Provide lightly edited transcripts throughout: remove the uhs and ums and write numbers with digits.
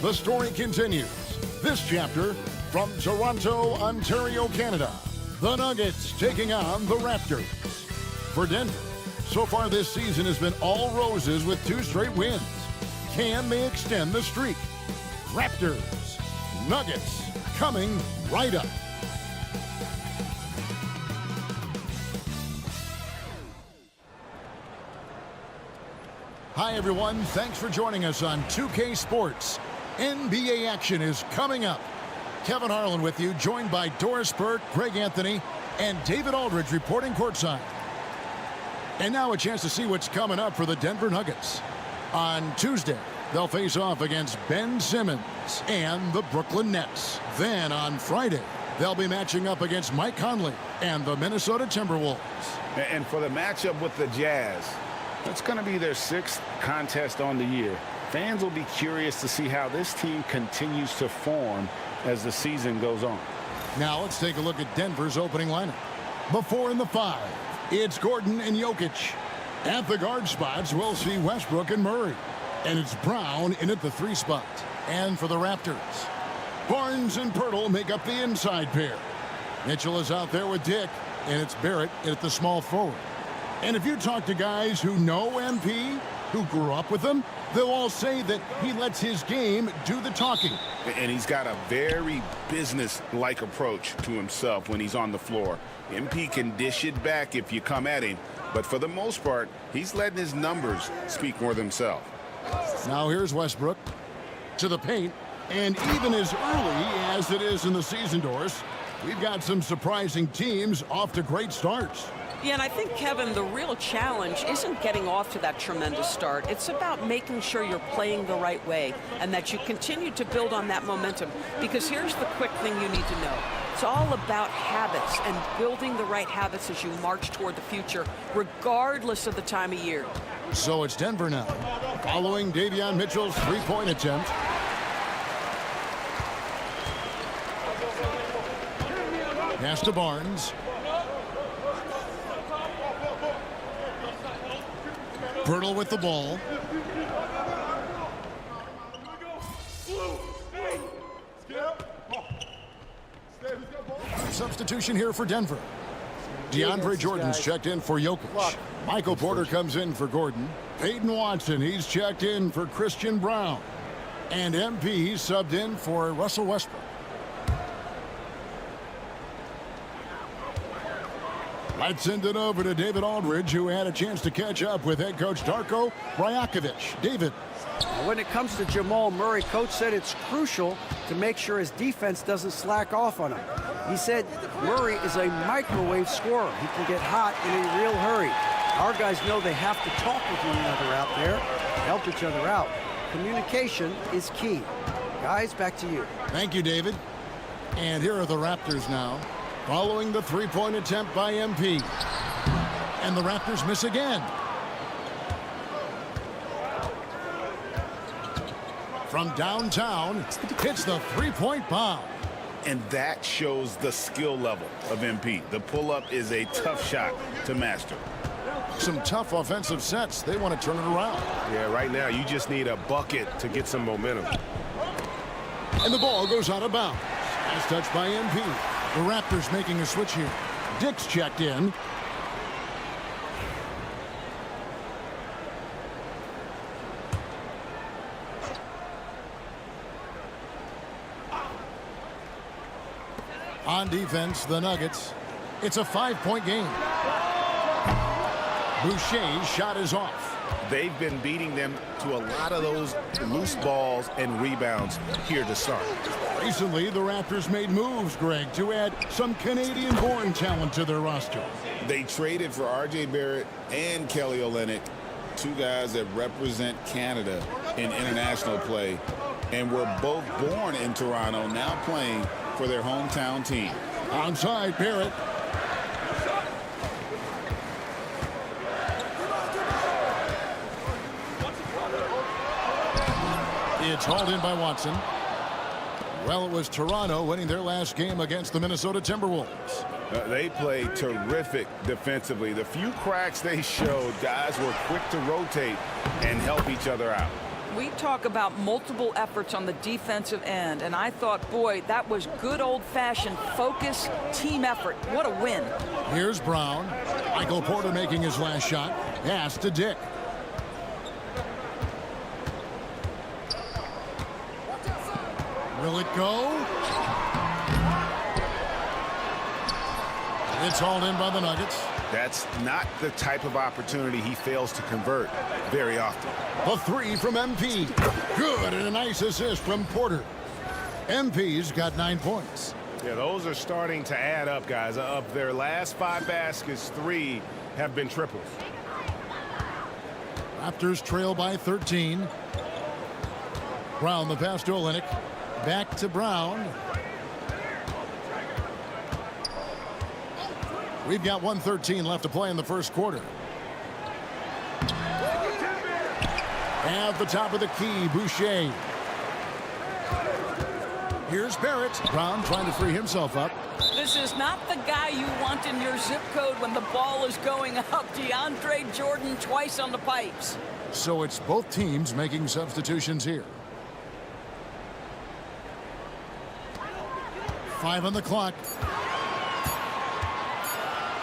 The story continues. This chapter from Toronto, Ontario, Canada. The Nuggets taking on the Raptors. For Denver, so far this season has been all roses with 2 straight wins. Can they extend the streak? Raptors, Nuggets, coming right up. Hi everyone, thanks for joining us on 2K Sports. NBA action is coming up. Kevin Harlan with you, joined by Doris Burke, Greg Anthony, and David Aldridge reporting courtside. And now a chance to see what's coming up for the Denver Nuggets. On Tuesday, they'll face off against Ben Simmons and the Brooklyn Nets. Then on Friday, they'll be matching up against Mike Conley and the Minnesota Timberwolves. And for the matchup with the Jazz, it's going to be their 6th contest on the year. Fans will be curious to see how this team continues to form as the season goes on. Now let's take a look at Denver's opening lineup. The 4 and the 5, it's Gordon and Jokic. At the guard spots, we'll see Westbrook and Murray. And it's Brown in at the 3 spot. And for the Raptors, Barnes and Pirtle make up the inside pair. Mitchell is out there with Dick, and it's Barrett in at the small forward. And if you talk to guys who know MP, who grew up with him, they'll all say that he lets his game do the talking. And he's got a very business-like approach to himself when he's on the floor. MP can dish it back if you come at him, but for the most part, he's letting his numbers speak for themselves. Now here's Westbrook to the paint, and even as early as it is in the season, Doris, we've got some surprising teams off to great starts. Yeah, and I think, Kevin, the real challenge isn't getting off to that tremendous start. It's about making sure you're playing the right way and that you continue to build on that momentum. Because here's the quick thing you need to know. It's all about habits and building the right habits as you march toward the future, regardless of the time of year. So it's Denver now, following Davion Mitchell's 3-point attempt. Pass to Barnes. Pirtle with the ball. Substitution here for Denver. DeAndre Jordan's checked in for Jokic. Michael Porter comes in for Gordon. Peyton Watson, he's checked in for Christian Brown. And MP subbed in for Russell Westbrook. Let's send it over to David Aldridge, who had a chance to catch up with head coach Darko Rajakovic. David. When it comes to Jamal Murray, coach said it's crucial to make sure his defense doesn't slack off on him. He said Murray is a microwave scorer. He can get hot in a real hurry. Our guys know they have to talk with one another out there, help each other out. Communication is key. Guys, back to you. Thank you, David. And here are the Raptors now, following the 3-point attempt by MP. And the Raptors miss again. From downtown, hits the 3-point bomb. And that shows the skill level of MP. The pull-up is a tough shot to master. Some tough offensive sets. They want to turn it around. Yeah, right now you just need a bucket to get some momentum. And the ball goes out of bounds. Nice touch by MP. The Raptors making a switch here. Dick's checked in. On defense, the Nuggets. It's a 5-point game. Boucher's shot is off. They've been beating them to a lot of those loose balls and rebounds here to start. Recently, the Raptors made moves, Greg, to add some Canadian-born talent to their roster. They traded for R.J. Barrett and Kelly Olynyk, 2 guys that represent Canada in international play, and were both born in Toronto, now playing for their hometown team. Onside, Barrett. It's hauled in by Watson. Well, it was Toronto winning their last game against the Minnesota Timberwolves. They played terrific defensively. The few cracks they showed, guys were quick to rotate and help each other out. We talk about multiple efforts on the defensive end, and I thought, boy, that was good old-fashioned focus, team effort. What a win. Here's Brown. Michael Porter making his last shot. Pass to Dick. Will it go? It's hauled in by the Nuggets. That's not the type of opportunity he fails to convert very often. A three from MP. Good, and a nice assist from Porter. MP's got 9 points. Yeah, those are starting to add up, guys. Of their last 5 baskets, 3 have been triples. Raptors trail by 13. Brown the pass to Olynyk. Back to Brown. We've got 1:13 left to play in the first quarter. At the top of the key, Boucher. Here's Barrett. Brown trying to free himself up. This is not the guy you want in your zip code when the ball is going up. DeAndre Jordan twice on the pipes. So it's both teams making substitutions here. 5 on the clock.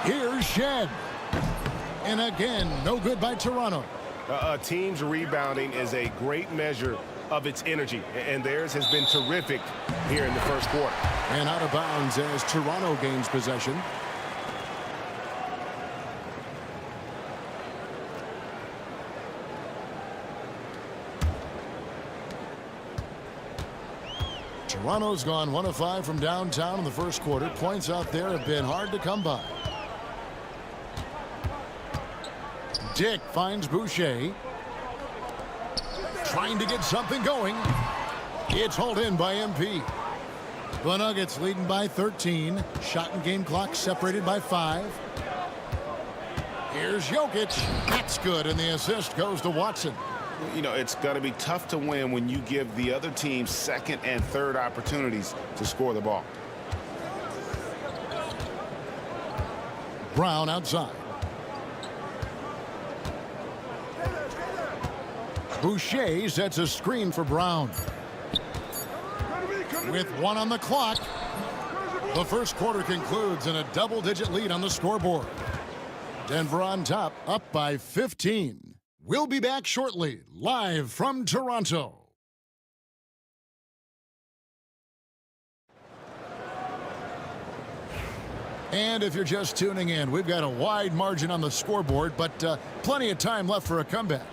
Here's Shed. And again, no good by Toronto. A team's rebounding is a great measure of its energy, and theirs has been terrific here in the first quarter. And out of bounds as Toronto gains possession. Toronto's gone 1 of 5 from downtown in the first quarter. Points out there have been hard to come by. Dick finds Boucher. Trying to get something going. It's hauled in by MP. The Nuggets leading by 13. Shot and game clock separated by 5. Here's Jokic. That's good, and the assist goes to Watson. You know, it's going to be tough to win when you give the other team second and third opportunities to score the ball. Brown outside. Boucher sets a screen for Brown. With 1 on the clock, the first quarter concludes in a double-digit lead on the scoreboard. Denver on top, up by 15. We'll be back shortly, live from Toronto. And if you're just tuning in, we've got a wide margin on the scoreboard, but plenty of time left for a comeback.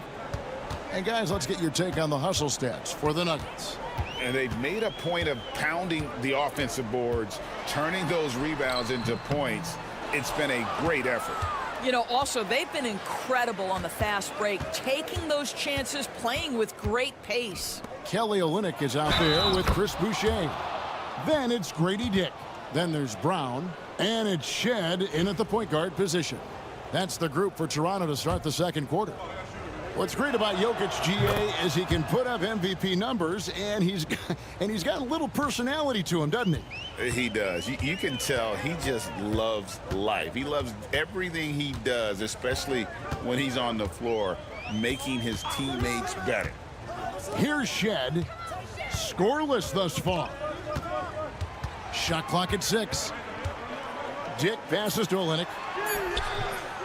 And guys, let's get your take on the hustle stats for the Nuggets. And they've made a point of pounding the offensive boards, turning those rebounds into points. It's been a great effort. You know, also, they've been incredible on the fast break, taking those chances, playing with great pace. Kelly Olynyk is out there with Chris Boucher. Then it's Grady Dick. Then there's Brown. And it's Shed in at the point guard position. That's the group for Toronto to start the second quarter. What's great about Jokic, GA, is he can put up MVP numbers, and he's got a little personality to him, doesn't he? He does. You can tell he just loves life. He loves everything he does, especially when he's on the floor, making his teammates better. Here's Shed. Scoreless thus far. Shot clock at 6. Dick passes to Olynyk.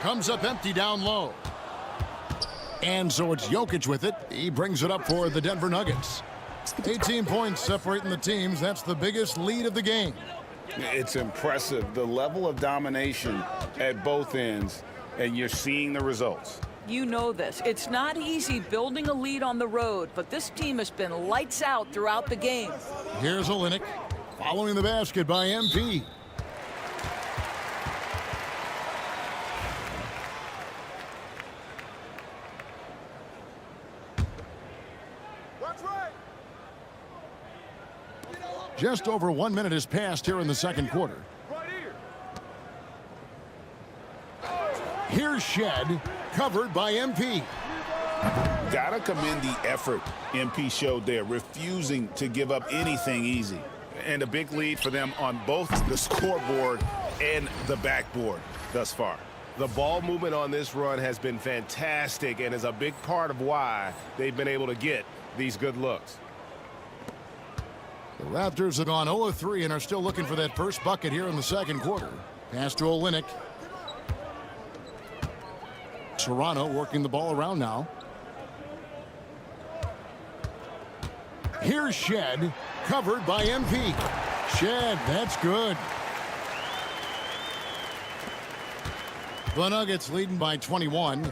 Comes up empty down low. And so it's Jokic with it. He brings it up for the Denver Nuggets. 18 points separating the teams. That's the biggest lead of the game. It's impressive, the level of domination at both ends, and you're seeing the results. You know this. It's not easy building a lead on the road, but this team has been lights out throughout the game. Here's Olynyk following the basket by MP. Just over 1 minute has passed here in the second quarter. Here's Shed, covered by MP. Gotta commend the effort MP showed there, refusing to give up anything easy. And a big lead for them on both the scoreboard and the backboard thus far. The ball movement on this run has been fantastic and is a big part of why they've been able to get these good looks. The Raptors have gone 0-3 and are still looking for that first bucket here in the second quarter. Pass to Olynyk. Toronto working the ball around now. Here's Shed, covered by MP. Shed, that's good. The Nuggets leading by 21.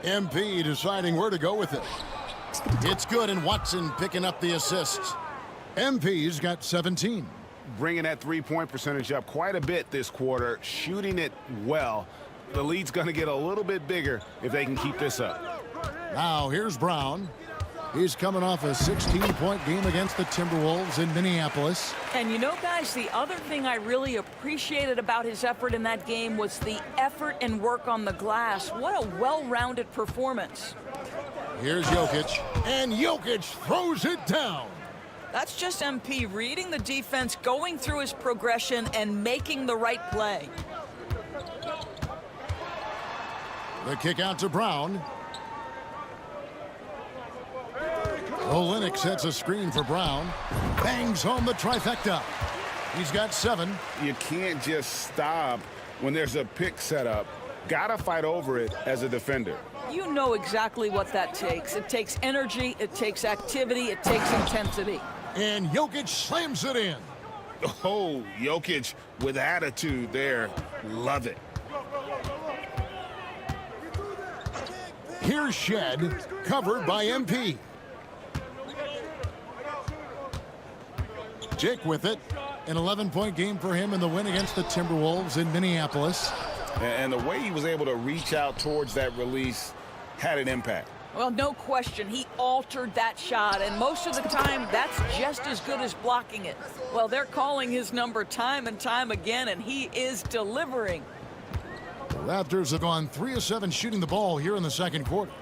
MP deciding where to go with it. It's good, and Watson picking up the assist. MP's got 17. Bringing that three-point percentage up quite a bit this quarter, shooting it well. The lead's going to get a little bit bigger if they can keep this up. Now here's Brown. He's coming off a 16-point game against the Timberwolves in Minneapolis. And you know, guys, the other thing I really appreciated about his effort in that game was the effort and work on the glass. What a well-rounded performance. Here's Jokic, and Jokic throws it down. That's just MP reading the defense, going through his progression, and making the right play. The kick out to Brown. Olynyk sets a screen for Brown. Bangs home the trifecta. He's got 7. You can't just stop when there's a pick set up. Gotta fight over it as a defender. You know exactly what that takes. It takes energy, it takes activity, it takes intensity. And Jokic slams it in. Oh, Jokic with attitude there. Love it. Here's Shed, covered by MP. Jake with it. An 11-point game for him in the win against the Timberwolves in Minneapolis. And the way he was able to reach out towards that release had an impact. Well, no question. He altered that shot, and most of the time, that's just as good as blocking it. Well, they're calling his number time and time again, and he is delivering. The Raptors have gone 3 of 7 shooting the ball here in the second quarter.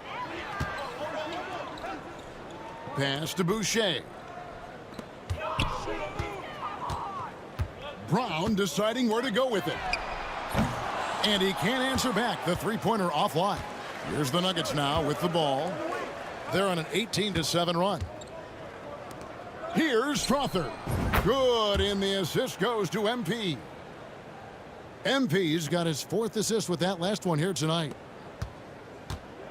Pass to Boucher. Brown deciding where to go with it. And he can't answer back. The three-pointer offline. Here's the Nuggets now with the ball. They're on an 18-7 run. Here's Strother. Good, and the assist goes to MP. MP's got his 4th assist with that last one here tonight.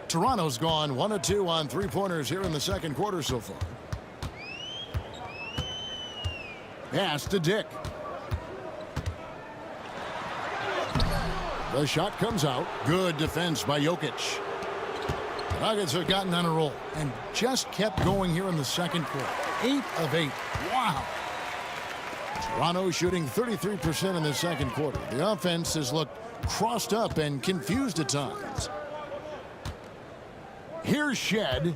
Toronto's gone 1 of 2 on three-pointers here in the second quarter so far. Pass to Dick. The shot comes out. Good defense by Jokic. The Nuggets have gotten on a roll and just kept going here in the second quarter. 8 of 8. Wow. Toronto shooting 33% in the second quarter. The offense has looked crossed up and confused at times. Here's Shed.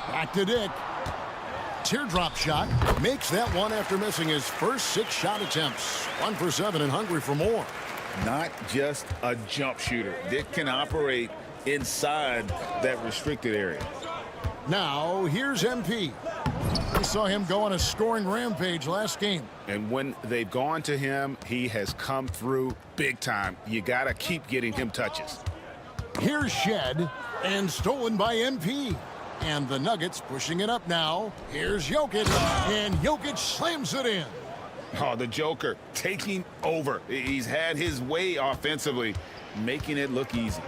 Back to Dick. Teardrop shot. Makes that one after missing his first 6 shot attempts. 1 for 7 and hungry for more. Not just a jump shooter. Dick can operate inside that restricted area. Now, here's MP. We saw him go on a scoring rampage last game. And when they've gone to him, he has come through big time. You got to keep getting him touches. Here's Shed, and stolen by MP. And the Nuggets pushing it up now. Here's Jokic, and Jokic slams it in. Oh, the Joker taking over. He's had his way offensively, making it look easy.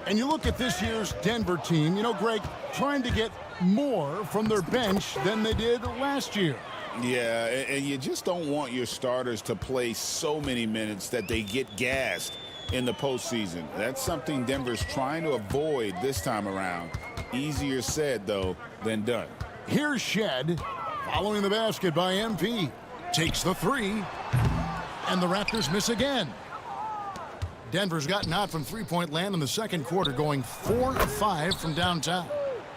And you look at this year's Denver team, you know, Greg, trying to get more from their bench than they did last year. Yeah, and you just don't want your starters to play so many minutes that they get gassed in the postseason. That's something Denver's trying to avoid this time around. Easier said, though, than done. Here's Shed, following the basket by MP. Takes the 3, and the Raptors miss again. Denver's gotten out from three-point land in the second quarter, going 4 of 5 from downtown.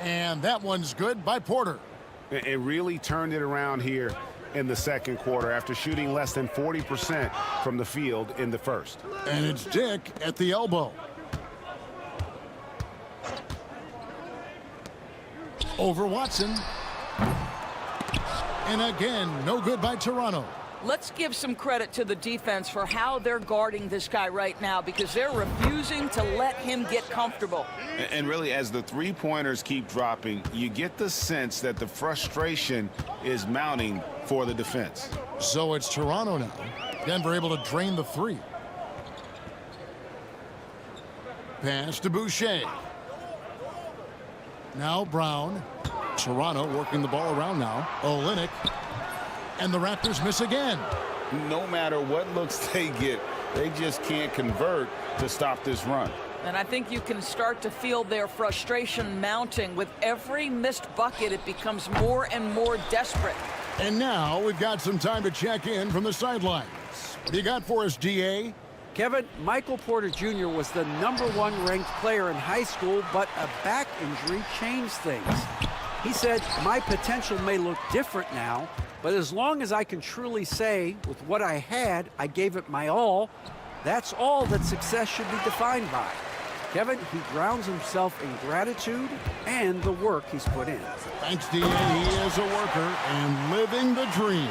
And that one's good by Porter. It really turned it around here in the second quarter after shooting less than 40% from the field in the first. And it's Dick at the elbow. Over Watson. And again, no good by Toronto. Let's give some credit to the defense for how they're guarding this guy right now, because they're refusing to let him get comfortable. And really, as the three-pointers keep dropping, you get the sense that the frustration is mounting for the defense. So it's Toronto now. Denver able to drain the three. Pass to Boucher. Now Brown. Toronto working the ball around now. Olynyk. And the Raptors miss again. No matter what looks they get, they just can't convert to stop this run. And I think you can start to feel their frustration mounting. With every missed bucket, it becomes more and more desperate. And now we've got some time to check in from the sidelines. What do you got for us, DA? Kevin, Michael Porter Jr. was the #1 ranked player in high school, but a back injury changed things. He said, "My potential may look different now, but as long as I can truly say, with what I had, I gave it my all, that's all that success should be defined by." Kevin, he grounds himself in gratitude and the work he's put in. Thanks, DA. He is a worker and living the dream.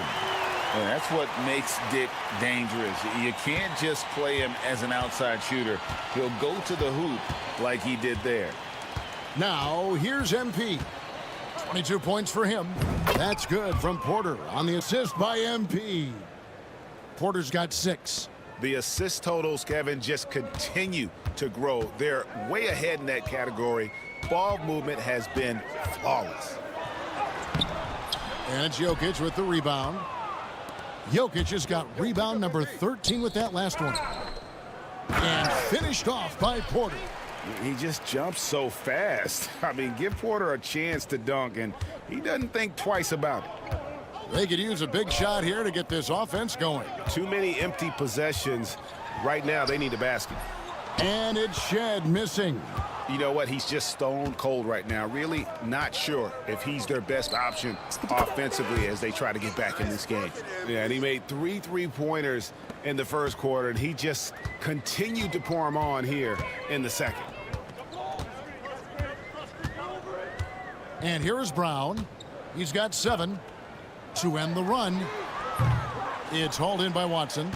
And that's what makes Dick dangerous. You can't just play him as an outside shooter. He'll go to the hoop like he did there. Now, here's MP. 22 points for him. That's good from Porter on the assist by MP. Porter's got 6. The assist totals, Kevin, just continue to grow. They're way ahead in that category. Ball movement has been flawless. And it's Jokic with the rebound. Jokic has got rebound number 13 with that last one. And finished off by Porter. He just jumps so fast. I mean, give Porter a chance to dunk, and he doesn't think twice about it. They could use a big shot here to get this offense going. Too many empty possessions. Right now, they need a basket. And it's Shed missing. You know what? He's just stone cold right now. Really not sure if he's their best option offensively as they try to get back in this game. Yeah, and he made 3 3-pointers in the first quarter, and he just continued to pour them on here in the second. And here is Brown. He's got 7 to end the run. It's hauled in by Watson.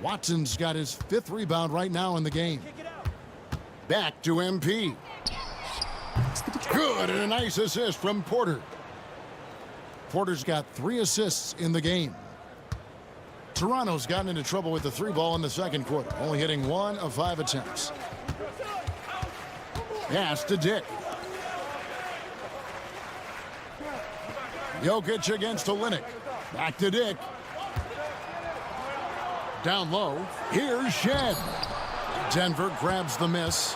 Watson's got his 5th rebound right now in the game. Back to MP. Good, and a nice assist from Porter. Porter's got 3 assists in the game. Toronto's gotten into trouble with the 3 ball in the second quarter, only hitting 1 of 5 attempts. Pass to Dick. Jokic against Olynyk. Back to Dick. Down low. Here's Shed. Denver grabs the miss.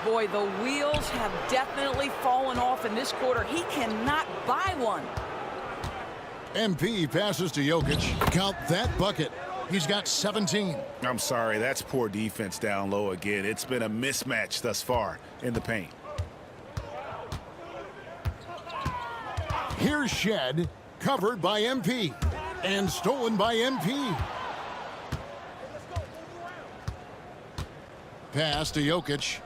Boy, the wheels have definitely fallen off in this quarter. He cannot buy one. MP passes to Jokic. Count that bucket. He's got 17. I'm sorry, that's poor defense down low again. It's been a mismatch thus far in the paint. Here's Shed, covered by MP, and stolen by MP. Pass to Jokic.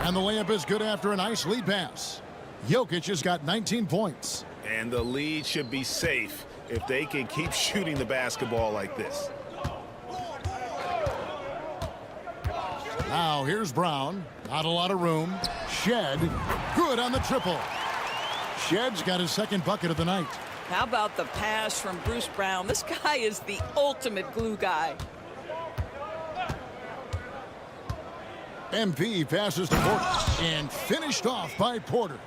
And the layup is good after a nice lead pass. Jokic has got 19 points. And the lead should be safe if they can keep shooting the basketball like this. Now here's Brown. Not a lot of room. Shed, good on the triple. Shed's got his 2nd bucket of the night. How about the pass from Bruce Brown? This guy is the ultimate glue guy. MP passes to Porter and finished off by Porter.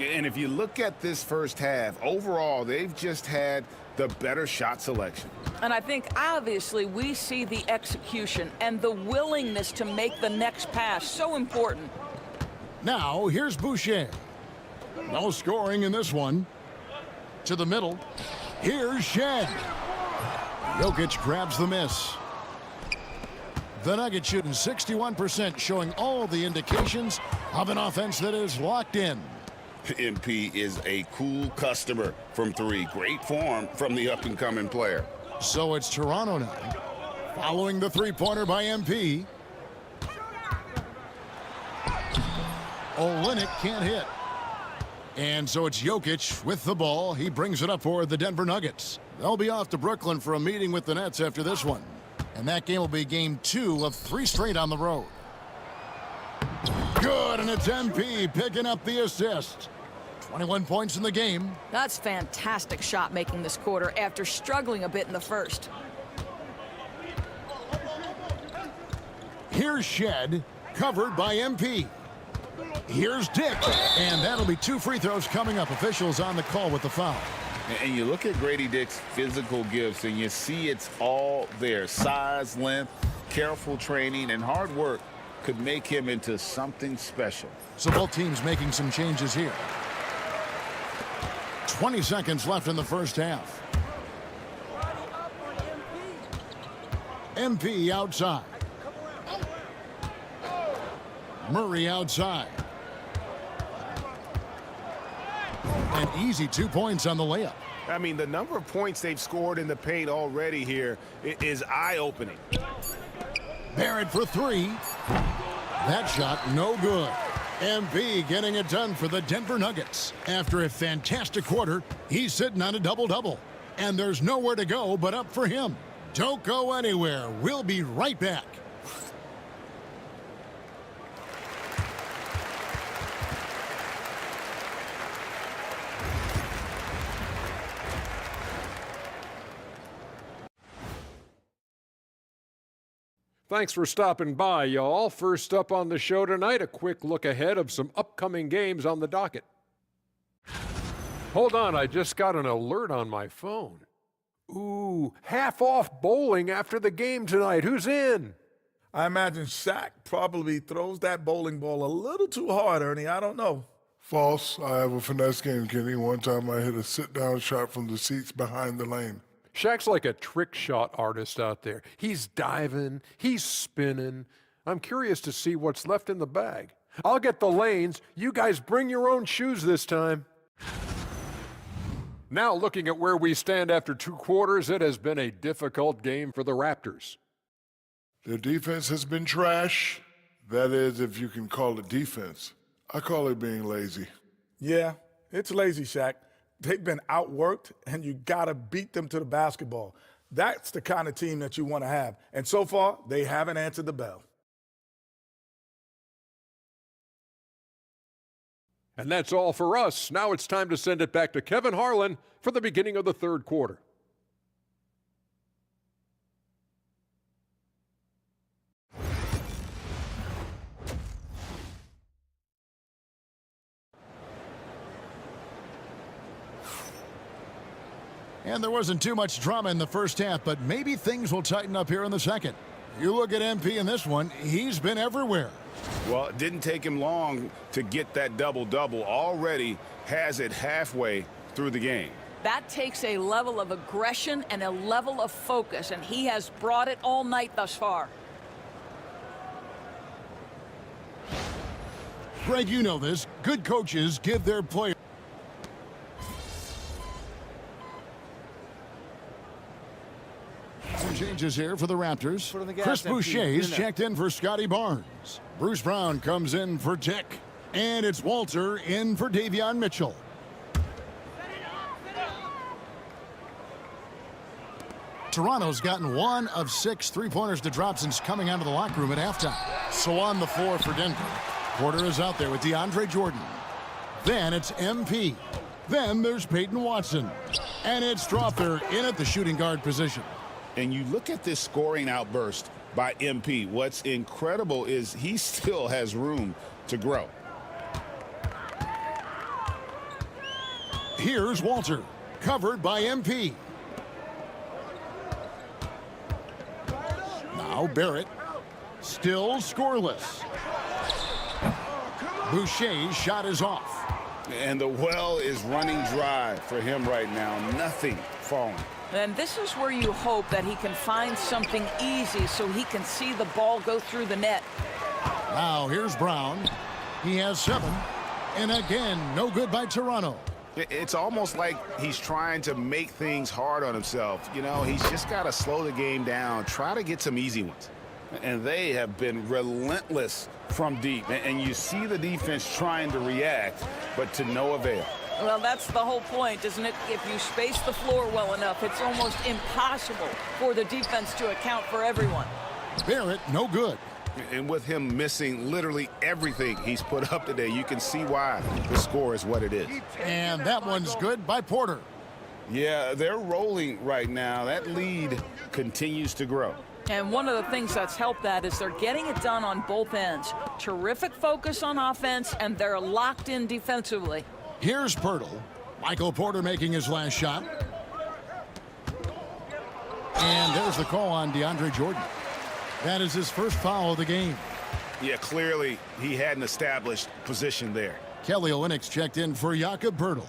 And if you look at this first half, overall, they've just had the better shot selection. And I think obviously we see the execution and the willingness to make the next pass so important. Now here's Boucher. No scoring in this one. To the middle. Here's Shed. Jokic grabs the miss. The Nuggets shooting 61%, showing all the indications of an offense that is locked in. MP is a cool customer from 3. Great form from the up-and-coming player. So it's Toronto now. Following the 3-pointer by MP. Olynyk can't hit. And so it's Jokic with the ball. He brings it up for the Denver Nuggets. They'll be off to Brooklyn for a meeting with the Nets after this one. And that game will be game 2 of 3 straight on the road. Good, and it's MP picking up the assist. 21 points in the game. That's fantastic shot making this quarter after struggling a bit in the first. Here's Shed, covered by MP. Here's Dick, and that'll be 2 free throws coming up. Officials on the call with the foul. And you look at Grady Dick's physical gifts, and you see it's all there. Size, length, careful training, and hard work could make him into something special. So both teams making some changes here. 20 seconds left in the first half. MP outside. Murray outside. An easy 2 points on the layup. I mean, the number of points they've scored in the paint already here is eye-opening. Barrett for 3. That shot no good. MP getting it done for the Denver Nuggets. After a fantastic quarter, he's sitting on a double-double. And there's nowhere to go but up for him. Don't go anywhere. We'll be right back. Thanks for stopping by, y'all. First up on the show tonight, a quick look ahead of some upcoming games on the docket. Hold on, I just got an alert on my phone. Ooh, half-off bowling after the game tonight. Who's in? I imagine Shaq probably throws that bowling ball a little too hard, Ernie. I don't know. False. I have a finesse game, Kenny. One time I hit a sit-down shot from the seats behind the lane. Shaq's like a trick shot artist out there. He's diving, he's spinning. I'm curious to see what's left in the bag. I'll get the lanes. You guys bring your own shoes this time. Now looking at where we stand after 2 quarters, it has been a difficult game for the Raptors. Their defense has been trash. That is, if you can call it defense. I call it being lazy. Yeah, it's lazy, Shaq. They've been outworked, and you got to beat them to the basketball. That's the kind of team that you want to have. And so far, they haven't answered the bell. And that's all for us. Now it's time to send it back to Kevin Harlan for the beginning of the 3rd quarter. And there wasn't too much drama in the first half, but maybe things will tighten up here in the second. You look at MP in this one, he's been everywhere. Well, it didn't take him long to get that double-double. Already has it halfway through the game. That takes a level of aggression and a level of focus, and he has brought it all night thus far. Greg, you know this. Good coaches give their players. Some changes here for the Raptors. Chris Boucher's checked in for Scotty Barnes. Bruce Brown comes in for Dick. And it's Walter in for Davion Mitchell. Toronto's gotten 1 of 6 three-pointers to drop since coming out of the locker room at halftime. So on the floor for Denver. Porter is out there with DeAndre Jordan. Then it's MP. Then there's Peyton Watson. And it's Strother in at the shooting guard position. And you look at this scoring outburst by MP. What's incredible is he still has room to grow. Here's Walter, covered by MP. Now Barrett, still scoreless. Boucher's shot is off. And the well is running dry for him right now. Nothing falling. And this is where you hope that he can find something easy so he can see the ball go through the net. Now here's Brown. He has 7. And again, no good by Toronto. It's almost like he's trying to make things hard on himself. You know, he's just got to slow the game down, try to get some easy ones. And they have been relentless from deep. And you see the defense trying to react, but to no avail. Well, that's the whole point, isn't it? If you space the floor well enough, it's almost impossible for the defense to account for everyone. Barrett, no good. And with him missing literally everything he's put up today, you can see why the score is what it is. And that one's good by Porter. Yeah, they're rolling right now. That lead continues to grow. And one of the things that's helped that is they're getting it done on both ends. Terrific focus on offense, and they're locked in defensively. Here's Pirtle. Michael Porter making his last shot. And there's the call on DeAndre Jordan. That is his first foul of the game. Yeah, clearly he had an established position there. Kelly Olynyk's checked in for Jakob Pirtle.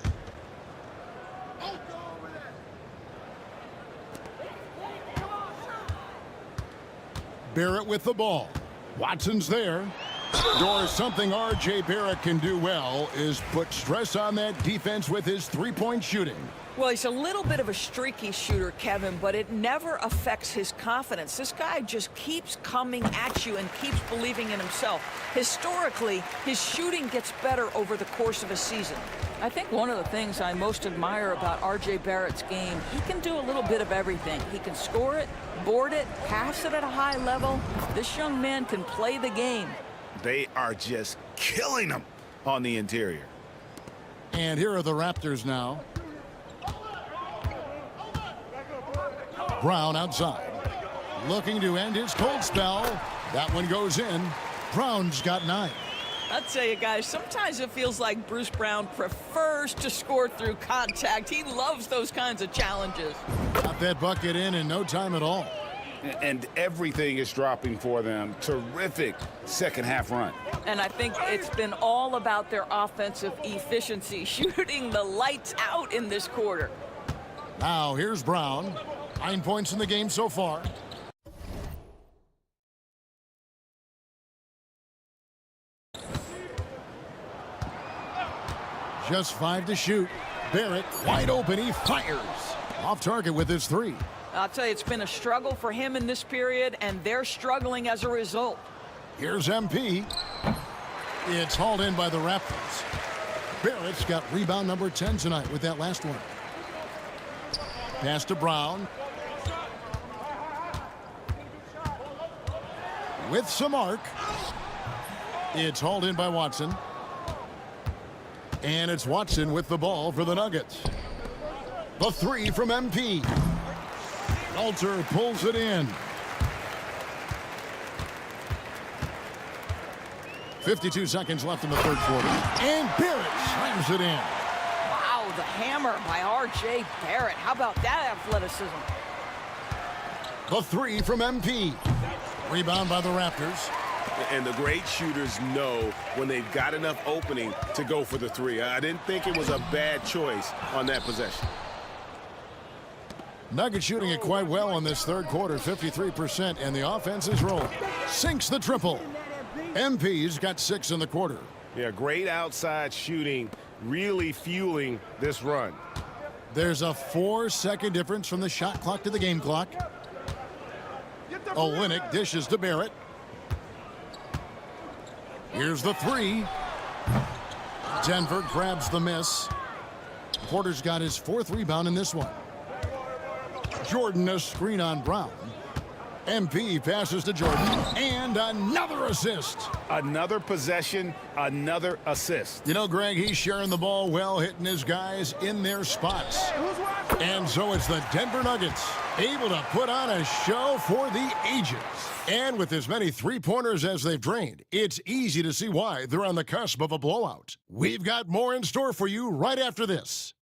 Barrett with the ball. Watson's there. Doris, something R.J. Barrett can do well is put stress on that defense with his three-point shooting. Well, he's a little bit of a streaky shooter, Kevin, but it never affects his confidence. This guy just keeps coming at you and keeps believing in himself. Historically, his shooting gets better over the course of a season. I think one of the things I most admire about R.J. Barrett's game, he can do a little bit of everything. He can score it, board it, pass it at a high level. This young man can play the game. They are just killing them on the interior. And here are the Raptors now. Brown outside. Looking to end his cold spell. That one goes in. Brown's got 9. I'll tell you guys, sometimes it feels like Bruce Brown prefers to score through contact. He loves those kinds of challenges. Got that bucket in no time at all. And everything is dropping for them. Terrific second half run. And I think it's been all about their offensive efficiency, shooting the lights out in this quarter. Now here's Brown. 9 points in the game so far. Just 5 to shoot. Barrett wide open. He fires. Off target with his 3. I'll tell you, it's been a struggle for him in this period, and they're struggling as a result. Here's MP. It's hauled in by the Raptors. Barrett's got rebound number 10 tonight with that last one. Pass to Brown. With some arc. It's hauled in by Watson. And it's Watson with the ball for the Nuggets. The 3 from MP. Alter pulls it in. 52 seconds left in the third quarter. And Barrett slams it in. Wow, the hammer by R.J. Barrett. How about that athleticism? The 3 from MP. Rebound by the Raptors. And the great shooters know when they've got enough opening to go for the 3. I didn't think it was a bad choice on that possession. Nuggets shooting it quite well in this third quarter, 53%, and the offense is rolling. Sinks the triple. MP's got 6 in the quarter. Yeah, great outside shooting, really fueling this run. There's a 4-second difference from the shot clock to the game clock. Olynyk dishes to Barrett. Here's the 3. Denver grabs the miss. Porter's got his 4th rebound in this one. Jordan a screen on Brown. MP passes to Jordan. And another assist. Another possession, another assist. You know, Greg, he's sharing the ball well, hitting his guys in their spots. And so it's the Denver Nuggets able to put on a show for the ages. And with as many three-pointers as they've drained, it's easy to see why they're on the cusp of a blowout. We've got more in store for you right after this.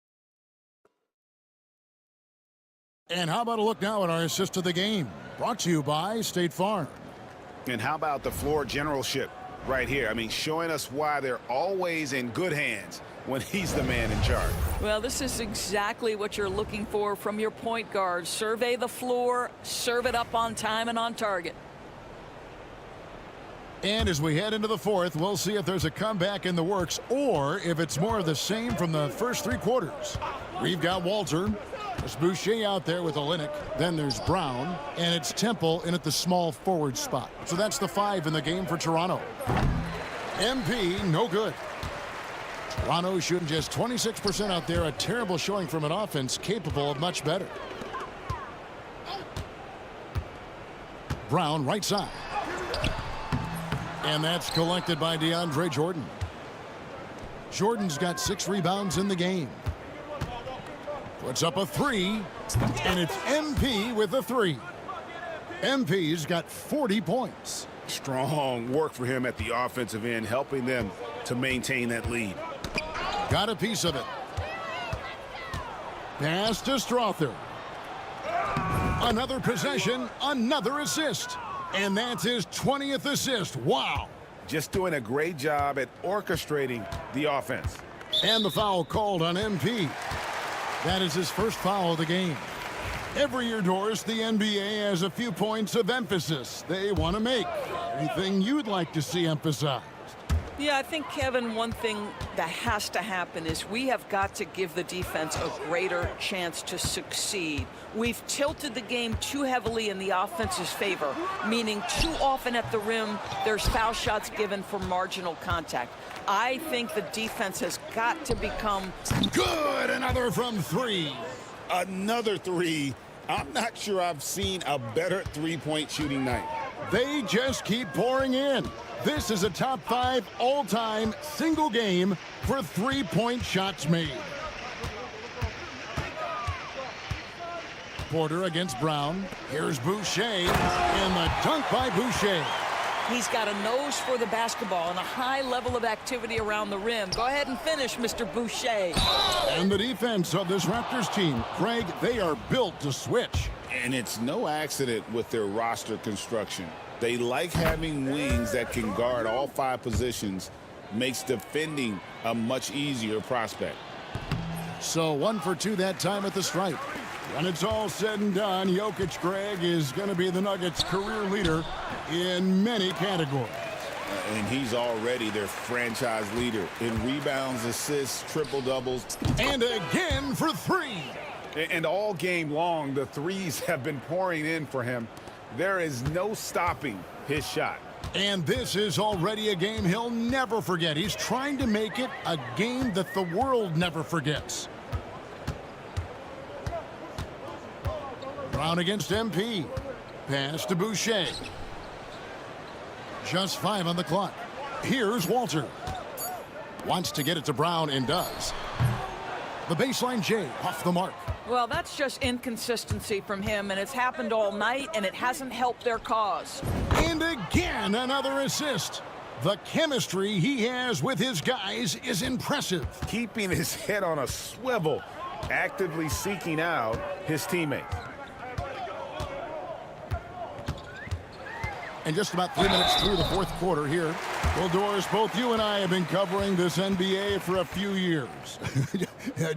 And how about a look now at our assist of the game? Brought to you by State Farm. And how about the floor generalship right here? I mean, showing us why they're always in good hands when he's the man in charge. Well, this is exactly what you're looking for from your point guard. Survey the floor, serve it up on time and on target. And as we head into the fourth, we'll see if there's a comeback in the works or if it's more of the same from the first three quarters. We've got Walter. There's Boucher out there with Olynyk. Then there's Brown. And it's Temple in at the small forward spot. So that's the 5 in the game for Toronto. MP, no good. Toronto shooting just 26% out there. A terrible showing from an offense capable of much better. Brown, right side. And that's collected by DeAndre Jordan. Jordan's got 6 rebounds in the game. Puts up a 3, and it's MP with a 3. MP's got 40 points. Strong work for him at the offensive end, helping them to maintain that lead. Got a piece of it. Pass to Strother. Another possession, another assist. And that's his 20th assist. Wow. Just doing a great job at orchestrating the offense. And the foul called on MP. That is his first foul of the game. Every year, Doris, the NBA has a few points of emphasis they want to make. Anything you'd like to see emphasized? Yeah, I think, Kevin, one thing that has to happen is we have got to give the defense a greater chance to succeed. We've tilted the game too heavily in the offense's favor, meaning too often at the rim, there's foul shots given for marginal contact. I think the defense has got to become good. Another from 3. Another 3. I'm not sure I've seen a better three-point shooting night. They just keep pouring in. This is a top 5 all-time single game for three-point shots made. Porter against Brown. Here's Boucher, and the dunk by Boucher. He's got a nose for the basketball and a high level of activity around the rim. Go ahead and finish, Mr. Boucher. And the defense of this Raptors team, Craig, they are built to switch. And it's no accident with their roster construction. They like having wings that can guard all 5 positions, makes defending a much easier prospect. So 1 for 2 that time at the stripe. When it's all said and done, Jokic, Greg, is going to be the Nuggets' career leader in many categories. And he's already their franchise leader in rebounds, assists, triple-doubles. And again for 3. And all game long, the threes have been pouring in for him. There is no stopping his shot. And this is already a game he'll never forget. He's trying to make it a game that the world never forgets. Brown against MP. Pass to Boucher. Just 5 on the clock. Here's Walter. Wants to get it to Brown and does. The baseline J off the mark. Well, that's just inconsistency from him, and it's happened all night, and it hasn't helped their cause. And again, another assist. The chemistry he has with his guys is impressive. Keeping his head on a swivel, actively seeking out his teammates. And just about 3 minutes through the fourth quarter here. Well, Doris, both you and I have been covering this NBA for a few years.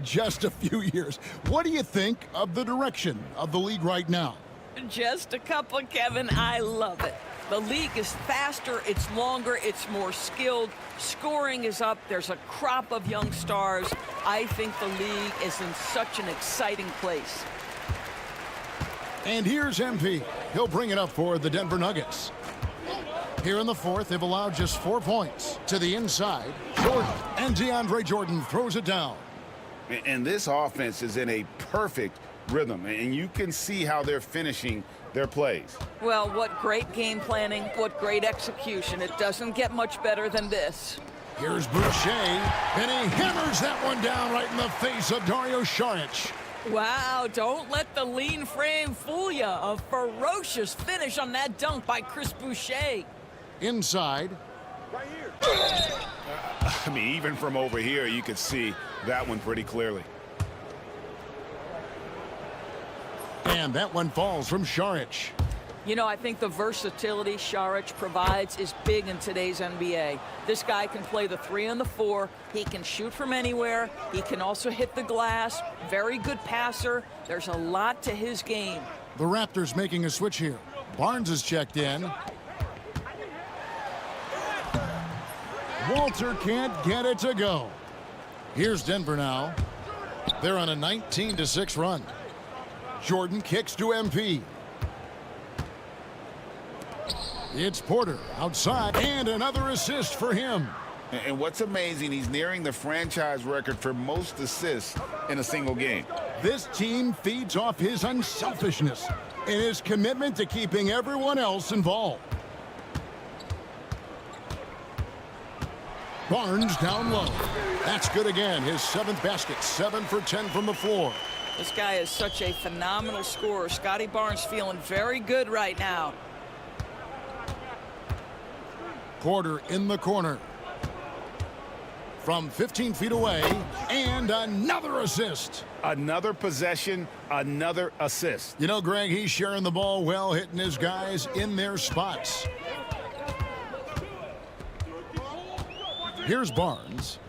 Just a few years. What do you think of the direction of the league right now? just a couple, Kevin. I love it. The league is faster, it's longer, it's more skilled. Scoring is up. There's a crop of young stars. I think the league is in such an exciting place. And here's MP. He'll bring it up for the Denver Nuggets. Here in the fourth, they've allowed just 4 points. To the inside, Jordan. And DeAndre Jordan throws it down. And this offense is in a perfect rhythm. And you can see how they're finishing their plays. Well, what great game planning, what great execution. It doesn't get much better than this. Here's Boucher, and he hammers that one down right in the face of Dario Saric. Wow, don't let the lean frame fool you. A ferocious finish on that dunk by Chris Boucher. Inside. I mean, even from over here, you could see that one pretty clearly. And that one falls from Saric. You know, I think the versatility Saric provides is big in today's NBA. This guy can play the 3 and the 4. He can shoot from anywhere. He can also hit the glass. Very good passer. There's a lot to his game. The Raptors making a switch here. Barnes is checked in. Walter can't get it to go. Here's Denver now. They're on a 19-6 run. Jordan kicks to MP. It's Porter outside, and another assist for him. And what's amazing, he's nearing the franchise record for most assists in a single game. This team feeds off his unselfishness and his commitment to keeping everyone else involved. Barnes down low. That's good again. His 7th basket, 7 for 10 from the floor. This guy is such a phenomenal scorer. Scotty Barnes feeling very good right now. Porter in the corner. From 15 feet away, and another assist. Another possession, another assist. You know, Greg, he's sharing the ball well, hitting his guys in their spots. Here's Barnes.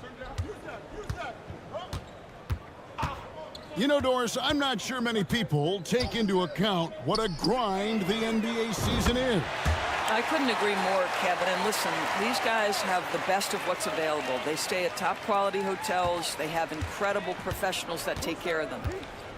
You know, Doris, I'm not sure many people take into account what a grind the NBA season is. I couldn't agree more, Kevin. And listen, these guys have the best of what's available. They stay at top quality hotels. They have incredible professionals that take care of them.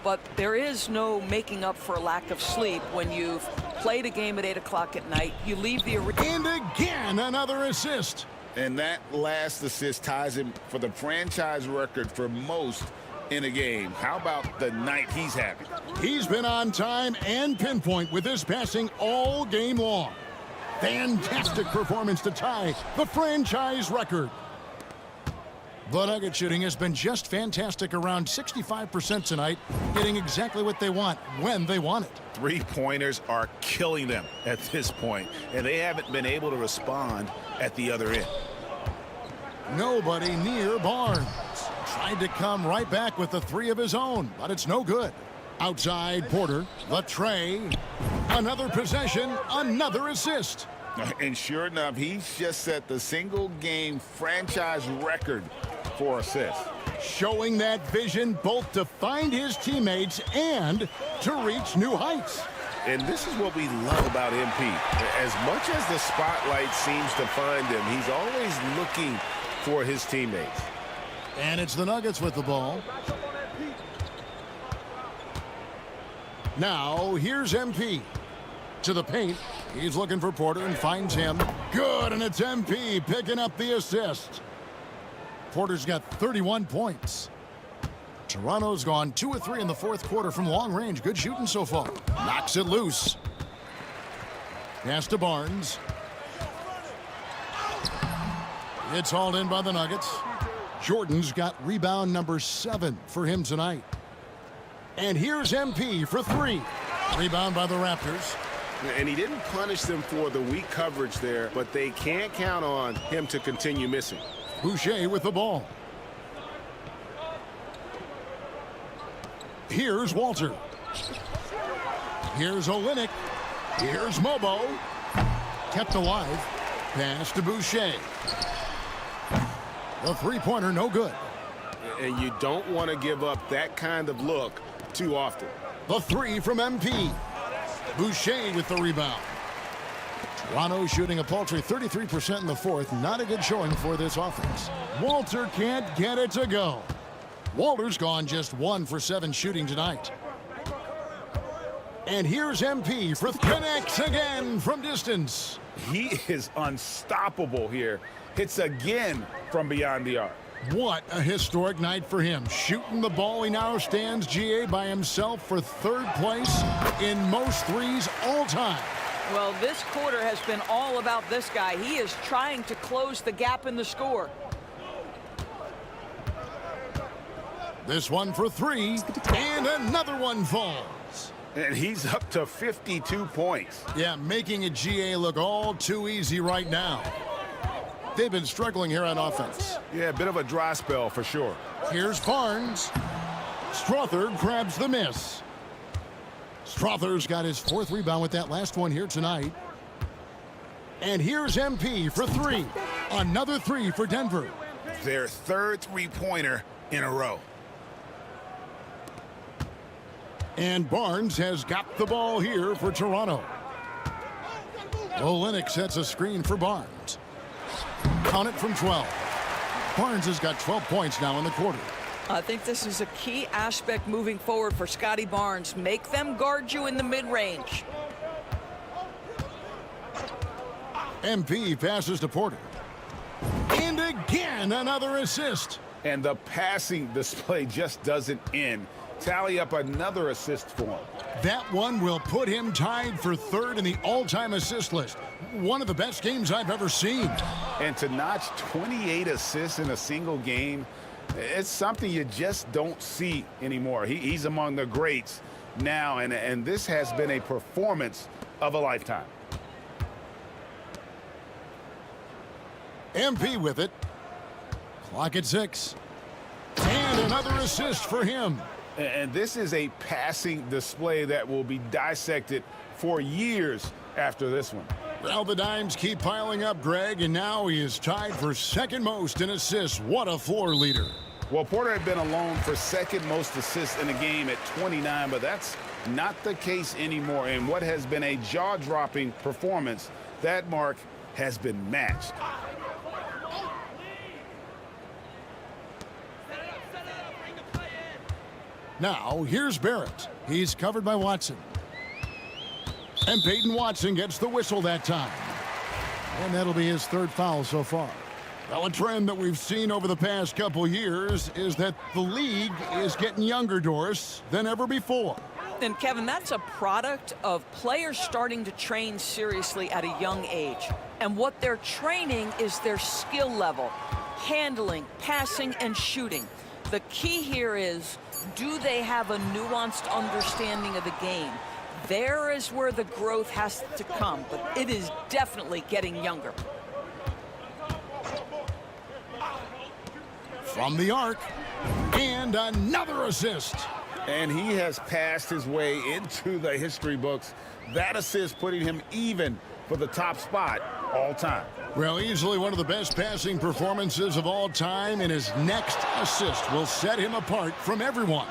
But there is no making up for a lack of sleep when you've played a game at 8 o'clock at night. You leave the arena. And again, another assist. And that last assist ties him for the franchise record for most in a game. How about the night he's having? He's been on time and pinpoint with his passing all game long. Fantastic performance to tie the franchise record. The Nugget shooting has been just fantastic, around 65% tonight, getting exactly what they want when they want it. Three-pointers are killing them at this point, and they haven't been able to respond at the other end. Nobody near Barnes. Tried to come right back with the 3 of his own, but it's no good. Outside Porter, the tray, another possession, another assist. And sure enough, he's just set the single-game franchise record for assists. Showing that vision both to find his teammates and to reach new heights. And this is what we love about MP. As much as the spotlight seems to find him, he's always looking for his teammates. And it's the Nuggets with the ball. Now, here's MP. To the paint. He's looking for Porter and finds him. Good, and it's MP picking up the assist. Porter's got 31 points. Toronto's gone 2 of 3 in the 4th quarter from long range. Good shooting so far. Knocks it loose. Pass to Barnes. It's hauled in by the Nuggets. Jordan's got rebound number 7 for him tonight. And here's MP for 3. Rebound by the Raptors. And he didn't punish them for the weak coverage there, but they can't count on him to continue missing. Boucher with the ball. Here's Walter. Here's Olynyk. Here's Mobo. Kept alive. Pass to Boucher. The three-pointer, no good. And you don't want to give up that kind of look too often. The 3 from MP. Boucher with the rebound. Toronto shooting a paltry 33% in the 4th. Not a good showing for this offense. Walter can't get it to go. Walter's gone just 1 for 7 shooting tonight. And here's MP for connects again from distance. He is unstoppable here. Hits again from beyond the arc. What a historic night for him. Shooting the ball, he now stands GA by himself for 3rd place in most threes all time. Well, this quarter has been all about this guy. He is trying to close the gap in the score. This one for 3, and another one falls. And he's up to 52 points. Yeah, making a GA look all too easy right now. They've been struggling here on offense. Yeah, a bit of a dry spell for sure. Here's Barnes. Strother grabs the miss. Strother's got his 4th rebound with that last one here tonight. And here's MP for 3. Another 3 for Denver. Their 3rd three-pointer in a row. And Barnes has got the ball here for Toronto. Olynyk sets a screen for Barnes. Count it from 12. Barnes has got 12 points now in the quarter. I think this is a key aspect moving forward for Scotty Barnes. Make them guard you in the mid-range. MP passes to Porter. And again, another assist. And the passing display just doesn't end. Tally up another assist for him. That one will put him tied for third in the all-time assist list. One of the best games I've ever seen. And to notch 28 assists in a single game, it's something you just don't see anymore. He's among the greats now, and this has been a performance of a lifetime. MP with it. Clock at 6. And another assist for him. And this is a passing display that will be dissected for years after this one. Well, the dimes keep piling up, Greg, and now he is tied for second most in assists. What a floor leader. Well, Porter had been alone for second most assists in a game at 29, but that's not the case anymore. In what has been a jaw-dropping performance, that mark has been matched. Now, here's Barrett. He's covered by Watson. And Peyton Watson gets the whistle that time. And that'll be his third foul so far. Well, a trend that we've seen over the past couple years is that the league is getting younger, Doris, than ever before. And Kevin, that's a product of players starting to train seriously at a young age. And what they're training is their skill level, handling, passing, and shooting. The key here is, do they have a nuanced understanding of the game? There is where the growth has to come, but it is definitely getting younger. From the arc, and another assist. And he has passed his way into the history books. That assist putting him even for the top spot all time. Well, easily one of the best passing performances of all time, and his next assist will set him apart from everyone.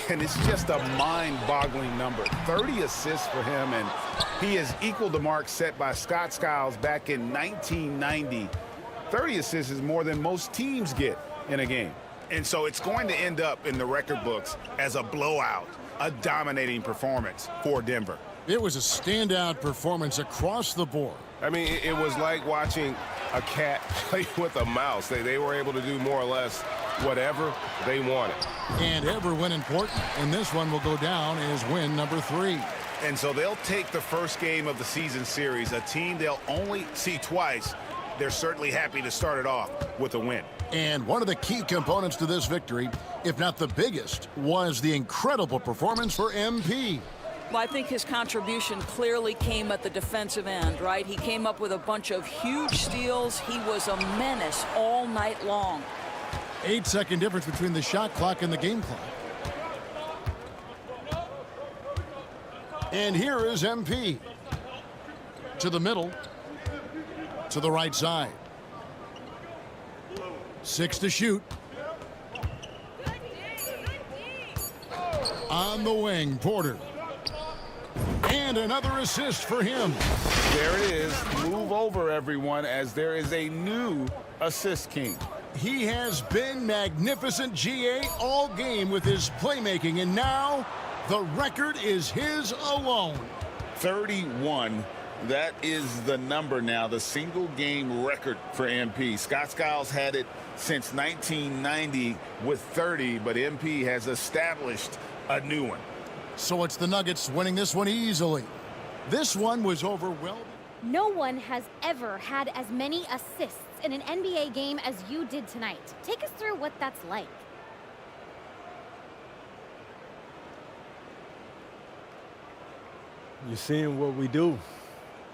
And it's just a mind-boggling number. 30 assists for him, and he has equaled the mark set by Scott Skiles back in 1990. 30 assists is more than most teams get in a game. And so it's going to end up in the record books as a blowout, a dominating performance for Denver. It was a standout performance across the board. I mean, it was like watching a cat play with a mouse. They were able to do more or less whatever they wanted. And ever when important, and this one will go down as win number 3. And so they'll take the first game of the season series, a team they'll only see twice. They're certainly happy to start it off with a win. And one of the key components to this victory, if not the biggest, was the incredible performance for MP. Well, I think his contribution clearly came at the defensive end, right? He came up with a bunch of huge steals. He was a menace all night long. 8-second difference between the shot clock and the game clock. And here is MP. To the middle. To the right side. 6 to shoot. On the wing, Porter. And another assist for him. There it is. Move over, everyone, as there is a new assist king. He has been magnificent, GA, all game with his playmaking, and now the record is his alone. 31. That is the number now, the single game record for MP. Scott Skiles had it since 1990 with 30, but MP has established a new one. So it's the Nuggets winning this one easily. This one was overwhelming. No one has ever had as many assists in an NBA game as you did tonight. Take us through what that's like. You're seeing what we do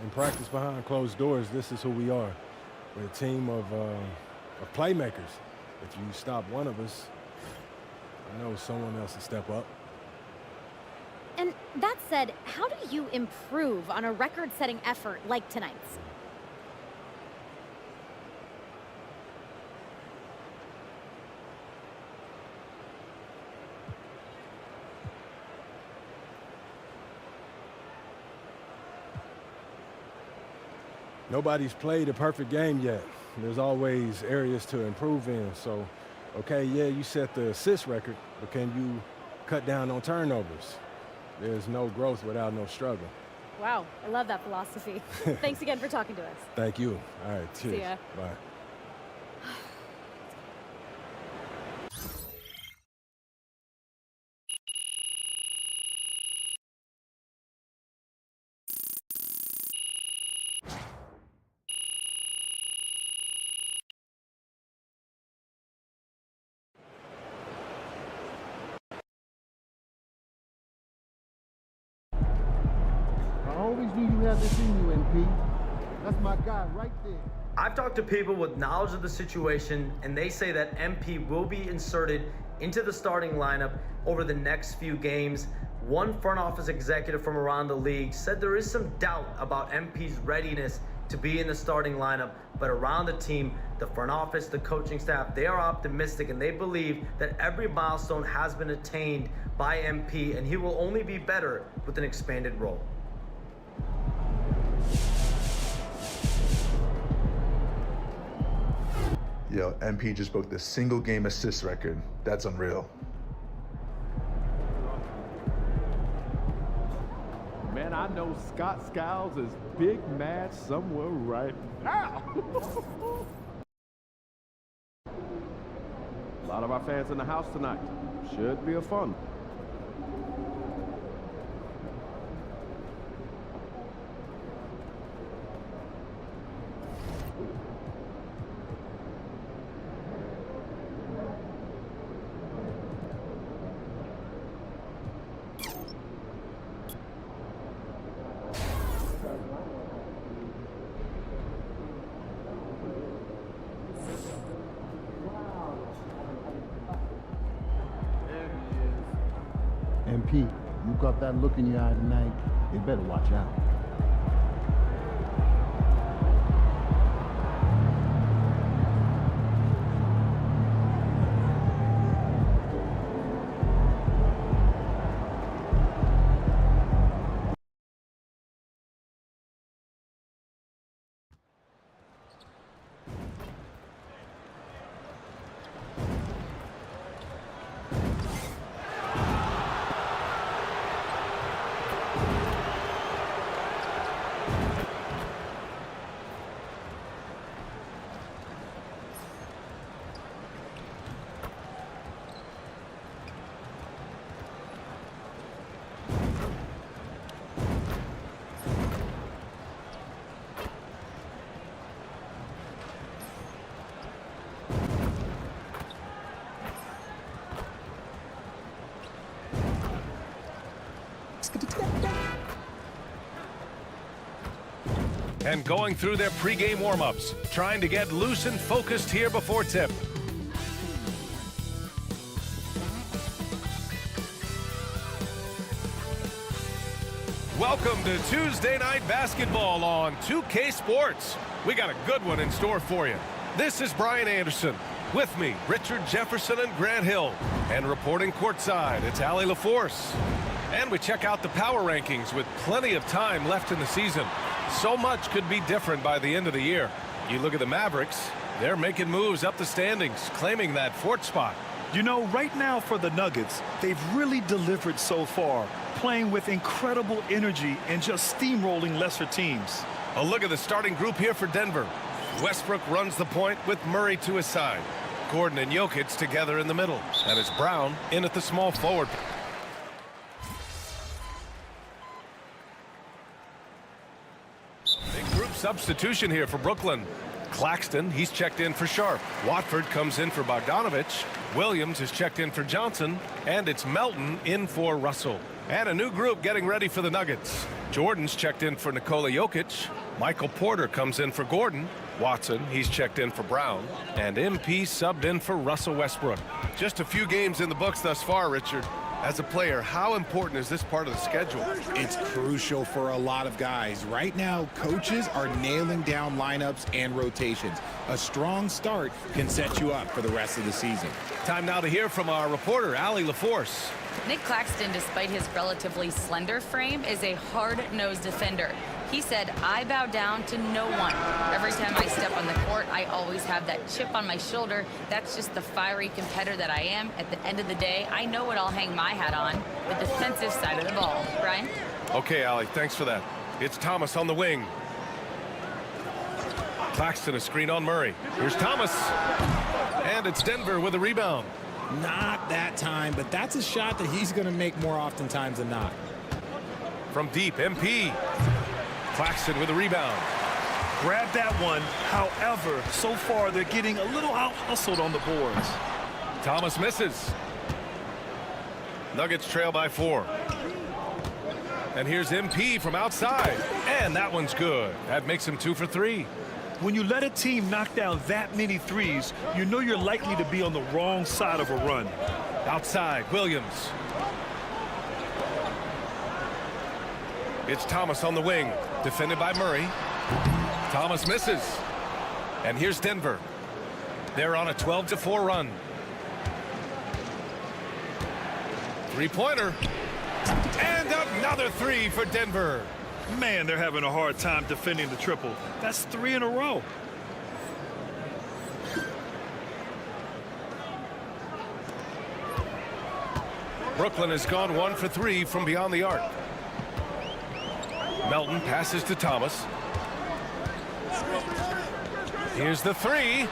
in practice behind closed doors. This is who we are. We're a team of playmakers. If you stop one of us, I know someone else will step up. And that said, how do you improve on a record-setting effort like tonight's? Nobody's played a perfect game yet. there's always areas to improve in. So, okay, yeah, you set the assist record, but can you cut down on turnovers? There's no growth without no struggle. Wow, I love that philosophy. Thanks again for talking to us. Thank you. All right, cheers. See ya. Bye. I always knew you had this in you, MP. That's my guy right there. I've talked to people with knowledge of the situation, and they say that MP will be inserted into the starting lineup over the next few games. One front office executive from around the league said there is some doubt about MP's readiness to be in the starting lineup, but around the team, the front office, the coaching staff, they are optimistic and they believe that every milestone has been attained by MP, and he will only be better with an expanded role. Yo, MP just broke the single game assist record. That's unreal. Man, I know Scott Skiles is big mad somewhere right now. A lot of our fans in the house tonight. Should be a fun. MP, you got that look in your eye tonight. You better watch out. And going through their pregame warm-ups, trying to get loose and focused here before tip. Welcome to Tuesday Night Basketball on 2K Sports. We got a good one in store for you. This is Brian Anderson. With me, Richard Jefferson and Grant Hill. And reporting courtside, it's Allie LaForce. And we check out the power rankings with plenty of time left in the season. So much could be different by the end of the year. You look at the Mavericks, they're making moves up the standings, claiming that fourth spot. You know, right now for the Nuggets, they've really delivered so far, playing with incredible energy and just steamrolling lesser teams. A look at the starting group here for Denver. Westbrook runs the point with Murray to his side. Gordon and Jokic together in the middle. And it's Brown in at the small forward. Big group substitution here for Brooklyn. Claxton, he's checked in for Sharp. Watford comes in for Bogdanovich. Williams is checked in for Johnson. And it's Melton in for Russell. And a new group getting ready for the Nuggets. Jordan's checked in for Nikola Jokic. Michael Porter comes in for Gordon. Watson, he's checked in for Brown. And MP subbed in for Russell Westbrook. Just a few games in the books thus far, Richard. As a player, how important is this part of the schedule? It's crucial for a lot of guys. Right now, coaches are nailing down lineups and rotations. A strong start can set you up for the rest of the season. Time now to hear from our reporter, Allie LaForce. Nick Claxton, despite his relatively slender frame, is a hard-nosed defender. He said, "I bow down to no one. Every time I step on the court, I always have that chip on my shoulder. That's just the fiery competitor that I am. At the end of the day, I know what I'll hang my hat on, the defensive side of the ball." Brian? Okay, Allie, thanks for that. It's Thomas on the wing. Claxton a screen on Murray. Here's Thomas. And it's Denver with a rebound. Not that time, but that's a shot that he's going to make more oftentimes than not. From deep, MP. Claxton with a rebound. Grab that one. However, so far they're getting a little out-hustled on the boards. Thomas misses. Nuggets trail by 4. And here's MP from outside. And that one's good. That makes him 2 for 3. When you let a team knock down that many threes, you know you're likely to be on the wrong side of a run. Outside, Williams. It's Thomas on the wing, defended by Murray. Thomas misses. And here's Denver. They're on a 12-4 run. Three-pointer. And another 3 for Denver. Man, they're having a hard time defending the triple. That's 3 in a row. Brooklyn has gone 1 for 3 from beyond the arc. Melton passes to Thomas. Here's the 3.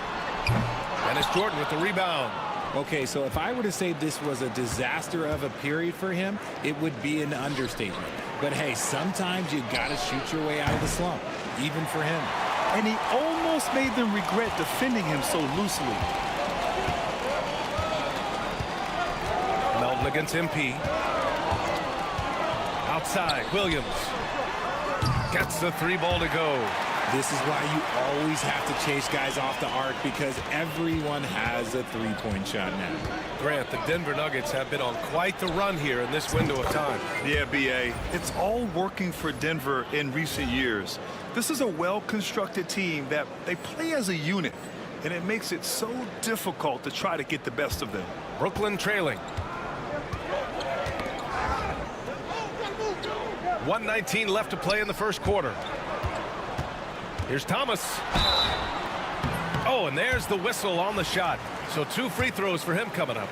And it's Jordan with the rebound. Okay, so if I were to say this was a disaster of a period for him, it would be an understatement. But hey, sometimes you got to shoot your way out of the slump, even for him. And he almost made them regret defending him so loosely. Melton against MP. Outside, Williams. Gets the 3-ball to go. This is why you always have to chase guys off the arc, because everyone has a three-point shot now. Grant, the Denver Nuggets have been on quite the run here in this window of time. Yeah, B.A. It's all working for Denver in recent years. This is a well-constructed team that they play as a unit, and it makes it so difficult to try to get the best of them. Brooklyn trailing. 1:19 left to play in the first quarter. Here's Thomas. Oh, and there's the whistle on the shot. So 2 free throws for him coming up.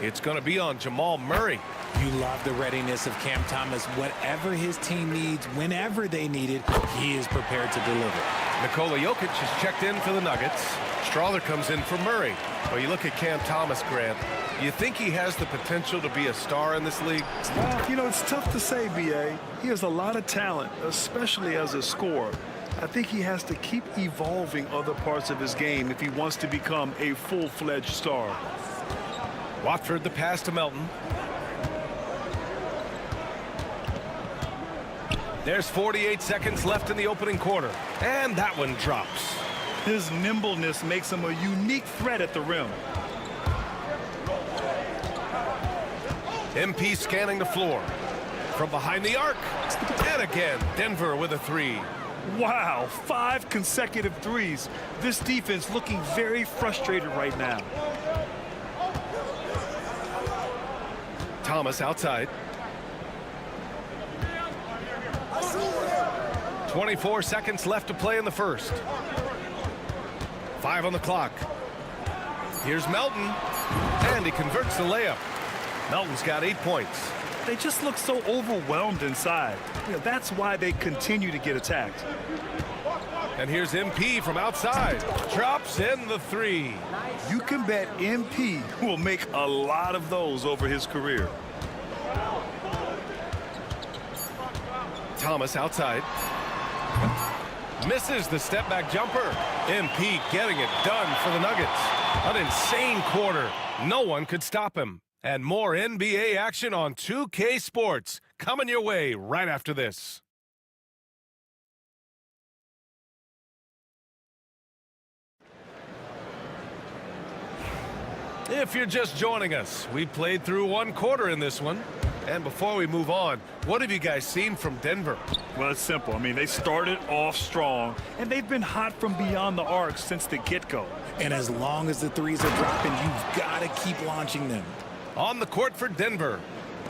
It's going to be on Jamal Murray. You love the readiness of Cam Thomas. Whatever his team needs, whenever they need it, he is prepared to deliver. Nikola Jokic has checked in for the Nuggets. Strawther comes in for Murray. Well, you look at Cam Thomas, Grant. You think he has the potential to be a star in this league? Well, you know, it's tough to say, B.A. He has a lot of talent, especially as a scorer. I think he has to keep evolving other parts of his game if he wants to become a full-fledged star. Watford the pass to Melton. There's 48 seconds left in the opening quarter. And that one drops. His nimbleness makes him a unique threat at the rim. MP scanning the floor. From behind the arc. And again, Denver with a 3. Wow, 5 consecutive threes. This defense looking very frustrated right now. Thomas outside. 24 seconds left to play in the first. 5 on the clock. Here's Melton. And he converts the layup. Melton's got 8 points. They just look so overwhelmed inside. You know, that's why they continue to get attacked. And here's MP from outside. Drops in the 3. You can bet MP will make a lot of those over his career. Thomas outside. Misses the step-back jumper. MP getting it done for the Nuggets. An insane quarter. No one could stop him. And more NBA action on 2K Sports coming your way right after this. If you're just joining us, we played through 1 quarter in this one. And before we move on, what have you guys seen from Denver? Well, it's simple. I mean, they started off strong, and they've been hot from beyond the arc since the get-go. And as long as the threes are dropping, you've got to keep launching them. On the court for Denver.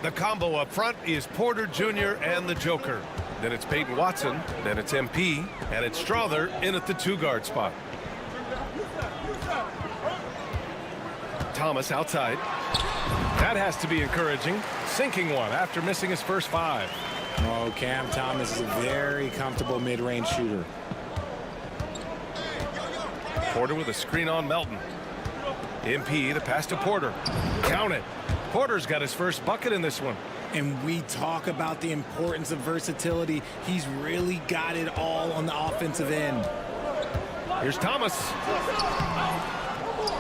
The combo up front is Porter Jr. and the Joker. Then it's Peyton Watson, then it's MP, and it's Strother in at the 2-guard spot. Thomas outside. That has to be encouraging. Sinking one after missing his first 5. Oh, Cam Thomas is a very comfortable mid-range shooter. Porter with a screen on Melton. MP, the pass to Porter. Count it. Porter's got his first bucket in this one. And we talk about the importance of versatility. He's really got it all on the offensive end. Here's Thomas.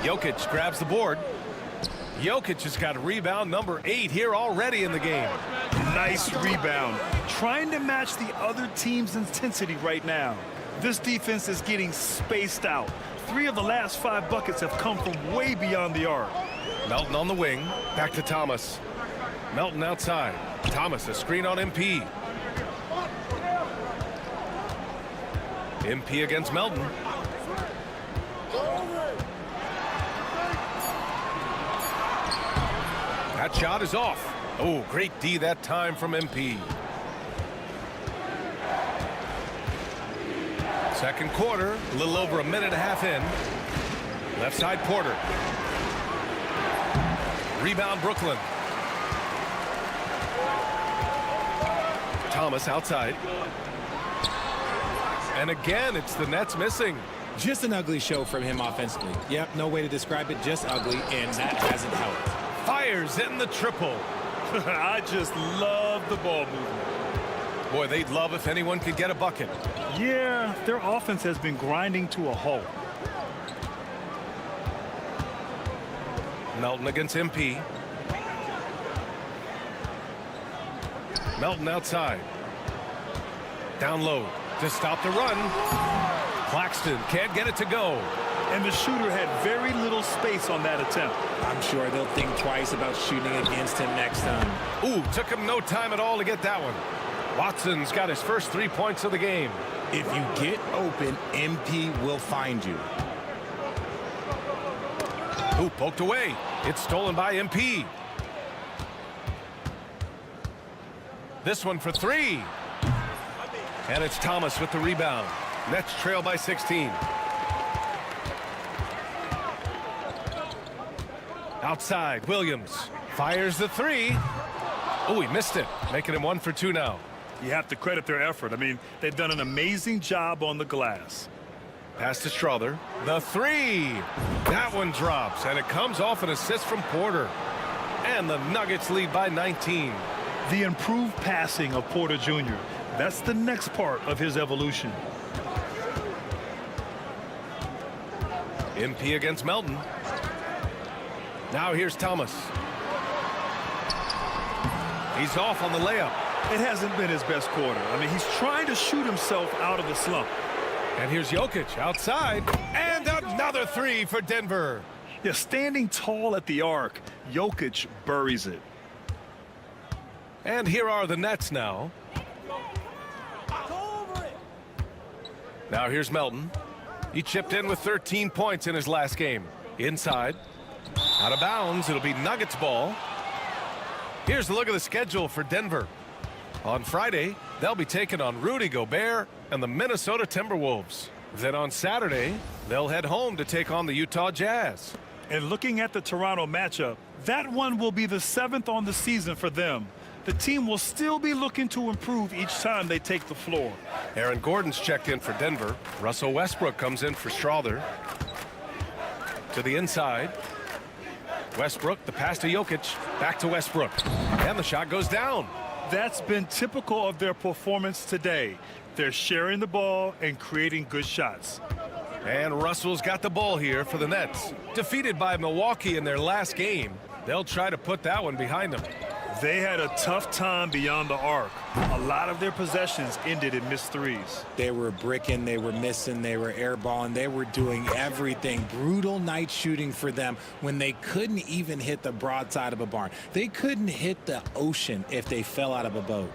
Jokic grabs the board. Jokic has got rebound number 8 here already in the game. Nice rebound. Trying to match the other team's intensity right now. This defense is getting spaced out. 3 of the last 5 buckets have come from way beyond the arc. Melton on the wing. Back to Thomas. Melton outside. Thomas, a screen on MP. MP against Melton. That shot is off. Oh, great D that time from MP. Second quarter, a little over a minute and a half in. Left side Porter. Rebound Brooklyn. Thomas outside. And again, it's the Nets missing. Just an ugly show from him offensively. Yep, no way to describe it, just ugly, and that hasn't helped. Fires in the triple. I just love the ball movement. Boy, they'd love if anyone could get a bucket. Yeah, their offense has been grinding to a halt. Melton against MP. Melton outside. Down low to stop the run. Claxton can't get it to go. And the shooter had very little space on that attempt. I'm sure they'll think twice about shooting against him next time. Ooh, took him no time at all to get that one. Watson's got his first 3 points of the game. If you get open, MP will find you. Ooh, poked away. It's stolen by MP. This one for 3. And it's Thomas with the rebound. Nets trail by 16. Outside, Williams fires the 3. Oh, he missed it, making him 1 for 2 now. You have to credit their effort. I mean, they've done an amazing job on the glass. Pass to Strother. The 3. That one drops, and it comes off an assist from Porter. And the Nuggets lead by 19. The improved passing of Porter Jr. That's the next part of his evolution. MP against Melton. Now here's Thomas. He's off on the layup. It hasn't been his best quarter. I mean, he's trying to shoot himself out of the slump. And here's Jokic outside. And another 3 for Denver. Yeah, standing tall at the arc, Jokic buries it. And here are the Nets now. Now here's Melton. He chipped in with 13 points in his last game. Inside. Out of bounds. It'll be Nuggets ball. Here's a look at the schedule for Denver. On Friday, they'll be taking on Rudy Gobert and the Minnesota Timberwolves. Then on Saturday, they'll head home to take on the Utah Jazz. And looking at the Toronto matchup, that one will be the 7th on the season for them. The team will still be looking to improve each time they take the floor. Aaron Gordon's checked in for Denver. Russell Westbrook comes in for Strother. To the inside. Westbrook, the pass to Jokic. Back to Westbrook. And the shot goes down. That's been typical of their performance today. They're sharing the ball and creating good shots. And Russell's got the ball here for the Nets. Defeated by Milwaukee in their last game. They'll try to put that one behind them. They had a tough time beyond the arc. A lot of their possessions ended in missed threes. They were bricking, they were missing, they were airballing, they were doing everything. Brutal night shooting for them when they couldn't even hit the broadside of a barn. They couldn't hit the ocean if they fell out of a boat.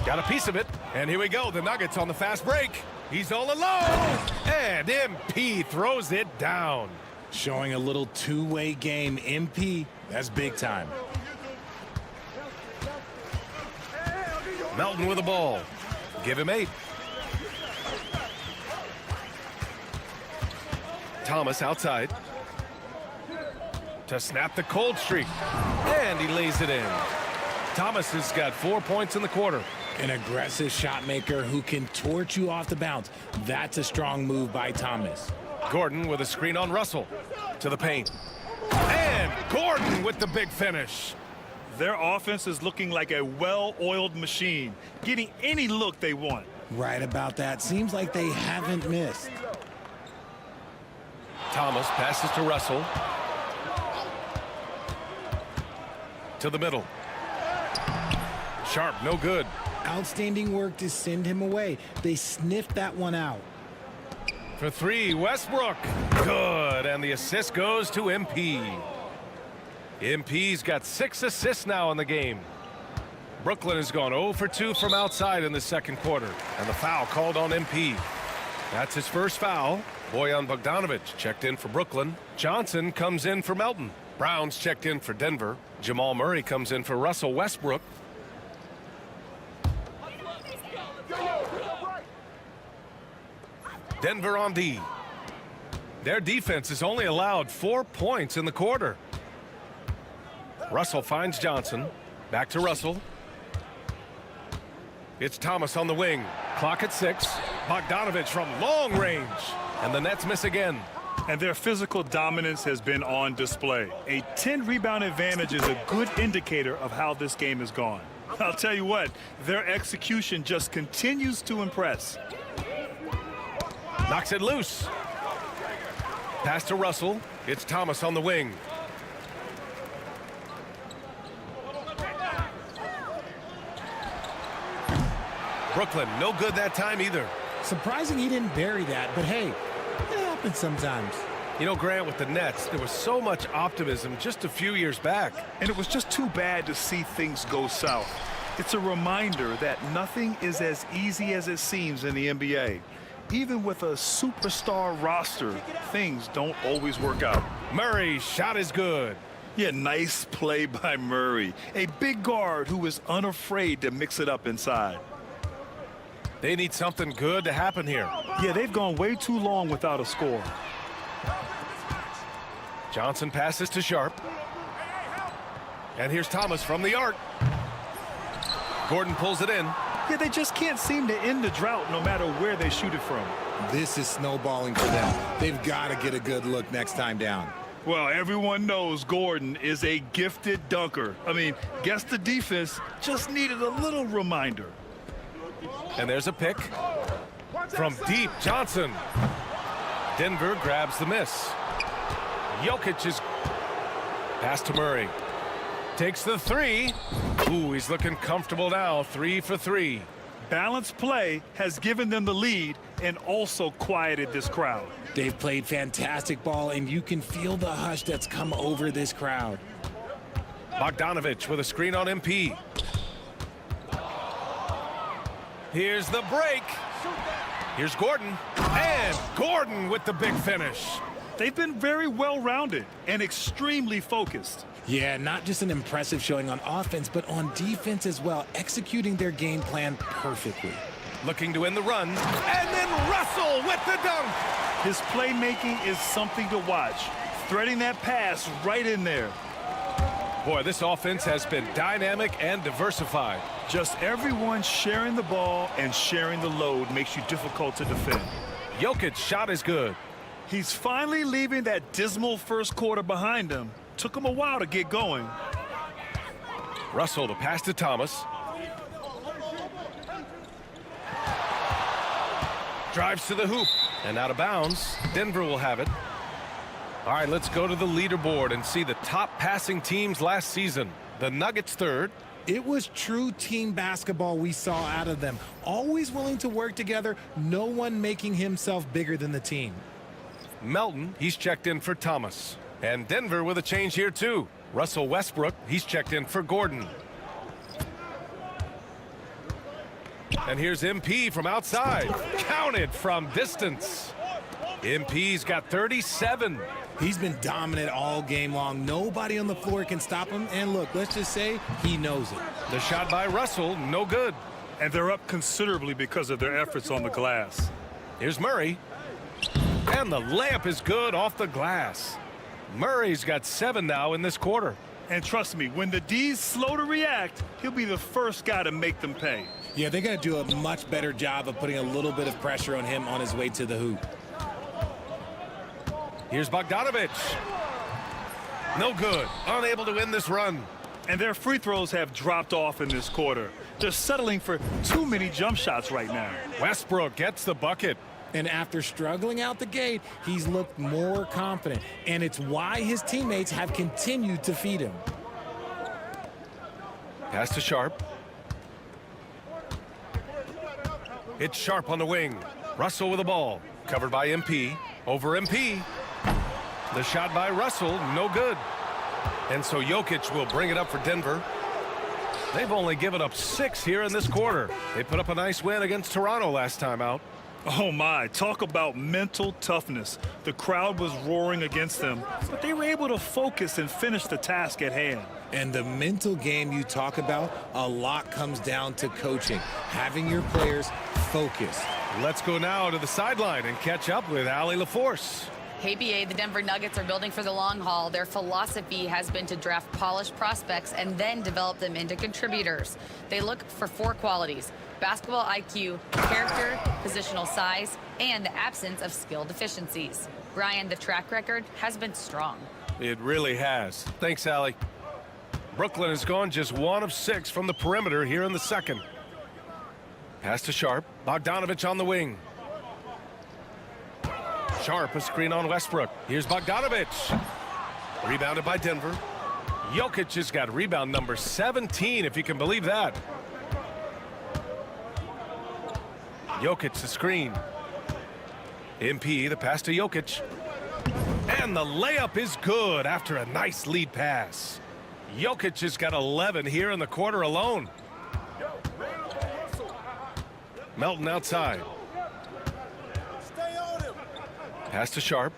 Got a piece of it. And here we go. The Nuggets on the fast break. He's all alone. And MP throws it down. Showing a little two-way game. MP, that's big time. Melton with the ball. Give him 8. Thomas outside. To snap the cold streak. And he lays it in. Thomas has got 4 points in the quarter. An aggressive shot maker who can torch you off the bounce. That's a strong move by Thomas. Gordon with a screen on Russell. To the paint. And Gordon with the big finish. Their offense is looking like a well-oiled machine, getting any look they want. Right about that. Seems like they haven't missed. Thomas passes to Russell. To the middle. Sharp, no good. Outstanding work to send him away. They sniffed that one out. For 3, Westbrook. Good, and the assist goes to MP. MP's got 6 assists now in the game. Brooklyn has gone 0 for 2 from outside in the second quarter. And the foul called on MP. That's his first foul. Bojan Bogdanovic checked in for Brooklyn. Johnson comes in for Melton. Brown's checked in for Denver. Jamal Murray comes in for Russell Westbrook. Denver on D. Their defense has only allowed 4 points in the quarter. Russell finds Johnson. Back to Russell. It's Thomas on the wing. Clock at 6. Bogdanovic from long range. And the Nets miss again. And their physical dominance has been on display. A 10-rebound advantage is a good indicator of how this game has gone. I'll tell you what, their execution just continues to impress. Knocks it loose. Pass to Russell. It's Thomas on the wing. Brooklyn, no good that time either. Surprising he didn't bury that, but hey, it happens sometimes. You know, Grant, with the Nets, there was so much optimism just a few years back. And it was just too bad to see things go south. It's a reminder that nothing is as easy as it seems in the NBA. Even with a superstar roster, things don't always work out. Murray's shot is good. Yeah, nice play by Murray. A big guard who is unafraid to mix it up inside. They need something good to happen here. Yeah, they've gone way too long without a score. Johnson passes to Sharp. And here's Thomas from the arc. Gordon pulls it in. Yeah, they just can't seem to end the drought no matter where they shoot it from. This is snowballing for them. They've got to get a good look next time down. Well, everyone knows Gordon is a gifted dunker. I mean, guess the defense just needed a little reminder. And there's a pick. From deep, Johnson. Denver grabs the miss. Jokic is pass to Murray. Takes the 3. Ooh, he's looking comfortable now. 3 for 3. Balanced play has given them the lead and also quieted this crowd. They've played fantastic ball, and you can feel the hush that's come over this crowd. Bogdanovic with a screen on MP. Here's the break. Here's Gordon. And Gordon with the big finish. They've been very well-rounded and extremely focused. Yeah, not just an impressive showing on offense, but on defense as well, executing their game plan perfectly. Looking to end the run, and then Russell with the dunk. His playmaking is something to watch, threading that pass right in there. Boy, this offense has been dynamic and diversified. Just everyone sharing the ball and sharing the load makes you difficult to defend. Jokic's shot is good. He's finally leaving that dismal first quarter behind him. Took him a while to get going. Russell to pass to Thomas. Drives to the hoop and out of bounds. Denver will have it. All right, let's go to the leaderboard and see the top passing teams last season. The Nuggets third. It was true team basketball we saw out of them. Always willing to work together, no one making himself bigger than the team. Melton, he's checked in for Thomas. And Denver with a change here too. Russell Westbrook, he's checked in for Gordon. And here's MP from outside. Counted from distance. MP's got 37. He's been dominant all game long. Nobody on the floor can stop him. And look, let's just say he knows it. The shot by Russell, no good. And they're up considerably because of their efforts on the glass. Here's Murray. And the layup is good off the glass. Murray's got 7 now in this quarter. And trust me, when the D's slow to react, he'll be the first guy to make them pay. Yeah, they're going to do a much better job of putting a little bit of pressure on him on his way to the hoop. Here's Bogdanovich. No good. Unable to win this run. And their free throws have dropped off in this quarter. They're settling for too many jump shots right now. Westbrook gets the bucket. And after struggling out the gate, he's looked more confident. And it's why his teammates have continued to feed him. Pass to Sharp. It's Sharp on the wing. Russell with the ball. Covered by MP. Over MP. The shot by Russell, no good. And so Jokic will bring it up for Denver. They've only given up 6 here in this quarter. They put up a nice win against Toronto last time out. Oh my, talk about mental toughness. The crowd was roaring against them, but they were able to focus and finish the task at hand. And the mental game you talk about, a lot comes down to coaching, having your players focused. Let's go now to the sideline and catch up with Allie LaForce. Hey, BA, the Denver Nuggets are building for the long haul. Their philosophy has been to draft polished prospects and then develop them into contributors. They look for 4 qualities: basketball IQ, character, positional size, and the absence of skill deficiencies. Brian, the track record has been strong. It really has. Thanks, Allie. Brooklyn has gone just 1 of 6 from the perimeter here in the second. Pass to Sharp. Bogdanovich on the wing. Sharp, a screen on Westbrook. Here's Bogdanovich. Rebounded by Denver. Jokic has got rebound number 17, if you can believe that. Jokic, the screen. MP, the pass to Jokic. And the layup is good after a nice lead pass. Jokic has got 11 here in the quarter alone. Melton outside. Pass to Sharp.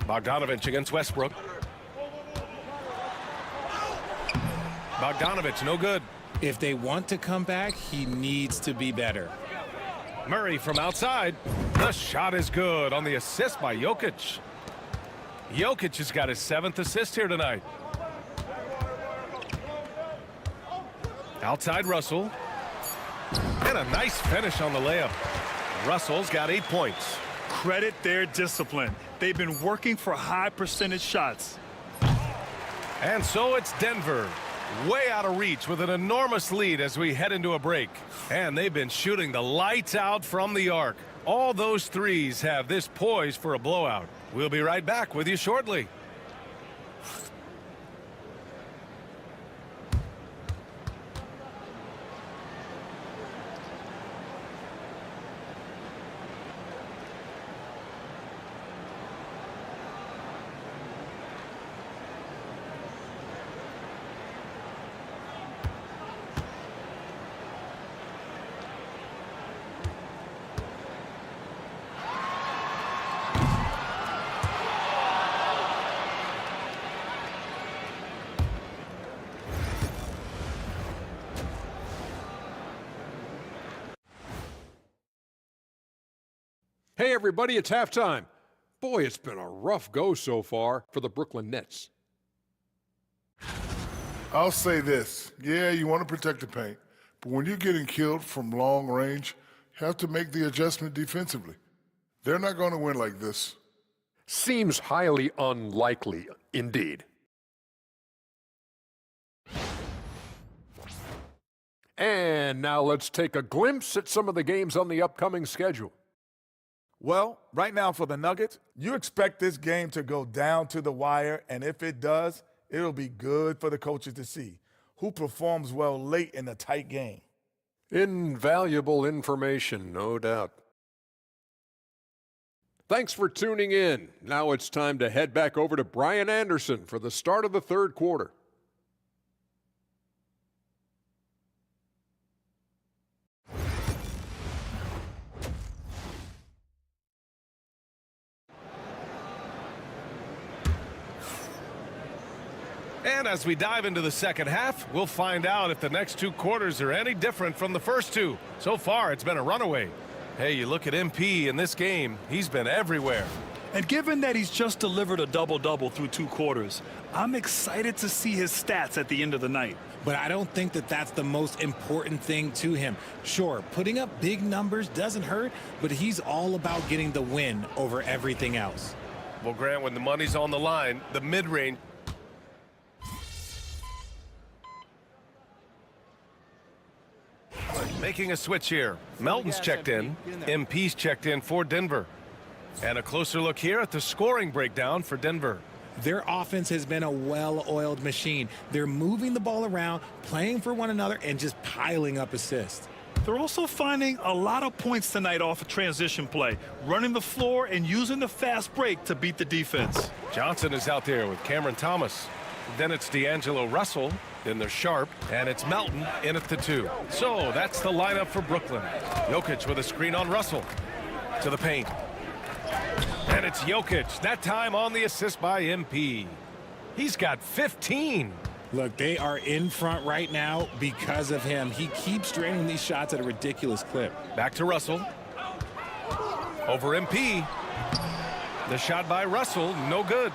Bogdanovich against Westbrook. Bogdanovich, no good. If they want to come back, he needs to be better. Murray from outside. The shot is good on the assist by Jokic. Jokic has got his 7th assist here tonight. Outside Russell. And a nice finish on the layup. Russell's got 8 points. Credit their discipline. They've been working for high percentage shots. And so it's Denver, way out of reach with an enormous lead as we head into a break. And they've been shooting the lights out from the arc. All those threes have this poised for a blowout. We'll be right back with you shortly. Hey, everybody, it's halftime. Boy, it's been a rough go so far for the Brooklyn Nets. I'll say this. Yeah, you want to protect the paint, but when you're getting killed from long range, you have to make the adjustment defensively. They're not going to win like this. Seems highly unlikely, indeed. And now let's take a glimpse at some of the games on the upcoming schedule. Well, right now for the Nuggets, you expect this game to go down to the wire, and if it does, it'll be good for the coaches to see who performs well late in a tight game. Invaluable information, no doubt. Thanks for tuning in. Now it's time to head back over to Brian Anderson for the start of the third quarter. And as we dive into the second half, we'll find out if the next 2 quarters are any different from the first 2. So far, it's been a runaway. Hey, you look at MP in this game, he's been everywhere. And given that he's just delivered a double-double through 2 quarters, I'm excited to see his stats at the end of the night. But I don't think that that's the most important thing to him. Sure, putting up big numbers doesn't hurt, but he's all about getting the win over everything else. Well, Grant, when the money's on the line, the mid-range. Making a switch here. Melton's checked in. MP's checked in for Denver. And a closer look here at the scoring breakdown for Denver. Their offense has been a well-oiled machine. They're moving the ball around, playing for one another, and just piling up assists. They're also finding a lot of points tonight off of transition play, running the floor and using the fast break to beat the defense. Johnson is out there with Cameron Thomas. Then it's D'Angelo Russell. Then there's Sharp, and it's Melton in at the 2. So that's the lineup for Brooklyn. Jokic with a screen on Russell. To the paint. And it's Jokic, that time on the assist by MP. He's got 15. Look, they are in front right now because of him. He keeps draining these shots at a ridiculous clip. Back to Russell. Over MP. The shot by Russell, no good.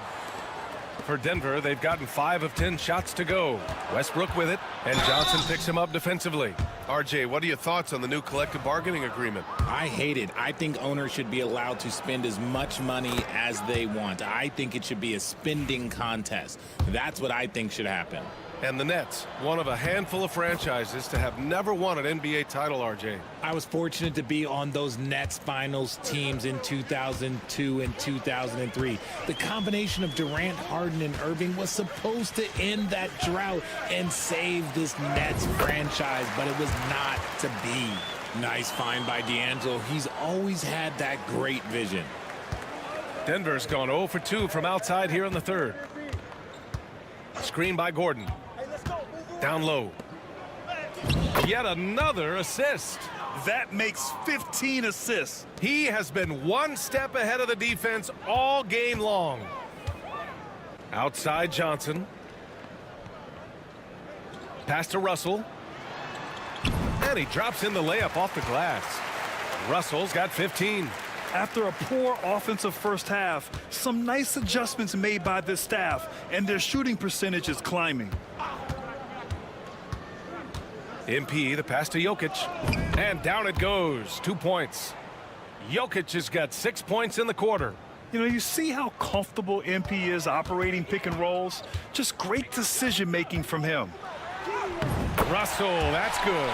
For Denver, they've gotten 5 of 10 shots to go. Westbrook with it, and Johnson picks him up defensively. RJ, what are your thoughts on the new collective bargaining agreement? I hate it. I think owners should be allowed to spend as much money as they want. I think it should be a spending contest. That's what I think should happen. And the Nets, one of a handful of franchises to have never won an NBA title, RJ. I was fortunate to be on those Nets finals teams in 2002 and 2003. The combination of Durant, Harden, and Irving was supposed to end that drought and save this Nets franchise, but it was not to be. Nice find by D'Angelo. He's always had that great vision. Denver's gone 0 for 2 from outside here in the third. Screen by Gordon. Down low. Yet another assist. That makes 15 assists. He has been one step ahead of the defense all game long. Outside Johnson. Pass to Russell. And he drops in the layup off the glass. Russell's got 15. After a poor offensive first half, some nice adjustments made by this staff, and their shooting percentage is climbing. MP, the pass to Jokic. And down it goes. 2 points. Jokic has got 6 points in the quarter. You know, you see how comfortable MP is operating pick and rolls? Just great decision-making from him. Russell, that's good.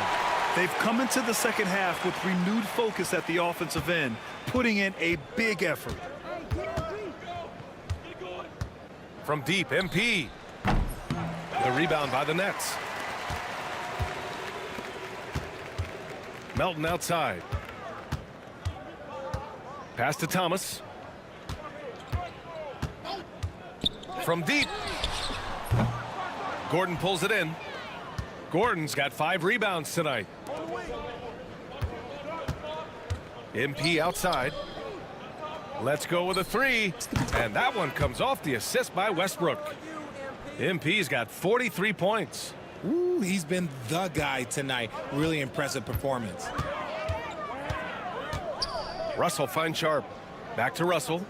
They've come into the second half with renewed focus at the offensive end, putting in a big effort. From deep, MP. The rebound by the Nets. Melton outside. Pass to Thomas. From deep. Gordon pulls it in. Gordon's got 5 rebounds tonight. MP outside. Let's go with a 3. And that one comes off the assist by Westbrook. MP's got 43 points. Ooh, he's been the guy tonight. Really impressive performance. Russell finds Sharp. Back to Russell.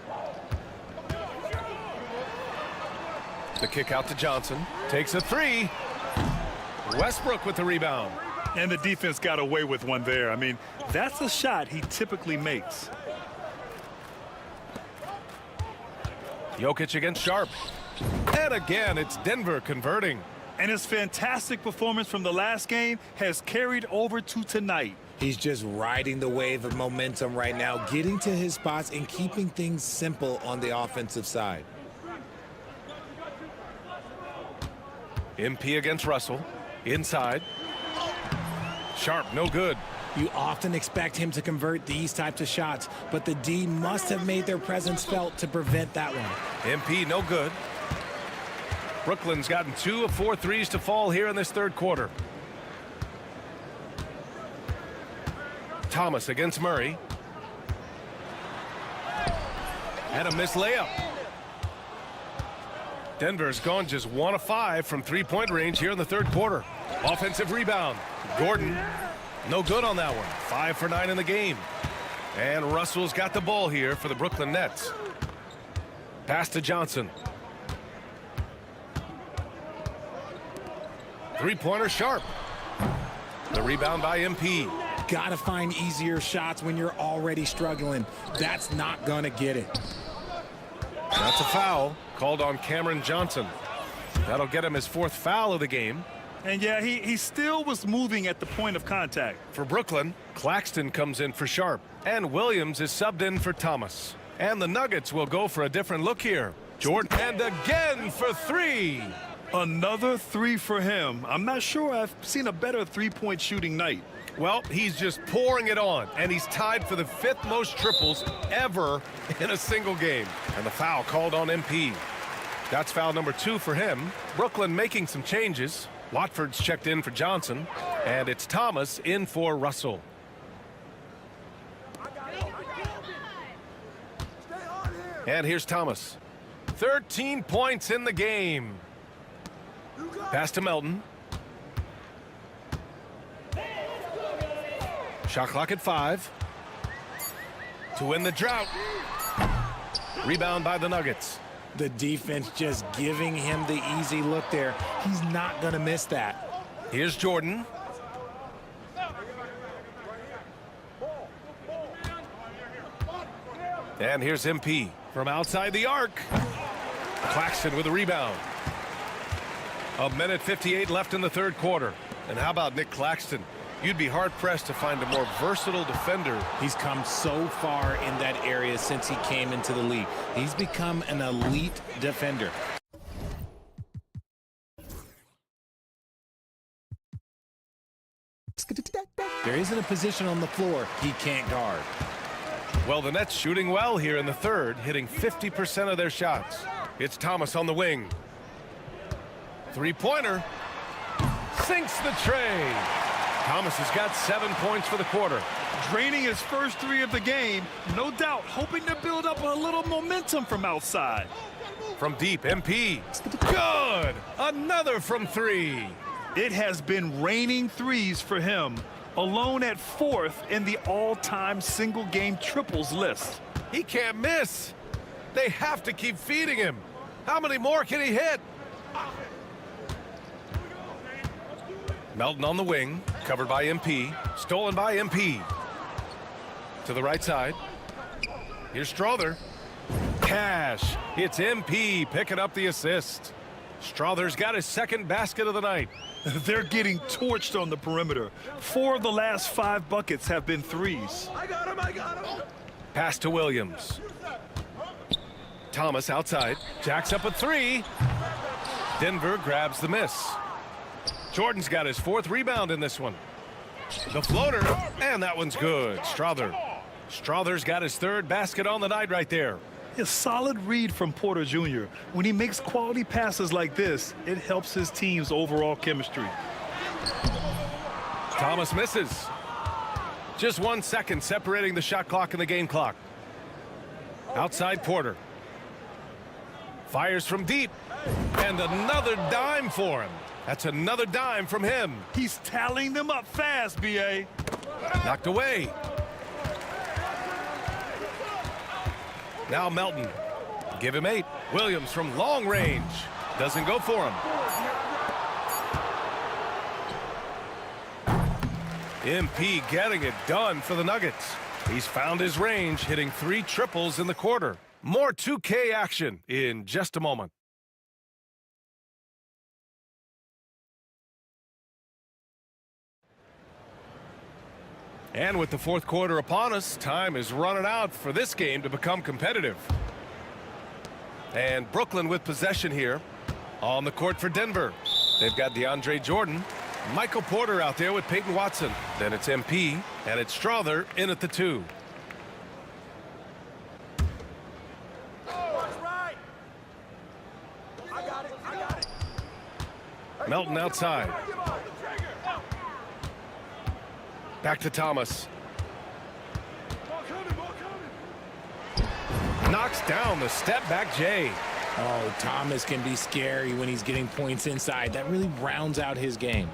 The kick out to Johnson. Takes a 3. Westbrook with the rebound. And the defense got away with one there. I mean, that's a shot he typically makes. Jokic against Sharp. And again, it's Denver converting. And his fantastic performance from the last game has carried over to tonight. He's just riding the wave of momentum right now, getting to his spots and keeping things simple on the offensive side. MP against Russell. Inside. Sharp, no good. You often expect him to convert these types of shots, but the D must have made their presence felt to prevent that one. MP, no good. Brooklyn's gotten 2 of 4 threes to fall here in this third quarter. Thomas against Murray. And a missed layup. Denver's gone just 1 of 5 from three-point range here in the third quarter. Offensive rebound. Gordon, no good on that one. 5 for 9 in the game. And Russell's got the ball here for the Brooklyn Nets. Pass to Johnson. Three-pointer Sharp. The rebound by MP. Gotta find easier shots when you're already struggling. That's not gonna get it. That's a foul called on Cameron Johnson. That'll get him his 4th foul of the game. And yeah, he still was moving at the point of contact. For Brooklyn, Claxton comes in for Sharp. And Williams is subbed in for Thomas. And the Nuggets will go for a different look here. Jordan, and again for 3. Another 3 for him. I'm not sure I've seen a better three-point shooting night. Well, he's just pouring it on, and he's tied for the 5th most triples ever in a single game. And the foul called on MP. That's foul number 2 for him. Brooklyn making some changes. Watford's checked in for Johnson, and it's Thomas in for Russell. And here's Thomas. 13 points in the game. Pass to Melton. Shot clock at 5. To win the drought. Rebound by the Nuggets. The defense just giving him the easy look there. He's not going to miss that. Here's Jordan. And here's MP from outside the arc. Claxton with a rebound. 1:58 left in the third quarter. And how about Nick Claxton? You'd be hard-pressed to find a more versatile defender. He's come so far in that area since he came into the league. He's become an elite defender. There isn't a position on the floor he can't guard. Well, the Nets shooting well here in the third, hitting 50% of their shots. It's Thomas on the wing. Three-pointer. Sinks the tray. Thomas has got 7 points for the quarter. Draining his first 3 of the game, no doubt hoping to build up a little momentum from outside. From deep, MP. Good! Another from 3. It has been raining threes for him, alone at 4th in the all-time single-game triples list. He can't miss. They have to keep feeding him. How many more can he hit? Melton on the wing, covered by MP, stolen by MP. To the right side. Here's Strother. Cash. It's MP picking up the assist. Strother's got his 2nd basket of the night. They're getting torched on the perimeter. 4 of the last 5 buckets have been threes. I got him. Pass to Williams. Thomas outside. Jacks up a 3. Denver grabs the miss. Jordan's got his 4th rebound in this one. The floater, and that one's good. Strother's got his 3rd basket on the night right there. A solid read from Porter Jr. When he makes quality passes like this, it helps his team's overall chemistry. Thomas misses. Just 1 second separating the shot clock and the game clock. Outside Porter. Fires from deep. And another dime for him. That's another dime from him. He's tallying them up fast, B.A. Knocked away. Now Melton. Give him 8. Williams from long range. Doesn't go for him. MP getting it done for the Nuggets. He's found his range, hitting 3 triples in the quarter. More 2K action in just a moment. And with the fourth quarter upon us, time is running out for this game to become competitive. And Brooklyn with possession here on the court for Denver. They've got DeAndre Jordan, Michael Porter out there with Peyton Watson. Then it's MP, and it's Strother in at the 2. Melton outside. Back to Thomas. Knocks down the step back Jay. Oh, Thomas can be scary when he's getting points inside. That really rounds out his game.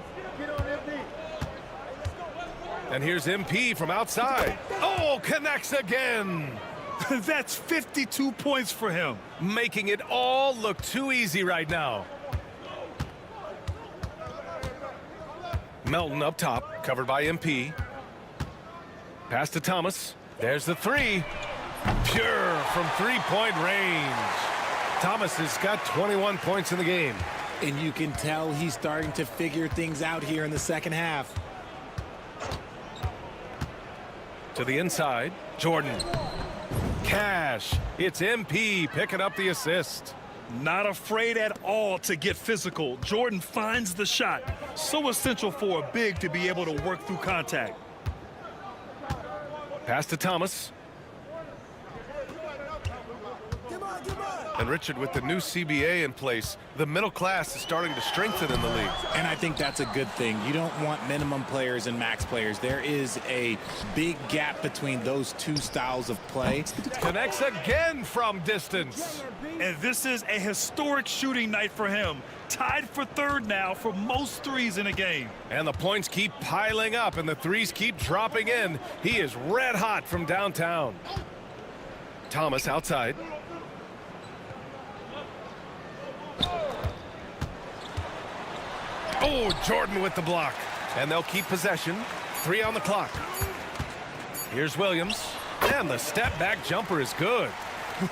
And here's MP from outside. Oh, connects again. That's 52 points for him. Making it all look too easy right now. Melton up top, covered by MP. Pass to Thomas. There's the three. Pure from three-point range. Thomas has got 21 points in the game. And you can tell he's starting to figure things out here in the second half. To the inside, Jordan. Cash. It's MP picking up the assist. Not afraid at all to get physical. Jordan finds the shot. So essential for a big to be able to work through contact. Pass to Thomas. And Richard, with the new CBA in place, the middle class is starting to strengthen in the league. And I think that's a good thing. You don't want minimum players and max players. There is a big gap between those two styles of play. Connects again from distance. And this is a historic shooting night for him. Tied for third now for most threes in a game. And the points keep piling up and the threes keep dropping in. He is red hot from downtown. Thomas outside. Oh, Jordan with the block. And they'll keep possession. 3 on the clock. Here's Williams. And the step-back jumper is good.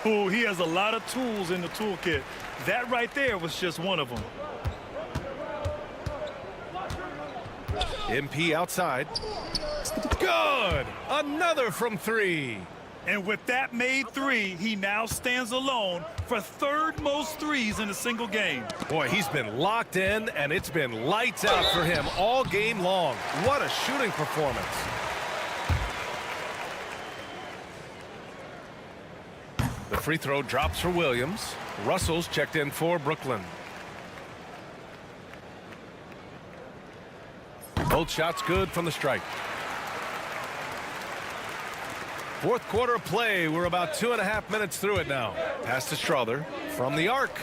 Oh, he has a lot of tools in the toolkit. That right there was just one of them. MP outside. Good. Another from 3. And with that made 3, he now stands alone for third most threes in a single game. Boy, he's been locked in, and it's been lights out for him all game long. What a shooting performance. The free throw drops for Williams. Russell's checked in for Brooklyn. Both shots good from the strike. Fourth quarter of play. We're about 2.5 minutes through it now. Pass to Strother from the arc.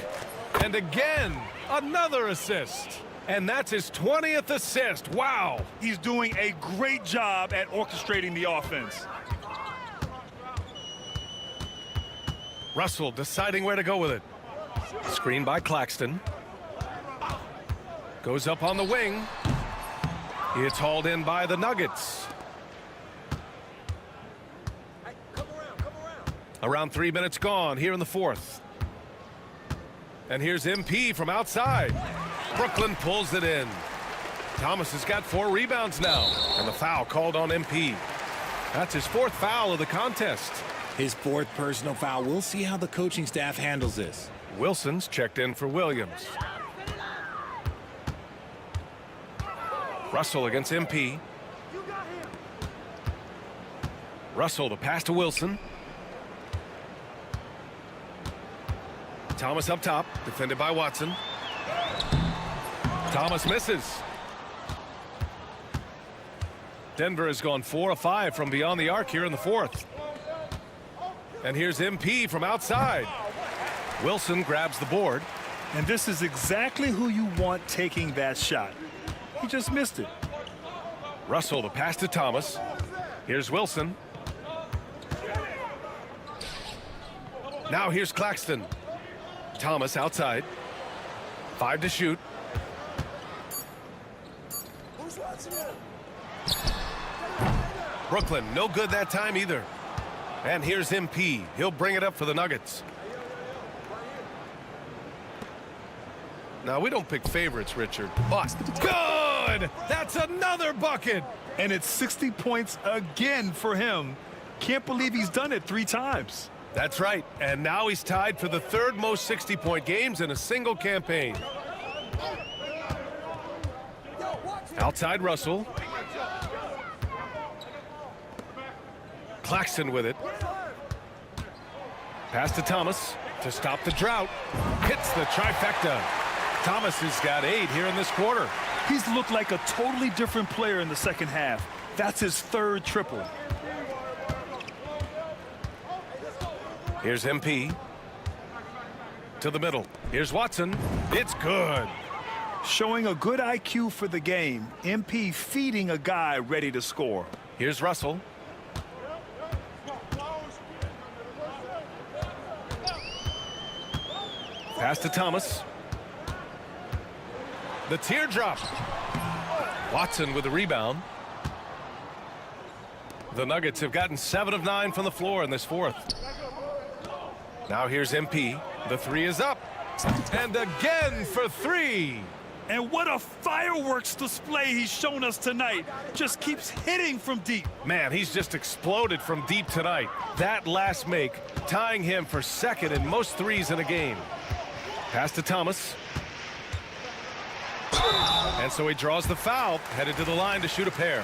And again, another assist. And that's his 20th assist. Wow. He's doing a great job at orchestrating the offense. Russell deciding where to go with it. Screen by Claxton. Goes up on the wing. It's hauled in by the Nuggets. Around 3 minutes gone here in the fourth. And here's MP from outside. Brooklyn pulls it in. Thomas has got 4 rebounds now. And the foul called on MP. That's his 4th foul of the contest. His 4th personal foul. We'll see how the coaching staff handles this. Wilson's checked in for Williams. Russell against MP. Russell, the pass to Wilson. Thomas up top, defended by Watson. Thomas misses. Denver has gone 4 of 5 from beyond the arc here in the fourth. And here's MP from outside. Wilson grabs the board. And this is exactly who you want taking that shot. He just missed it. Russell, the pass to Thomas. Here's Wilson. Now here's Claxton. Thomas outside. 5 to shoot. Brooklyn, no good that time either. And here's MP. He'll bring it up for the Nuggets. Now, we don't pick favorites, Richard, but good! That's another bucket! And it's 60 points again for him. Can't believe he's done it 3 times. That's right. And now he's tied for the 3rd most 60-point games in a single campaign. Outside Russell. Claxton with it. Pass to Thomas to stop the drought. Hits the trifecta. Thomas has got 8 here in this quarter. He's looked like a totally different player in the second half. That's his 3rd triple. Here's MP. To the middle. Here's Watson. It's good. Showing a good IQ for the game. MP feeding a guy ready to score. Here's Russell. Pass to Thomas. The teardrop. Watson with the rebound. The Nuggets have gotten 7 of 9 from the floor in this fourth. Now here's MP. The three is up. And again for three. And what a fireworks display he's shown us tonight. Just keeps hitting from deep. Man, he's just exploded from deep tonight. That last make tying him for second in most threes in a game. Pass to Thomas. And so he draws the foul, headed to the line to shoot a pair.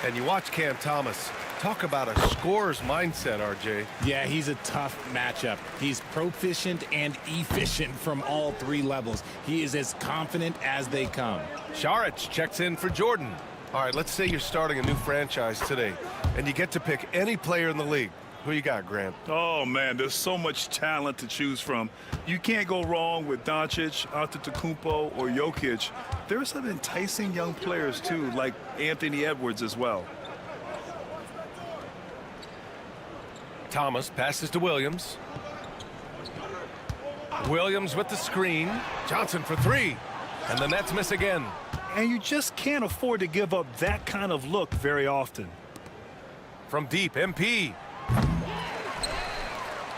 And you watch Cam Thomas. Talk about a scorer's mindset, RJ. Yeah, he's a tough matchup. He's proficient and efficient from all three levels. He is as confident as they come. Saric checks in for Jordan. All right, let's say you're starting a new franchise today, and you get to pick any player in the league. Who you got, Grant? Oh, man, there's so much talent to choose from. You can't go wrong with Doncic, Antetokounmpo, or Jokic. There are some enticing young players, too, like Anthony Edwards as well. Thomas passes to Williams. Williams with the screen. Johnson for three. And the Nets miss again. And you just can't afford to give up that kind of look very often. From deep, MP.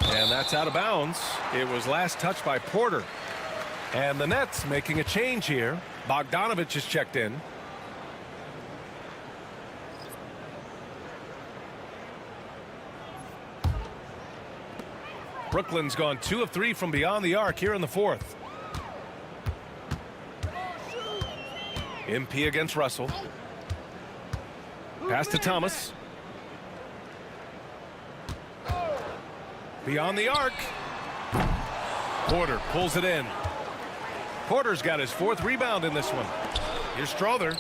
And that's out of bounds. It was last touched by Porter. And the Nets making a change here. Bogdanovich is checked in. Brooklyn's gone 2 of 3 from beyond the arc here in the fourth. MP against Russell. Pass to Thomas. Beyond the arc. Porter pulls it in. Porter's got his 4th rebound in this one. Here's Strother.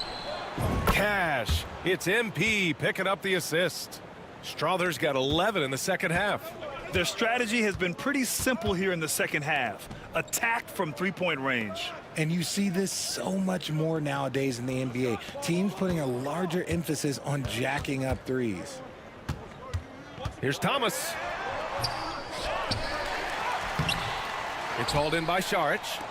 Cash. It's MP picking up the assist. Strother's got 11 in the second half. Their strategy has been pretty simple here in the second half. Attack from three-point range. And you see this so much more nowadays in the NBA. Teams putting a larger emphasis on jacking up threes. Here's Thomas. It's hauled in by Saric.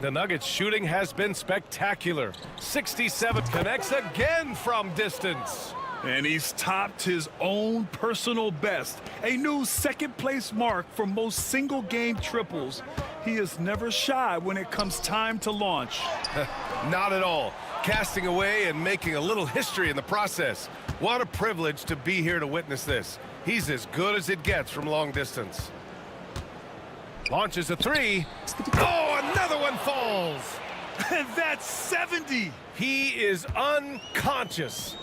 The Nuggets shooting has been spectacular. 67 connects again from distance. And he's topped his own personal best. A new second-place mark for most single-game triples. He is never shy when it comes time to launch. Not at all. Casting away and making a little history in the process. What a privilege to be here to witness this. He's as good as it gets from long distance. Launches a three. Oh, another one falls. And that's 70. He is unconscious.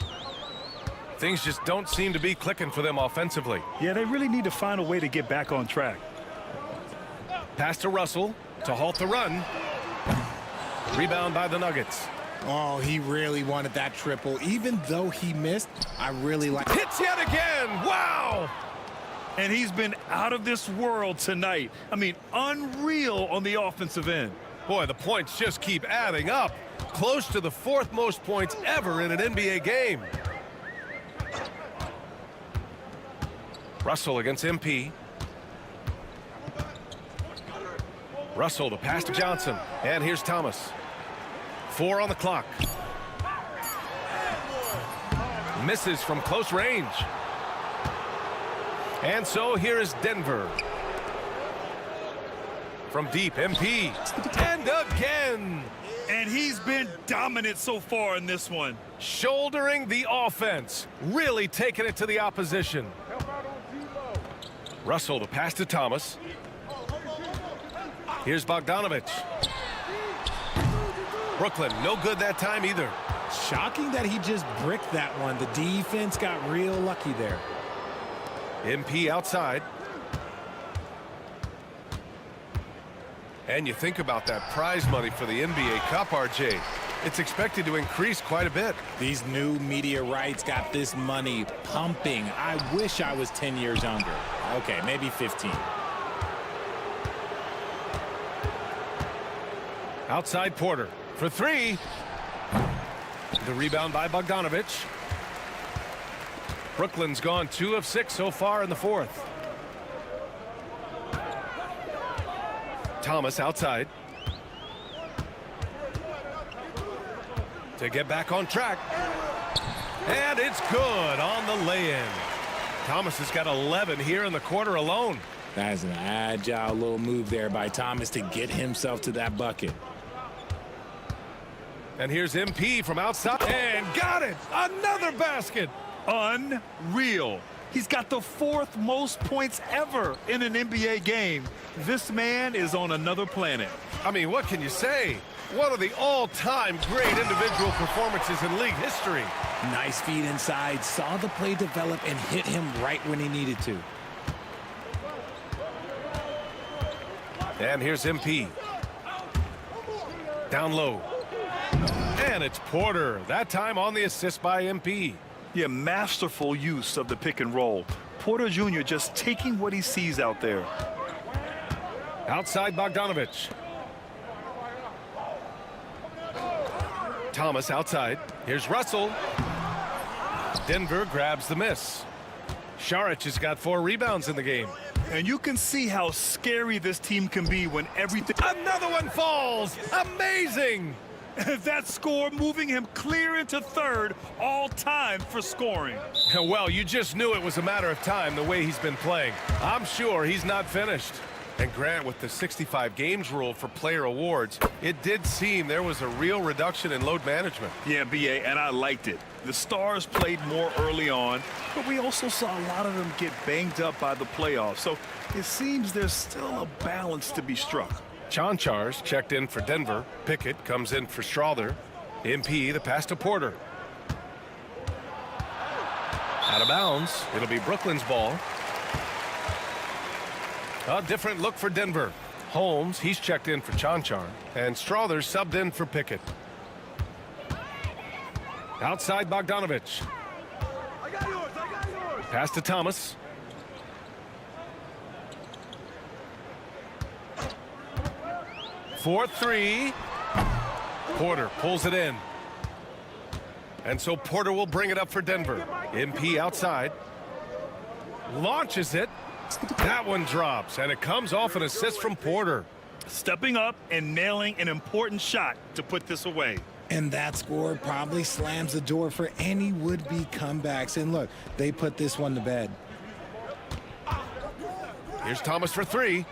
Things just don't seem to be clicking for them offensively. Yeah, they really need to find a way to get back on track. Pass to Russell to halt the run. Rebound by the Nuggets. Oh, he really wanted that triple. Even though he missed, I really like... Hits yet again! Wow! And he's been out of this world tonight. I mean, unreal on the offensive end. Boy, the points just keep adding up. Close to the 4th most points ever in an NBA game. Russell against MP. Russell, the pass to Johnson. And here's Thomas. 4 on the clock. Misses from close range. And so here is Denver. From deep, MP. And again. And he's been dominant so far in this one. Shouldering the offense. Really taking it to the opposition. Russell, the pass to Thomas. Here's Bogdanovich. Brooklyn, no good that time either. Shocking that he just bricked that one. The defense got real lucky there. MP outside. And you think about that prize money for the NBA Cup, RJ. It's expected to increase quite a bit. These new media rights got this money pumping. I wish I was 10 years younger. Okay, maybe 15. Outside Porter for three. The rebound by Bogdanovich. Brooklyn's gone 2 of 6 so far in the fourth. Thomas outside. To get back on track. And it's good on the lay-in. Thomas has got 11 here in the quarter alone. That's an agile little move there by Thomas to get himself to that bucket. And here's MP from outside. And got it! Another basket! Unreal. He's got the 4th most points ever in an NBA game. This man is on another planet. I mean, what can you say? One of the all-time great individual performances in league history. Nice feed inside, saw the play develop and hit him right when he needed to. And here's MP. Down low. And it's Porter. That time on the assist by MP. Yeah, masterful use of the pick and roll. Porter Jr. just taking what he sees out there. Outside Bogdanovich. Thomas outside. Here's Russell. Denver grabs the miss. Saric has got 4 rebounds in the game. And you can see how scary this team can be when everything... Another one falls! Amazing! That score moving him clear into 3rd all time for scoring. Well, you just knew it was a matter of time the way he's been playing. I'm sure he's not finished. And Grant, with the 65 games rule for player awards, it did seem there was a real reduction in load management. Yeah, BA, and I liked it. The stars played more early on, but we also saw a lot of them get banged up by the playoffs. So it seems there's still a balance to be struck. Chanchar's checked in for Denver. Pickett comes in for Strother. MP, the pass to Porter. Out of bounds. It'll be Brooklyn's ball. A different look for Denver. Holmes, he's checked in for Chanchar. And Strother subbed in for Pickett. Outside Bogdanovich. Pass to Thomas. For 3. Porter pulls it in. And so Porter will bring it up for Denver. MP outside. Launches it. That one drops, and it comes off an assist from Porter. Stepping up and nailing an important shot to put this away. And that score probably slams the door for any would-be comebacks. And look, they put this one to bed. Here's Thomas for 3.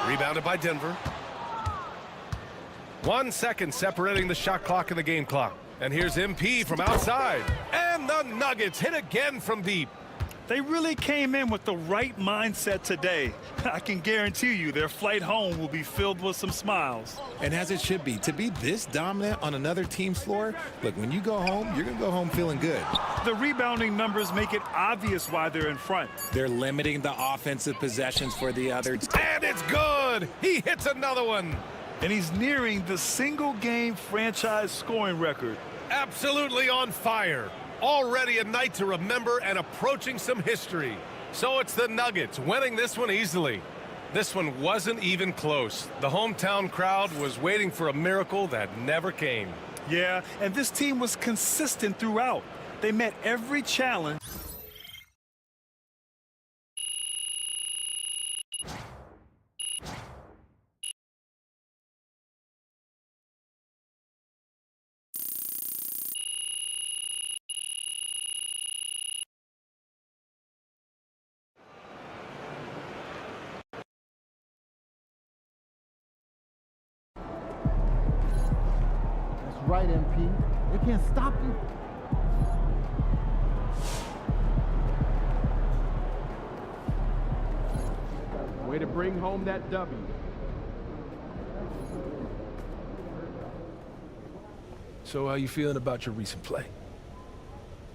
Rebounded by Denver. 1 second separating the shot clock and the game clock. And here's MP from outside. And the Nuggets hit again from deep. They really came in with the right mindset today. I can guarantee you their flight home will be filled with some smiles. And as it should be, to be this dominant on another team's floor, look, when you go home, you're going to go home feeling good. The rebounding numbers make it obvious why they're in front. They're limiting the offensive possessions for the others. And it's good! He hits another one! And he's nearing the single-game franchise scoring record. Absolutely on fire. Already a night to remember and approaching some history. So it's the Nuggets winning this one easily. This one wasn't even close. The hometown crowd was waiting for a miracle that never came. Yeah, and this team was consistent throughout. They met every challenge. Right, MP. They can't stop you. Way to bring home that W. So how you feeling about your recent play?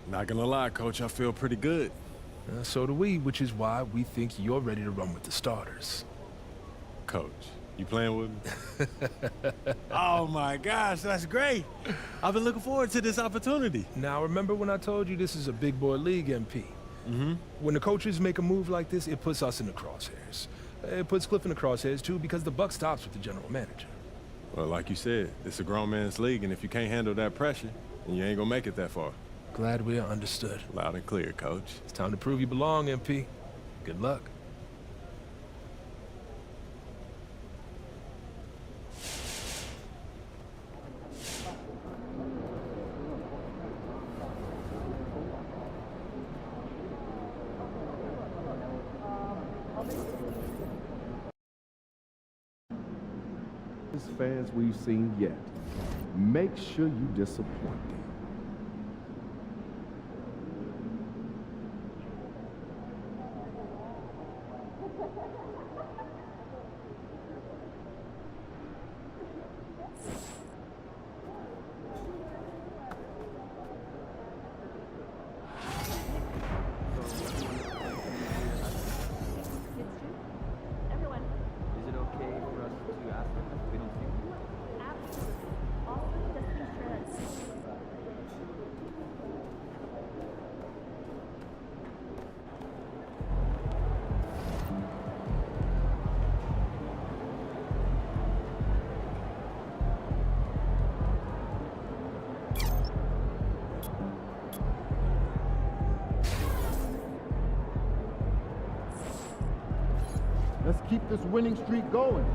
Not gonna lie, Coach, I feel pretty good. So do we, which is why we think you're ready to run with the starters. Coach, you playing with me? Oh my gosh, that's great. I've been looking forward to this opportunity. Now remember when I told you this is a big boy league, MP? Mm-hmm. When the coaches make a move like this, it puts us in the crosshairs. It puts Cliff in the crosshairs too because the buck stops with the general manager. Well, like you said, it's a grown man's league, and if you can't handle that pressure, then you ain't gonna make it that far. Glad we are understood. Loud and clear, Coach. It's time to prove you belong, MP. Good luck. Fans we've seen yet. Make sure you disappoint them. Let's keep this winning streak going.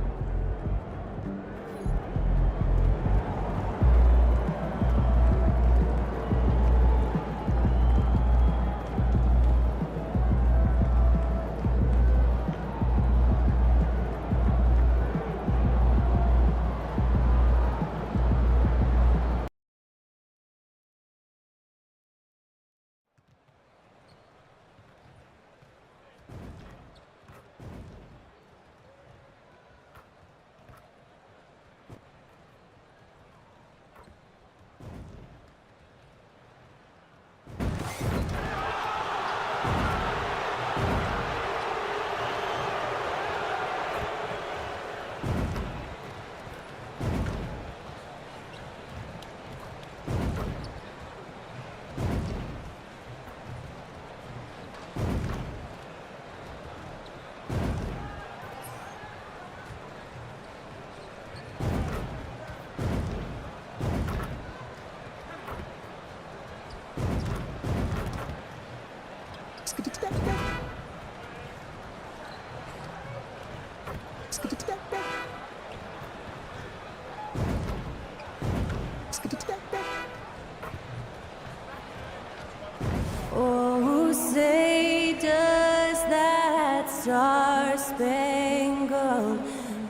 Oh, say does that star-spangled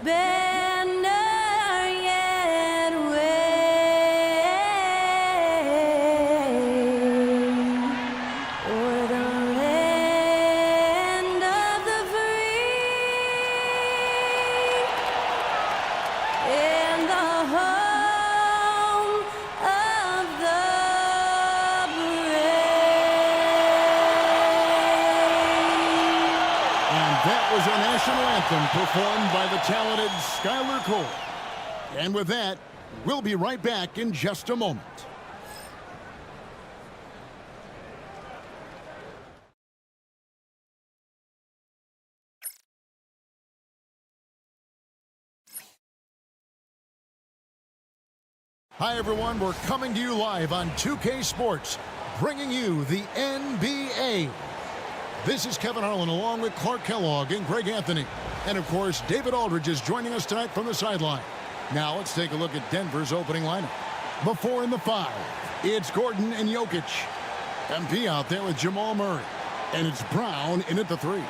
banner yet wave o'er the land of the free and the home of the That was our national anthem performed by the talented Skylar Cole. And with that, we'll be right back in just a moment. Hi, everyone. We're coming to you live on 2K Sports, bringing you the NBA. This is Kevin Harlan along with Clark Kellogg and Greg Anthony. And, of course, David Aldridge is joining us tonight from the sideline. Now let's take a look at Denver's opening lineup. Before in the 5, it's Gordon and Jokic. MP out there with Jamal Murray. And it's Brown in at the 3.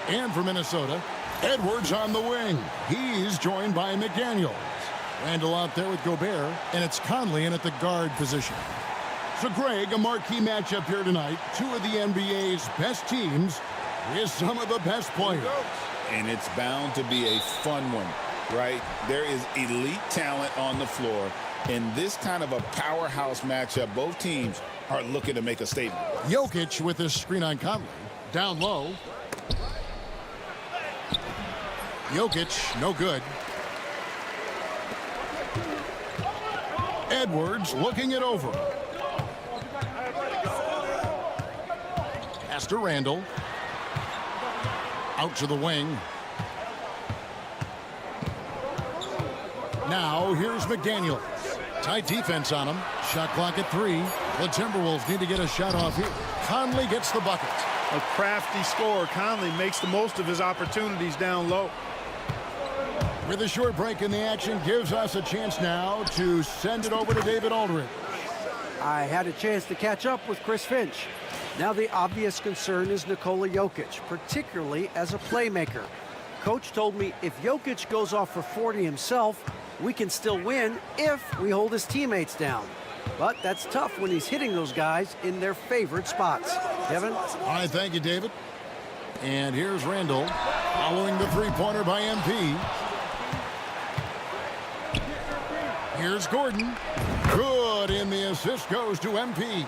And for Minnesota, Edwards on the wing. He's joined by McDaniels. Randall out there with Gobert. And it's Conley in at the guard position. So, Greg, a marquee matchup here tonight. Two of the NBA's best teams with some of the best players. And it's bound to be a fun one, right? There is elite talent on the floor. In this kind of a powerhouse matchup, both teams are looking to make a statement. Jokic with his screen on Conley. Down low. Jokic, no good. Edwards looking it over. Pass to Randall. Out to the wing. Now here's McDaniels. Tight defense on him. Shot clock at 3. The Timberwolves need to get a shot off here. Conley gets the bucket. A crafty scorer. Conley makes the most of his opportunities down low. With a short break in the action, gives us a chance now to send it over to David Aldridge. I had a chance to catch up with Chris Finch. Now the obvious concern is Nikola Jokic, particularly as a playmaker. Coach told me if Jokic goes off for 40 himself, we can still win if we hold his teammates down. But that's tough when he's hitting those guys in their favorite spots. Kevin? All right, thank you, David. And here's Randall following the three-pointer by MP. Here's Gordon. Good, and the assist goes to MP.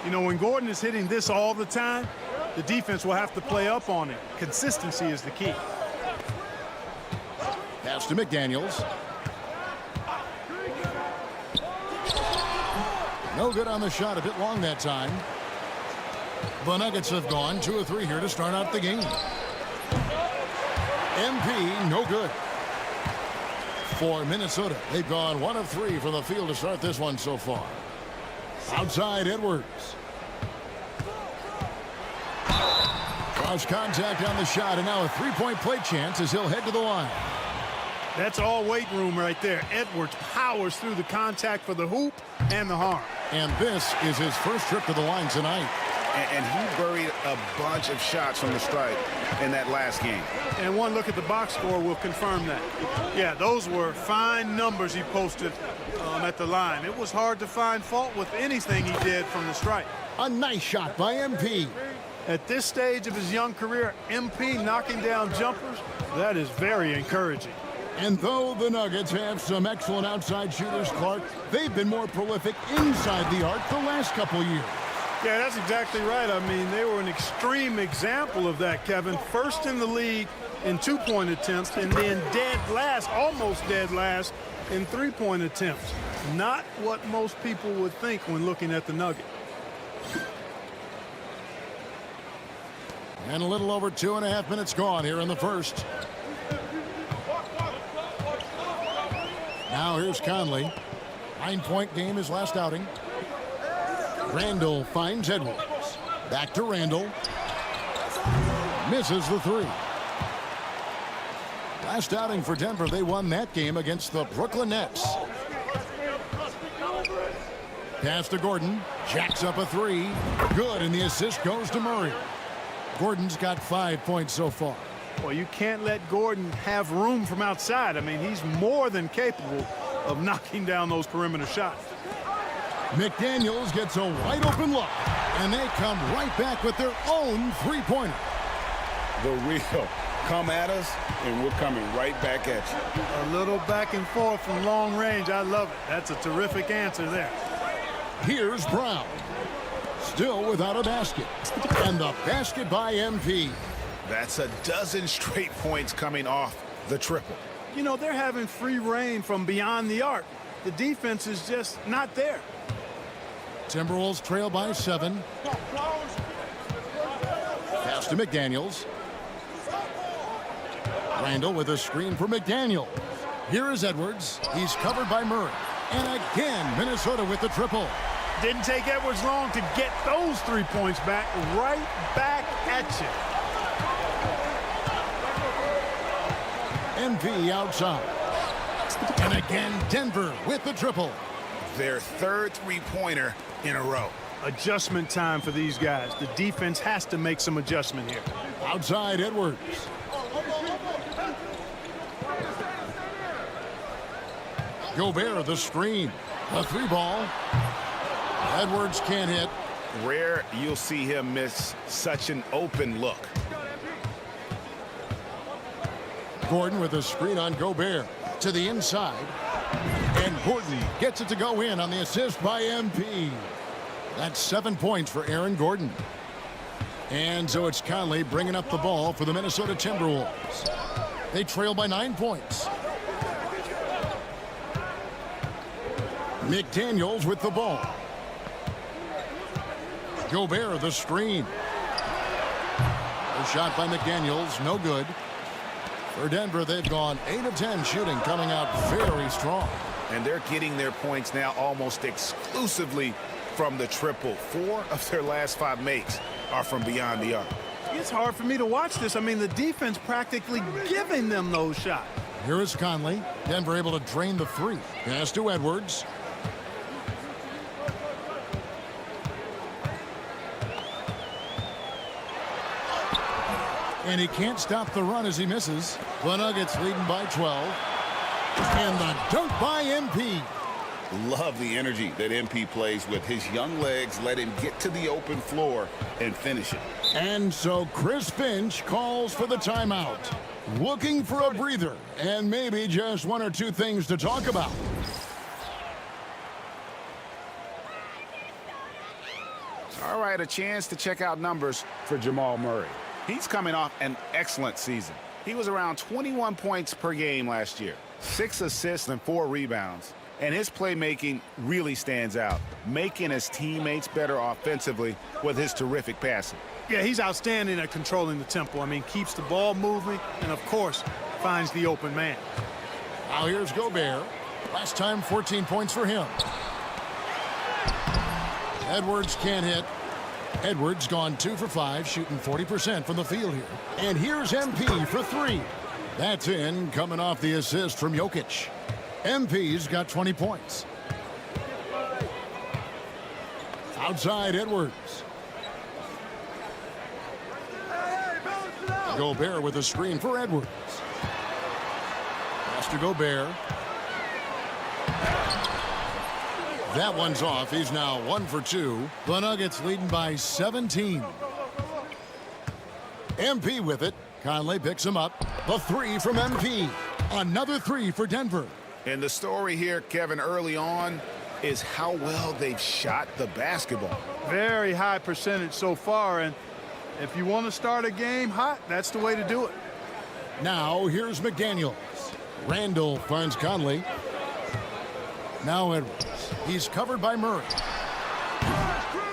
You know, when Gordon is hitting this all the time, the defense will have to play up on it. Consistency is the key. Pass to McDaniels. No good on the shot, a bit long that time. The Nuggets have gone 2 of 3 here to start out the game. MP, no good. For Minnesota, they've gone 1 of 3 from the field to start this one so far. Outside Edwards. Cross contact on the shot, and now a three-point play chance as he'll head to the line. That's all weight room right there. Edwards powers through the contact for the hoop and the harm. And this is his first trip to the line tonight. And he buried a bunch of shots from the stripe in that last game. And one look at the box score will confirm that. Yeah, those were fine numbers he posted at the line. It was hard to find fault with anything he did from the stripe. A nice shot by MP. At this stage of his young career, MP knocking down jumpers, that is very encouraging. And though the Nuggets have some excellent outside shooters, Clark, they've been more prolific inside the arc the last couple years. Yeah, that's exactly right. I mean, they were an extreme example of that, Kevin. First in the league in two-point attempts, and then dead last, almost dead last, in three-point attempts. Not what most people would think when looking at the Nuggets. And a little over 2.5 minutes gone here in the first. Now here's Conley. 9-point game his last outing. Randall finds Edwards. Back to Randall. Misses the 3. Last outing for Denver, they won that game against the Brooklyn Nets. Pass to Gordon. Jacks up a 3. Good, and the assist goes to Murray. Gordon's got 5 points so far. Well, you can't let Gordon have room from outside. I mean, he's more than capable of knocking down those perimeter shots. McDaniels gets a wide open look, and they come right back with their own three-pointer. The real come at us, and we're coming right back at you. A little back and forth from long range. I love it. That's a terrific answer there. Here's Brown. Still without a basket. And the basket by MP. That's a dozen straight points coming off the triple. You know, they're having free reign from beyond the arc. The defense is just not there. Timberwolves trail by 7. Pass to McDaniels. Randall with a screen for McDaniel. Here is Edwards. He's covered by Murray. And again, Minnesota with the triple. Didn't take Edwards long to get those 3 points back. Right back at you. MP outside. And again, Denver with the triple. Their third three-pointer in a row. Adjustment time for these guys. The defense has to make some adjustment here. Outside Edwards. Gobert the screen. A 3-ball. Edwards can't hit. Rare you'll see him miss such an open look. Gordon with a screen on Gobert to the inside. And Gordon gets it to go in on the assist by MP. That's 7 points for Aaron Gordon. And so it's Conley bringing up the ball for the Minnesota Timberwolves. They trail by 9 points. McDaniels with the ball. Gobert the screen. A shot by McDaniels, no good. For Denver, they've gone 8 of 10 shooting, coming out very strong. And they're getting their points now almost exclusively from the triple. 4 of their last 5 makes are from beyond the arc. It's hard for me to watch this. I mean, the defense practically giving them those shots. Here is Conley. Denver able to drain the 3. Pass to Edwards. And he can't stop the run as he misses. The Nuggets leading by 12. And the dunk by MP. Love the energy that MP plays with. His young legs let him get to the open floor and finish it. And so Chris Finch calls for the timeout. Looking for a breather and maybe just 1 or 2 things to talk about. All right, a chance to check out numbers for Jamal Murray. He's coming off an excellent season. He was around 21 points per game last year, 6 assists and 4 rebounds. And his playmaking really stands out, making his teammates better offensively with his terrific passing. Yeah, he's outstanding at controlling the tempo. I mean, keeps the ball moving and, of course, finds the open man. Now here's Gobert. Last time, 14 points for him. Edwards can't hit. Edwards gone 2 for 5, shooting 40% from the field here. And here's MP for 3. That's in, coming off the assist from Jokic. MP's got 20 points. Outside Edwards. Gobert with a screen for Edwards. Pass to Gobert. That one's off. He's now 1 for 2. The Nuggets leading by 17. MP with it. Conley picks him up. The 3 from MP. Another 3 for Denver. And the story here, Kevin, early on is how well they've shot the basketball. Very high percentage so far, and if you want to start a game hot, that's the way to do it. Now here's McDaniels. Randall finds Conley. Now Edwards. He's covered by Murray.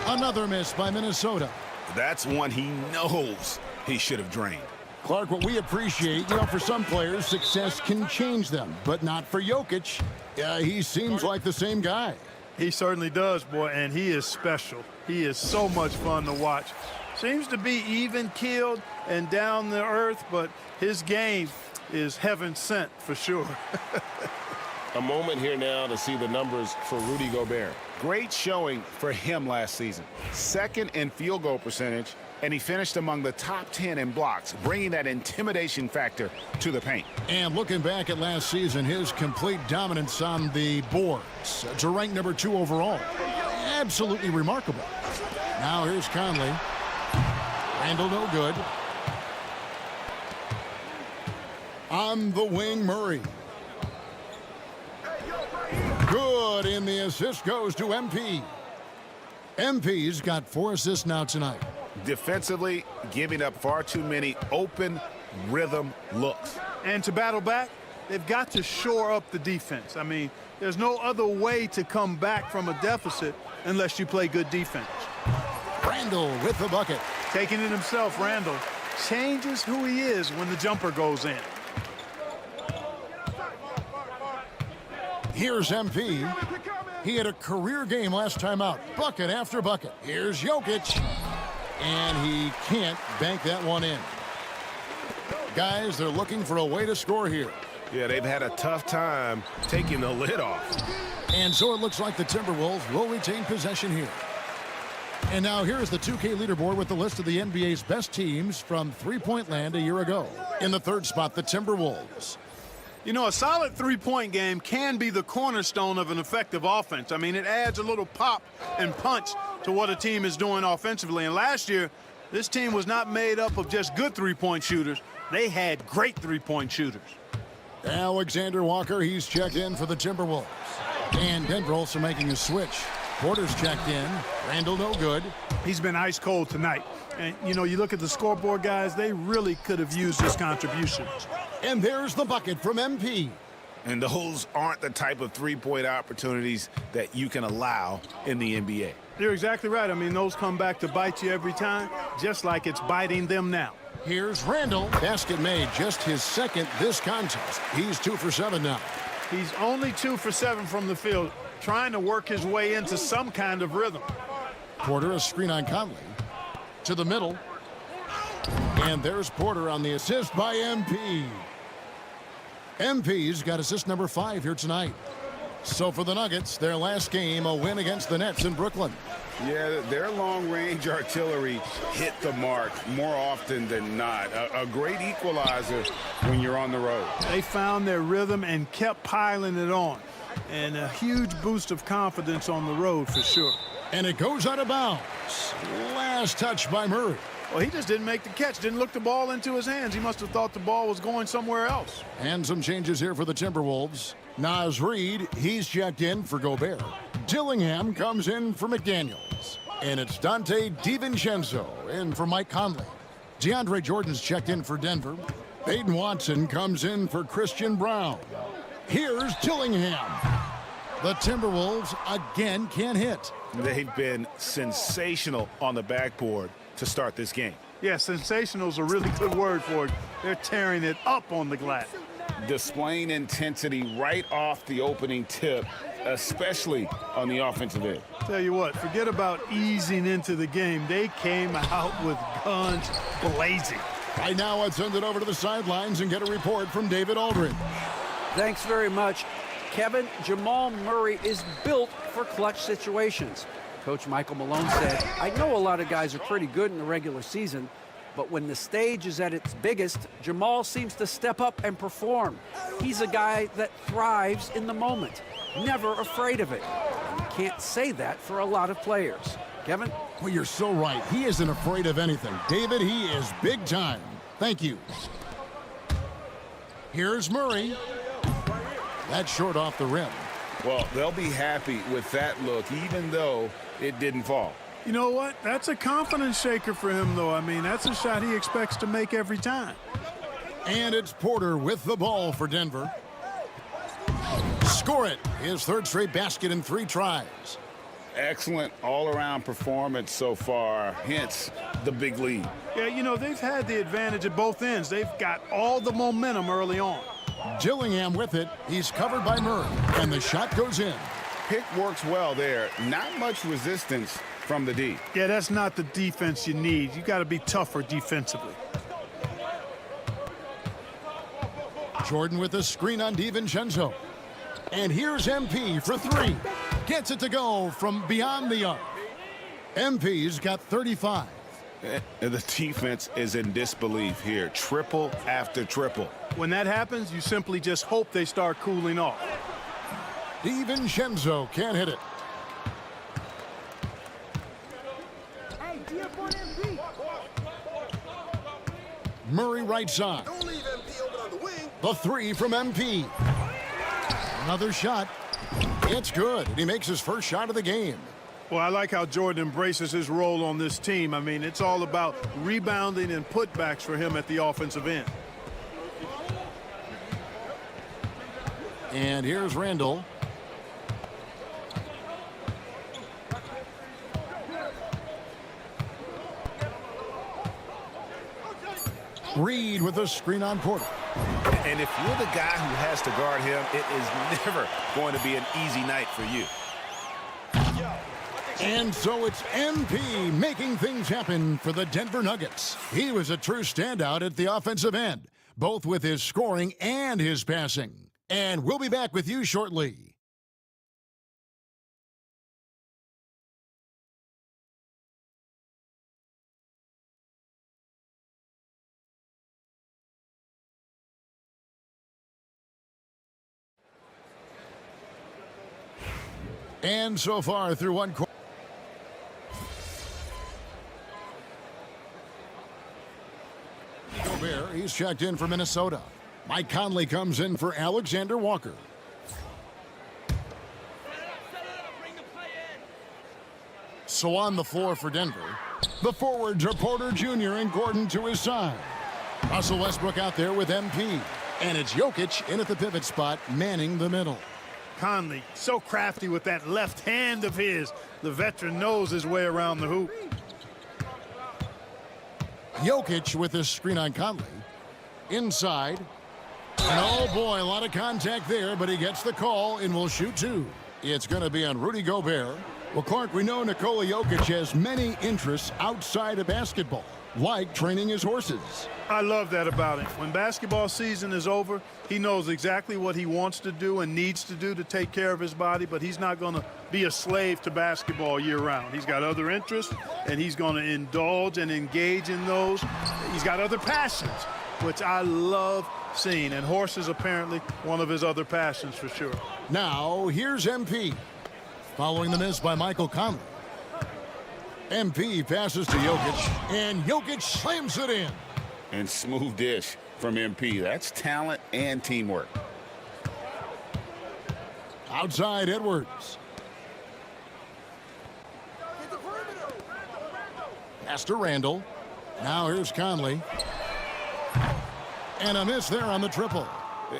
Another miss by Minnesota. That's one he knows he should have drained. Clark, what we appreciate, for some players, success can change them, but not for Jokic. He seems like the same guy. He certainly does, boy, and he is special. He is so much fun to watch. Seems to be even-keeled and down to earth, but his game is heaven sent for sure. A moment here now to see the numbers for Rudy Gobert. Great showing for him last season. 2nd in field goal percentage, and he finished among the top 10 in blocks, bringing that intimidation factor to the paint. And looking back at last season, his complete dominance on the boards to rank number 2 overall. Absolutely remarkable. Now here's Conley. Randall no good. On the wing, Murray. Good, and the assist goes to MP. MP's got 4 assists now tonight. Defensively, giving up far too many open rhythm looks. And to battle back, they've got to shore up the defense. I mean, there's no other way to come back from a deficit unless you play good defense. Randall with the bucket. Taking it himself, Randall changes who he is when the jumper goes in. Here's MP. He had a career game last time out. Bucket after bucket. Here's Jokic. And he can't bank that one in. Guys, they're looking for a way to score here. Yeah, they've had a tough time taking the lid off. And so it looks like the Timberwolves will retain possession here. And now here's the 2K leaderboard with the list of the NBA's best teams from three-point land a year ago. In the 3rd spot, the Timberwolves. You know, a solid three-point game can be the cornerstone of an effective offense. I mean, it adds a little pop and punch to what a team is doing offensively. And last year, this team was not made up of just good three-point shooters. They had great three-point shooters. Alexander Walker, he's checked in for the Timberwolves. And Denver also making a switch. Porter's checked in. Randall no good. He's been ice cold tonight. And, you look at the scoreboard, guys, they really could have used his contributions. And there's the bucket from MP. And those aren't the type of three-point opportunities that you can allow in the NBA. You're exactly right. I mean, those come back to bite you every time, just like it's biting them now. Here's Randall. Basket made, just his second this contest. He's 2 for 7 now. He's only 2 for 7 from the field, trying to work his way into some kind of rhythm. Porter, a screen on Conley. To the middle. And there's Porter on the assist by MP. MP's got assist number 5 here tonight. So for the Nuggets, their last game, a win against the Nets in Brooklyn. Yeah, their long-range artillery hit the mark more often than not. A great equalizer when you're on the road. They found their rhythm and kept piling it on. And a huge boost of confidence on the road for sure. And it goes out of bounds. Last touch by Murray. Well, he just didn't make the catch, didn't look the ball into his hands. He must have thought the ball was going somewhere else. And some changes here for the Timberwolves. Naz Reid, he's checked in for Gobert. Dillingham comes in for McDaniels. And it's Dante DiVincenzo in for Mike Conley. DeAndre Jordan's checked in for Denver. Peyton Watson comes in for Christian Brown. Here's Dillingham. The Timberwolves again can't hit. They've been sensational on the backboard to start this game. Yeah, sensational is a really good word for it. They're tearing it up on the glass. Displaying intensity right off the opening tip, especially on the offensive end. Tell you what, forget about easing into the game. They came out with guns blazing. Right now, let's send it over to the sidelines and get a report from David Aldridge. Thanks very much. Kevin, Jamal Murray is built for clutch situations. Coach Michael Malone said, I know a lot of guys are pretty good in the regular season, but when the stage is at its biggest, Jamal seems to step up and perform. He's a guy that thrives in the moment, never afraid of it. And you can't say that for a lot of players. Kevin? Well, you're so right. He isn't afraid of anything. David, he is big time. Thank you. Here's Murray. That's short off the rim. Well, they'll be happy with that look, even though it didn't fall. You know what? That's a confidence shaker for him, though. I mean, that's a shot he expects to make every time. And it's Porter with the ball for Denver. Score it. His third straight basket in 3 tries. Excellent all-around performance so far, hence the big lead. Yeah, you know, they've had the advantage at both ends. They've got all the momentum early on. Dillingham with it. He's covered by Murray, and the shot goes in. Pick works well there. Not much resistance from the D. Yeah, that's not the defense you need. You got to be tougher defensively. Jordan with a screen on DiVincenzo. And here's MP for 3. Gets it to go from beyond the arc. MP's got 35. The defense is in disbelief here. Triple after triple. When that happens, you simply just hope they start cooling off. DiVincenzo can't hit it. Murray right side. The 3 from MP. Another shot. It's good. He makes his first shot of the game. Well, I like how Jordan embraces his role on this team. I mean, it's all about rebounding and putbacks for him at the offensive end. And here's Randall. Reid with a screen on Porter. And if you're the guy who has to guard him, it is never going to be an easy night for you. And so it's MP making things happen for the Denver Nuggets. He was a true standout at the offensive end, both with his scoring and his passing. And we'll be back with you shortly. And so far through one quarter. Gobert, he's checked in for Minnesota. Mike Conley comes in for Alexander Walker. So on the floor for Denver, the forwards are Porter Jr. and Gordon to his side. Russell Westbrook out there with MP. And it's Jokic in at the pivot spot, manning the middle. Conley, so crafty with that left hand of his. The veteran knows his way around the hoop. Jokic with this screen on Conley. Inside. And oh boy, a lot of contact there, but he gets the call and will shoot two. It's going to be on Rudy Gobert. Well, Clark, we know Nikola Jokic has many interests outside of basketball, like training his horses. I love that about him. When basketball season is over, he knows exactly what he wants to do and needs to do to take care of his body, but he's not going to be a slave to basketball year-round. He's got other interests, and he's going to indulge and engage in those. He's got other passions, which I love seeing, and horses apparently one of his other passions for sure. Now, here's MP. Following the miss by Michael Conley. MP passes to Jokic, and Jokic slams it in. And smooth dish from MP. That's talent and teamwork. Outside Edwards. Pass to Randall. Now here's Conley. And a miss there on the triple.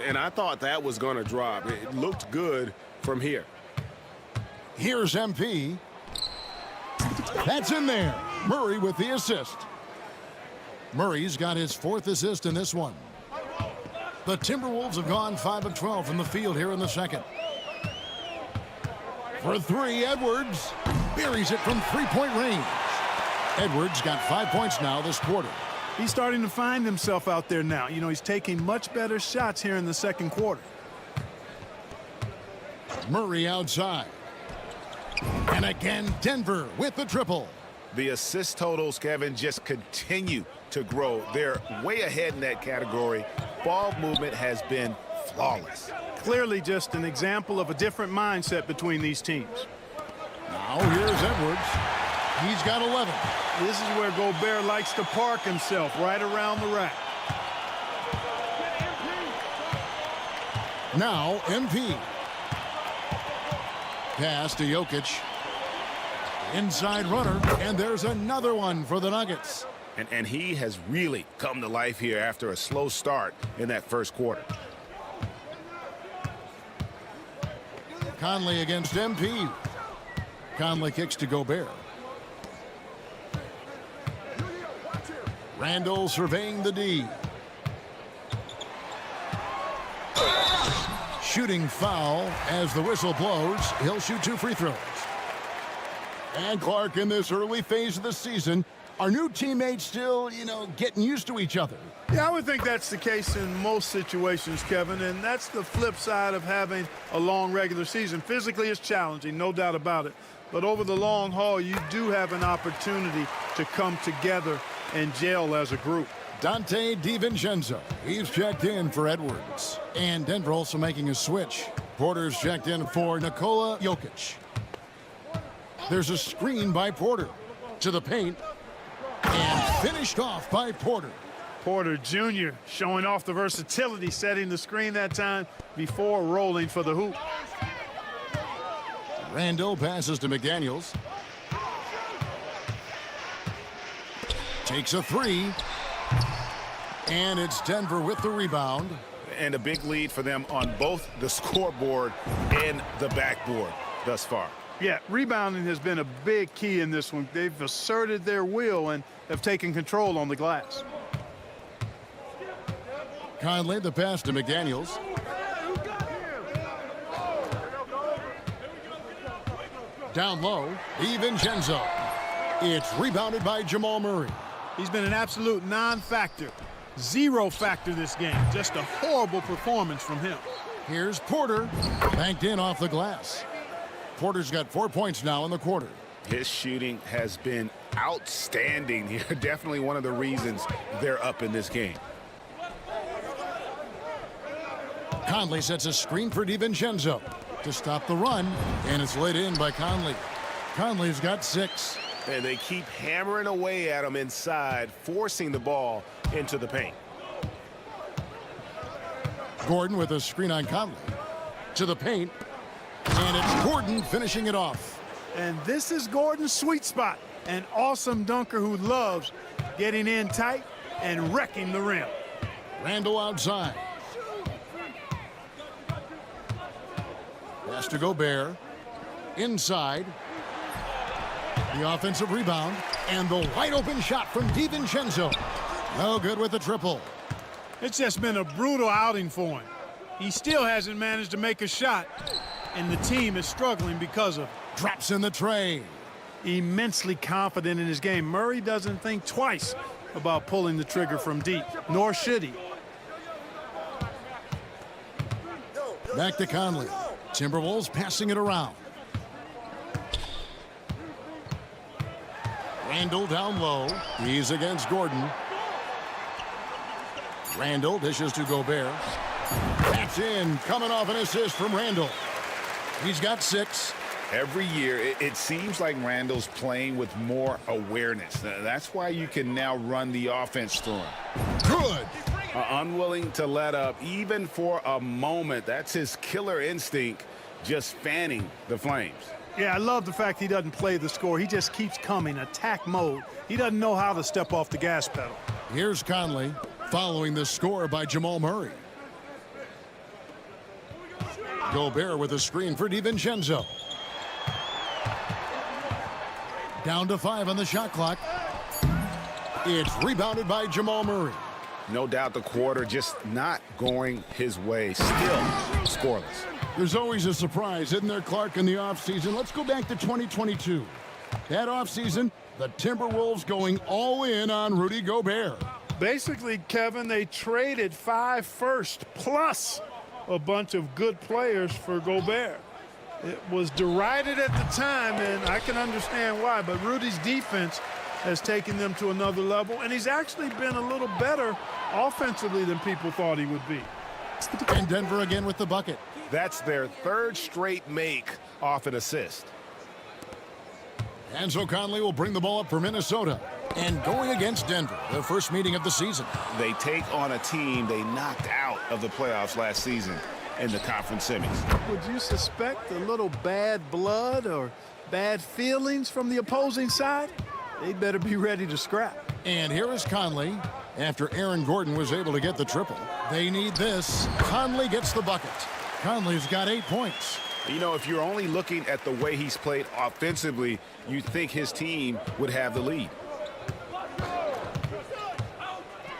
And I thought that was going to drop. It looked good from here. Here's MP. That's in there. Murray with the assist. Murray's got his 4th assist in this one. The Timberwolves have gone 5 of 12 from the field here in the second. For three, Edwards buries it from three-point range. Edwards got 5 points now this quarter. He's starting to find himself out there now. You know, he's taking much better shots here in the second quarter. Murray outside. And again, Denver with the triple. The assist totals, Kevin, just continue to grow. They're way ahead in that category. Ball movement has been flawless. Clearly just an example of a different mindset between these teams. Now here's Edwards. He's got 11. This is where Gobert likes to park himself, right around the rack. Now MP. Pass to Jokic. Inside runner, and there's another one for the Nuggets. And he has really come to life here after a slow start in that first quarter. Conley against MP. Conley kicks to Gobert. Randall surveying the D. Shooting foul as the whistle blows. He'll shoot 2 free throws. And Clark, in this early phase of the season, are new teammates still, getting used to each other? Yeah, I would think that's the case in most situations, Kevin, and that's the flip side of having a long regular season. Physically, it's challenging, no doubt about it. But over the long haul, you do have an opportunity to come together and gel as a group. Dante DiVincenzo, he's checked in for Edwards. And Denver also making a switch. Porter's checked in for Nikola Jokic. There's a screen by Porter to the paint. And finished off by Porter. Porter Jr. showing off the versatility, setting the screen that time before rolling for the hoop. Randall passes to McDaniels. Takes a three. And it's Denver with the rebound. And a big lead for them on both the scoreboard and the backboard thus far. Yeah, rebounding has been a big key in this one. They've asserted their will and have taken control on the glass. Conley, the pass to McDaniels. Down low, DiVincenzo. It's rebounded by Jamal Murray. He's been an absolute non-factor. Zero factor this game. Just a horrible performance from him. Here's Porter, banked in off the glass. Porter's got 4 points now in the quarter. His shooting has been outstanding here. Definitely one of the reasons they're up in this game. Conley sets a screen for DiVincenzo to stop the run, and it's laid in by Conley. Conley's got 6. And they keep hammering away at him inside, forcing the ball into the paint. Gordon with a screen on Conley. To the paint. And it's Gordon finishing it off. And this is Gordon's sweet spot. An awesome dunker who loves getting in tight and wrecking the rim. Randall outside. Pass to Gobert. Inside. The offensive rebound. And the wide open shot from DiVincenzo. No good with the triple. It's just been a brutal outing for him. He still hasn't managed to make a shot, and the team is struggling because of it. Drops in the tray. Immensely confident in his game. Murray doesn't think twice about pulling the trigger from deep, nor should he. Back to Conley. Timberwolves passing it around. Randall down low. He's against Gordon. Randall dishes to Gobert. That's in, coming off an assist from Randall. He's got 6. Every year, it seems like Randall's playing with more awareness. That's why you can now run the offense through him. Good. Unwilling to let up, even for a moment. That's his killer instinct, just fanning the flames. Yeah, I love the fact he doesn't play the score. He just keeps coming, attack mode. He doesn't know how to step off the gas pedal. Here's Conley, following the score by Jamal Murray. Gobert with a screen for DiVincenzo. Down to 5 on the shot clock. It's rebounded by Jamal Murray. No doubt the quarter just not going his way. Still scoreless. There's always a surprise, isn't there, Clark, in the offseason? Let's go back to 2022. That offseason, the Timberwolves going all in on Rudy Gobert. Basically, Kevin, they traded 5 firsts plus a bunch of good players for Gobert. It was derided at the time, and I can understand why, but Rudy's defense has taken them to another level, and he's actually been a little better offensively than people thought he would be. And Denver again with the bucket. That's their 3rd straight make off an assist. And so Conley will bring the ball up for Minnesota. And going against Denver, the first meeting of the season. They take on a team they knocked out of the playoffs last season in the conference semis. Would you suspect a little bad blood or bad feelings from the opposing side? They better be ready to scrap. And here is Conley. After Aaron Gordon was able to get the triple, they need this. Conley gets the bucket. Conley's got 8 points. You know, if you're only looking at the way he's played offensively, you think his team would have the lead.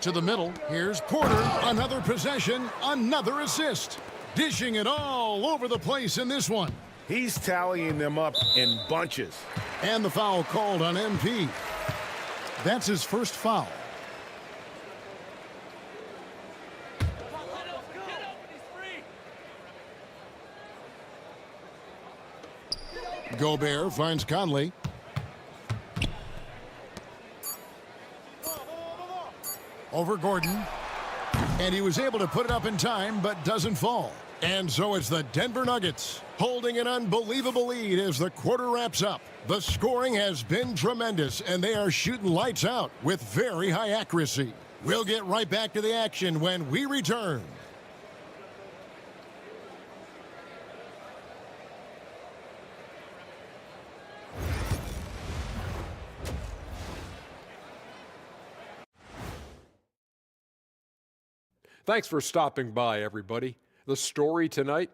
To the middle, here's Porter. Another possession, another assist. Dishing it all over the place in this one. He's tallying them up in bunches. And the foul called on MP. That's his first foul. Gobert finds Conley. Over Gordon. And he was able to put it up in time, but doesn't fall. And so it's the Denver Nuggets holding an unbelievable lead as the quarter wraps up. The scoring has been tremendous, and they are shooting lights out with very high accuracy. We'll get right back to the action when we return. Thanks for stopping by, everybody. The story tonight,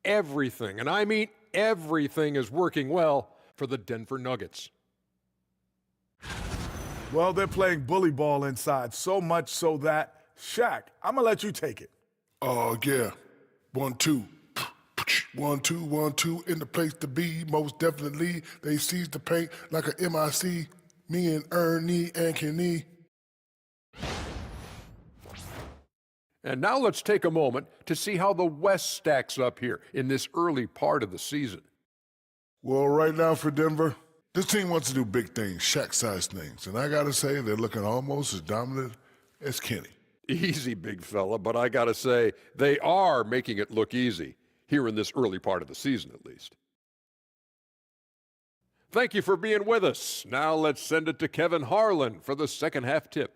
everything, and I mean everything, is working well for the Denver Nuggets. Well, they're playing bully ball inside, so much so that, Shaq, I'm going to let you take it. Oh, yeah. 1, 2. 1, 2, 1, 2 in the place to be. Most definitely, they seize the paint like a MIC. Me and Ernie and Kenny. And now let's take a moment to see how the West stacks up here in this early part of the season. Well, right now for Denver, this team wants to do big things, Shaq-sized things. And I got to say, they're looking almost as dominant as Kenny. Easy, big fella, but I got to say, they are making it look easy, here in this early part of the season at least. Thank you for being with us. Now let's send it to Kevin Harlan for the second half tip.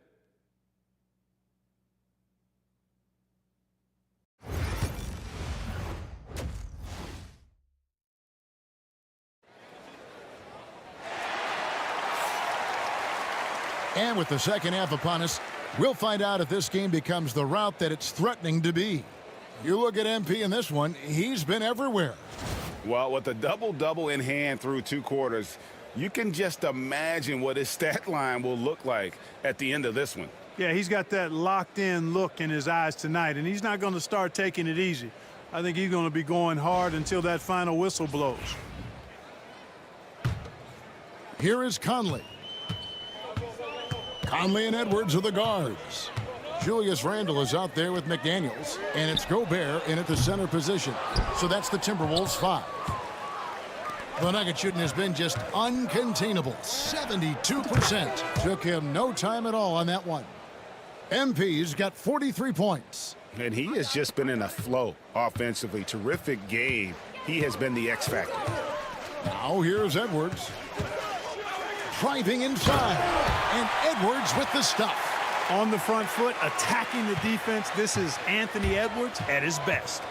And with the second half upon us, we'll find out if this game becomes the route that it's threatening to be. You look at MP in this one, he's been everywhere. Well, with a double-double in hand through 2 quarters, You can just imagine what his stat line will look like at the end of this one. Yeah, he's got that locked-in look in his eyes tonight, and he's not going to start taking it easy. I think he's going to be going hard until that final whistle blows. Here is Conley. Conley and Edwards are the guards. Julius Randle is out there with McDaniels, and it's Gobert in at the center position. So that's the Timberwolves 5. The Nugget shooting has been just uncontainable. 72%. Took him no time at all on that one. MP's got 43 points. And he has just been in a flow offensively. Terrific game. He has been the X factor. Now here's Edwards. Driving inside. And Edwards with the stuff. On the front foot, attacking the defense. This is Anthony Edwards at his best.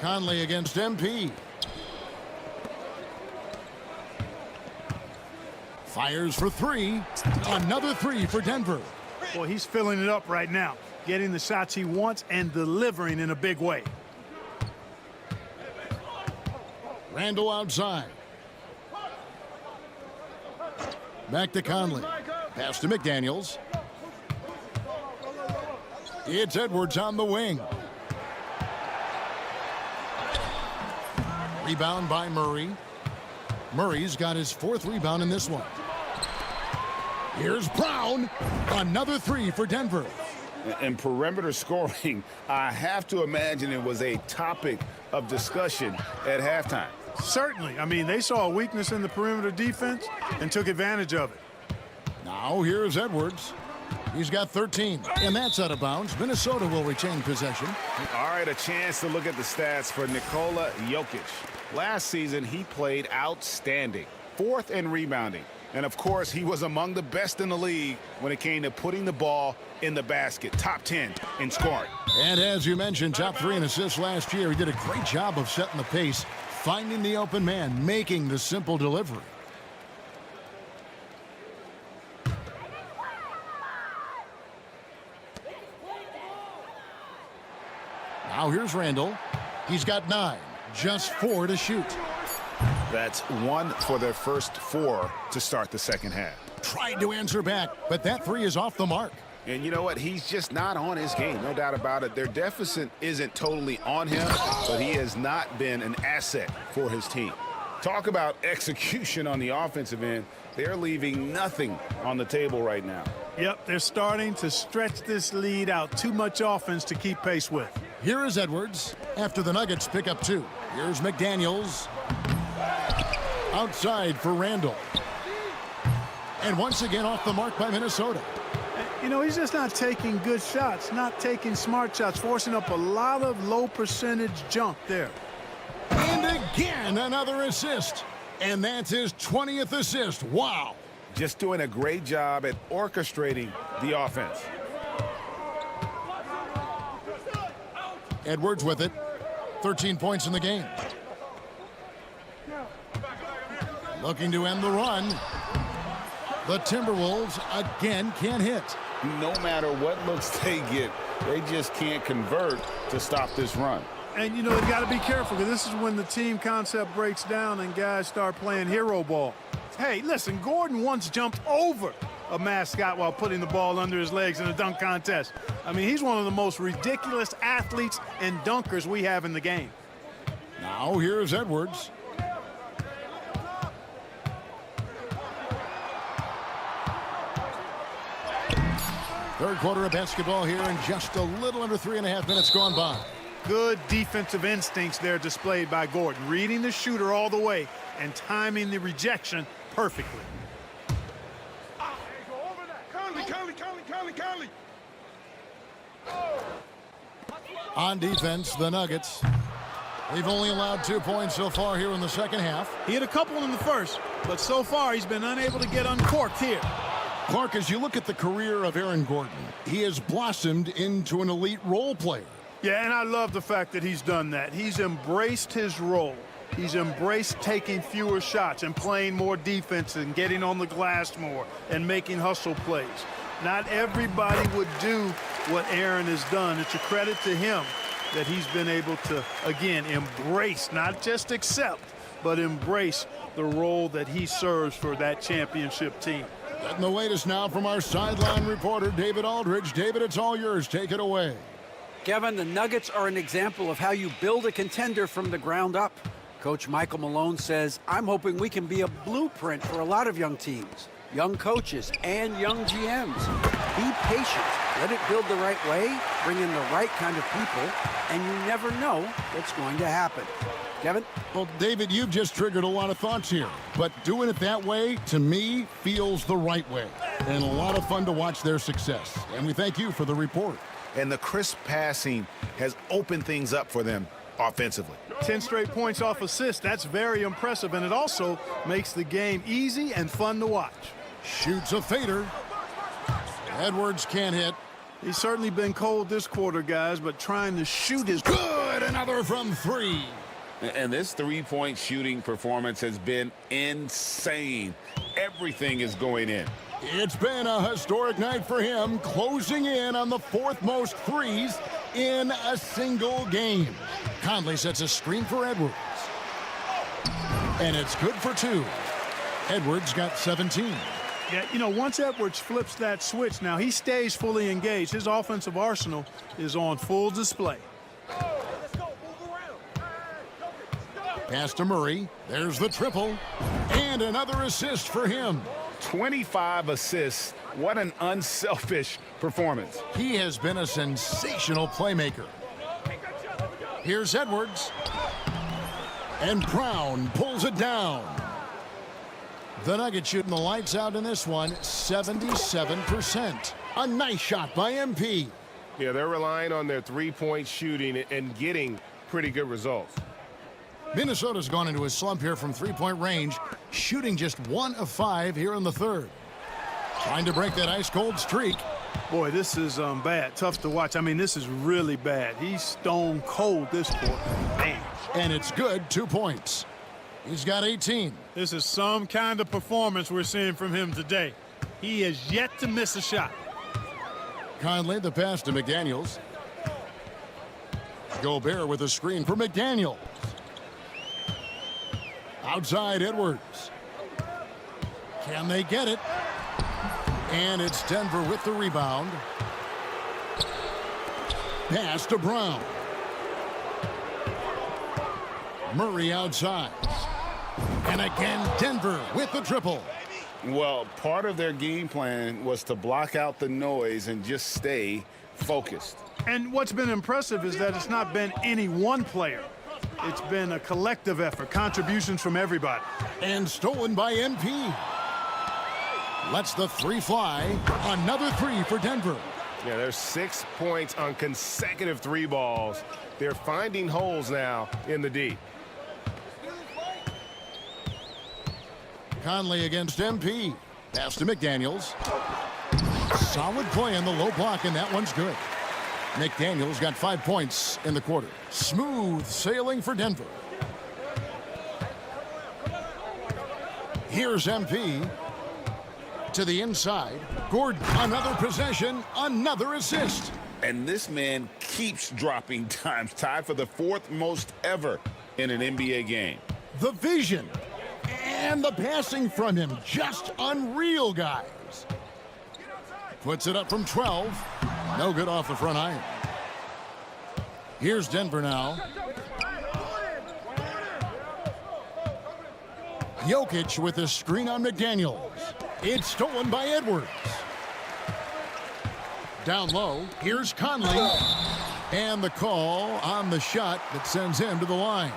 Conley against MP. Fires for 3. Another 3 for Denver. Well, he's filling it up right now, getting the shots he wants and delivering in a big way. Randle outside. Back to Conley. Pass to McDaniels. It's Edwards on the wing. Rebound by Murray. Murray's got his 4th rebound in this one. Here's Brown. Another 3 for Denver. And perimeter scoring, I have to imagine it was a topic of discussion at halftime. Certainly. I mean, they saw a weakness in the perimeter defense and took advantage of it. Now here's Edwards. He's got 13, and that's out of bounds. Minnesota will retain possession. All right, a chance to look at the stats for Nikola Jokic. Last season, he played outstanding, 4th in rebounding. And, of course, he was among the best in the league when it came to putting the ball in the basket. Top 10 in scoring. And as you mentioned, top 3 in assists last year. He did a great job of setting the pace, finding the open man, making the simple delivery. Now here's Randle. He's got 9, just 4 to shoot. That's 1 for their first 4 to start the second half. Tried to answer back, but that 3 is off the mark. And you know what? He's just not on his game, no doubt about it. Their deficit isn't totally on him, but he has not been an asset for his team. Talk about execution on the offensive end. They're leaving nothing on the table right now. Yep, they're starting to stretch this lead out. Too much offense to keep pace with. Here is Edwards after the Nuggets pick up 2. Here's McDaniels. Outside for Randle. And once again off the mark by Minnesota. You know, he's just not taking good shots, not taking smart shots, forcing up a lot of low percentage junk there. And again, another assist. And that's his 20th assist. Wow. Just doing a great job at orchestrating the offense. Edwards with it. 13 points in the game. Looking to end the run. The Timberwolves again can't hit. No matter what looks they get, they just can't convert to stop this run. And, you know, they've got to be careful because this is when the team concept breaks down and guys start playing hero ball. Hey, listen, Gordon once jumped over a mascot while putting the ball under his legs in a dunk contest. I mean, he's one of the most ridiculous athletes and dunkers we have in the game. Now here's Edwards. Third quarter of basketball here, and just a little under 3.5 minutes gone by. Good defensive instincts there displayed by Gordon, reading the shooter all the way and timing the rejection perfectly. On defense, the Nuggets. They've only allowed 2 points so far here in the second half. He had a couple in the first, but so far he's been unable to get uncorked here. Clark, as you look at the career of Aaron Gordon, he has blossomed into an elite role player. Yeah, and I love the fact that he's done that. He's embraced his role. He's embraced taking fewer shots and playing more defense and getting on the glass more and making hustle plays. Not everybody would do what Aaron has done. It's a credit to him that he's been able to, again, embrace, not just accept, but embrace the role that he serves for that championship team. Getting the latest now from our sideline reporter, David Aldridge. David, it's all yours. Take it away. Kevin, the Nuggets are an example of how you build a contender from the ground up. Coach Michael Malone says, I'm hoping we can be a blueprint for a lot of young teams, young coaches, and young GMs. Be patient. Let it build the right way, bring in the right kind of people, and you never know what's going to happen. Kevin? Well, David, you've just triggered a lot of thoughts here, but doing it that way, to me, feels the right way. And a lot of fun to watch their success. And we thank you for the report. And the crisp passing has opened things up for them offensively. 10 straight points off assists. That's very impressive, and it also makes the game easy and fun to watch. Shoots a fader. Edwards can't hit. He's certainly been cold this quarter, guys, but trying to shoot is good. Another from three. And this three-point shooting performance has been insane. Everything is going in. It's been a historic night for him, closing in on the fourth most threes in a single game. Conley sets a screen for Edwards. And it's good for two. Edwards got 17. Yeah, you know, once Edwards flips that switch, now he stays fully engaged. His offensive arsenal is on full display. Pass to Murray. There's the triple. And another assist for him. 25 assists. What an unselfish performance. He has been a sensational playmaker. Here's Edwards. And Brown pulls it down. The Nuggets shooting the lights out in this one, 77%. A nice shot by MP. Yeah, they're relying on their three-point shooting and getting pretty good results. Minnesota's gone into a slump here from three-point range, shooting just 1 of 5 here in the third. Trying to break that ice-cold streak. Boy, this is bad. Tough to watch. I mean, this is really bad. He's stone cold this quarter. Man. And it's good, 2 points. He's got 18. This is some kind of performance we're seeing from him today. He has yet to miss a shot. Conley, the pass to McDaniels. Gobert with a screen for McDaniels. Outside Edwards. Can they get it? And it's Denver with the rebound. Pass to Brown. Murray outside. And again, Denver with the triple. Well, part of their game plan was to block out the noise and just stay focused. And what's been impressive is that it's not been any one player. It's been a collective effort, contributions from everybody. And stolen by MP. Lets the three fly. Another three for Denver. Yeah, there's 6 points on consecutive three balls. They're finding holes now in the D. Conley against MP. Pass to McDaniels. Solid play in the low block, and that one's good. McDaniels got 5 points in the quarter. Smooth sailing for Denver. Here's MP. To the inside. Gordon, another possession, another assist. And this man keeps dropping dimes, tied for the 4th most ever in an NBA game. The vision and the passing from him, just unreal, guys. Puts it up from 12. No good off the front iron. Here's Denver now. Jokic with a screen on McDaniels. It's stolen by Edwards. Down low, here's Conley. And the call on the shot that sends him to the line.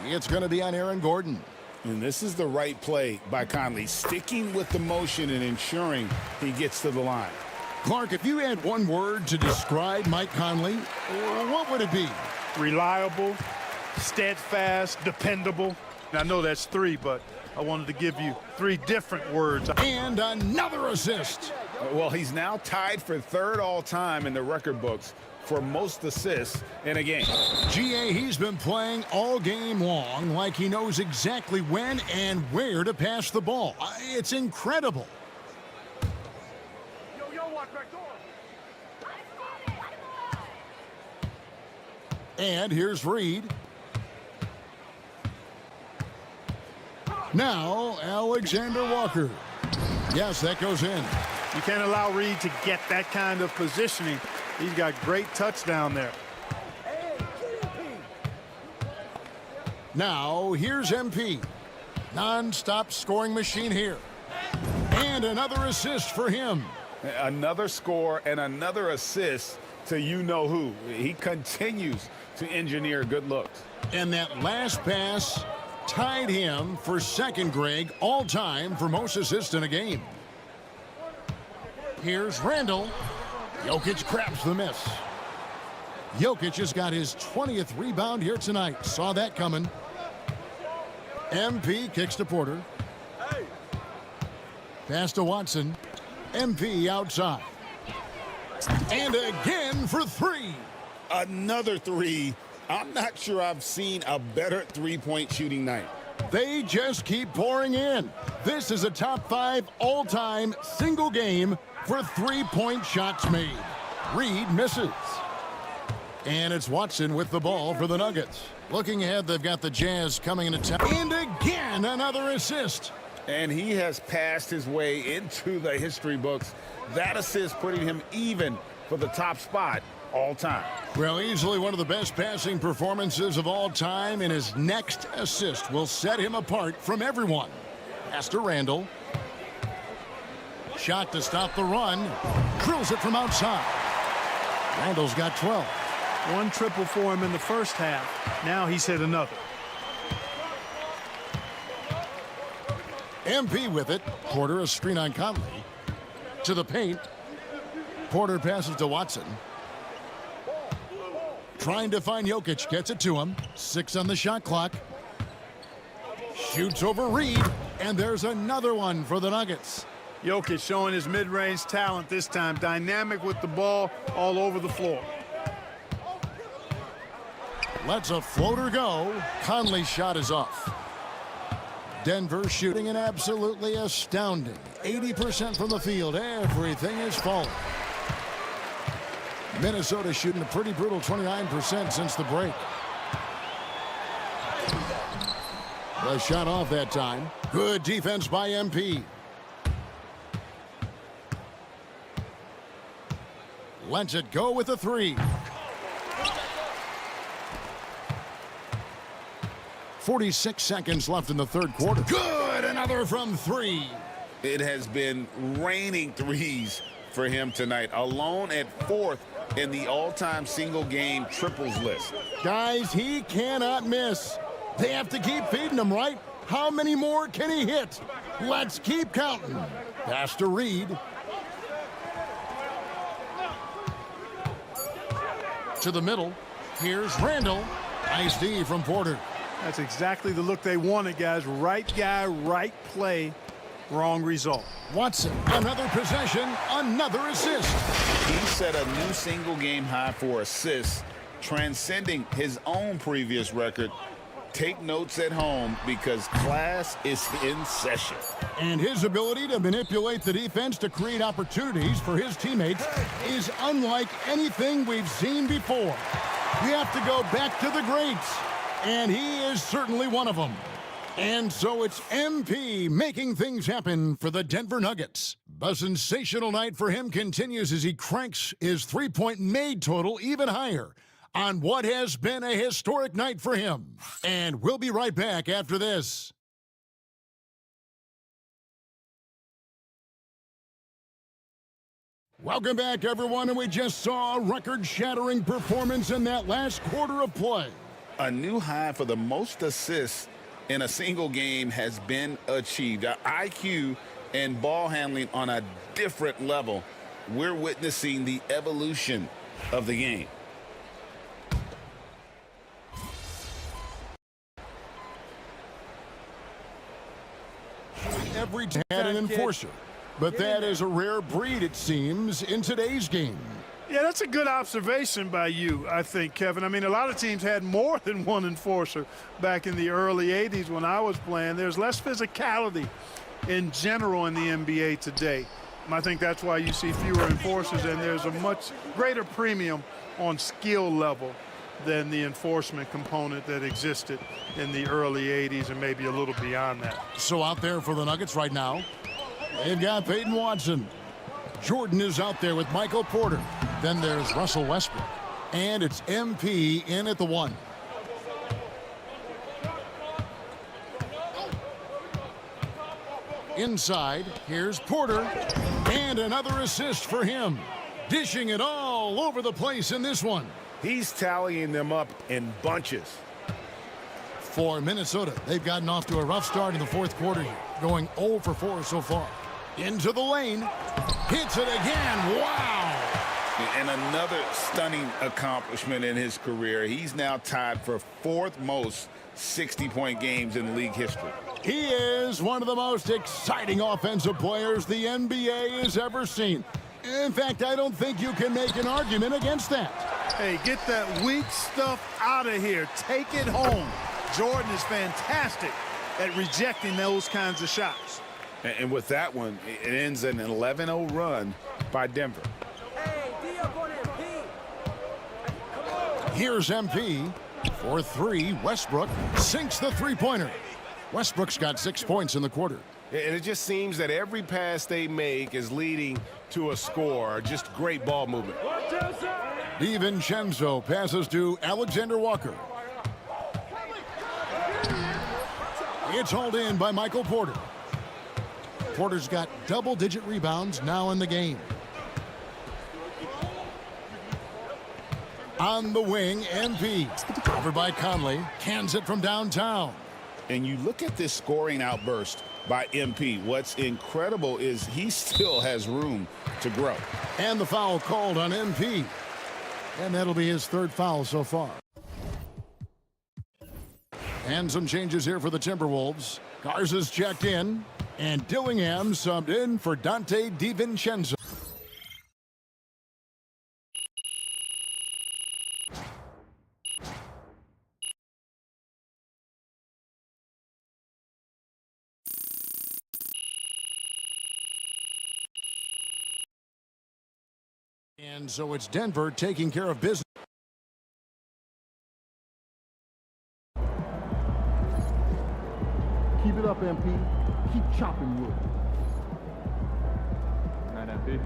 It's going to be on Aaron Gordon. And this is the right play by Conley, sticking with the motion and ensuring he gets to the line. Clark, if you had one word to describe Mike Conley, what would it be? Reliable, steadfast, dependable. I know that's 3, but I wanted to give you 3 different words. And another assist. Well, he's now tied for 3rd all-time in the record books for most assists in a game. GA, he's been playing all game long like he knows exactly when and where to pass the ball. It's incredible. And here's Reed. Now, Alexander Walker. Yes, that goes in. You can't allow Reed to get that kind of positioning. He's got great touch down there. Now, here's MP. Non-stop scoring machine here. And another assist for him. Another score and another assist to you-know-who. He continues to engineer good looks. And that last pass tied him for second, Greg, all-time for most assists in a game. Here's Randall. Jokic grabs the miss. Jokic has got his 20th rebound here tonight. Saw that coming. MP kicks to Porter. Pass to Watson. MP outside. And again for three. Another three. I'm not sure I've seen a better three-point shooting night. They just keep pouring in. This is a top 5 all-time single game for three-point shots made. Reed misses. And it's Watson with the ball for the Nuggets. Looking ahead, they've got the Jazz coming into town. And again, another assist. And he has passed his way into the history books. That assist putting him even for the top spot all time. Well, easily one of the best passing performances of all time, and his next assist will set him apart from everyone. Pass to Randall. Shot to stop the run. Drills it from outside. Randall's got 12. One triple for him in the first half. Now he's hit another. MP with it. Porter a screen on Conley. To the paint. Porter passes to Watson. Trying to find Jokic. Gets it to him. 6 on the shot clock. Shoots over Reed. And there's another one for the Nuggets. Jokic showing his mid-range talent this time. Dynamic with the ball all over the floor. Lets a floater go. Conley's shot is off. Denver shooting an absolutely astounding 80% from the field. Everything is falling. Minnesota shooting a pretty brutal 29% since the break. The shot off that time. Good defense by MP. Lets it go with a three. 46 seconds left in the third quarter. Good, another from three. It has been raining threes for him tonight, alone at 4th in the all-time single-game triples list. Guys, he cannot miss. They have to keep feeding him, right? How many more can he hit? Let's keep counting. Pass to Reed. To the middle. Here's Randall. Nice D from Porter. That's exactly the look they wanted, guys. Right guy, right play, wrong result. Watson, another possession, another assist. He set a new single-game high for assists, transcending his own previous record. Take notes at home because class is in session. And his ability to manipulate the defense to create opportunities for his teammates is unlike anything we've seen before. We have to go back to the greats, and he is certainly one of them. And so it's MP making things happen for the Denver Nuggets. The sensational night for him continues as he cranks his three-point made total even higher on what has been a historic night for him. And we'll be right back after this. Welcome back, everyone, and we just saw a record-shattering performance in that last quarter of play. A new high for the most assists in a single game has been achieved. IQ and ball handling on a different level. We're witnessing the evolution of the game. Every team had an enforcer, but that is a rare breed, it seems, in today's game. Yeah, that's a good observation by you, I think, Kevin. I mean, a lot of teams had more than one enforcer back in the early 80s when I was playing. There's less physicality in general in the NBA today. And I think that's why you see fewer enforcers, and there's a much greater premium on skill level than the enforcement component that existed in the early 80s and maybe a little beyond that. So out there for the Nuggets right now, they've got Peyton Watson. Jordan is out there with Michael Porter. Then there's Russell Westbrook. And it's MP in at the 1. Inside, here's Porter. And another assist for him. Dishing it all over the place in this one. He's tallying them up in bunches. For Minnesota, they've gotten off to a rough start in the fourth quarter here, going 0 for 4 so far. Into the lane, hits it again, wow! And another stunning accomplishment in his career. He's now tied for 4th most 60-point games in league history. He is one of the most exciting offensive players the NBA has ever seen. In fact, I don't think you can make an argument against that. Hey, get that weak stuff out of here. Take it home. Jordan is fantastic at rejecting those kinds of shots. And with that one, it ends an 11-0 run by Denver. Here's MP for 3. Westbrook sinks the three-pointer. Westbrook's got 6 points in the quarter. And it just seems that every pass they make is leading to a score. Just great ball movement. DiVincenzo passes to Alexander Walker. It's hauled in by Michael Porter. Porter's got double-digit rebounds now in the game. On the wing, MP. Covered by Conley. Cans it from downtown. And you look at this scoring outburst by MP. What's incredible is he still has room to grow. And the foul called on MP. And that'll be his 3rd foul so far. And some changes here for the Timberwolves. Garza's checked in. And Dillingham subbed in for Dante DiVincenzo. And so it's Denver taking care of business. Keep it up, MP. Keep chopping wood. Night, MP.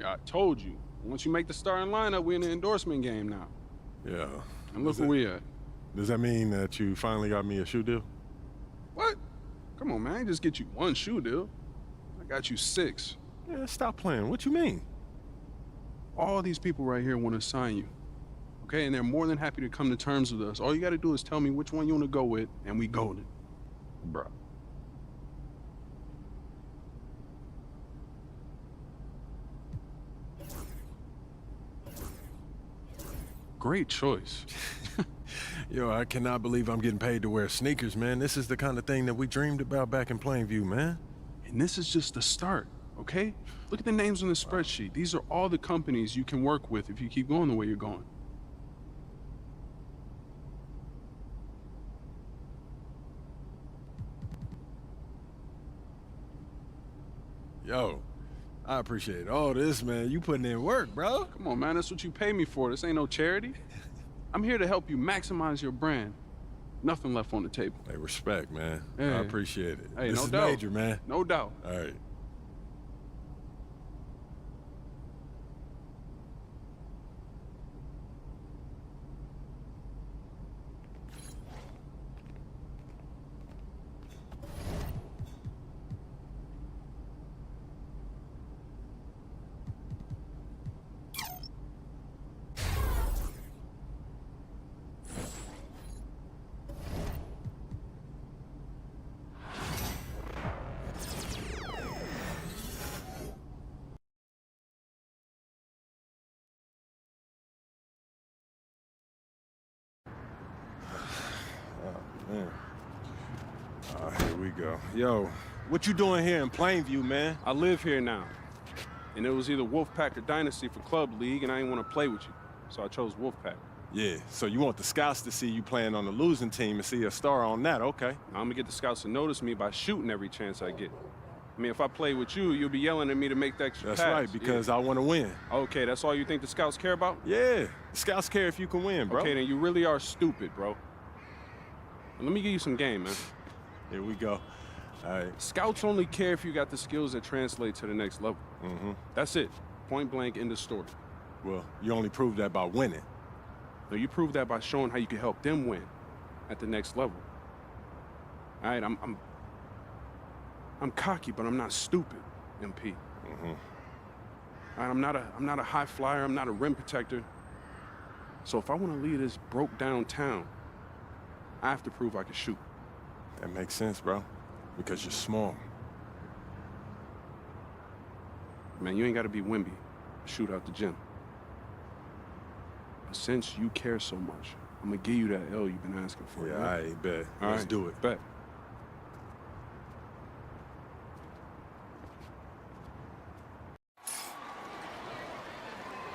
I told you. Once you make the starting lineup, we're in the endorsement game now. Yeah. And look where we at. Does that mean that you finally got me a shoe deal? What? Come on, man. I ain't just get you one shoe deal. I got you 6. Yeah, stop playing. What you mean? All these people right here want to sign you. Okay? And they're more than happy to come to terms with us. All you got to do is tell me which one you want to go with, and we golden. Bruh. Great choice. Yo, I cannot believe I'm getting paid to wear sneakers, man. This is the kind of thing that we dreamed about back in Plainview, man. And this is just the start, okay? Look at the names on the spreadsheet. These are all the companies you can work with if you keep going the way you're going. Yo, I appreciate all this, man. You putting in work, bro. Come on, man. That's what you pay me for. This ain't no charity. I'm here to help you maximize your brand. Nothing left on the table. Hey, respect, man. Yeah. I appreciate it. Hey, this no is doubt. major, man. No doubt. All right. Man. Here we go. Yo, what you doing here in Plainview, man? I live here now. And it was either Wolfpack or Dynasty for Club League, and I didn't want to play with you. So I chose Wolfpack. Yeah, so you want the scouts to see you playing on the losing team and see a star on that, okay. Now, I'm going to get the scouts to notice me by shooting every chance I get. I mean, if I play with you, you'll be yelling at me to make the extra That's pass. right, because I want to win. Okay, that's all you think the scouts care about? Yeah, the scouts care if you can win, bro. Okay, then you really are stupid, bro. Let me give you some game, man. Here we go. All right. Scouts only care if you got the skills that translate to the next level. Mm-hmm. That's it. Point blank, end of story. Well, you only prove that by winning. No, you prove that by showing how you can help them win at the next level. All right, I'm cocky, but I'm not stupid, MP. Mm-hmm. All right, I'm not a high flyer. I'm not a rim protector. So if I want to lead this broke down town, I have to prove I can shoot. That makes sense, bro, because you're small. Man, you ain't got to be Wimby to shoot out the gym. But since you care so much, I'm going to give you that L you've been asking for. Yeah, right? I bet. All Let's right, do it. Bet.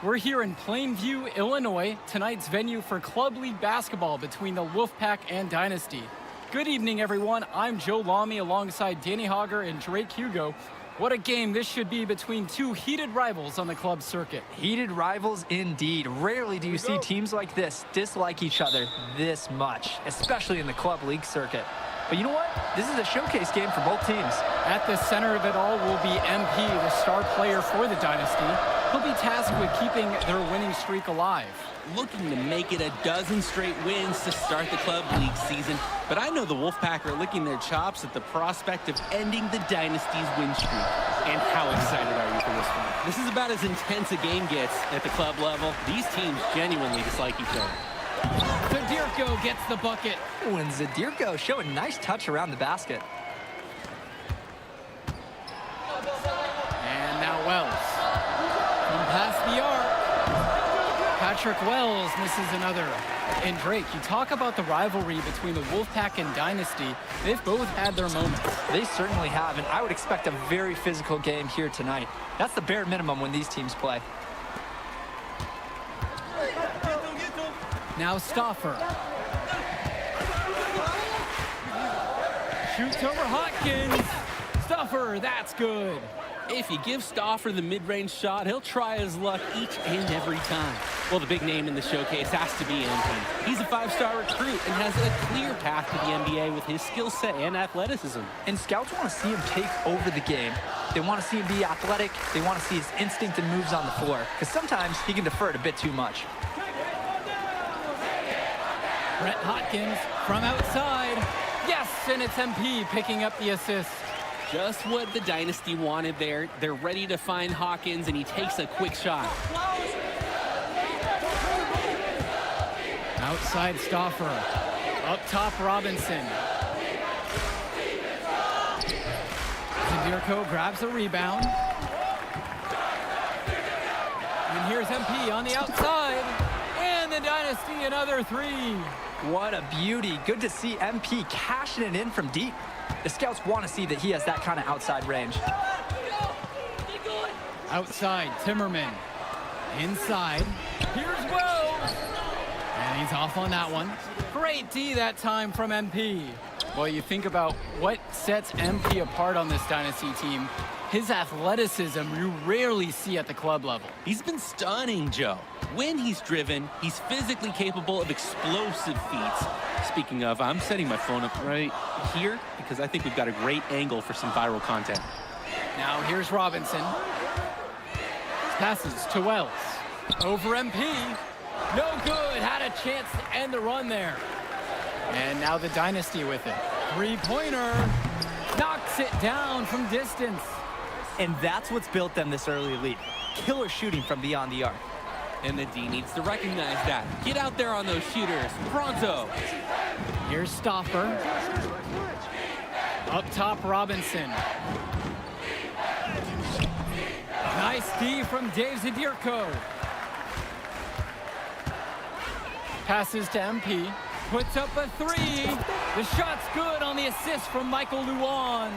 We're here in Plainview, Illinois, tonight's venue for Club League basketball between the Wolfpack and Dynasty. Good evening, everyone. I'm Joe Lamy alongside Danny Hogger and Drake Hugo. What a game this should be between two heated rivals on the club circuit. Heated rivals indeed. Rarely do you see teams like this dislike each other this much, especially in the club league circuit. But you know what? This is a showcase game for both teams. At the center of it all will be MP, the star player for the Dynasty. He'll be tasked with keeping their winning streak alive. Looking to make it a dozen straight wins to start the club league season. But I know the Wolfpack are licking their chops at the prospect of ending the Dynasty's win streak. And how excited are you for this one? This is about as intense a game gets at the club level. These teams genuinely dislike each other. Zadirko gets the bucket. Ooh, and Zadirko showing a nice touch around the basket. And now Wells. From past the arc. Patrick Wells misses another. And Drake, you talk about the rivalry between the Wolfpack and Dynasty. They've both had their moments. They certainly have, and I would expect a very physical game here tonight. That's the bare minimum when these teams play. Now Stauffer. Shoots over Hopkins. Stauffer, that's good. If you give Stauffer the mid-range shot, he'll try his luck each and every time. Well, the big name in the showcase has to be MP. He's a five-star recruit and has a clear path to the NBA with his skill set and athleticism. And scouts want to see him take over the game. They want to see him be athletic. They want to see his instinct and moves on the floor, because sometimes he can defer it a bit too much. Brett Hopkins from outside. Yes, and it's MP picking up the assist. Just what the Dynasty wanted there. They're ready to find Hawkins, and he takes a quick shot. Outside Stauffer. Up top Robinson. Zadirko grabs the rebound. And here's MP on the outside. And the Dynasty another three. What a beauty. Good to see MP cashing it in from deep. The scouts want to see that he has that kind of outside range. Outside, Timmerman. Inside. Here's Wells. And he's off on that one. Great D that time from MP. Well, you think about what sets MP apart on this Dynasty team. His athleticism you rarely see at the club level. He's been stunning, Joe. When he's driven, he's physically capable of explosive feats. Speaking of, I'm setting my phone up right here because I think we've got a great angle for some viral content. Now here's Robinson. Passes to Wells. Over MP. No good. Had a chance to end the run there. And now the Dynasty with it. Three-pointer. Knocks it down from distance. And that's what's built them this early lead. Killer shooting from beyond the arc. And the D needs to recognize that. Get out there on those shooters. Pronto. Here's Stoffer. Up top, Robinson. Nice D from Dave Zadirko. Passes to MP. Puts up a three. The shot's good on the assist from Michael Luan.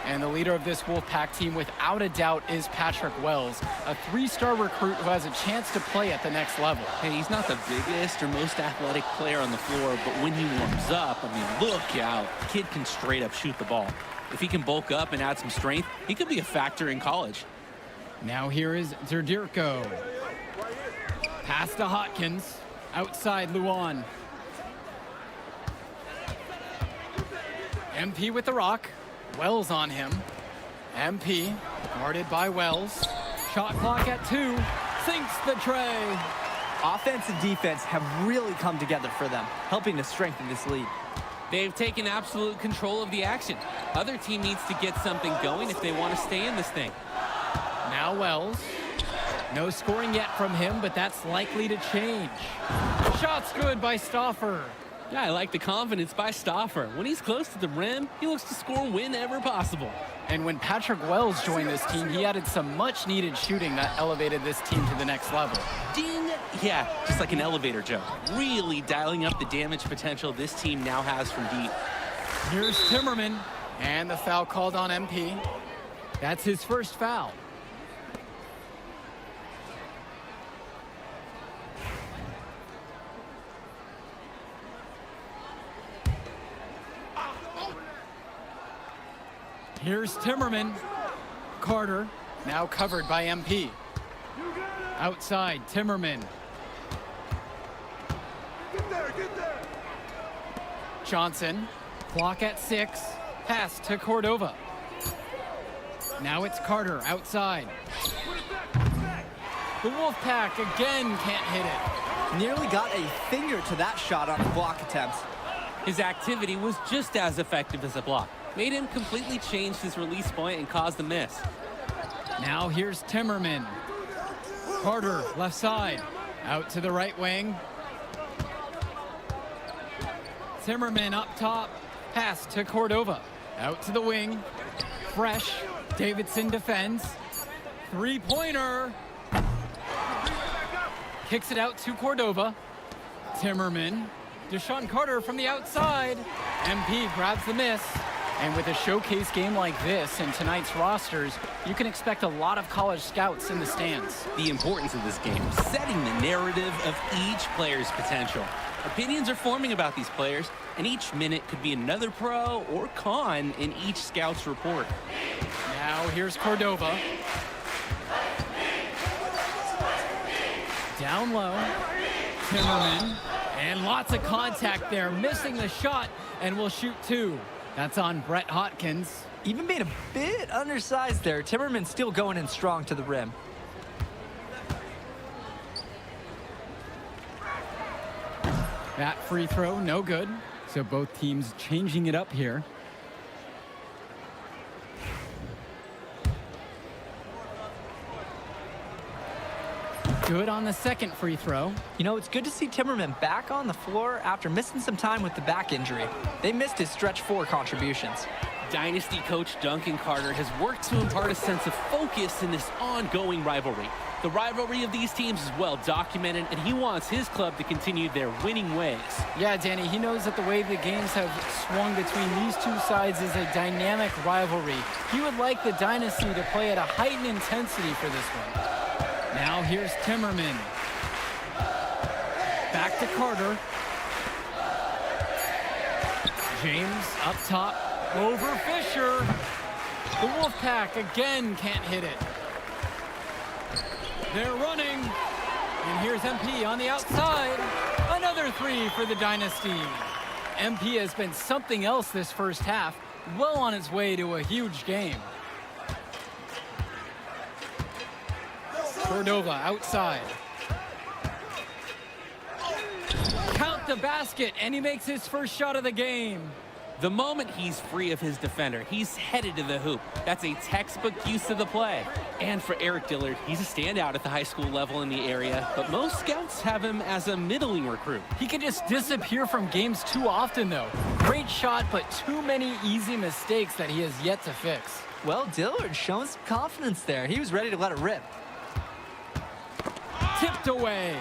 And the leader of this Wolfpack team, without a doubt, is Patrick Wells, a three-star recruit who has a chance to play at the next level. Hey, he's not the biggest or most athletic player on the floor, but when he warms up, I mean, look out. The kid can straight up shoot the ball. If he can bulk up and add some strength, he could be a factor in college. Now here is Zadirko. Pass to Hotkins. Outside Luan. MP with the rock. Wells on him. MP guarded by Wells. Shot clock at 2. Sinks the tray. Offense and defense have really come together for them, helping to strengthen this lead. They've taken absolute control of the action. Other team needs to get something going if they want to stay in this thing. Now Wells. No scoring yet from him, but that's likely to change. Shot's good by Stoffer. Yeah, I like the confidence by Stoffer. When he's close to the rim, he looks to score whenever possible. And when Patrick Wells joined this team, he added some much-needed shooting that elevated this team to the next level. Ding! Yeah, just like an elevator, Joe. Really dialing up the damage potential this team now has from deep. Here's Timmerman, and the foul called on MP. That's his first foul. Here's Timmerman. Carter, now covered by MP. Outside, Timmerman. Johnson, clock at 6. Pass to Cordova. Now it's Carter outside. The Wolfpack again can't hit it. Nearly got a finger to that shot on the block attempts. His activity was just as effective as a block. Made him completely change his release point and caused the miss. Now here's Timmerman. Carter, left side. Out to the right wing. Timmerman up top. Pass to Cordova. Out to the wing. Fresh. Davidson defends. Three-pointer. Kicks it out to Cordova. Timmerman. Deshaun Carter from the outside. MP grabs the miss. And with a showcase game like this in tonight's rosters, you can expect a lot of college scouts in the stands. The importance of this game, setting the narrative of each player's potential. Opinions are forming about these players, and each minute could be another pro or con in each scout's report. Now here's Cordova. Down low. Timmerman. And lots of contact there, missing the shot, and will shoot 2. That's on Brett Hotkins. Even being a bit undersized there, Timmerman's still going in strong to the rim. That free throw, no good. So both teams changing it up here. Good on the second free throw. You know, it's good to see Timmerman back on the floor after missing some time with the back injury. They missed his stretch 4 contributions. Dynasty coach Duncan Carter has worked to impart a sense of focus in this ongoing rivalry. The rivalry of these teams is well documented, and he wants his club to continue their winning ways. Yeah, Danny, he knows that the way the games have swung between these two sides is a dynamic rivalry. He would like the Dynasty to play at a heightened intensity for this one. Now here's Timmerman. Back to Carter. James up top. Over Fisher. The Wolfpack again can't hit it. They're running. And here's MP on the outside. Another three for the Dynasty. MP has been something else this first half, well on its way to a huge game. Cordova outside. Count the basket, and he makes his first shot of the game. The moment he's free of his defender, he's headed to the hoop. That's a textbook use of the play. And for Eric Dillard, he's a standout at the high school level in the area, but most scouts have him as a middling recruit. He can just disappear from games too often, though. Great shot, but too many easy mistakes that he has yet to fix. Well, Dillard showing some confidence there. He was ready to let it rip. Tipped away.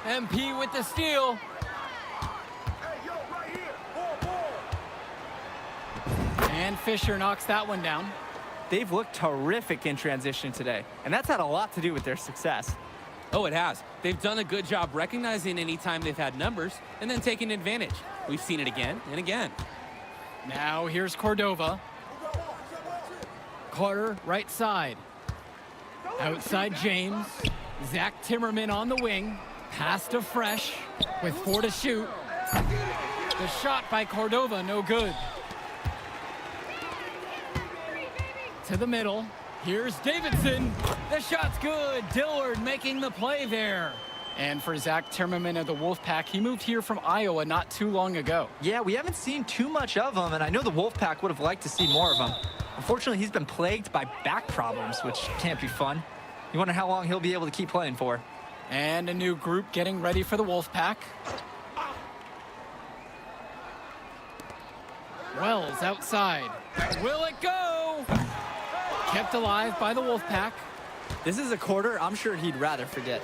MP with the steal. And Fisher knocks that one down. They've looked terrific in transition today, and that's had a lot to do with their success. Oh, it has. They've done a good job recognizing any time they've had numbers and then taking advantage. We've seen it again and again. Now here's Cordova. Carter, right side. Outside James. Zach Timmerman on the wing. Pass to Fresh with 4 to shoot. The shot by Cordova, no good. To the middle. Here's Davidson. The shot's good. Dillard making the play there. And for Zach Timmerman of the Wolfpack, he moved here from Iowa not too long ago. Yeah, we haven't seen too much of him, and I know the Wolfpack would have liked to see more of him. Unfortunately, he's been plagued by back problems, which can't be fun. You wonder how long he'll be able to keep playing for. And a new group getting ready for the Wolfpack. Wells outside. Will it go? Kept alive by the Wolfpack. This is a quarter I'm sure he'd rather forget.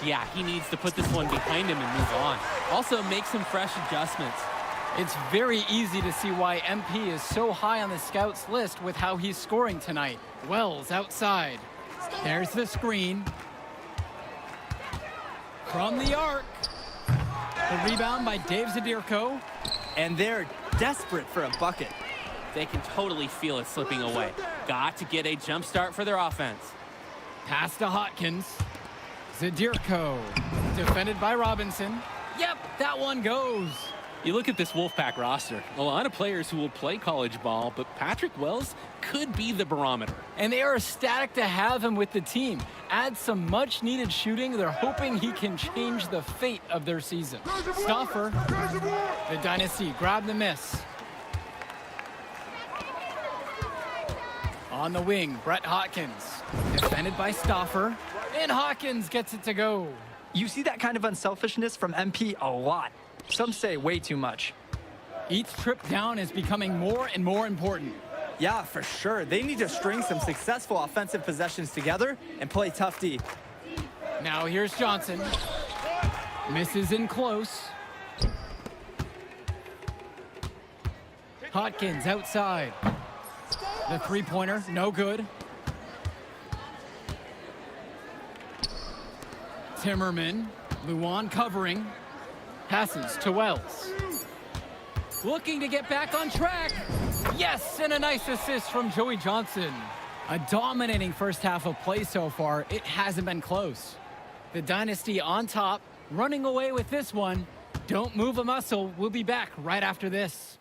Yeah, he needs to put this one behind him and move on. Also, make some fresh adjustments. It's very easy to see why MP is so high on the scouts list with how he's scoring tonight. Wells outside. There's the screen. From the arc. The rebound by Dave Zadirko. And they're desperate for a bucket. They can totally feel it slipping away. Got to get a jump start for their offense. Pass to Hotkins. Zadirko. Defended by Robinson. Yep, that one goes. You look at this Wolfpack roster, a lot of players who will play college ball, but Patrick Wells could be the barometer. And they are ecstatic to have him with the team. Add some much-needed shooting. They're hoping he can change the fate of their season. Stauffer, the Dynasty, grab the miss. On the wing, Brett Hotkins, defended by Stauffer, and Hawkins gets it to go. You see that kind of unselfishness from MP a lot. Some say way too much. Each trip down is becoming more and more important. Yeah, for sure. They need to string some successful offensive possessions together and play tough D. Now here's Johnson. Misses in close. Hotkins outside. The three-pointer, no good. Timmerman, Luan covering. Passes to Wells. Looking to get back on track. Yes, and a nice assist from Joey Johnson. A dominating first half of play so far. It hasn't been close. The Dynasty on top, running away with this one. Don't move a muscle. We'll be back right after this.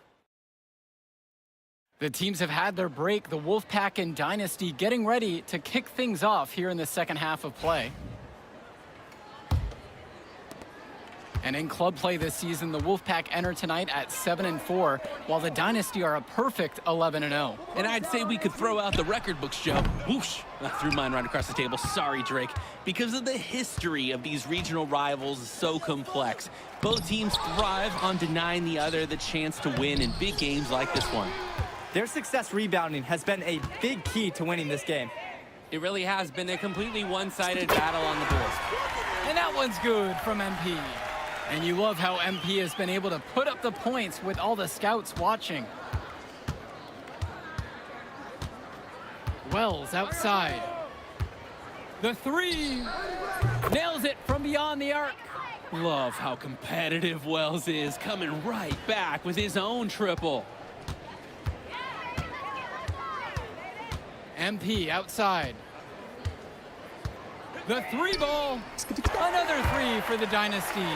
The teams have had their break. The Wolfpack and Dynasty getting ready to kick things off here in the second half of play. And in club play this season, the Wolfpack enter tonight at 7-4, while the Dynasty are a perfect 11-0. And I'd say we could throw out the record books, Joe. Whoosh! I threw mine right across the table. Sorry, Drake. Because of the history of these regional rivals is so complex. Both teams thrive on denying the other the chance to win in big games like this one. Their success rebounding has been a big key to winning this game. It really has been a completely one-sided battle on the boards. And that one's good from MP. And you love how MP has been able to put up the points with all the scouts watching. Wells outside. The three. Nails it from beyond the arc. Love how competitive Wells is, coming right back with his own triple. MP outside. The three ball. Another three for the Dynasty.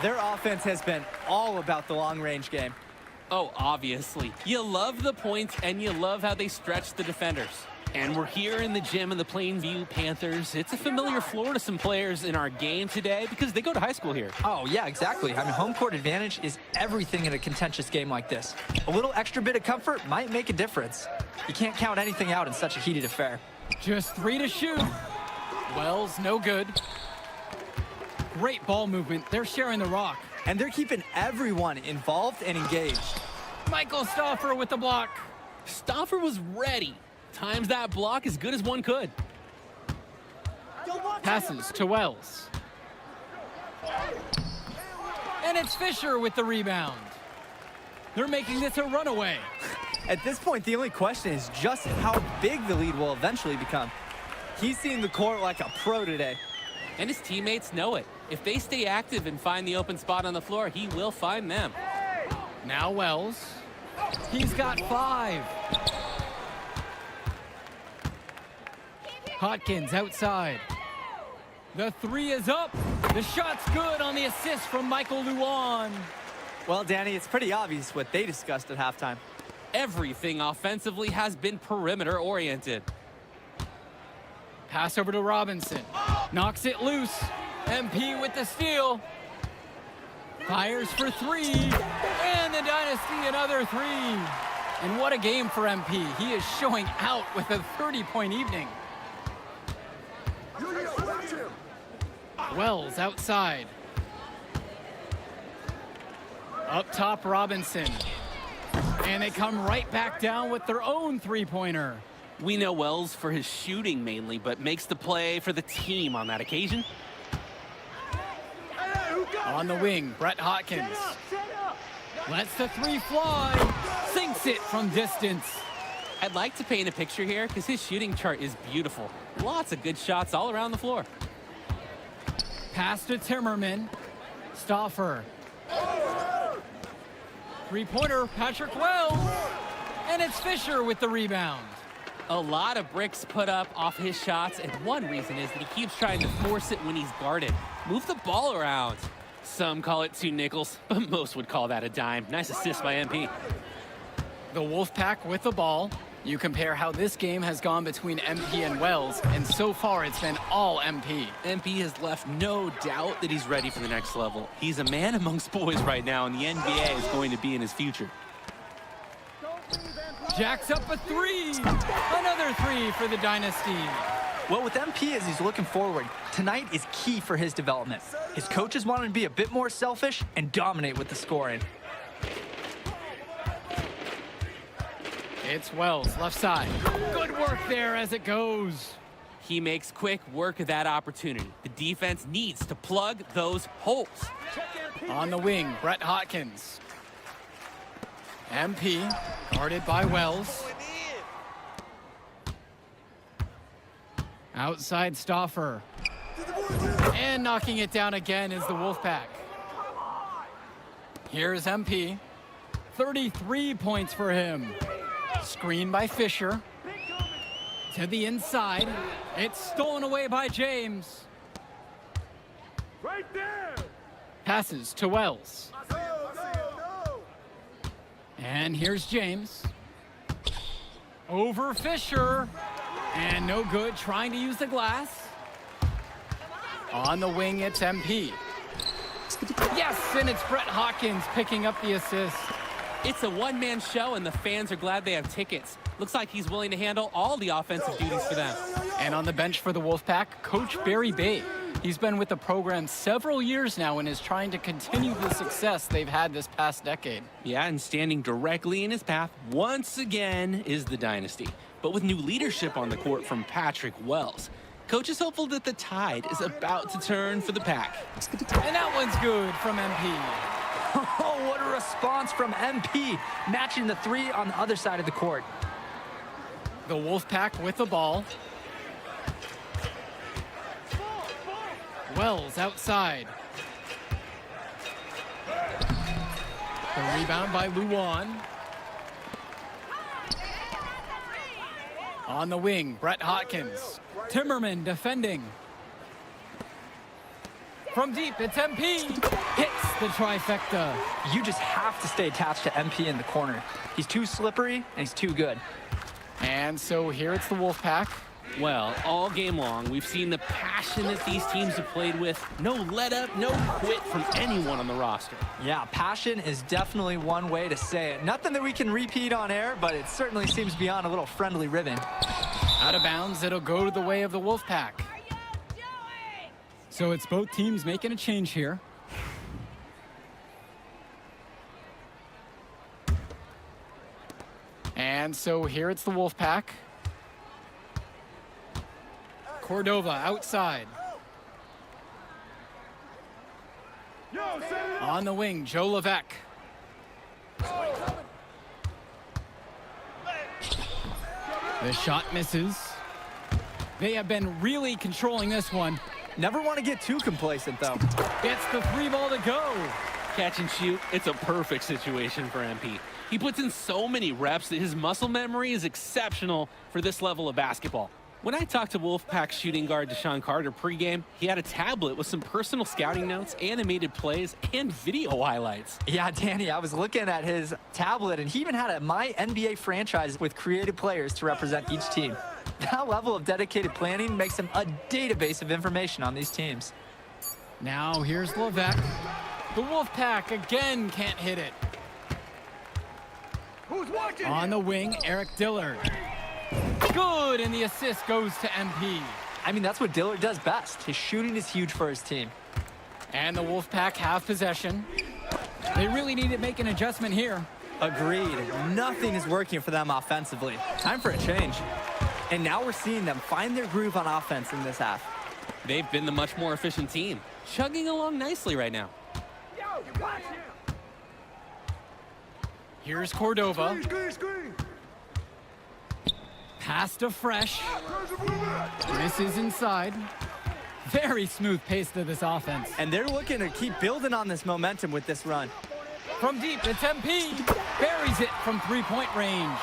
Their offense has been all about the long-range game. Oh, obviously. You love the points, and you love how they stretch the defenders. And we're here in the gym of the Plainview Panthers. It's a familiar floor to some players in our game today because they go to high school here. Oh, yeah, exactly. I mean, home court advantage is everything in a contentious game like this. A little extra bit of comfort might make a difference. You can't count anything out in such a heated affair. Just 3 to shoot. Wells, no good. Great ball movement. They're sharing the rock. And they're keeping everyone involved and engaged. Michael Stauffer with the block. Stauffer was ready. Times that block as good as one could. Passes to Wells. And it's Fisher with the rebound. They're making this a runaway. At this point, the only question is just how big the lead will eventually become. He's seeing the court like a pro today. And his teammates know it. If they stay active and find the open spot on the floor, he will find them. Now Wells. He's got 5. Hawkins outside. The 3 is up. The shot's good on the assist from Michael Luan. Well, Danny, it's pretty obvious what they discussed at halftime. Everything offensively has been perimeter oriented. Pass over to Robinson. Knocks it loose. MP with the steal. Fires for 3. And the Dynasty another 3. And what a game for MP. He is showing out with a 30-point evening. Wells outside. Up top, Robinson. And they come right back down with their own three-pointer. We know Wells for his shooting mainly, but makes the play for the team on that occasion. On the wing, Brett Hawkins. Lets the 3 fly. Sinks it from distance. I'd like to paint a picture here because his shooting chart is beautiful. Lots of good shots all around the floor. Pass to Timmerman. Stauffer. Three-pointer, Patrick Wells. And it's Fisher with the rebound. A lot of bricks put up off his shots, and one reason is that he keeps trying to force it when he's guarded. Move the ball around. Some call it 2 nickels, but most would call that a dime. Nice assist by MP. The Wolfpack with the ball. You compare how this game has gone between MP and Wells, and so far it's been all MP. MP has left no doubt that he's ready for the next level. He's a man amongst boys right now, and the NBA is going to be in his future. Jacks up a 3. Another 3 for the Dynasty. Well, with MP as he's looking forward, tonight is key for his development. His coaches want him to be a bit more selfish and dominate with the scoring. It's Wells, left side. Good work there as it goes. He makes quick work of that opportunity. The defense needs to plug those holes. On the wing, Brett Hawkins. MP, guarded by Wells. Outside Stauffer. And knocking it down again is the Wolfpack. Here's MP. 33 points for him. Screen by Fisher. To the inside. It's stolen away by James. Right there. Passes to Wells. And here's James. Over Fisher. And no good, trying to use the glass. On the wing, it's MP. Yes, and it's Brett Hawkins picking up the assist. It's a one-man show, and the fans are glad they have tickets. Looks like he's willing to handle all the offensive duties for them. And on the bench for the Wolfpack, Coach Barry Bay. He's been with the program several years now and is trying to continue the success they've had this past decade. Yeah, and standing directly in his path once again is the Dynasty. But with new leadership on the court from Patrick Wells, Coach is hopeful that the tide is about to turn for the Pack. And that one's good from MP. Oh, what a response from MP, matching the 3 on the other side of the court. The Wolfpack with the ball. Wells outside. The rebound by Luan. On the wing, Brett Hotkins. Timmerman defending. From deep, it's MP. Hits the trifecta. You just have to stay attached to MP in the corner. He's too slippery, and he's too good. And so here it's the Wolfpack. Well, all game long, we've seen the passion that these teams have played with. No let up, no quit from anyone on the roster. Yeah, passion is definitely one way to say it. Nothing that we can repeat on air, but it certainly seems beyond a little friendly ribbon. Out of bounds, it'll go to the way of the Wolfpack. So it's both teams making a change here. And so here it's the Wolfpack. Cordova outside. On the wing, Joe Levesque. The shot misses. They have been really controlling this one. Never want to get too complacent, though. Gets the 3-ball to go. Catch and shoot, it's a perfect situation for MP. He puts in so many reps that his muscle memory is exceptional for this level of basketball. When I talked to Wolfpack shooting guard Deshaun Carter pregame, he had a tablet with some personal scouting notes, animated plays, and video highlights. Yeah, Danny, I was looking at his tablet, and he even had a My NBA franchise with creative players to represent each team. That level of dedicated planning makes him a database of information on these teams. Now here's Levesque. The Wolfpack again can't hit it. Who's watching? On the wing, Eric Dillard. Good, and the assist goes to MP. I mean, that's what Dillard does best. His shooting is huge for his team. And the Wolfpack have possession. They really need to make an adjustment here. Agreed. Nothing is working for them offensively. Time for a change. And now we're seeing them find their groove on offense in this half. They've been the much more efficient team, chugging along nicely right now. Here's Cordova. Screen. Pass to Fresh. Misses inside. Very smooth pace to this offense. And they're looking to keep building on this momentum with this run. From deep, it's MP. Buries it from 3-point range.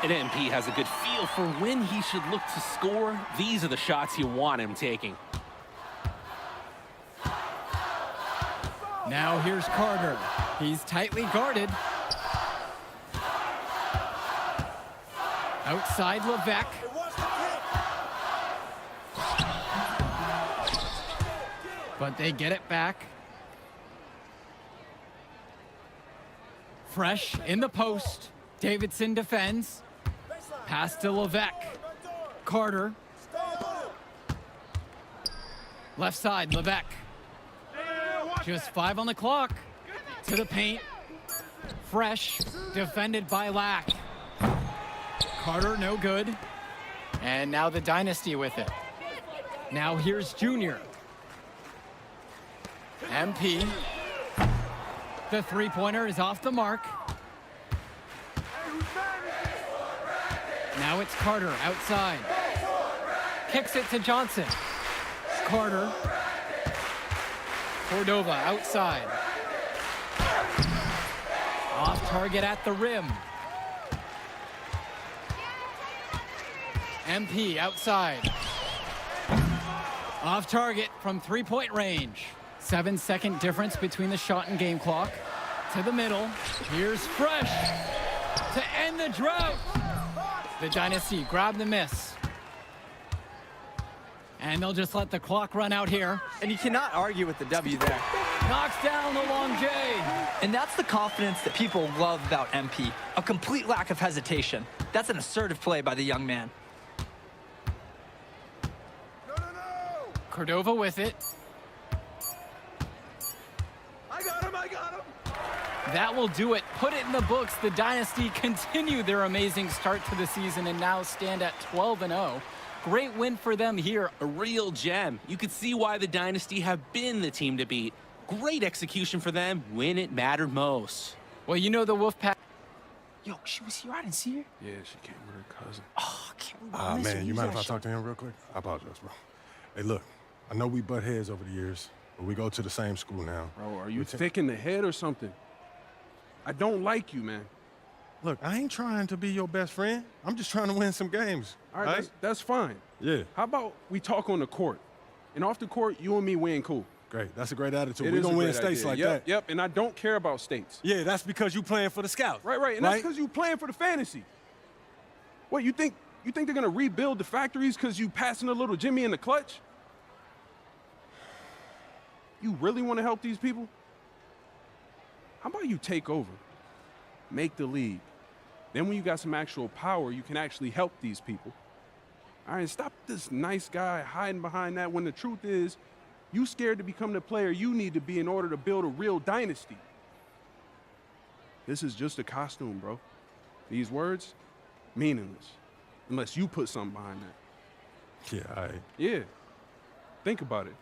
And MP has a good feel for when he should look to score. These are the shots you want him taking. Now here's Carter. He's tightly guarded. Outside Levesque. But they get it back. Fresh in the post. Davidson defends. Pass to Levesque. Carter. Left side, Levesque. Just 5 on the clock. To the paint. Fresh, defended by Lack. Carter, no good. And now the Dynasty with it. Now here's Junior. MP. The three-pointer is off the mark. Now it's Carter outside. Kicks it to Johnson. Carter. Cordova outside. Off target at the rim. MP outside. Off target from 3-point range. 7-second difference between the shot and game clock. To the middle. Here's Fresh to end the drought. The Dynasty grab the miss. And they'll just let the clock run out here. And you cannot argue with the W there. Knocks down the long J. And that's the confidence that people love about MP. A complete lack of hesitation. That's an assertive play by the young man. Cordova with it. I got him. That will do it. Put it in the books. The Dynasty continue their amazing start to the season and now stand at 12-0. Great win for them here. A real gem. You could see why the Dynasty have been the team to beat. Great execution for them when it mattered most. Well, you know the Wolfpack. Yo, she was here. I didn't see her. Yeah, she came with her cousin. Oh, I can't believe I missed her. Man, you mind if I talk to him real quick? I apologize, bro. Hey, look, I know we butt heads over the years, but we go to the same school now. Bro, are you thick in the head or something? I don't like you, man. Look, I ain't trying to be your best friend. I'm just trying to win some games. All right, that's fine. Yeah. How about we talk on the court? And off the court, you and me win cool. Great. That's a great attitude. It We're is going a to win great states idea. like Yep, that. Yep, and I don't care about states. Yeah, that's because you playing for the Scouts. Right, and that's because you playing for the fantasy. What, you think they're going to rebuild the factories because you passing a little Jimmy in the clutch? You really want to help these people? How about you take over, make the league? Then when you got some actual power, you can actually help these people. All right, stop this nice guy hiding behind that when the truth is you scared to become the player you need to be in order to build a real dynasty. This is just a costume, bro. These words, meaningless, unless you put something behind that. Yeah, all right. Yeah, think about it.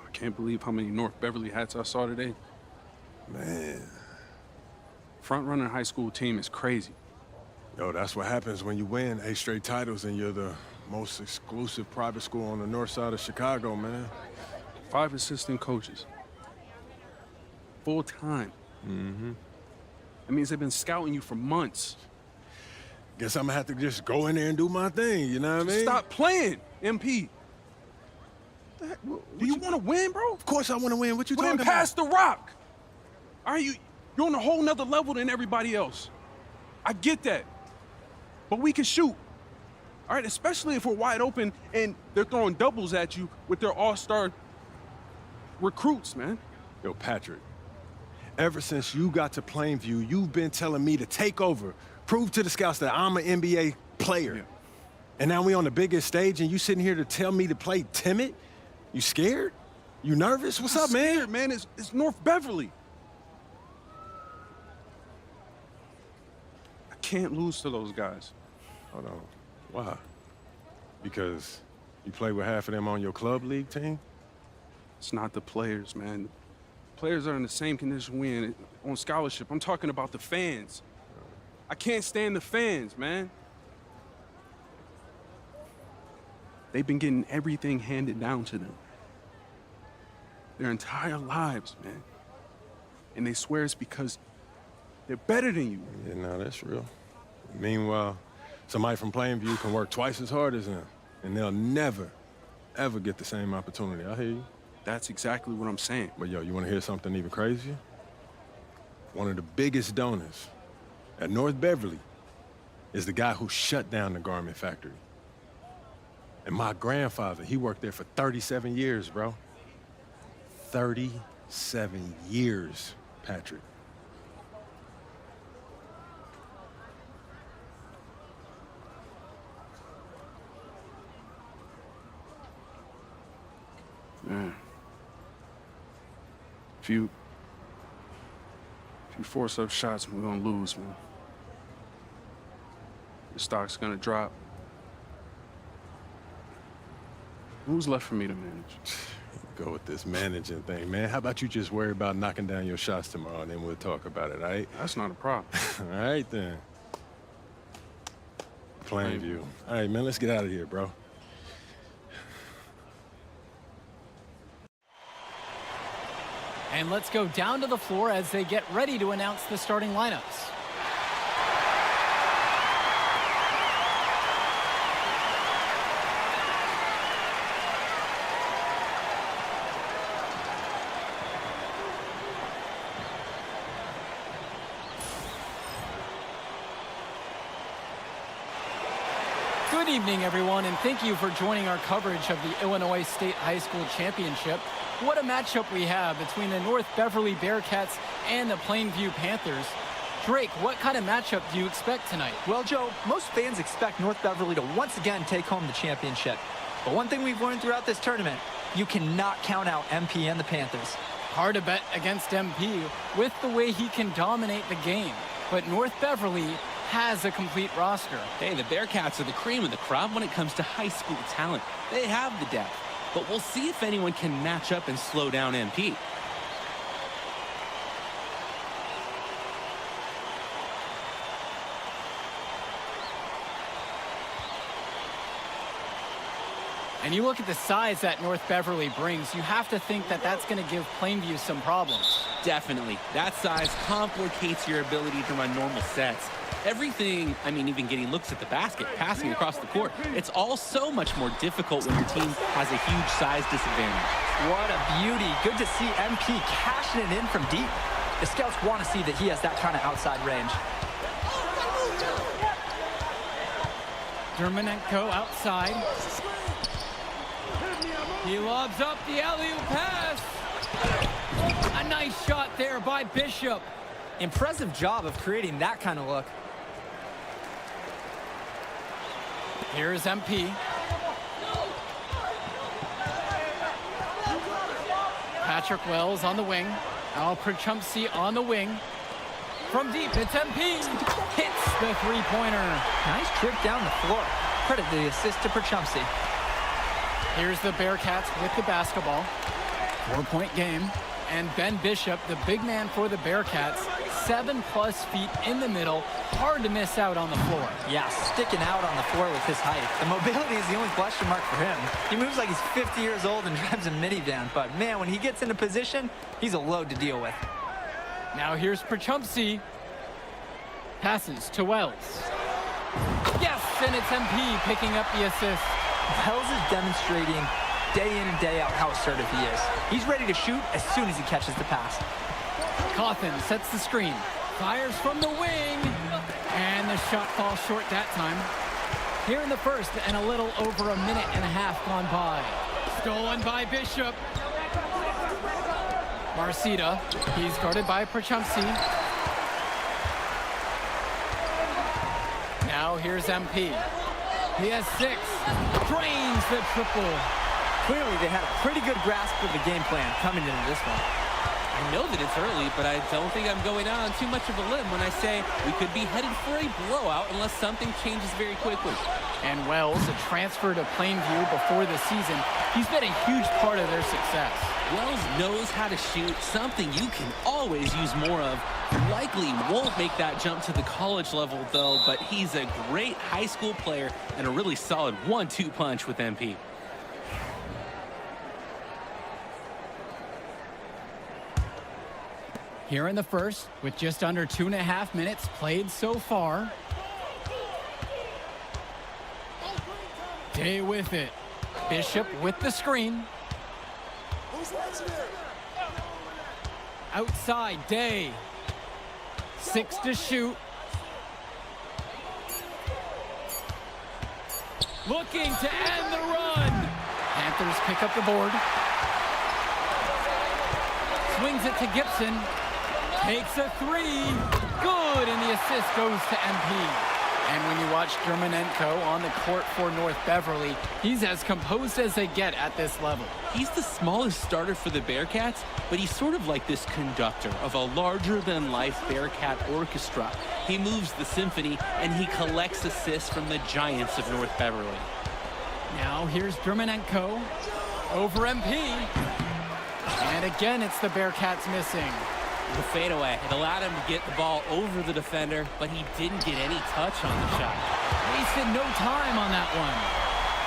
I can't believe how many North Beverly hats I saw today. Man. Front running high school team is crazy. Yo, that's what happens when you win 8 straight titles and you're the most exclusive private school on the north side of Chicago, man. 5 assistant coaches. Full time. Mm-hmm. That means they've been scouting you for months. Guess I'm gonna have to just go in there and do my thing, you know what I mean? Stop playing, MP. Do you want to win, bro? Of course I want to win. What you Well, talking then about? pass the rock. All right, you're on a whole nother level than everybody else. I get that. But we can shoot. All right, especially if we're wide open and they're throwing doubles at you with their all-star recruits, man. Yo, Patrick, ever since you got to Plainview, you've been telling me to take over, prove to the scouts that I'm an NBA player. Yeah. And now we on the biggest stage and you sitting here to tell me to play timid? You scared? You nervous? What's up, man? Scared, man. It's North Beverly. I can't lose to those guys. Hold on. Why? Because you play with half of them on your club league team? It's not the players, man. Players are in the same condition we in on scholarship. I'm talking about the fans. I can't stand the fans, man. They've been getting everything handed down to them. Their entire lives, man. And they swear it's because they're better than you. Yeah, no, that's real. Meanwhile, somebody from Plainview can work twice as hard as them, and they'll never, ever get the same opportunity. I hear you. That's exactly what I'm saying. But yo, you want to hear something even crazier? One of the biggest donors at North Beverly is the guy who shut down the garment factory. And my grandfather, he worked there for 37 years, bro. 37 years, Patrick. Man. If you force up shots, we're gonna lose, man. The stock's gonna drop. Who's left for me to manage? Go with this managing thing, man. How about you just worry about knocking down your shots tomorrow, and then we'll talk about it, all right? That's not a problem. All right, then. Plainview. All right, man, let's get out of here, bro. And let's go down to the floor as they get ready to announce the starting lineups. Good evening, everyone, and thank you for joining our coverage of the Illinois State High School Championship. What a matchup we have between the North Beverly Bearcats and the Plainview Panthers. Drake, what kind of matchup do you expect tonight? Well, Joe, most fans expect North Beverly to once again take home the championship. But one thing we've learned throughout this tournament, you cannot count out MP and the Panthers. Hard to bet against MP with the way he can dominate the game. But North Beverly has a complete roster. Hey, the Bearcats are the cream of the crop when it comes to high school talent. They have the depth. But we'll see if anyone can match up and slow down MP. And you look at the size that North Beverly brings, you have to think that that's going to give Plainview some problems. Definitely. That size complicates your ability to run normal sets. Everything, I mean, even getting looks at the basket, passing across the court, it's all so much more difficult when your team has a huge size disadvantage. What a beauty. Good to see MP cashing it in from deep. The scouts want to see that he has that kind of outside range. Dermonenko outside. He lobs up the alley-oop pass. A nice shot there by Bishop. Impressive job of creating that kind of look. Here's MP. Patrick Wells on the wing. Al Prachumsky on the wing. From deep, it's MP. Hits the three-pointer. Nice trip down the floor. Credit the assist to Prachumsky. Here's the Bearcats with the basketball. 4-point game. And Ben Bishop, the big man for the Bearcats, 7+ feet in the middle. Hard to miss out on the floor. Yeah, sticking out on the floor with his height. The mobility is the only question mark for him. He moves like he's 50 years old and drives a minivan. But, man, when he gets into position, he's a load to deal with. Now here's Prachumsky. Passes to Wells. Yes, and it's MP picking up the assist. Wells is demonstrating day in and day out how assertive he is. He's ready to shoot as soon as he catches the pass. Cawthon sets the screen. Fires from the wing. And the shot falls short that time. Here in the first, and a little over a minute and a half gone by. Stolen by Bishop. Marcita. He's guarded by Prachumsky. Now here's MP. He has 6. Drains the triple. Clearly, they had a pretty good grasp of the game plan coming into this one. I know that it's early, but I don't think I'm going out on too much of a limb when I say we could be headed for a blowout unless something changes very quickly. And Wells, a transfer to Plainview before the season, he's been a huge part of their success. Wells knows how to shoot, something you can always use more of. Likely won't make that jump to the college level, though, but he's a great high school player and a really solid 1-2 punch with MP. Here in the first, with just under 2.5 minutes played so far. Day with it. Bishop with the screen. Outside, Day. 6 to shoot. Looking to end the run. Panthers pick up the board. Swings it to Gibson. Takes a 3. Good, and the assist goes to MP. And when you watch Dermonenko on the court for North Beverly, he's as composed as they get at this level. He's the smallest starter for the Bearcats, but he's sort of like this conductor of a larger-than-life Bearcat orchestra. He moves the symphony, and he collects assists from the giants of North Beverly. Now here's Dermonenko over MP. And again, it's the Bearcats missing. The fadeaway, it allowed him to get the ball over the defender, but he didn't get any touch on the shot. Wasted no time on that one.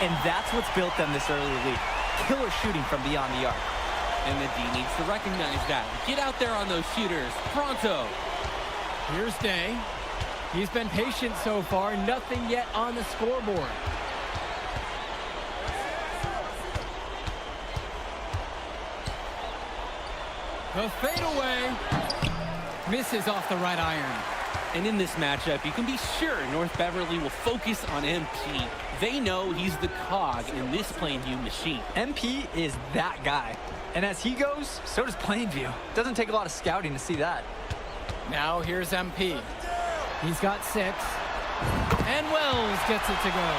And that's what's built them this early lead. Killer shooting from beyond the arc. And the D needs to recognize that. Get out there on those shooters, pronto. Here's Day. He's been patient so far, nothing yet on the scoreboard. The fadeaway misses off the right iron. And in this matchup, you can be sure North Beverly will focus on MP. They know he's the cog in this Plainview machine. MP is that guy. And as he goes, so does Plainview. Doesn't take a lot of scouting to see that. Now here's MP. He's got 6. And Wells gets it to go.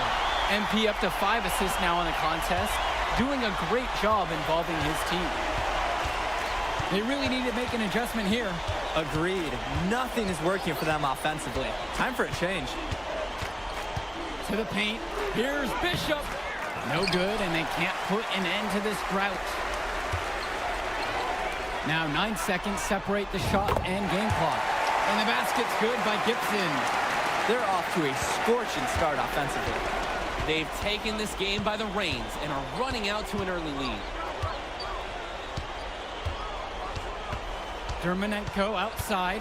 MP up to 5 assists now in the contest, doing a great job involving his team. They really need to make an adjustment here. Agreed. Nothing is working for them offensively. Time for a change. To the paint. Here's Bishop. No good, and they can't put an end to this drought. Now 9 seconds separate the shot and game clock. And the basket's good by Gibson. They're off to a scorching start offensively. They've taken this game by the reins and are running out to an early lead. Dermonenko outside.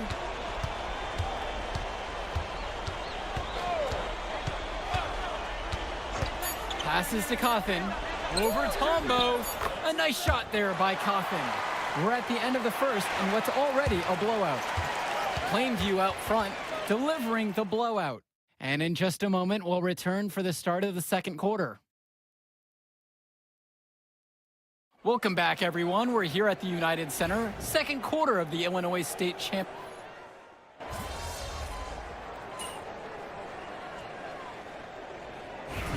Passes to Cawthon. Over Tombo. A nice shot there by Cawthon. We're at the end of the first and what's already a blowout. Plainview out front, delivering the blowout. And in just a moment, we'll return for the start of the second quarter. Welcome back, everyone. We're here at the United Center, second quarter of the Illinois State Champ.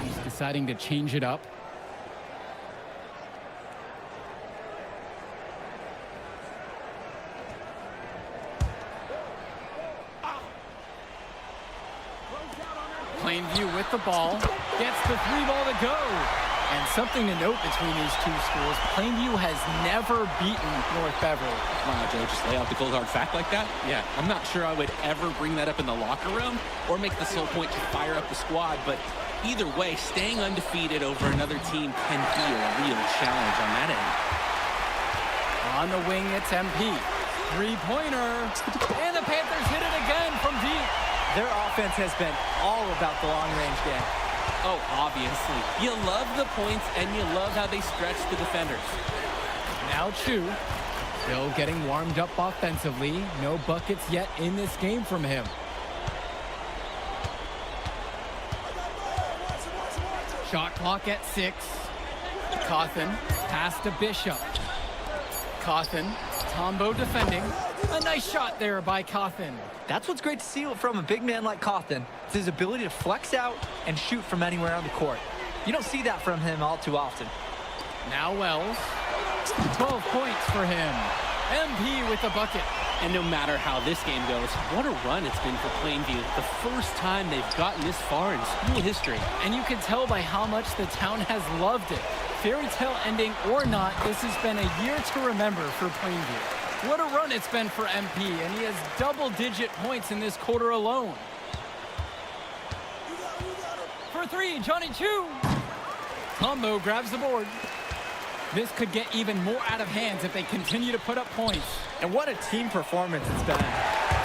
He's deciding to change it up. Plainview with the ball, gets the 3 ball to go. And something to note between these two schools, Plainview has never beaten North Beverly. Wow, Joe, just lay out the cold hard fact like that? Yeah, I'm not sure I would ever bring that up in the locker room or make the sole point to fire up the squad, but either way, staying undefeated over another team can be a real challenge on that end. On the wing, it's MP. 3-pointer, and the Panthers hit it again from deep. Their offense has been all about the long-range game. Oh, obviously. You love the points, and you love how they stretch the defenders. Now Chu, still getting warmed up offensively. No buckets yet in this game from him. Shot clock at 6. Cawthon, pass to Bishop. Cawthon, Tombo defending. A nice shot there by Cawthon. That's what's great to see from a big man like Cawthon. It's his ability to flex out and shoot from anywhere on the court. You don't see that from him all too often. Now Wells. 12 points for him. MP with the bucket. And no matter how this game goes, what a run it's been for Plainview. The first time they've gotten this far in school history. And you can tell by how much the town has loved it. Fairy tale ending or not, this has been a year to remember for Plainview. What a run it's been for MP, and he has double-digit points in this quarter alone. For 3, Johnny Chu. Tombo grabs the board. This could get even more out of hands if they continue to put up points. And what a team performance it's been.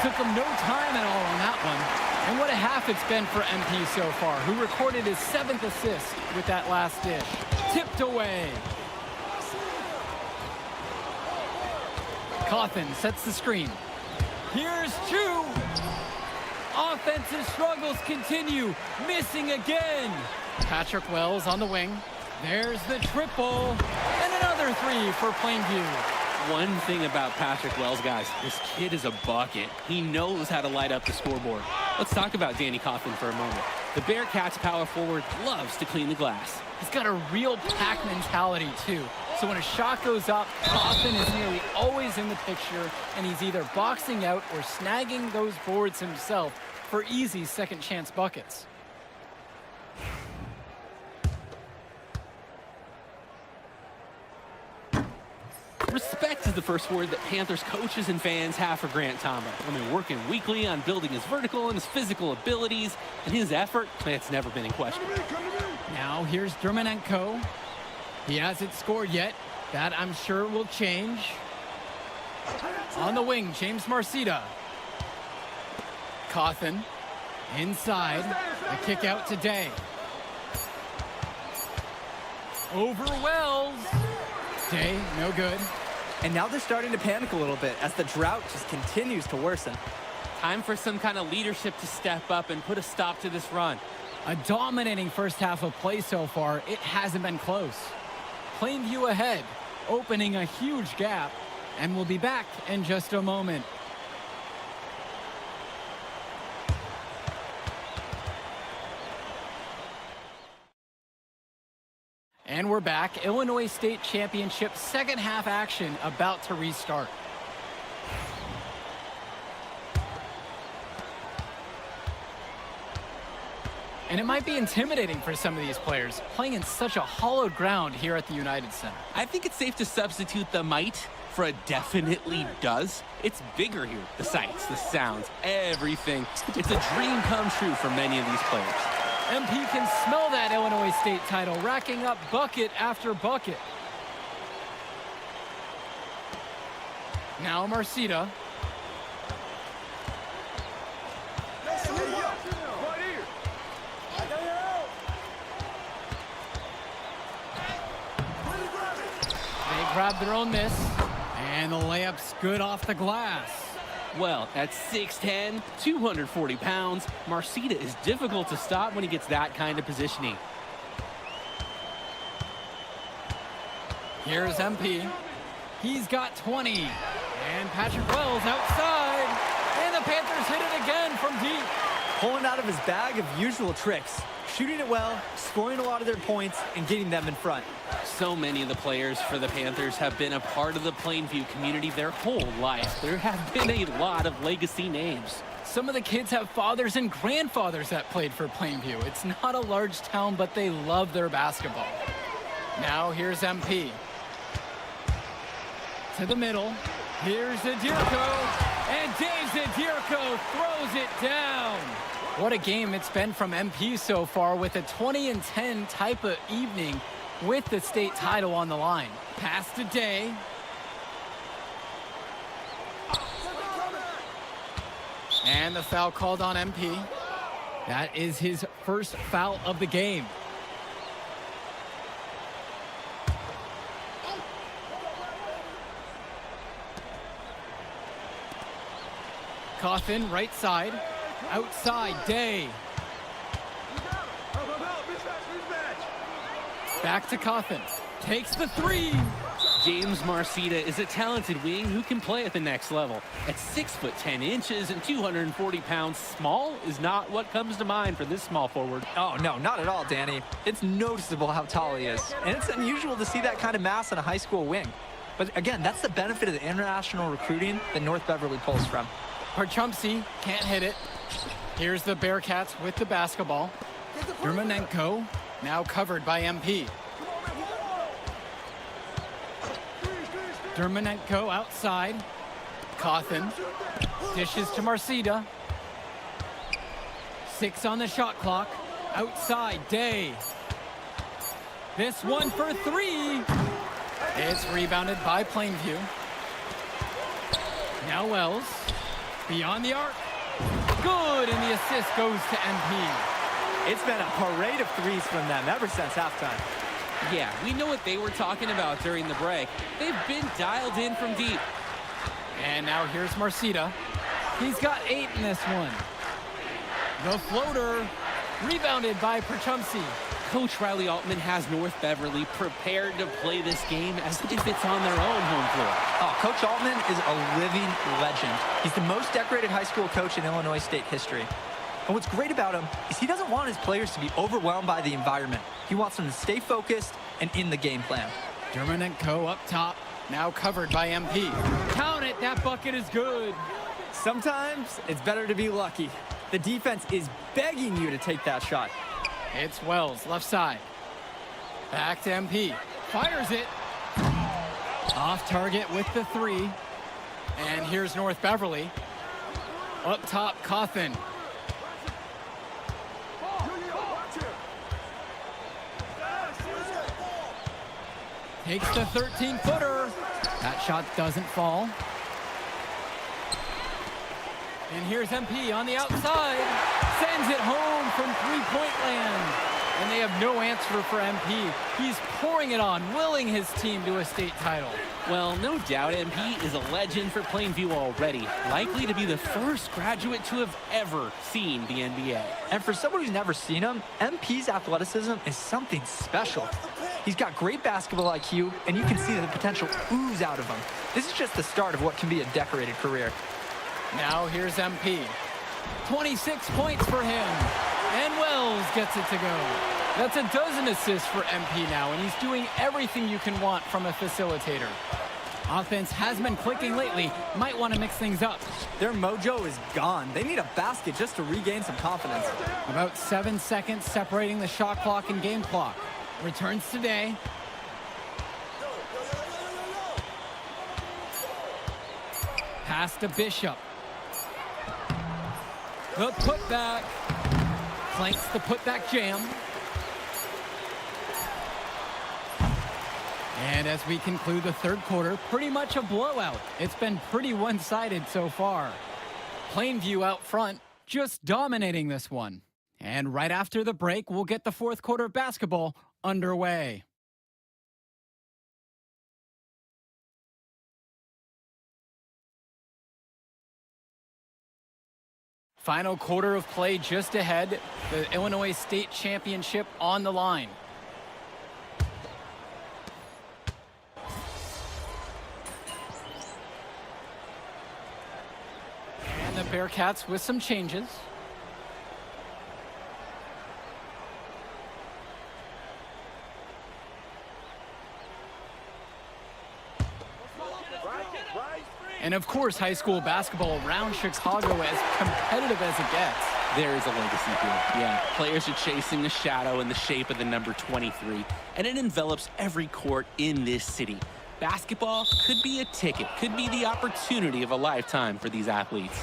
Took them no time at all on that one. And what a half it's been for MP so far, who recorded his 7th assist with that last dish. Tipped away. Cawthon sets the screen. Here's Chu. Offensive struggles continue. Missing again. Patrick Wells on the wing. There's the triple. And another 3 for Plainview. One thing about Patrick Wells, guys, this kid is a bucket. He knows how to light up the scoreboard. Let's talk about Danny Cawthon for a moment. The Bearcats power forward loves to clean the glass. He's got a real pack mentality, too. So when a shot goes up, Cawthon is nearly always in the picture, and he's either boxing out or snagging those boards himself for easy second-chance buckets. Respect is the first word that Panthers coaches and fans have for Grant Tombo. I mean, working weekly on building his vertical and his physical abilities, and his effort, it's never been in question. Now here's Dermonenko. He hasn't scored yet. That, I'm sure, will change. On the wing, James Marcita. Cawthon inside. The kick out to Day. Over Wells. Day, no good. And now they're starting to panic a little bit as the drought just continues to worsen. Time for some kind of leadership to step up and put a stop to this run. A dominating first half of play so far. It hasn't been close. Plainview ahead, opening a huge gap, and we'll be back in just a moment. And we're back. Illinois State Championship second half action about to restart. And it might be intimidating for some of these players, playing in such a hollowed ground here at the United Center. I think it's safe to substitute the might for a definitely does. It's bigger here. The sights, the sounds, everything. It's a dream come true for many of these players. MP can smell that Illinois State title, racking up bucket after bucket. Now Marcita. They grab their own miss, and the layup's good off the glass. Well, at 6'10", 240 pounds, Marcita is difficult to stop when he gets that kind of positioning. Here's MP. He's got 20. And Patrick Wells outside. And the Panthers hit it again from deep. Pulling out of his bag of usual tricks. Shooting it well, scoring a lot of their points, and getting them in front. So many of the players for the Panthers have been a part of the Plainview community their whole life. There have been a lot of legacy names. Some of the kids have fathers and grandfathers that played for Plainview. It's not a large town, but they love their basketball. Now here's MP. To the middle. Here's Zadirko. And Dave Zadirko throws it down. What a game it's been from MP so far, with a 20-10 type of evening with the state title on the line. Pass to Day. And the foul called on MP. That is his first foul of the game. Coffin, right side. Outside, Day. Back to Coffin. Takes the three. James Marcita is a talented wing who can play at the next level. At 6'10" and 240 pounds, small is not what comes to mind for this small forward. Oh, no, not at all, Danny. It's noticeable how tall he is. And it's unusual to see that kind of mass in a high school wing. But again, that's the benefit of the international recruiting that North Beverly pulls from. Parchumsky can't hit it. Here's the Bearcats with the basketball. Dermanenko now covered by MP. Dermanenko outside. Cawthon dishes to Marcita. 6 on the shot clock. Outside, Day. This one for 3. It's rebounded by Plainview. Now Wells. Beyond the arc. Good, and the assist goes to MP. It's been a parade of threes from them ever since halftime. Yeah, we know what they were talking about during the break. They've been dialed in from deep. And now here's Marcita. He's got 8 in this one. The floater, rebounded by Parchumsky. Coach Riley Altman has North Beverly prepared to play this game as if it's on their own home floor. Oh, Coach Altman is a living legend. He's the most decorated high school coach in Illinois State history. And what's great about him is he doesn't want his players to be overwhelmed by the environment. He wants them to stay focused and in the game plan. Dermanenko up top, now covered by MP. Count it, that bucket is good. Sometimes it's better to be lucky. The defense is begging you to take that shot. It's Wells, left side. Back to MP. Fires it. Off target with the 3. And here's North Beverly. Up top, Cawthon. Takes the 13-footer. That shot doesn't fall. And here's MP on the outside. Sends it home from three-point land. And they have no answer for MP. He's pouring it on, willing his team to a state title. Well, no doubt MP is a legend for Plainview already, likely to be the first graduate to have ever seen the NBA. And for someone who's never seen him, MP's athleticism is something special. He's got great basketball IQ, and you can see the potential ooze out of him. This is just the start of what can be a decorated career. Now here's MP. 26 points for him. And Wells gets it to go. That's a dozen assists for MP now, and he's doing everything you can want from a facilitator. Offense has been clicking lately. Might want to mix things up. Their mojo is gone. They need a basket just to regain some confidence. About 7 seconds separating the shot clock and game clock. Returns today. Pass to Bishop. The putback. Flanks the putback jam. And as we conclude the third quarter, pretty much a blowout. It's been pretty one-sided so far. Plainview out front, just dominating this one. And right after the break, we'll get the fourth quarter basketball underway. Final quarter of play just ahead. The Illinois State Championship on the line. And the Bearcats with some changes. And of course, high school basketball around Chicago as competitive as it gets. There is a legacy here. Yeah, players are chasing the shadow in the shape of the number 23, and it envelops every court in this city. Basketball could be a ticket, could be the opportunity of a lifetime for these athletes.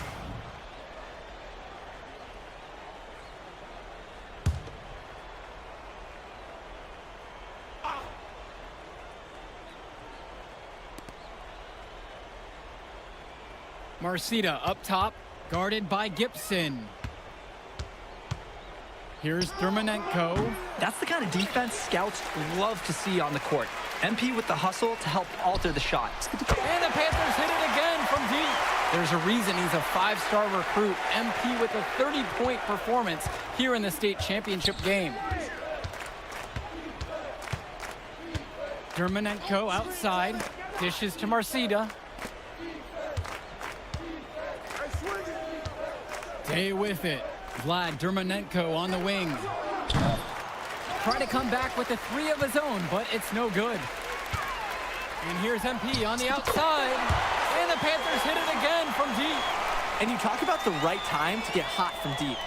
Marcita up top, guarded by Gibson. Here's Dermonenko. That's the kind of defense scouts love to see on the court. MP with the hustle to help alter the shot. And the Panthers hit it again from deep. There's a reason he's a five-star recruit. MP with a 30-point performance here in the state championship game. Dermonenko outside, dishes to Marcita. Stay with it. Vlad Dermonenko on the wing. Try to come back with a three of his own, but it's no good. And here's MP on the outside. And the Panthers hit it again from deep. And you talk about the right time to get hot from deep.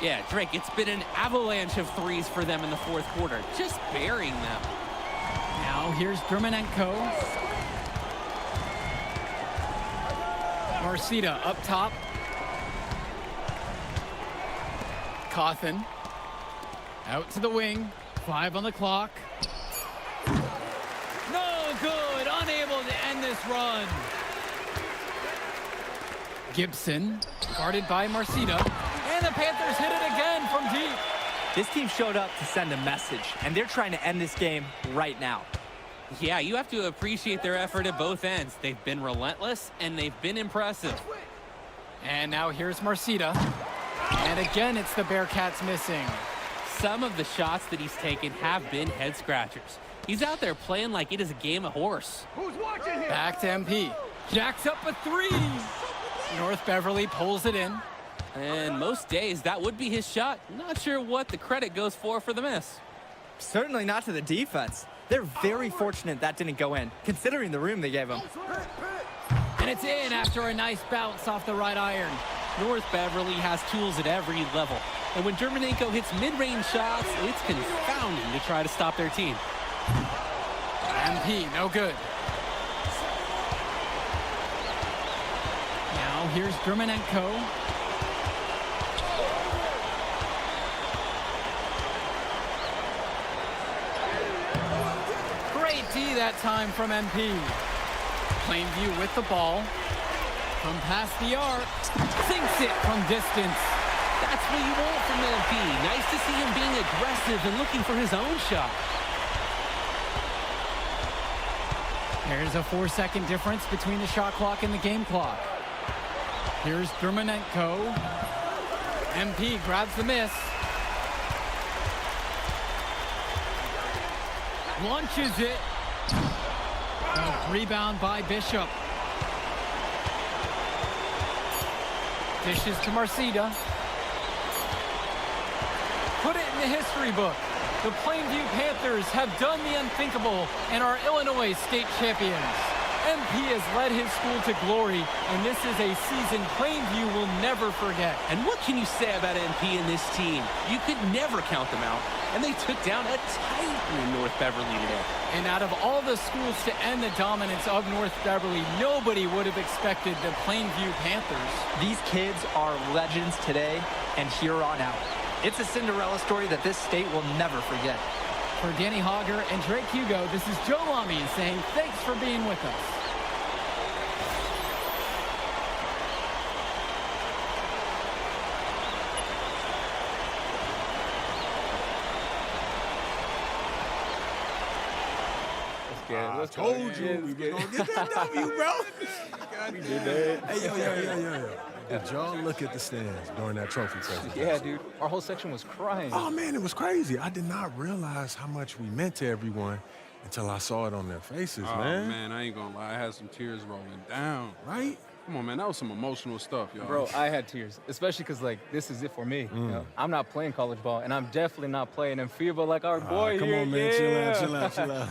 Yeah, Drake, it's been an avalanche of threes for them in the fourth quarter, just burying them. Now here's Dermonenko. Marcita up top. Cawthon out to the wing. 5 on the clock. No good. Unable to end this run. Gibson guarded by Marcita. And the Panthers hit it again from deep. This team showed up to send a message, and they're trying to end this game right now. Yeah, you have to appreciate their effort at both ends. They've been relentless, and they've been impressive. And now here's Marcita. And again, it's the Bearcats missing. Some of the shots that he's taken have been head scratchers. He's out there playing like it is a game of horse. Who's watching here? Back to MP. Jacks up a three. North Beverly pulls it in. And most days, that would be his shot. Not sure what the credit goes for the miss. Certainly not to the defense. They're very fortunate that didn't go in, considering the room they gave him. And it's in after a nice bounce off the right iron. North Beverly has tools at every level. And when Dermonenko hits mid-range shots, it's confounding to try to stop their team. MP, no good. Now here's Dermonenko. Great D that time from MP. Plainview with the ball. From past the arc. Sinks it from distance. That's what you want from MP. Nice to see him being aggressive and looking for his own shot. There's a 4-second difference between the shot clock and the game clock. Here's Dermonenko. MP grabs the miss. Launches it. Rebound by Bishop. Dishes to Marcida. Put it in the history book. The Plainview Panthers have done the unthinkable and are Illinois state champions. MP has led his school to glory, and this is a season Plainview will never forget. And what can you say about MP and this team? You could never count them out, and they took down a Titan in North Beverly today. And out of all the schools to end the dominance of North Beverly, nobody would have expected the Plainview Panthers. These kids are legends today and here on out. It's a Cinderella story that this state will never forget. For Danny Hogger and Drake Hugo, this is Joe Lamy saying thanks for being with us. I told you we were going to get that W, bro. We did that. Hey, yo. Did y'all look at the stands during that trophy presentation? Yeah, dude. Our whole section was crying. Oh, man, it was crazy. I did not realize how much we meant to everyone until I saw it on their faces, Oh, man. man, I ain't gonna lie. I had some tears rolling down. Right? Come on, man. That was some emotional stuff, y'all. Bro, I had tears, especially because, like, this is it for me. You know, I'm not playing college ball, and I'm definitely not playing in FIBA like our boy come here. on, man. Yeah. Chill out.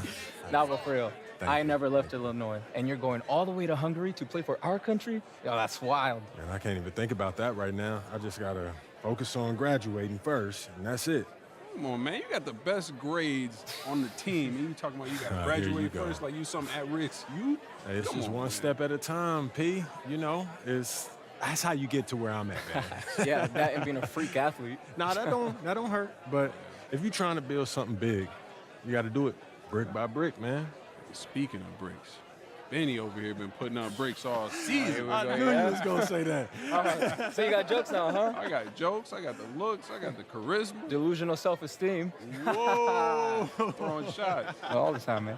Not for real. I never left Illinois, and you're going all the way to Hungary to play for our country? Yo, that's wild. Man, I can't even think about that right now. I just got to focus on graduating first, and that's it. Come on, man. You got the best grades on the team, and you talking about you got to graduate first like you something at risk. Hey, it's just one step at a time, P. You know, that's how you get to where I'm at, man. Yeah, that and being a freak athlete. Nah, that don't hurt. But if you're trying to build something big, you got to do it brick by brick, man. Speaking of bricks, Benny over here been putting up bricks all season. I knew you was going to say that. All right. So you got jokes now, huh? I got jokes. I got the looks. I got the charisma. Delusional self-esteem. Whoa. Throwing shots. All the time, man.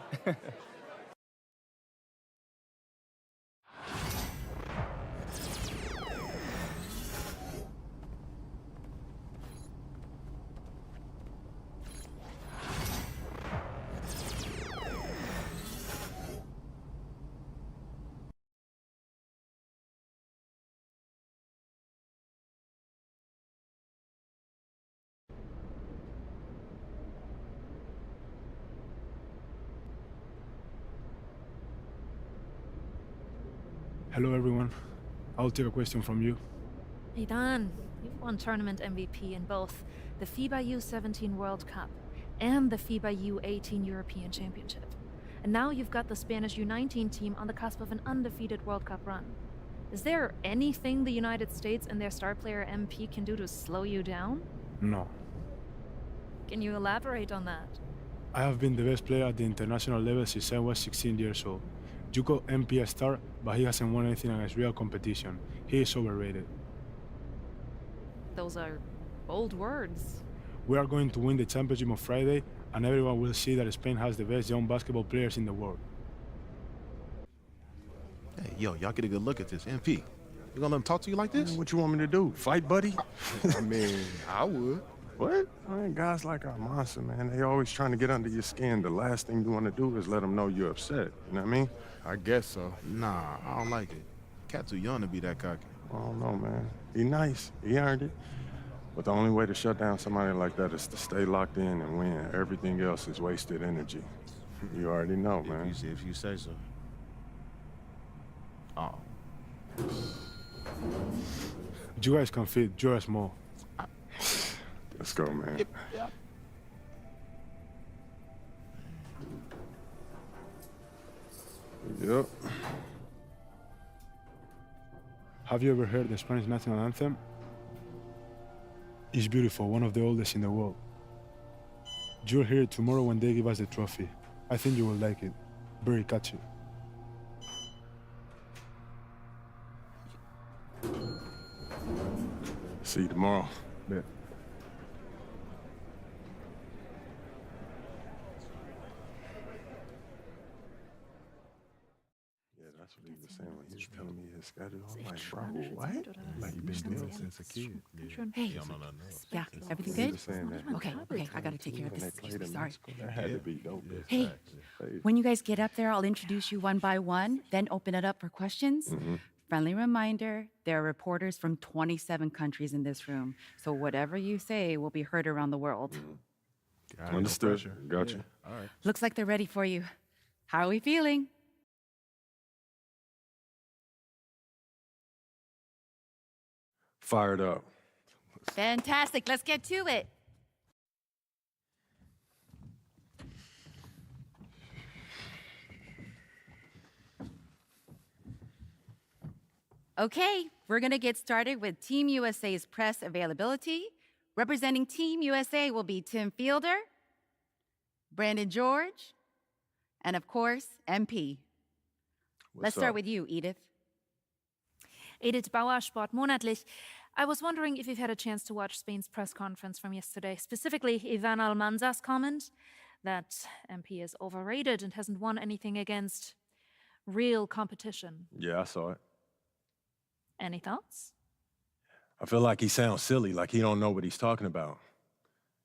Hello, everyone. I'll take a question from you. Hey, Dan. You've won tournament MVP in both the FIBA U17 World Cup and the FIBA U18 European Championship. And now you've got the Spanish U19 team on the cusp of an undefeated World Cup run. Is there anything the United States and their star player MP can do to slow you down? No. Can you elaborate on that? I have been the best player at the international level since I was 16 years old. You call MP a star, but he hasn't won anything against real competition. He is overrated. Those are bold words. We are going to win the championship on Friday, and everyone will see that Spain has the best young basketball players in the world. Hey, yo, y'all get a good look at this. MP, you gonna let him talk to you like this? What you want me to do? Fight, buddy? I mean, I would. What? I mean, guys like our monster, man, they always trying to get under your skin. The last thing you want to do is let them know you're upset. You know what I mean? I guess so. Nah, I don't like it. Cat too young to be that cocky. I don't know, man. He nice. He earned it. But the only way to shut down somebody like that is to stay locked in and win. Everything else is wasted energy. You already know, man. If you say so. Oh. You guys can fit, you're small. Let's go, man. Yep. Yep. Have you ever heard the Spanish national anthem? It's beautiful, one of the oldest in the world. You'll hear it tomorrow when they give us the trophy. I think you will like it. Very catchy. See you tomorrow. Bet. He's telling me his schedule. I'm like, bro, what? Like, you've been doing since a kid. Hey. Yeah, everything good? Okay, I gotta take care of this. Excuse me, sorry. That had to be dope. Hey, when you guys get up there, I'll introduce you one by one, then open it up for questions. Friendly reminder, there are reporters from 27 countries in this room, so whatever you say will be heard around the world. Understood. Gotcha. All right. Looks like they're ready for you. How are we feeling? Fired up. Fantastic. Let's get to it. Okay, we're going to get started with Team USA's press availability. Representing Team USA will be Tim Fielder, Brandon George, and of course, MP. Let's start with you, Edith. Edith Bauer, Sport Monatlich. I was wondering if you've had a chance to watch Spain's press conference from yesterday, specifically Ivan Almanza's comment that MP is overrated and hasn't won anything against real competition. Yeah, I saw it. Any thoughts? I feel like he sounds silly, like he don't know what he's talking about.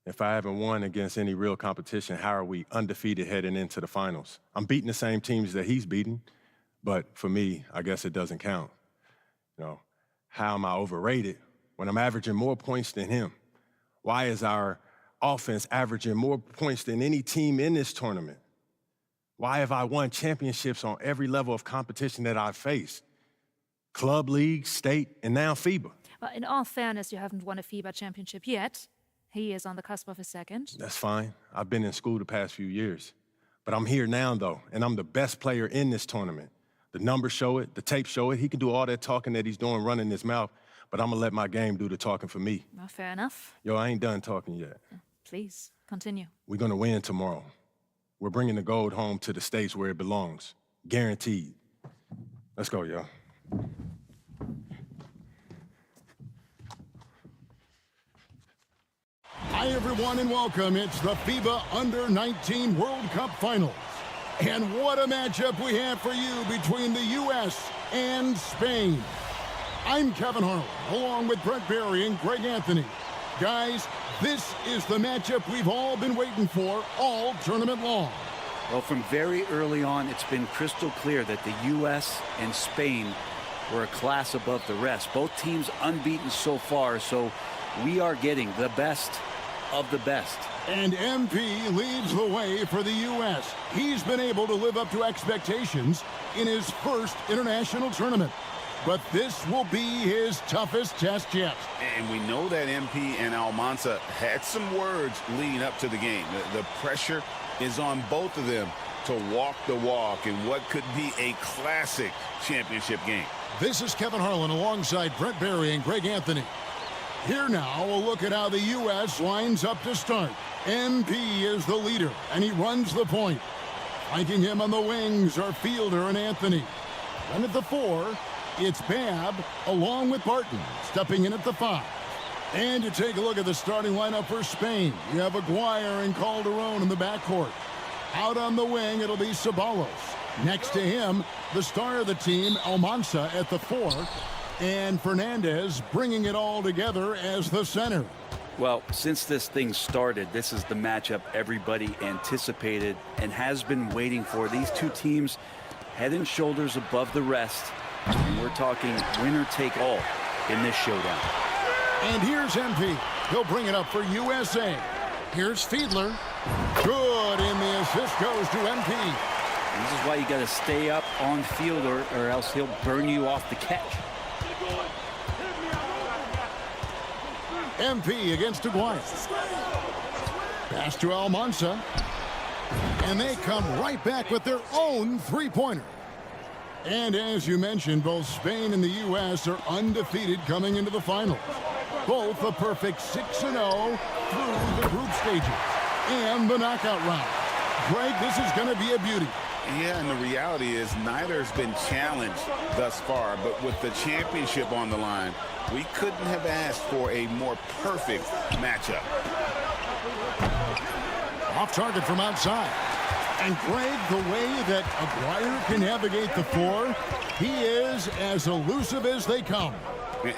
If I haven't won against any real competition, how are we undefeated heading into the finals? I'm beating the same teams that he's beating, but for me, I guess it doesn't count. You know, how am I overrated when I'm averaging more points than him? Why is our offense averaging more points than any team in this tournament? Why have I won championships on every level of competition that I've faced? Club, league, state, and now FIBA. Well, in all fairness, you haven't won a FIBA championship yet. He is on the cusp of a second. That's fine. I've been in school the past few years. But I'm here now, though, and I'm the best player in this tournament. The numbers show it, the tape show it. He can do all that talking that he's doing, running his mouth, but I'm going to let my game do the talking for me. Well, fair enough. Yo, I ain't done talking yet. Please, continue. We're going to win tomorrow. We're bringing the gold home to the States where it belongs. Guaranteed. Let's go, y'all. Hi, everyone, and welcome. It's the FIBA Under-19 World Cup Finals. And what a matchup we have for you between the U.S. and Spain. I'm Kevin Harlan, along with Brent Barry and Greg Anthony. Guys, this is the matchup we've all been waiting for all tournament long. Well, from very early on, it's been crystal clear that the U.S. and Spain were a class above the rest. Both teams unbeaten so far, so we are getting the best of the best. And MP leads the way for the U.S. He's been able to live up to expectations in his first international tournament. But this will be his toughest test yet. And we know that MP and Almanza had some words leading up to the game. The pressure is on both of them to walk the walk in what could be a classic championship game. This is Kevin Harlan alongside Brent Barry and Greg Anthony. Here now, we'll look at how the U.S. lines up to start. MP is the leader, and he runs the point. Flanking him on the wings are Fielder and Anthony. Then at the 4, it's Babb, along with Barton, stepping in at the 5. And to take a look at the starting lineup for Spain, you have Aguirre and Calderon in the backcourt. Out on the wing, it'll be Ceballos. Next to him, the star of the team, Almanza, at the 4. And Fernandez bringing it all together as the center. Well, since this thing started, this is the matchup everybody anticipated and has been waiting for. These two teams head and shoulders above the rest. And we're talking winner take all in this showdown. And here's MP. He'll bring it up for USA. Here's Fiedler. Good, and the assist goes to MP. And this is why you got to stay up on Fielder or else he'll burn you off the catch. MP against Aguirre. Pass to Almanza. And they come right back with their own three-pointer. And as you mentioned, both Spain and the U.S. are undefeated coming into the finals. Both a perfect 6-0 through the group stages and the knockout round. Greg, this is going to be a beauty. Yeah, and the reality is neither's been challenged thus far, but with the championship on the line, we couldn't have asked for a more perfect matchup. Off target from outside. And Greg, the way that Aguirre can navigate the floor, he is as elusive as they come.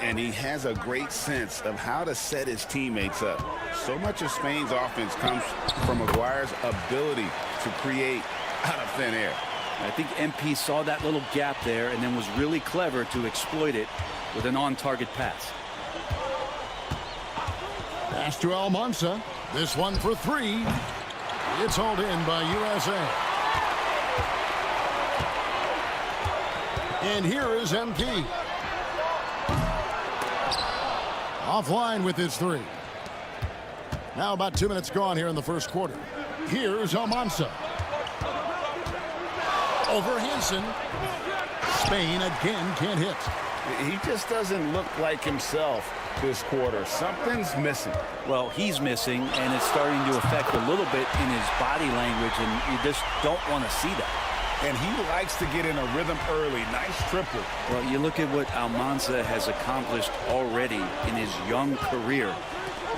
And he has a great sense of how to set his teammates up. So much of Spain's offense comes from Aguirre's ability to create out of thin air. I think MP saw that little gap there and then was really clever to exploit it with an on-target pass. Pass to Almanza. This one for three. It's hauled in by USA. And here is MP. Offline with his three. Now about 2 minutes gone here in the first quarter. Here's Almanza. Over Hansen. Spain again can't hit. He just doesn't look like himself this quarter. Something's missing. Well, he's missing, and it's starting to affect a little bit in his body language, and you just don't want to see that. And he likes to get in a rhythm early. Nice triple. Well, you look at what Almanza has accomplished already in his young career.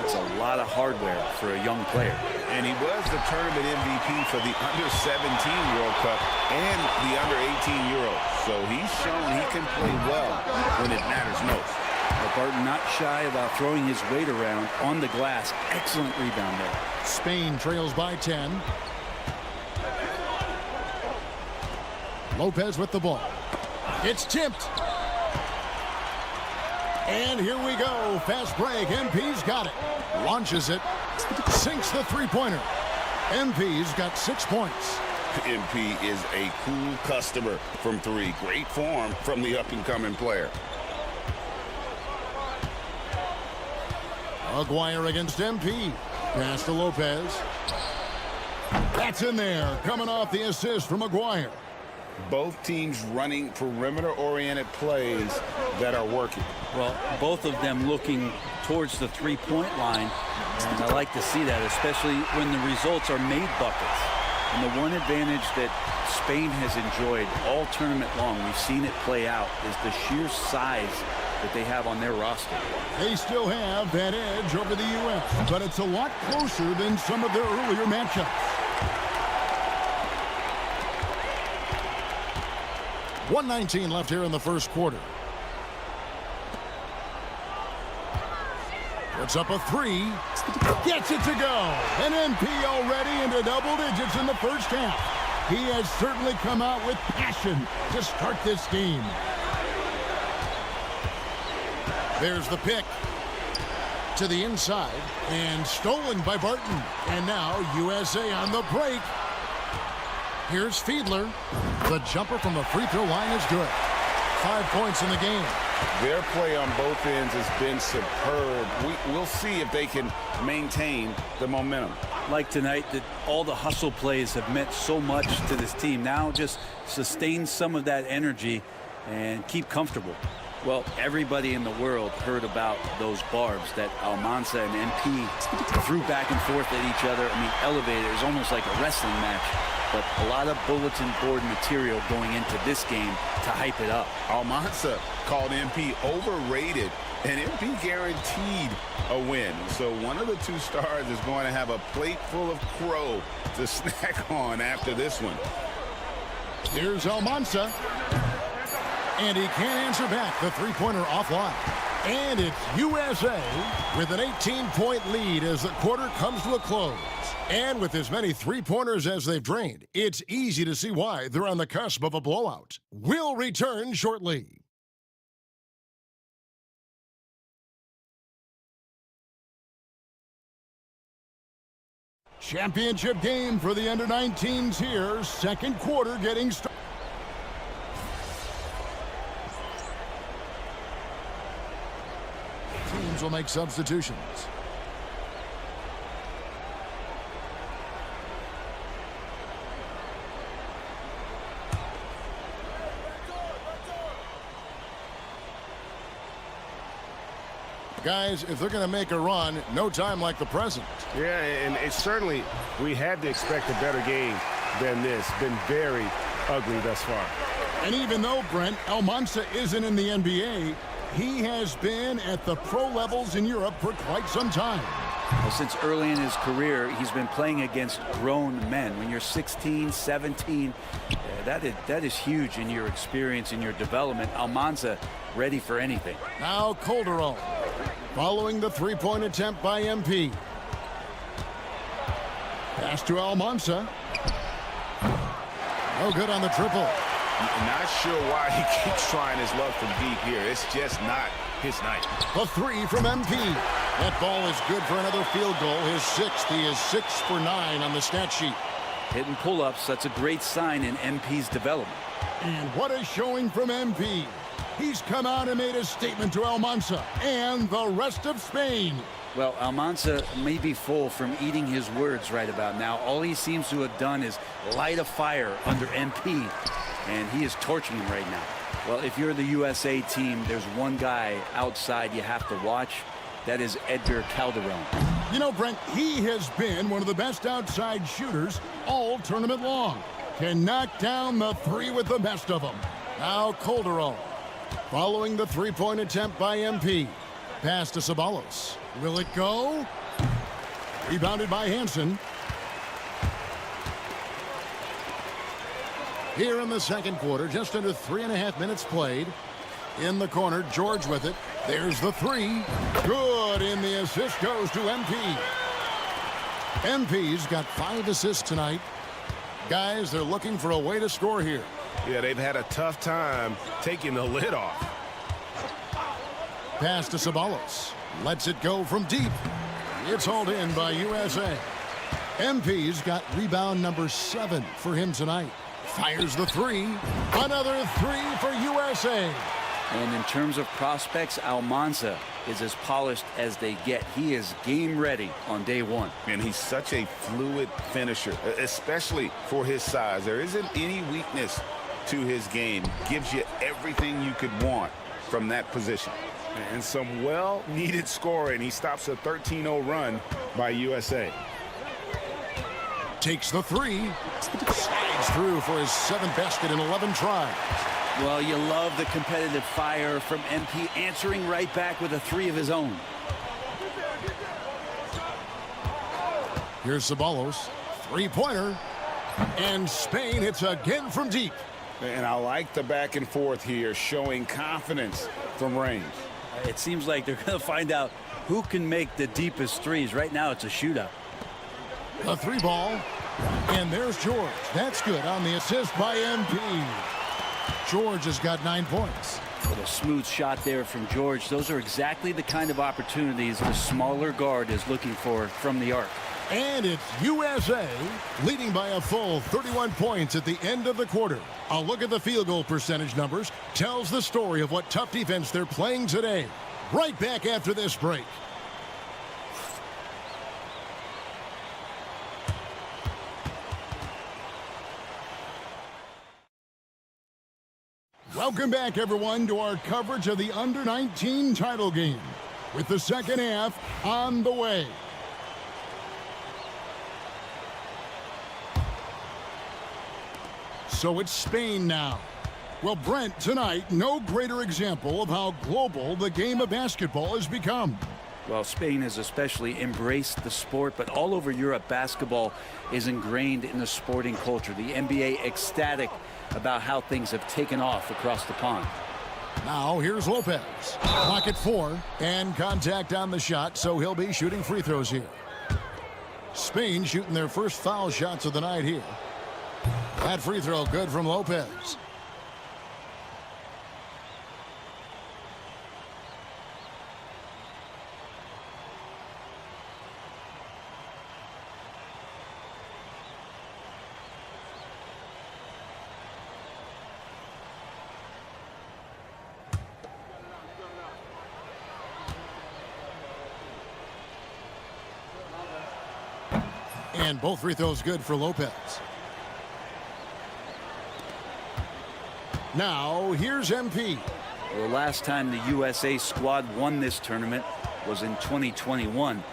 It's a lot of hardware for a young player. And he was the tournament MVP for the Under-17 World Cup and the Under-18 Euro. So he's shown he can play well when it matters most. Barton not shy about throwing his weight around on the glass. Excellent rebound there. Spain trails by 10. Lopez with the ball. It's tipped. And here we go. Fast break. MP's got it. Launches it. Sinks the three-pointer. MP's got 6 points. MP is a cool customer from three. Great form from the up-and-coming player. Aguirre against MP. Pass to Lopez. That's in there. Coming off the assist from Aguirre. Both teams running perimeter-oriented plays that are working. Well, both of them looking towards the three-point line. And I like to see that, especially when the results are made buckets. And the one advantage that Spain has enjoyed all tournament long, we've seen it play out, is the sheer size that they have on their roster. They still have that edge over the U.S., but it's a lot closer than some of their earlier matchups. 1:19 left here in the first quarter. Puts up a three. Gets it to go. And MP already into double digits in the first half. He has certainly come out with passion to start this game. There's the pick to the inside and stolen by Barton. And now USA on the break. Here's Fiedler. The jumper from the free throw line is good. 5 points in the game. Their play on both ends has been superb. We'll see if they can maintain the momentum. Like tonight, that all the hustle plays have meant so much to this team. Now just sustain some of that energy and keep comfortable. Well, everybody in the world heard about those barbs that Almanza and MP threw back and forth at each other. I mean, elevated. It was almost like a wrestling match. But a lot of bulletin board material going into this game to hype it up. Almanza called MP overrated, and MP guaranteed a win. So one of the two stars is going to have a plate full of crow to snack on after this one. Here's Almanza. And he can't answer back. The three-pointer offline. And it's USA with an 18-point lead as the quarter comes to a close. And with as many three-pointers as they've drained, it's easy to see why they're on the cusp of a blowout. We'll return shortly. Championship game for the under-19s here. Second quarter getting started. Teams will make substitutions. Guys, if they're going to make a run, no time like the present. Yeah, and it's certainly, we had to expect a better game than this. Been very ugly thus far. And even though, Brent, Almanza isn't in the NBA, he has been at the pro levels in Europe for quite some time. Well, since early in his career, he's been playing against grown men. When you're 16, 17, that is huge in your experience, in your development. Almanza ready for anything. Now Calderon following the three-point attempt by MP. Pass to Almanza. No good on the triple. Not sure why he keeps trying his luck from deep here. It's just not his night. A three from MP. That ball is good for another field goal. His sixth. He is 6 for 9 on the stat sheet. Hitting pull-ups, that's a great sign in MP's development. And what a showing from MP. He's come out and made a statement to Almanza and the rest of Spain. Well, Almanza may be full from eating his words right about now. All he seems to have done is light a fire under MP, and he is torching him right now. Well, if you're the USA team, there's one guy outside you have to watch. That is Edgar Calderon. You know, Brent, he has been one of the best outside shooters all tournament long. Can knock down the three with the best of them. Now Calderon following the three-point attempt by MP. Pass to Ceballos. Will it go? Rebounded by Hansen. Here in the second quarter, just under 3.5 minutes played. In the corner, George with it. There's the three. Good, and the assist goes to MP. MP's got 5 assists tonight. Guys, they're looking for a way to score here. Yeah, they've had a tough time taking the lid off. Pass to Ceballos. Lets it go from deep. It's hauled in by USA. MP's got rebound number 7 for him tonight. Fires the three. Another three for USA. And in terms of prospects, Almanza is as polished as they get. He is game ready on day one. And he's such a fluid finisher, especially for his size. There isn't any weakness to his game. Gives you everything you could want from that position. And some well-needed scoring. He stops a 13-0 run by USA. Takes the three. Slides through for his 7th basket in 11 tries. Well, you love the competitive fire from MP, answering right back with a three of his own. Here's Ceballos. Three-pointer. And Spain hits again from deep. And I like the back and forth here, showing confidence from range. It seems like they're going to find out who can make the deepest threes. Right now, it's a shootout. A three ball. And there's George. That's good on the assist by MP. George has got 9 points. With a smooth shot there from George. Those are exactly the kind of opportunities the smaller guard is looking for from the arc. And it's USA leading by a full 31 points at the end of the quarter. A look at the field goal percentage numbers tells the story of what tough defense they're playing today. Right back after this break. Welcome back, everyone, to our coverage of the Under-19 title game, with the second half on the way. So it's Spain now. Well, Brent, tonight, no greater example of how global the game of basketball has become. Well, Spain has especially embraced the sport, but all over Europe, basketball is ingrained in the sporting culture. The NBA ecstatic about how things have taken off across the pond. Now here's Lopez. Clock at 4 and contact on the shot, so he'll be shooting free throws here. Spain shooting their first foul shots of the night here. That free throw good from Lopez. And both free throws good for Lopez. Now, here's MP. The last time the USA squad won this tournament was in 2021.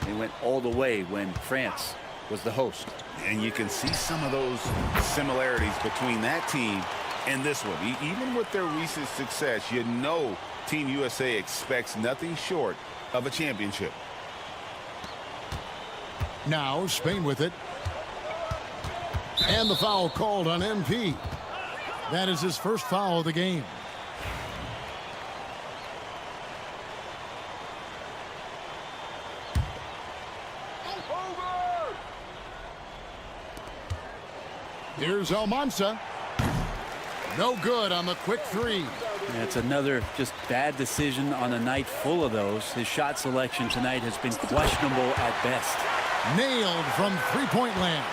They went all the way when France was the host. And you can see some of those similarities between that team and this one. Even with their recent success, you know Team USA expects nothing short of a championship. Now Spain with it. And the foul called on MP. That is his first foul of the game. Here's Almanza. No good on the quick three. It's another just bad decision on a night full of those. His shot selection tonight has been questionable at best. Nailed from three-point land.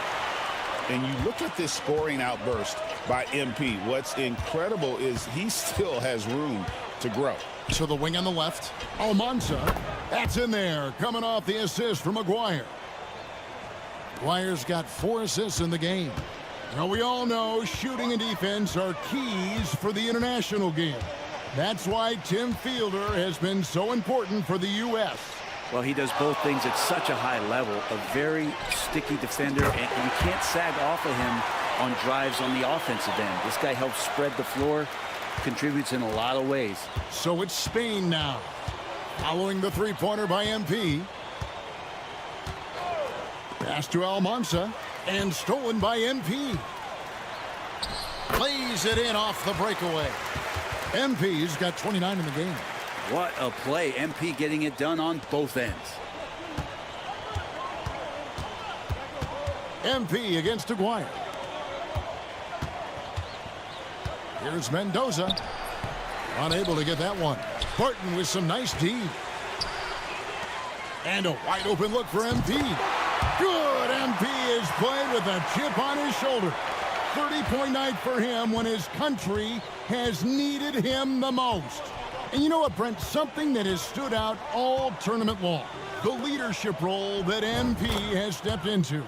And you look at this scoring outburst by MP. What's incredible is he still has room to grow. To the wing on the left. Almanza. That's in there. Coming off the assist from Maguire. Maguire's got 4 assists in the game. Now, we all know shooting and defense are keys for the international game. That's why Tim Fielder has been so important for the U.S. Well, he does both things at such a high level. A very sticky defender, and you can't sag off of him on drives on the offensive end. This guy helps spread the floor, contributes in a lot of ways. So it's Spain now. Following the three-pointer by MP. Pass to Almanza. And stolen by MP. Plays it in off the breakaway. MP's got 29 in the game. What a play. MP getting it done on both ends. MP against Aguirre. Here's Mendoza. Unable to get that one. Barton with some nice D. And a wide open look for MP. Good. MP is played with a chip on his shoulder. 30-point night for him when his country has needed him the most. And you know what, Brent? Something that has stood out all tournament long. The leadership role that MP has stepped into.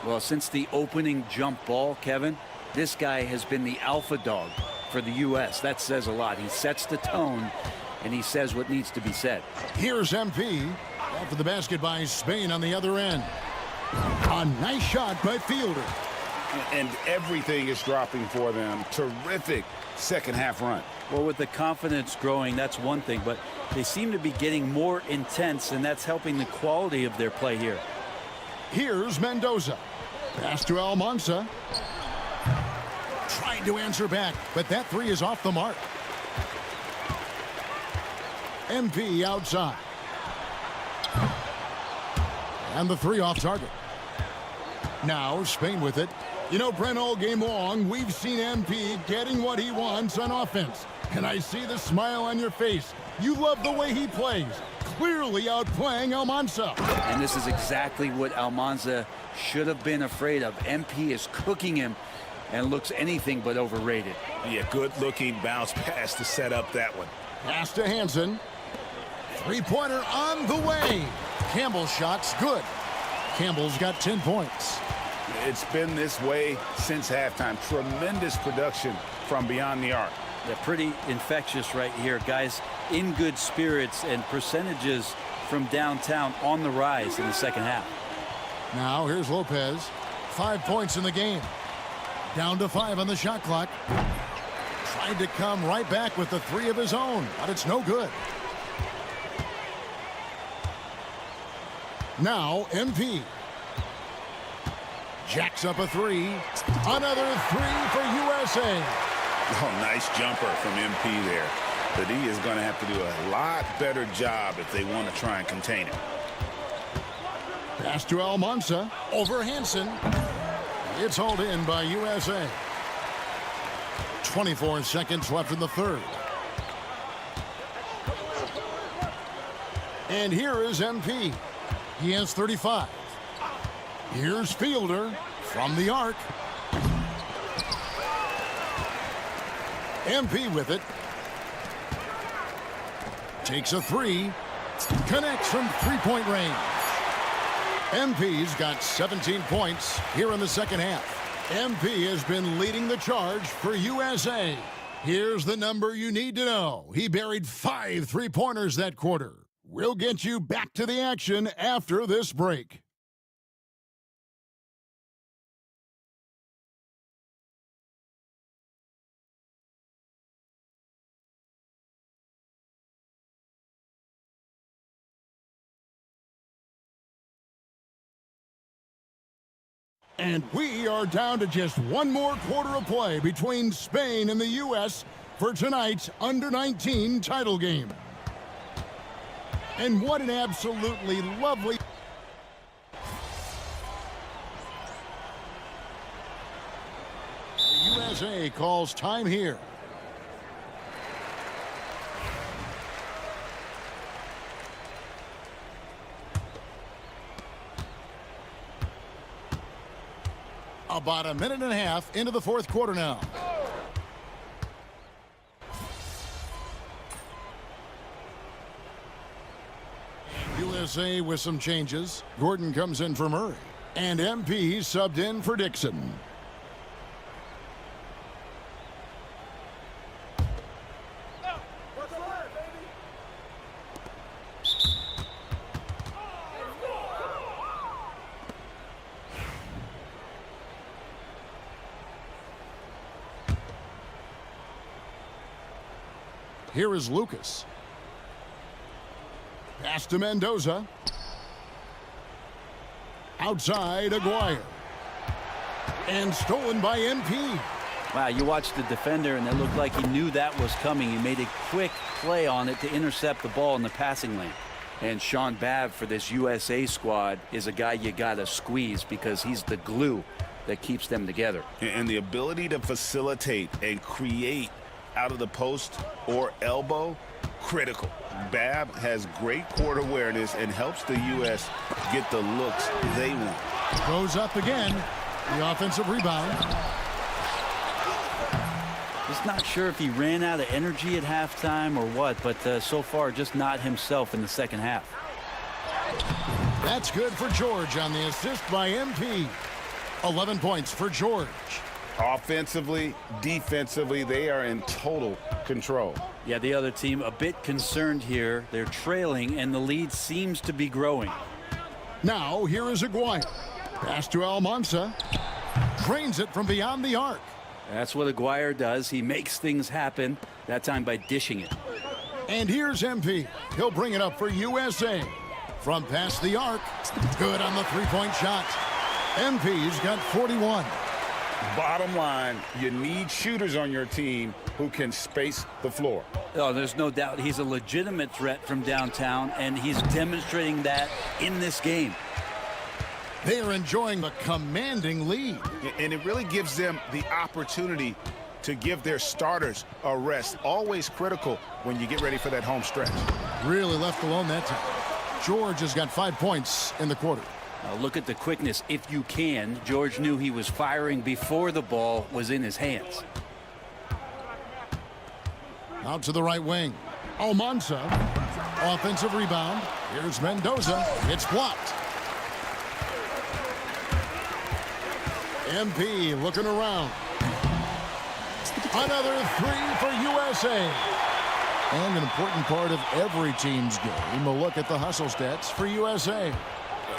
Well, since the opening jump ball, Kevin, this guy has been the alpha dog for the U.S. That says a lot. He sets the tone, and he says what needs to be said. Here's MP. After the basket by Spain on the other end. A nice shot by Fielder. And everything is dropping for them. Terrific second half run. Well, with the confidence growing, that's one thing, but they seem to be getting more intense, and that's helping the quality of their play here. Here's Mendoza. Pass to Almanza. Trying to answer back, but that three is off the mark. MP outside. And the three off target. Now Spain with it. You know, Brent, all game long, we've seen MP getting what he wants on offense. And I see the smile on your face. You love the way he plays. Clearly outplaying Almanza. And this is exactly what Almanza should have been afraid of. MP is cooking him and looks anything but overrated. Yeah, good-looking bounce pass to set up that one. Pass to Hansen. Three-pointer on the way. Campbell's shot's good. Campbell's got 10 points. It's been this way since halftime. Tremendous production from beyond the arc. Yeah, pretty infectious right here. Guys in good spirits, and percentages from downtown on the rise in the second half. Now here's Lopez. 5 points in the game. Down to 5 on the shot clock. Tried to come right back with the three of his own, but it's no good. Now MP. Jacks up a three. Another three for USA. Oh, nice jumper from MP there. But he is going to have to do a lot better job if they want to try and contain him. Pass to Almanza. Over Hansen. It's hauled in by USA. 24 seconds left in the third. And here is MP. He has 35. Here's Fielder from the arc. MP with it. Takes a three. Connects from three-point range. MP's got 17 points here in the second half. MP has been leading the charge for USA. Here's the number you need to know. He buried 5 three-pointers that quarter. We'll get you back to the action after this break. And we are down to just one more quarter of play between Spain and the U.S. for tonight's Under-19 title game. And what an absolutely lovely... The USA calls time here. About a minute and a half into the fourth quarter now. USA with some changes. Gordon comes in for Murray. And MP subbed in for Dixon. Here is Lucas. Pass to Mendoza. Outside, Aguirre. And stolen by MP. Wow, you watched the defender, and it looked like he knew that was coming. He made a quick play on it to intercept the ball in the passing lane. And Sean Babb for this USA squad is a guy you got to squeeze because he's the glue that keeps them together. And the ability to facilitate and create out of the post or elbow, critical. Babb has great court awareness and helps the U.S. get the looks they want. Goes up again. The offensive rebound. Just not sure if he ran out of energy at halftime or what, but so far just not himself in the second half. That's good for George on the assist by MP. 11 points for George. Offensively, defensively, they are in total control. Yeah, the other team a bit concerned here. They're trailing, and the lead seems to be growing. Now, here is Aguirre. Pass to Almanza. Drains it from beyond the arc. That's what Aguirre does. He makes things happen, that time by dishing it. And here's MP. He'll bring it up for USA. From past the arc. Good on the three-point shot. MP's got 41. Bottom line, you need shooters on your team who can space the floor. Oh, there's no doubt he's a legitimate threat from downtown, and he's demonstrating that in this game. They are enjoying the commanding lead. And it really gives them the opportunity to give their starters a rest. Always critical when you get ready for that home stretch. Really left alone that time. George has got 5 points in the quarter. Now look at the quickness. If you can, George knew he was firing before the ball was in his hands. Out to the right wing. Almanza. Offensive rebound. Here's Mendoza. It's blocked. MP looking around. Another three for USA. And an important part of every team's game, a look at the hustle stats for USA.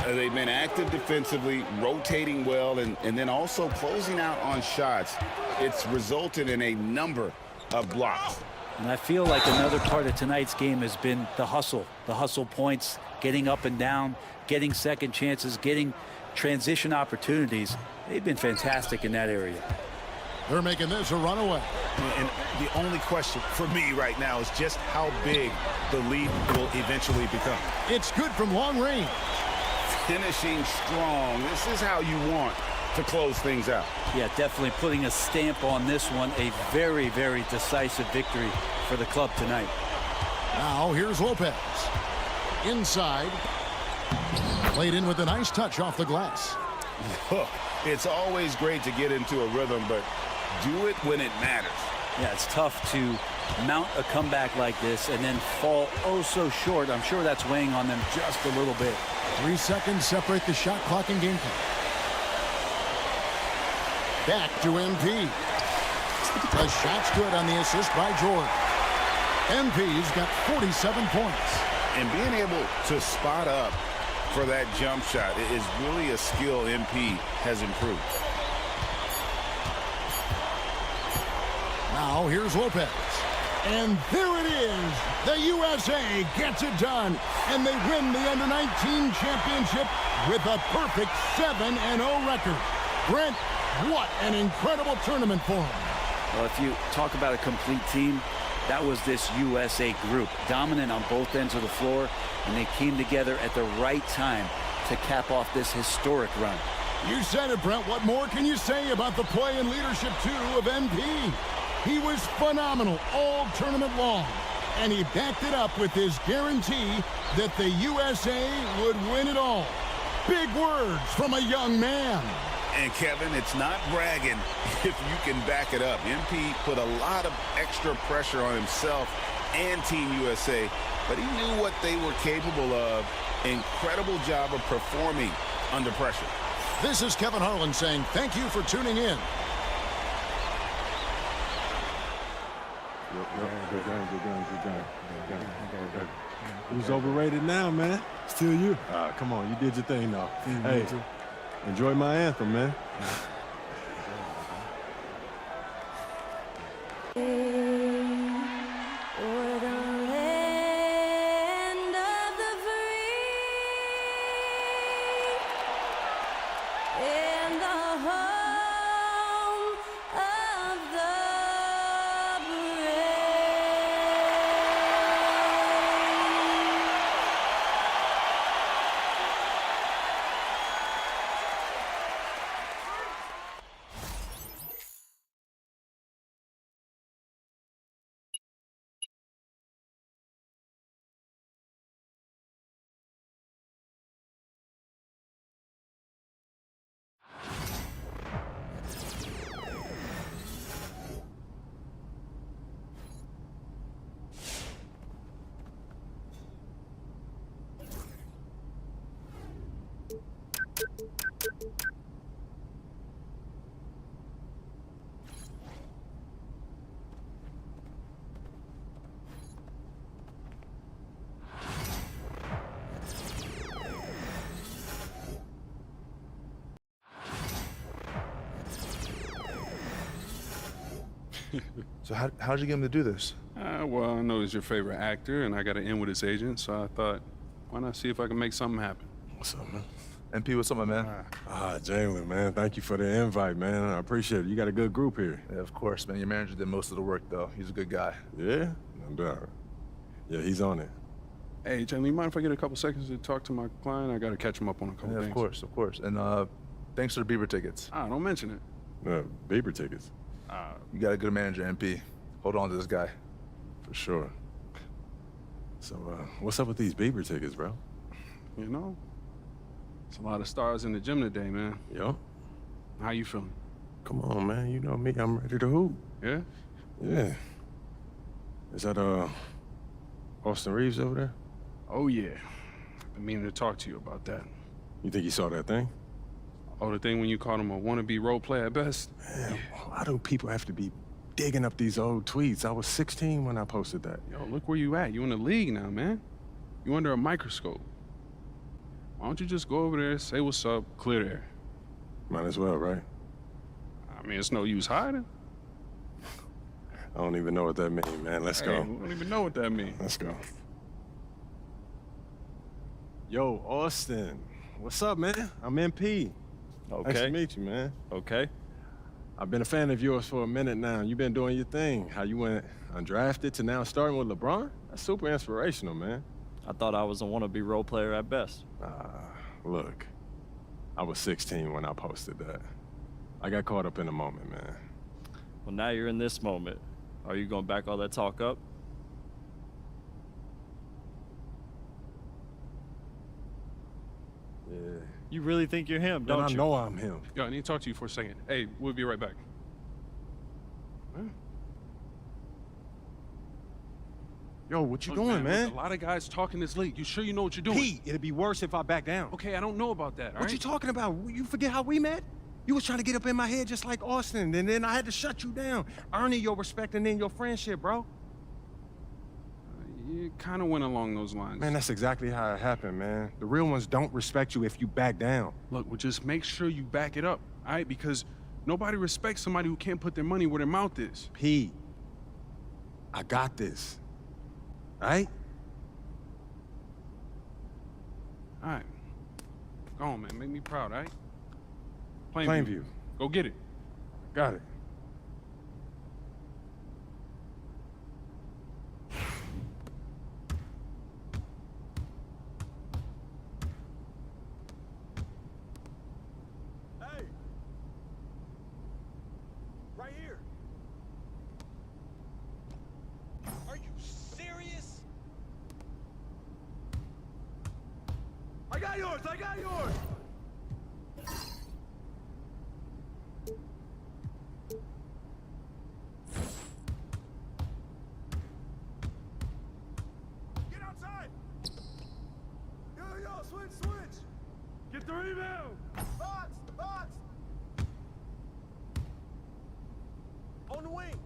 They've been active defensively, rotating well, and then also closing out on shots. It's resulted in a number of blocks. And I feel like another part of tonight's game has been the hustle points, getting up and down, getting second chances, getting transition opportunities. They've been fantastic in that area. They're making this a runaway. And the only question for me right now is just how big the lead will eventually become. It's good from long range. Finishing strong. This is how you want to close things out. Yeah, definitely putting a stamp on this one. A very, very decisive victory for the club tonight. Now here's Lopez. Inside. Played in with a nice touch off the glass. Look, it's always great to get into a rhythm, but do it when it matters. Yeah, it's tough to mount a comeback like this and then fall oh so short. I'm sure that's weighing on them just a little bit. 3 seconds separate the shot clock and game clock. Back to MP. The shot's good on the assist by George. MP's got 47 points. And being able to spot up for that jump shot is really a skill MP has improved. Now here's Lopez. And there it is. The USA gets it done. And they win the Under-19 championship with a perfect 7-0 record. Brent, what an incredible tournament for him. Well, if you talk about a complete team, that was this USA group, dominant on both ends of the floor, and they came together at the right time to cap off this historic run. You said it, Brent. What more can you say about the play and leadership, too, of MP? He was phenomenal all tournament long, and he backed it up with his guarantee that the USA would win it all. Big words from a young man. And, Kevin, it's not bragging if you can back it up. MP put a lot of extra pressure on himself and Team USA, but he knew what they were capable of. Incredible job of performing under pressure. This is Kevin Harlan saying thank you for tuning in. Good game. Who's overrated now, man? Still you. Come on, you did your thing, though. Hey, enjoy my anthem, man. So how'd you get him to do this? Well, I know he's your favorite actor, and I got to in with his agent, so I thought, why not see if I can make something happen? What's up, man? MP, what's up, my man? Jalen, man, thank you for the invite, man. I appreciate it. You got a good group here. Yeah, of course, man. Your manager did most of the work, though. He's a good guy. Yeah? No doubt. Yeah, he's on it. Hey, Jalen, you mind if I get a couple seconds to talk to my client? I got to catch him up on a couple things. Of course. And thanks for the Bieber tickets. Don't mention it. Bieber tickets? You got a good manager, MP. Hold on to this guy. For sure. So, what's up with these Bieber tickets, bro? You know, it's a lot of stars in the gym today, man. Yo. How you feeling? Come on, man. You know me. I'm ready to hoop. Yeah? Yeah. Is that, Austin Reeves over there? Oh, yeah. I've been meaning to talk to you about that. You think he saw that thing? Oh, the thing when you called him a wannabe role player at best? Man, why do people have to be digging up these old tweets? I was 16 when I posted that. Yo, look where you at. You in the league now, man. You under a microscope. Why don't you just go over there, say what's up, clear the air? Might as well, right? I mean, it's no use hiding. I don't even know what that means, man. Let's go. I don't even know what that means. Let's go. Yo, Austin. What's up, man? I'm MP. Okay. Nice to meet you, man. Okay. I've been a fan of yours for a minute now. You've been doing your thing. How you went undrafted to now starting with LeBron? That's super inspirational, man. I thought I was a wannabe role player at best. Look, I was 16 when I posted that. I got caught up in the moment, man. Well, now you're in this moment. Are you going to back all that talk up? Yeah. You really think you're him, don't you? I know I'm him. Yo, I need to talk to you for a second. Hey, we'll be right back. Huh? Yo, what you Look, doing, man? Look, a lot of guys talk in this league. You sure you know what you're doing? Pete, it'd be worse if I back down. Okay, I don't know about that, all What you talking about? You forget how we met? You was trying to get up in my head just like Austin, and then I had to shut you down, earning your respect and then your friendship, bro. You kind of went along those lines. Man, that's exactly how it happened, man. The real ones don't respect you if you back down. Look, well, just make sure you back it up, all right? Because nobody respects somebody who can't put their money where their mouth is. Pete, I got this, all right? All right. Go on, man. Make me proud, all right? Plainview. Go get it. Got it. Hey! Right here. Are you serious? I got yours! I got yours! Get outside! Yo, switch! Get the rebound! Box! On the wing!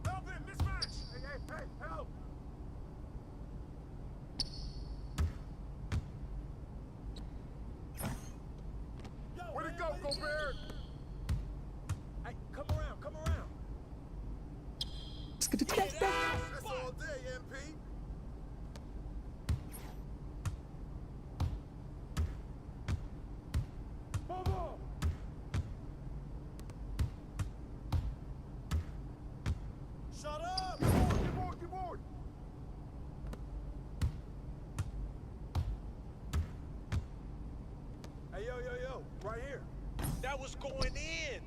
Help him! Mismatch! Hey, help! Where'd it go, Gobert? Hey, come around. That's all day, MP. Bubble! Shut up! Get board! Hey, yo, right here. That was going in.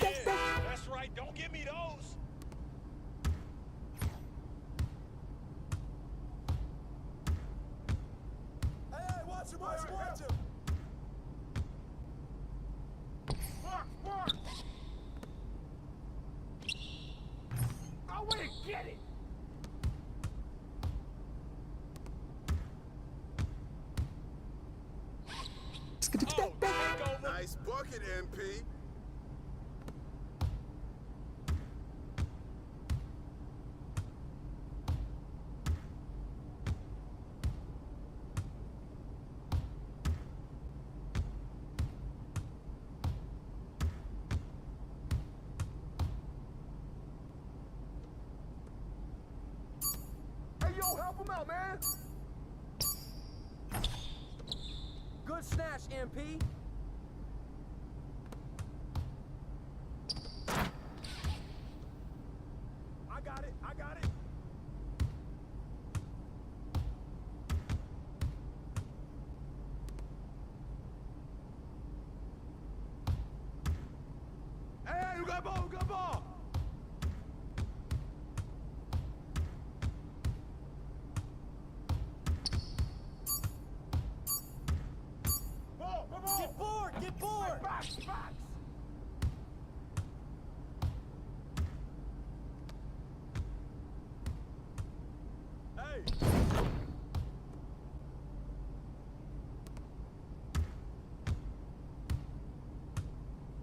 Yeah, that's right. Don't give me those. Hey, watch him. Mark! I want to get it! Oh, nice bucket, MP. Hey, yo, help him out, man! Good snatch, MP. I got it. Hey, you got ball! Get board! Box! Hey!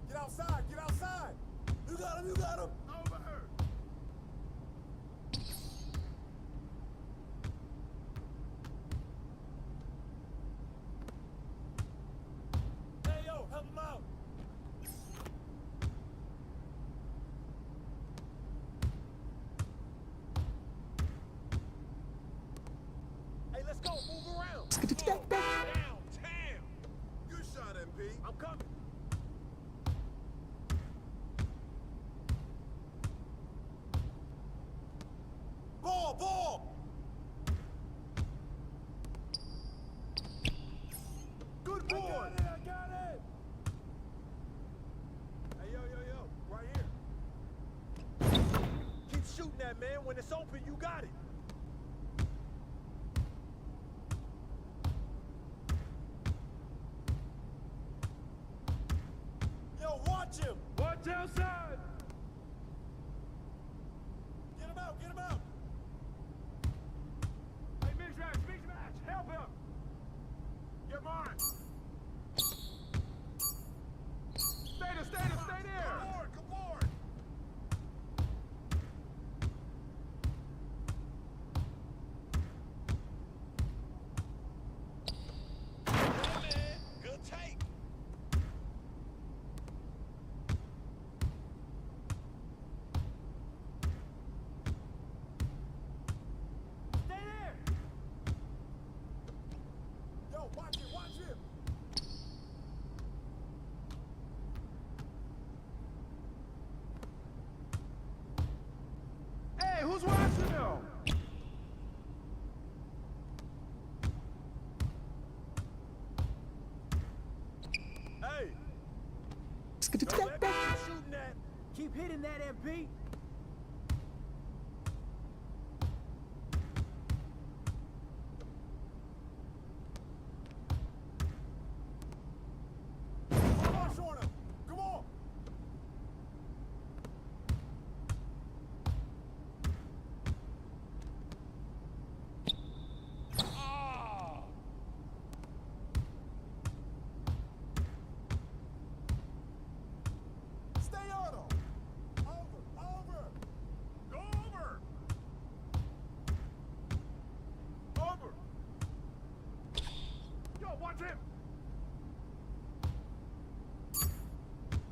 Get outside! You got him! Over her! Hey, yo, help him out! Hey, let's go! Move around! Downtown! Good shot, MP. I'm coming! Ball! Good boy! I got it! Hey, yo, right here. Keep shooting that, man. When it's open, you got it. Yo, watch him! Watch outside! Get him out! Hey, mismatch! Help him! Get mine! Don't let me keep shooting that. Keep hitting that, MP. Rush on him. Come on. Stay on him. Over. Go over. Over. Yo, watch him.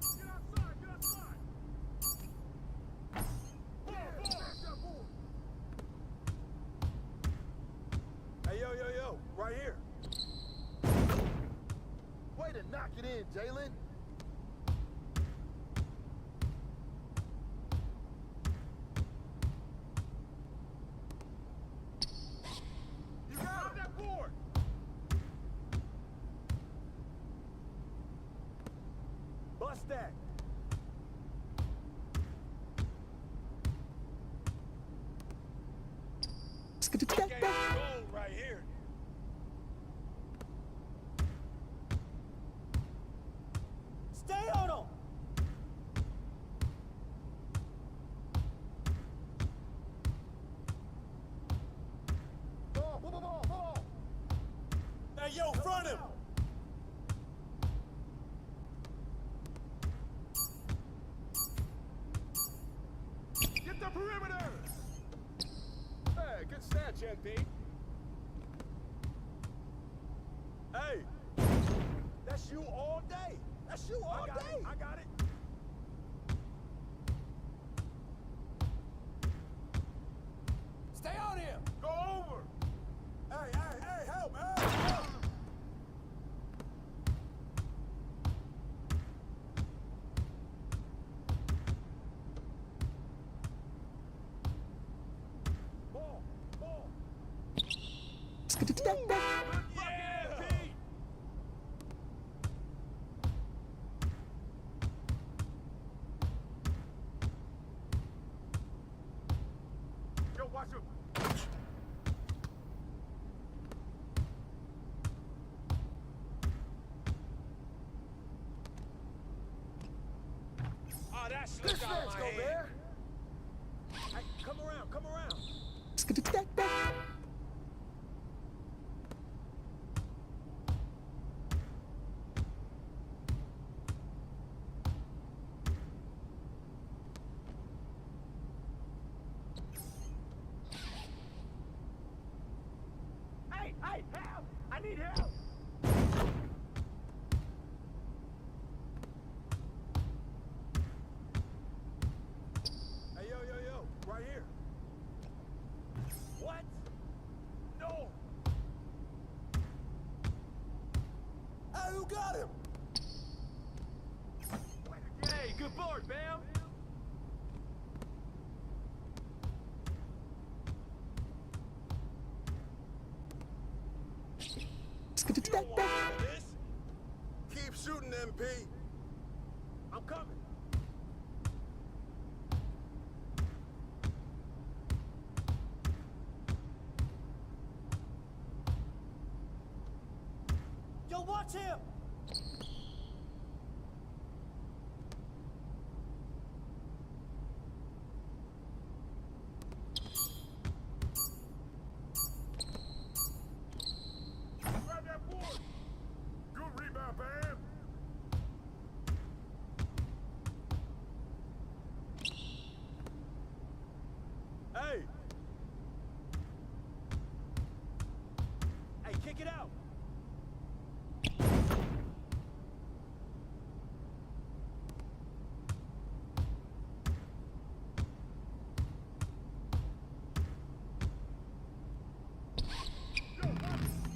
Get outside. Ball. Hey, yo. Right here. Way to knock it in, Jalen. You got that board. Bust that. Okay, gold right here. Stay on him. Ball. Hey, yo, front him. Get the perimeter. Hey, good snatch, NP. Hey, that's you all day. That's you all day. I got it. Stay on him. Go over. Hey, help. Ball. Yeah. Yo, watch him. Oh, that slipped out my hand. Hey, come around. Hey, help! I need help! Hey, yo, right here. What? No! Hey, who got him? Hey, good board, Bam! You don't want none of this. Keep shooting, MP. I'm coming. Yo, watch him. Grab that board. Good rebound, Bam. Hey. Hey, kick it out.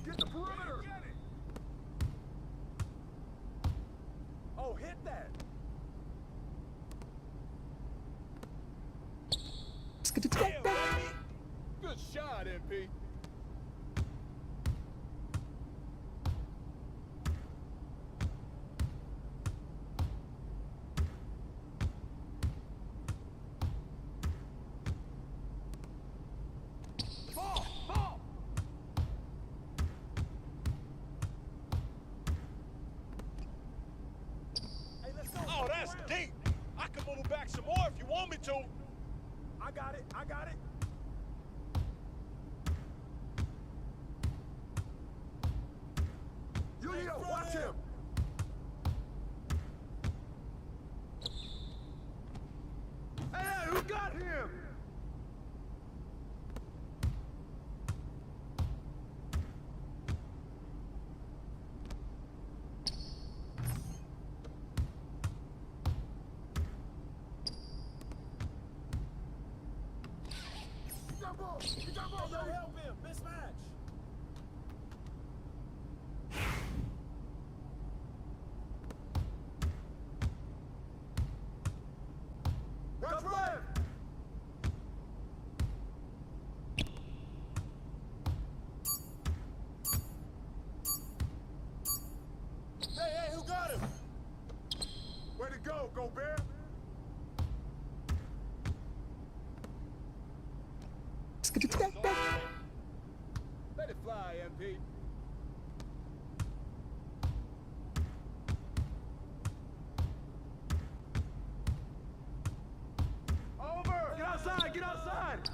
Get the perimeter. Oh, hit that. Damn, baby. Good shot, MP. 2. I got it. I got it. Yo, watch him. Hey, who got him? He got ball, yo, help him. Mismatch. Watch left. Hey, who got him? Way to go, Gobert. Let it fly, MP. Over! Get outside! Get outside!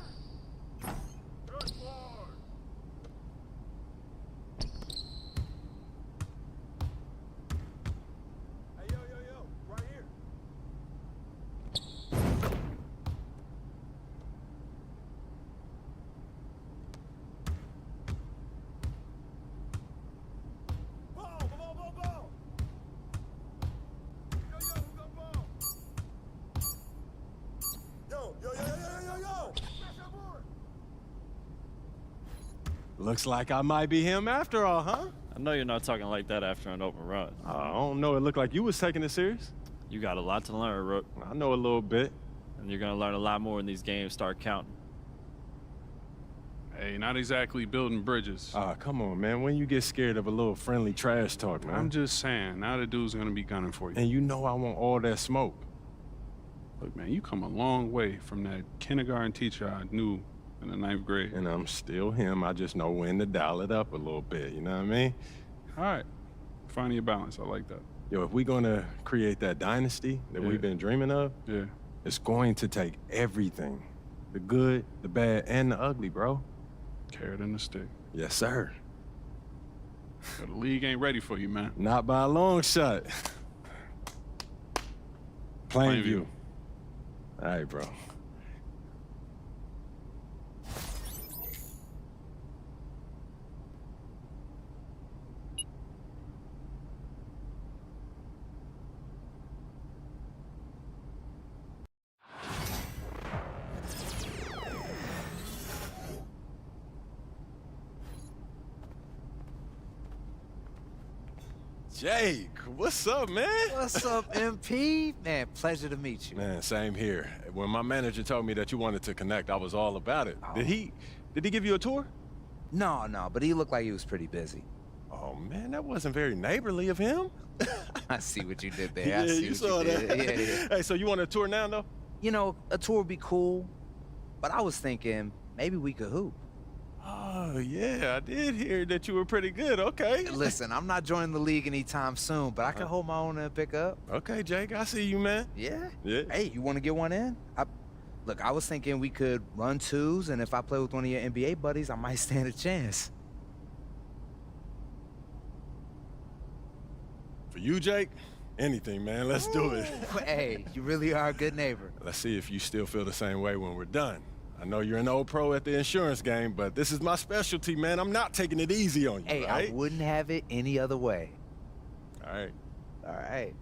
Good board! Hey, yo, right here. Ball! Yo, who got ball? Yo! Smash that board! Looks like I might be him after all, huh? I know you're not talking like that after an open run. I don't know. It looked like you was taking it serious. You got a lot to learn, Rook. I know a little bit. And you're going to learn a lot more when these games start counting. Hey, not exactly building bridges. Come on, man. When you get scared of a little friendly trash talk, man. I'm just saying, now the dude's gonna be gunning for you. And you know I want all that smoke. Look, man, you come a long way from that kindergarten teacher I knew in the 9th grade. And I'm still him. I just know when to dial it up a little bit, you know what I mean? All right. Finding your balance. I like that. Yo, if we're gonna create that dynasty that we've been dreaming of, it's going to take everything. The good, the bad, and the ugly, bro. Carrot and the stick. Yes, sir. But the league ain't ready for you, man. Not by a long shot. Plainview. All right, bro. Jake, what's up, man? What's up, MP? Man, pleasure to meet you. Man, same here. When my manager told me that you wanted to connect, I was all about it. Did he give you a tour? No, but he looked like he was pretty busy. Oh, man, that wasn't very neighborly of him. I see what you did there. Yeah, I see you what saw you that. did. Yeah. Hey, so you want a tour now, though? You know, a tour would be cool, but I was thinking maybe we could hoop. Oh, yeah, I did hear that you were pretty good. Okay. Listen, I'm not joining the league anytime soon, but I can hold my own and pick up. Okay, Jake, I see you, man. Yeah? Yeah. Hey, you want to get one in? Look, I was thinking we could run twos, and if I play with one of your NBA buddies, I might stand a chance. For you, Jake, anything, man. Let's do it. Hey, you really are a good neighbor. Let's see if you still feel the same way when we're done. I know you're an old pro at the insurance game, but this is my specialty, man. I'm not taking it easy on you, Hey, right? I wouldn't have it any other way. All right. All right.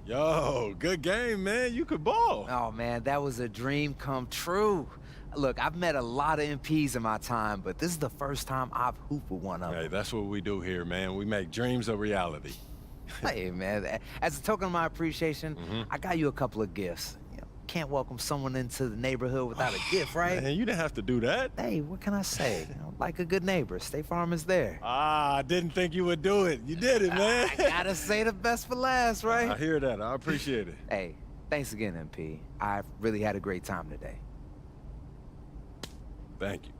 Yo, good game, man. You could ball. Oh, man, that was a dream come true. Look, I've met a lot of MPs in my time, but this is the first time I've hooped with one of them. Hey, that's what we do here, man. We make dreams a reality. Hey, man, as a token of my appreciation, I got you a couple of gifts. You know, can't welcome someone into the neighborhood without a gift, right? Man, you didn't have to do that. Hey, what can I say? You know, like a good neighbor, State Farm is there. Ah, I didn't think you would do it. You did it, man. I gotta say the best for last, right? I hear that. I appreciate it. Hey, thanks again, MP. I've really had a great time today. Thank you.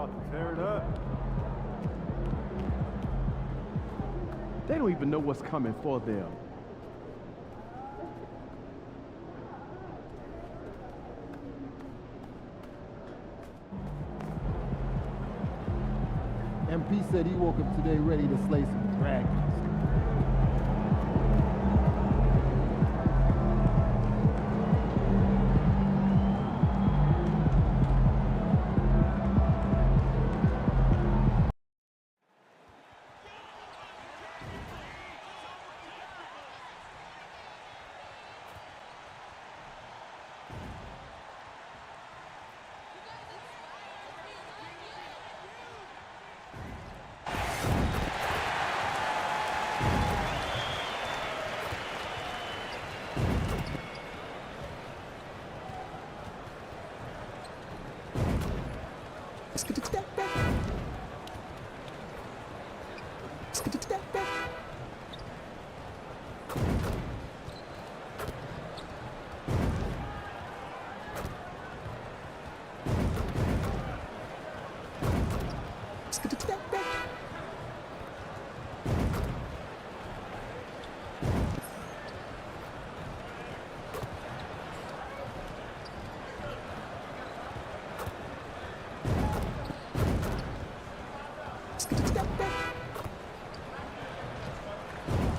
about to tear it up. They don't even know what's coming for them. MP said he woke up today ready to slay some dragons.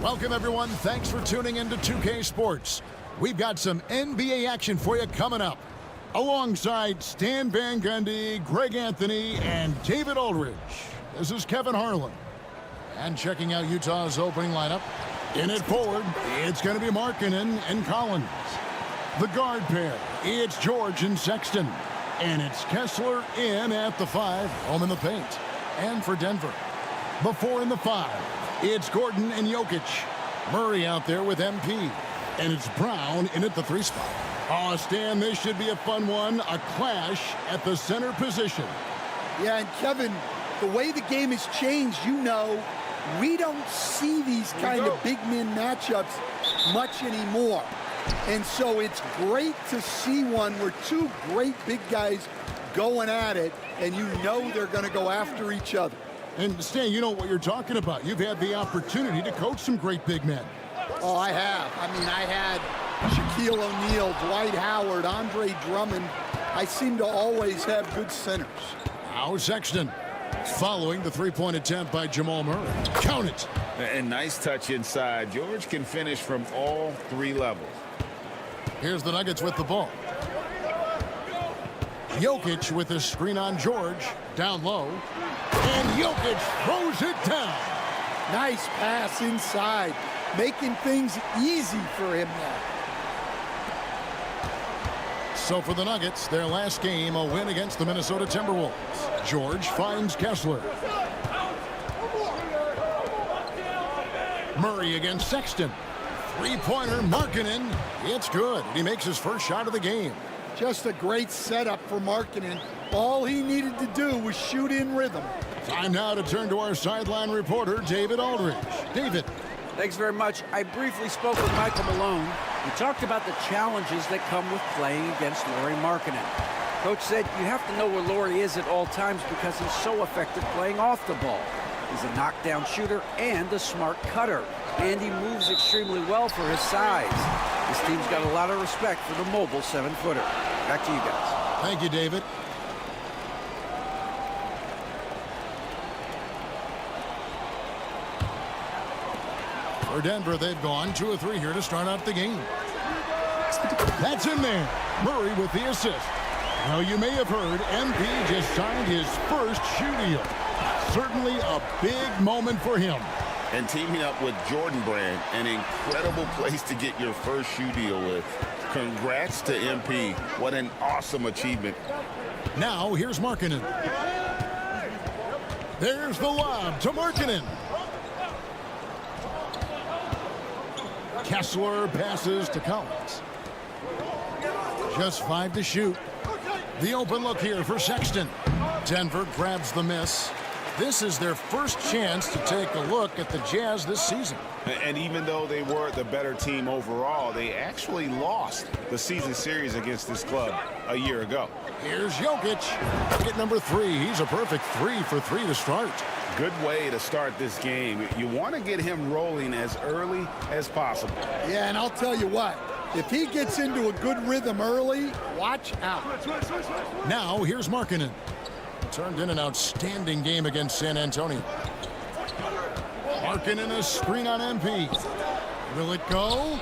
Welcome, everyone. Thanks for tuning into 2K Sports. We've got some NBA action for you coming up. Alongside Stan Van Gundy, Greg Anthony, and David Aldridge, this is Kevin Harlan. And checking out Utah's opening lineup, in it forward, it's going to be Markkanen and Collins. The guard pair, it's George and Sexton. And it's Kessler in at the 5, home in the paint. And for Denver, the 4 and the 5. It's Gordon and Jokic. Murray out there with MP. And it's Brown in at the 3 spot. Oh, Stan, this should be a fun one. A clash at the center position. Yeah, and Kevin, the way the game has changed, we don't see these kind of big men matchups much anymore. And so it's great to see one where two great big guys going at it, and they're going to go after each other. And Stan, you know what you're talking about. You've had the opportunity to coach some great big men. Oh, I have. I had Shaquille O'Neal, Dwight Howard, Andre Drummond. I seem to always have good centers. Now Sexton, following the three-point attempt by Jamal Murray. Count it. And nice touch inside. George can finish from all 3 levels. Here's the Nuggets with the ball. Jokic with a screen on George. Down low. And Jokic throws it down. Nice pass inside. Making things easy for him now. So for the Nuggets, their last game, a win against the Minnesota Timberwolves. George finds Kessler. Murray against Sexton. Three-pointer, Markkanen. It's good. He makes his first shot of the game. Just a great setup for Markkanen. All he needed to do was shoot in rhythm. Time now to turn to our sideline reporter, David Aldridge. David. Thanks very much. I briefly spoke with Michael Malone. We talked about the challenges that come with playing against Lauri Markkanen. Coach said you have to know where Lauri is at all times because he's so effective playing off the ball. He's a knockdown shooter and a smart cutter. And he moves extremely well for his size. This team's got a lot of respect for the mobile 7-footer. Back to you guys. Thank you, David. For Denver, they've gone 2 of 3 here to start out the game. That's in there. Murray with the assist. Now, you may have heard MP just signed his first shoe deal. Certainly a big moment for him. And teaming up with Jordan Brand, an incredible place to get your first shoe deal with. Congrats to MP. What an awesome achievement. Now, here's Markkanen. There's the lob to Markkanen. Kessler passes to Collins. Just 5 to shoot. The open look here for Sexton. Denver grabs the miss. This is their first chance to take a look at the Jazz this season. And even though they were the better team overall, they actually lost the season series against this club a year ago. Here's Jokic. Bucket number 3. He's a perfect 3 for 3 to start. Good way to start this game. You want to get him rolling as early as possible. Yeah, and I'll tell you what. If he gets into a good rhythm early, watch out. Now, here's Markkanen. Turned in an outstanding game against San Antonio. Markkanen a screen on MP. Will it go?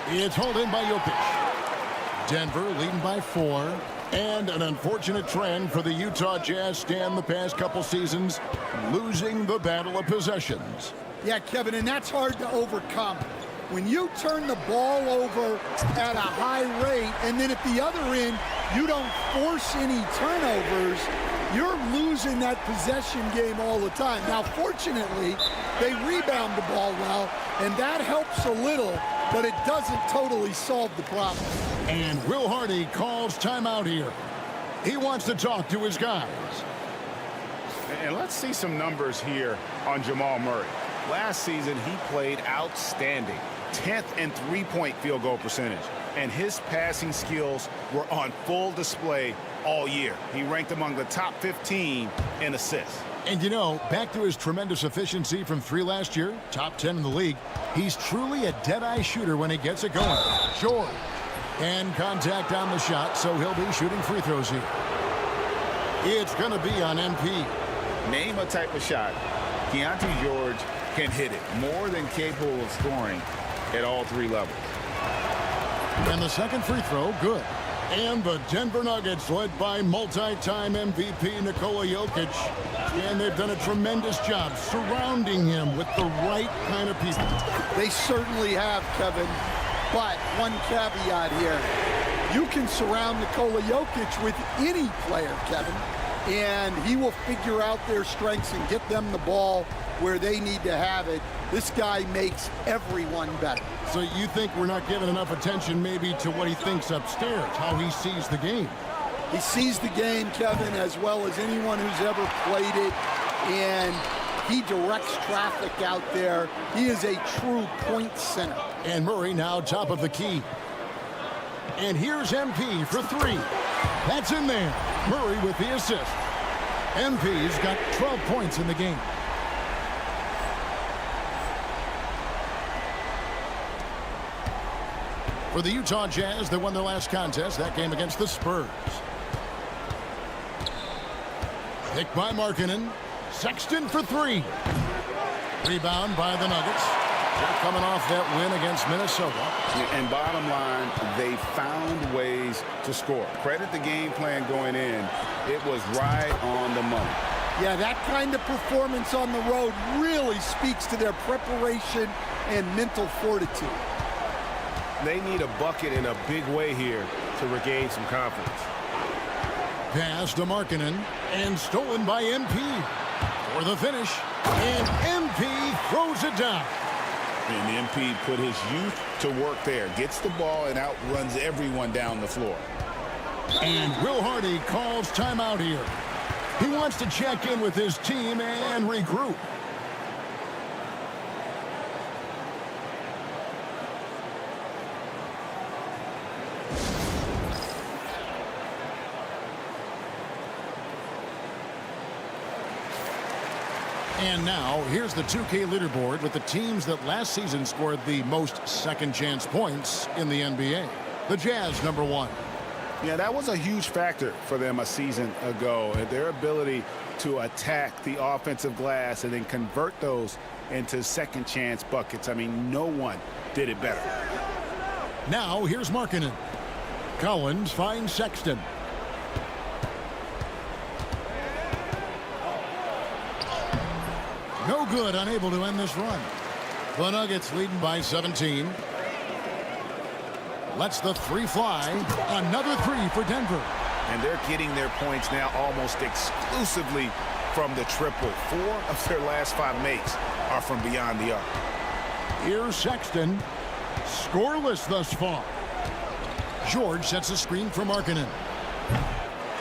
It's hauled in by Jokic. Denver leading by 4. And an unfortunate trend for the Utah Jazz stand the past couple seasons, losing the battle of possessions. Yeah, Kevin, and that's hard to overcome. When you turn the ball over at a high rate, and then at the other end, you don't force any turnovers, you're losing that possession game all the time. Now, fortunately, they rebound the ball well, and that helps a little, but it doesn't totally solve the problem. And Will Hardy calls timeout here. He wants to talk to his guys. And let's see some numbers here on Jamal Murray. Last season, he played outstanding. 10th in three-point field goal percentage. And his passing skills were on full display all year. He ranked among the top 15 in assists. And you know, back to his tremendous efficiency from 3 last year, top 10 in the league, he's truly a dead-eye shooter when he gets it going. Sure. And contact on the shot, so he'll be shooting free throws here. It's going to be on MP. Name a type of shot Keontae George can hit it, more than capable of scoring at all 3 levels. And the second free throw, good. And the Denver Nuggets, led by multi-time MVP Nikola Jokic. And they've done a tremendous job surrounding him with the right kind of people. They certainly have, Kevin. But one caveat here. You can surround Nikola Jokic with any player, Kevin, and he will figure out their strengths and get them the ball where they need to have it. This guy makes everyone better. So you think we're not giving enough attention maybe to what he thinks upstairs, how he sees the game? He sees the game, Kevin, as well as anyone who's ever played it, and he directs traffic out there. He is a true point center. And Murray now top of the key. And here's MP for 3. That's in there. Murray with the assist. MP's got 12 points in the game. For the Utah Jazz, they won their last contest, that game against the Spurs. Picked by Markkanen. Sexton for 3. Rebound by the Nuggets. They're coming off that win against Minnesota. And bottom line, they found ways to score. Credit the game plan going in. It was right on the money. Yeah, that kind of performance on the road really speaks to their preparation and mental fortitude. They need a bucket in a big way here to regain some confidence. Pass to Markkanen and stolen by MP for the finish. And MP throws it down. And MP put his youth to work there. Gets the ball and outruns everyone down the floor. And Will Hardy calls timeout here. He wants to check in with his team and regroup. And now, here's the 2K leaderboard with the teams that last season scored the most second-chance points in the NBA. The Jazz, number 1. Yeah, that was a huge factor for them a season ago. And their ability to attack the offensive glass and then convert those into second-chance buckets. I mean, no one did it better. Now, here's Markkanen. Collins finds Sexton. No good, unable to end this run. The Nuggets leading by 17. Lets the 3 fly. Another 3 for Denver. And they're getting their points now almost exclusively from the triple. 4 of their last 5 makes are from beyond the arc. Here's Sexton. Scoreless thus far. George sets a screen for Markkanen.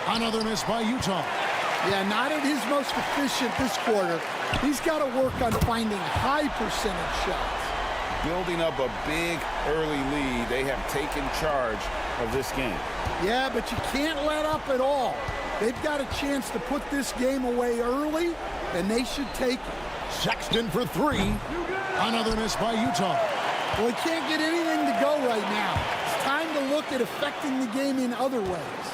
Another miss by Utah. Yeah, not at his most efficient this quarter. He's got to work on finding high percentage shots. Building up a big early lead, they have taken charge of this game. Yeah, but you can't let up at all. They've got a chance to put this game away early, and they should take it. Sexton for three. Another miss by Utah. Well, he can't get anything to go right now. It's time to look at affecting the game in other ways.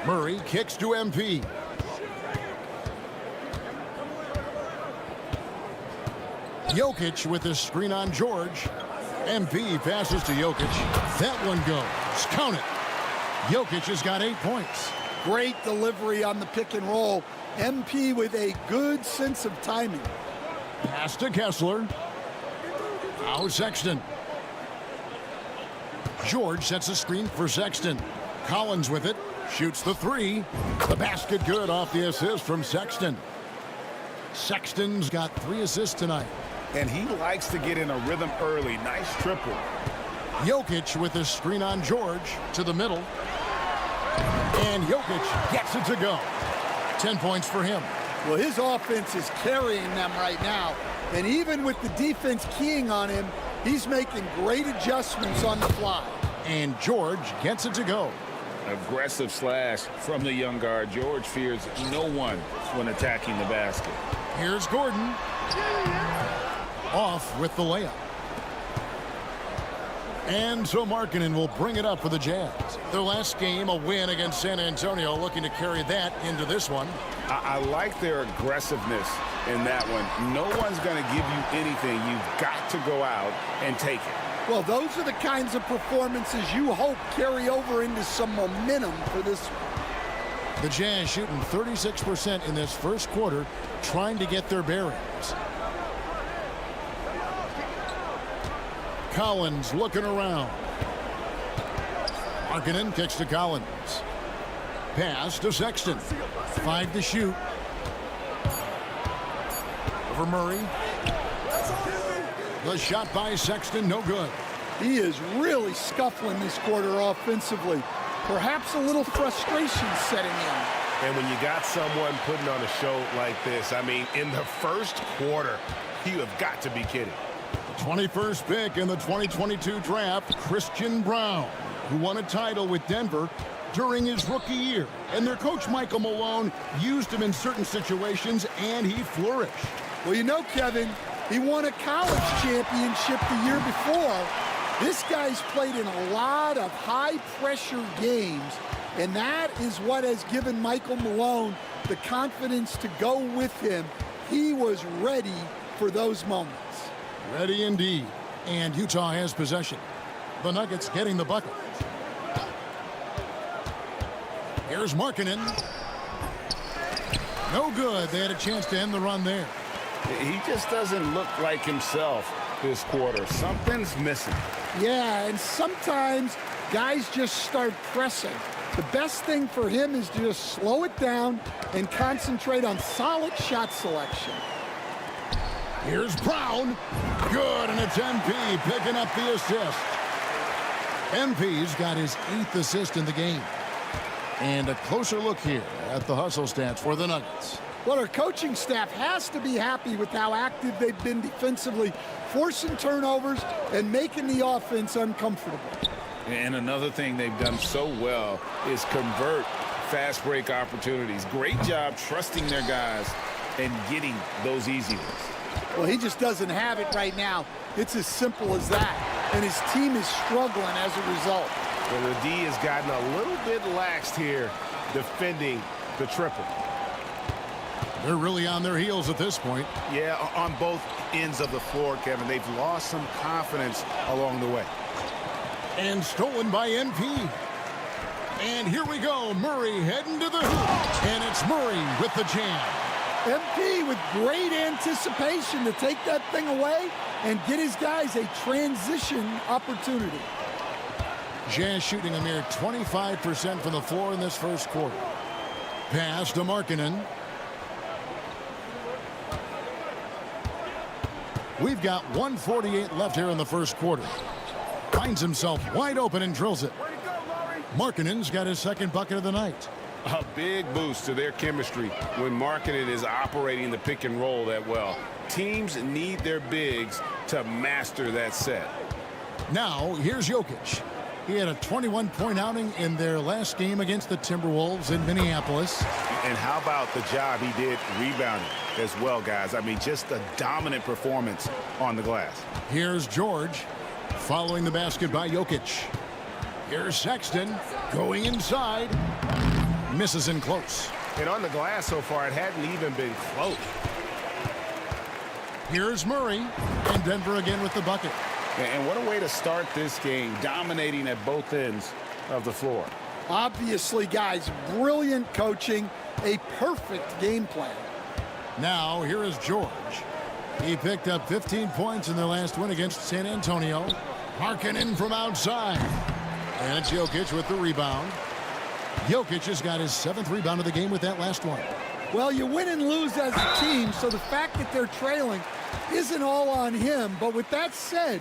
Murray kicks to MP. Jokic with a screen on George. MP passes to Jokic. That one goes. Count it. Jokic has got 8 points. Great delivery on the pick and roll. MP with a good sense of timing. Pass to Kessler. Now Sexton. George sets a screen for Sexton. Collins with it. Shoots the three. The basket good off the assist from Sexton. Sexton's got 3 assists tonight. And he likes to get in a rhythm early. Nice triple. Jokic with a screen on George to the middle. And Jokic gets it to go. 10 points for him. Well, his offense is carrying them right now. And even with the defense keying on him, he's making great adjustments on the fly. And George gets it to go. Aggressive slash from the young guard. George fears no one when attacking the basket. Here's Gordon. Off with the layup. And so Markkanen will bring it up for the Jazz. Their last game, a win against San Antonio, looking to carry that into this one. I like their aggressiveness in that one. No one's going to give you anything. You've got to go out and take it. Well, those are the kinds of performances you hope carry over into some momentum for this one. The Jazz shooting 36% in this first quarter, trying to get their bearings. Collins looking around. Markkanen kicks to Collins. Pass to Sexton. 5 to shoot. Over Murray. The shot by Sexton, no good. He is really scuffling this quarter offensively. Perhaps a little frustration setting in. And when you got someone putting on a show like this, I mean, in the first quarter, you have got to be kidding. 21st pick in the 2022 draft, Christian Braun, who won a title with Denver during his rookie year. And their coach, Michael Malone, used him in certain situations, and he flourished. Well, you know, Kevin, he won a college championship the year before. This guy's played in a lot of high-pressure games, and that is what has given Michael Malone the confidence to go with him. He was ready for those moments. Ready indeed. And Utah has possession. The Nuggets getting the bucket. Here's Markkanen. No good. They had a chance to end the run there. He just doesn't look like himself this quarter. Something's missing. Yeah, and sometimes guys just start pressing. The best thing for him is to just slow it down and concentrate on solid shot selection. Here's Brown. Good, and it's MP picking up the assist. MP's got his 8th assist in the game. And a closer look here at the hustle stats for the Nuggets. Well, our coaching staff has to be happy with how active they've been defensively, forcing turnovers and making the offense uncomfortable. And another thing they've done so well is convert fast break opportunities. Great job trusting their guys and getting those easy ones. Well, he just doesn't have it right now. It's as simple as that. And his team is struggling as a result. Well, the D has gotten a little bit laxed here defending the triple. They're really on their heels at this point. Yeah, on both ends of the floor, Kevin. They've lost some confidence along the way. And stolen by MP. And here we go. Murray heading to the hoop. And it's Murray with the jam. MP with great anticipation to take that thing away and get his guys a transition opportunity. Jazz shooting a mere 25% from the floor in this first quarter. Pass to Markkanen. We've got 1:48 left here in the first quarter. Finds himself wide open and drills it. Markkanen's got his second bucket of the night. A big boost to their chemistry when Markkanen is operating the pick and roll that well. Teams need their bigs to master that set. Now, here's Jokic. He had a 21-point outing in their last game against the Timberwolves in Minneapolis. And how about the job he did rebounding as well, guys? I mean, just a dominant performance on the glass. Here's George following the basket by Jokic. Here's Sexton going inside. Misses in close. And on the glass so far, it hadn't even been close. Here's Murray, and Denver again with the bucket. And what a way to start this game, dominating at both ends of the floor. Obviously, guys, brilliant coaching, a perfect game plan. Now, here is George. He picked up 15 points in their last win against San Antonio. Markkanen from outside. And it's Jokic with the rebound. Jokic has got his 7th rebound of the game with that last one. Well, you win and lose as a team, so the fact that they're trailing isn't all on him. But with that said,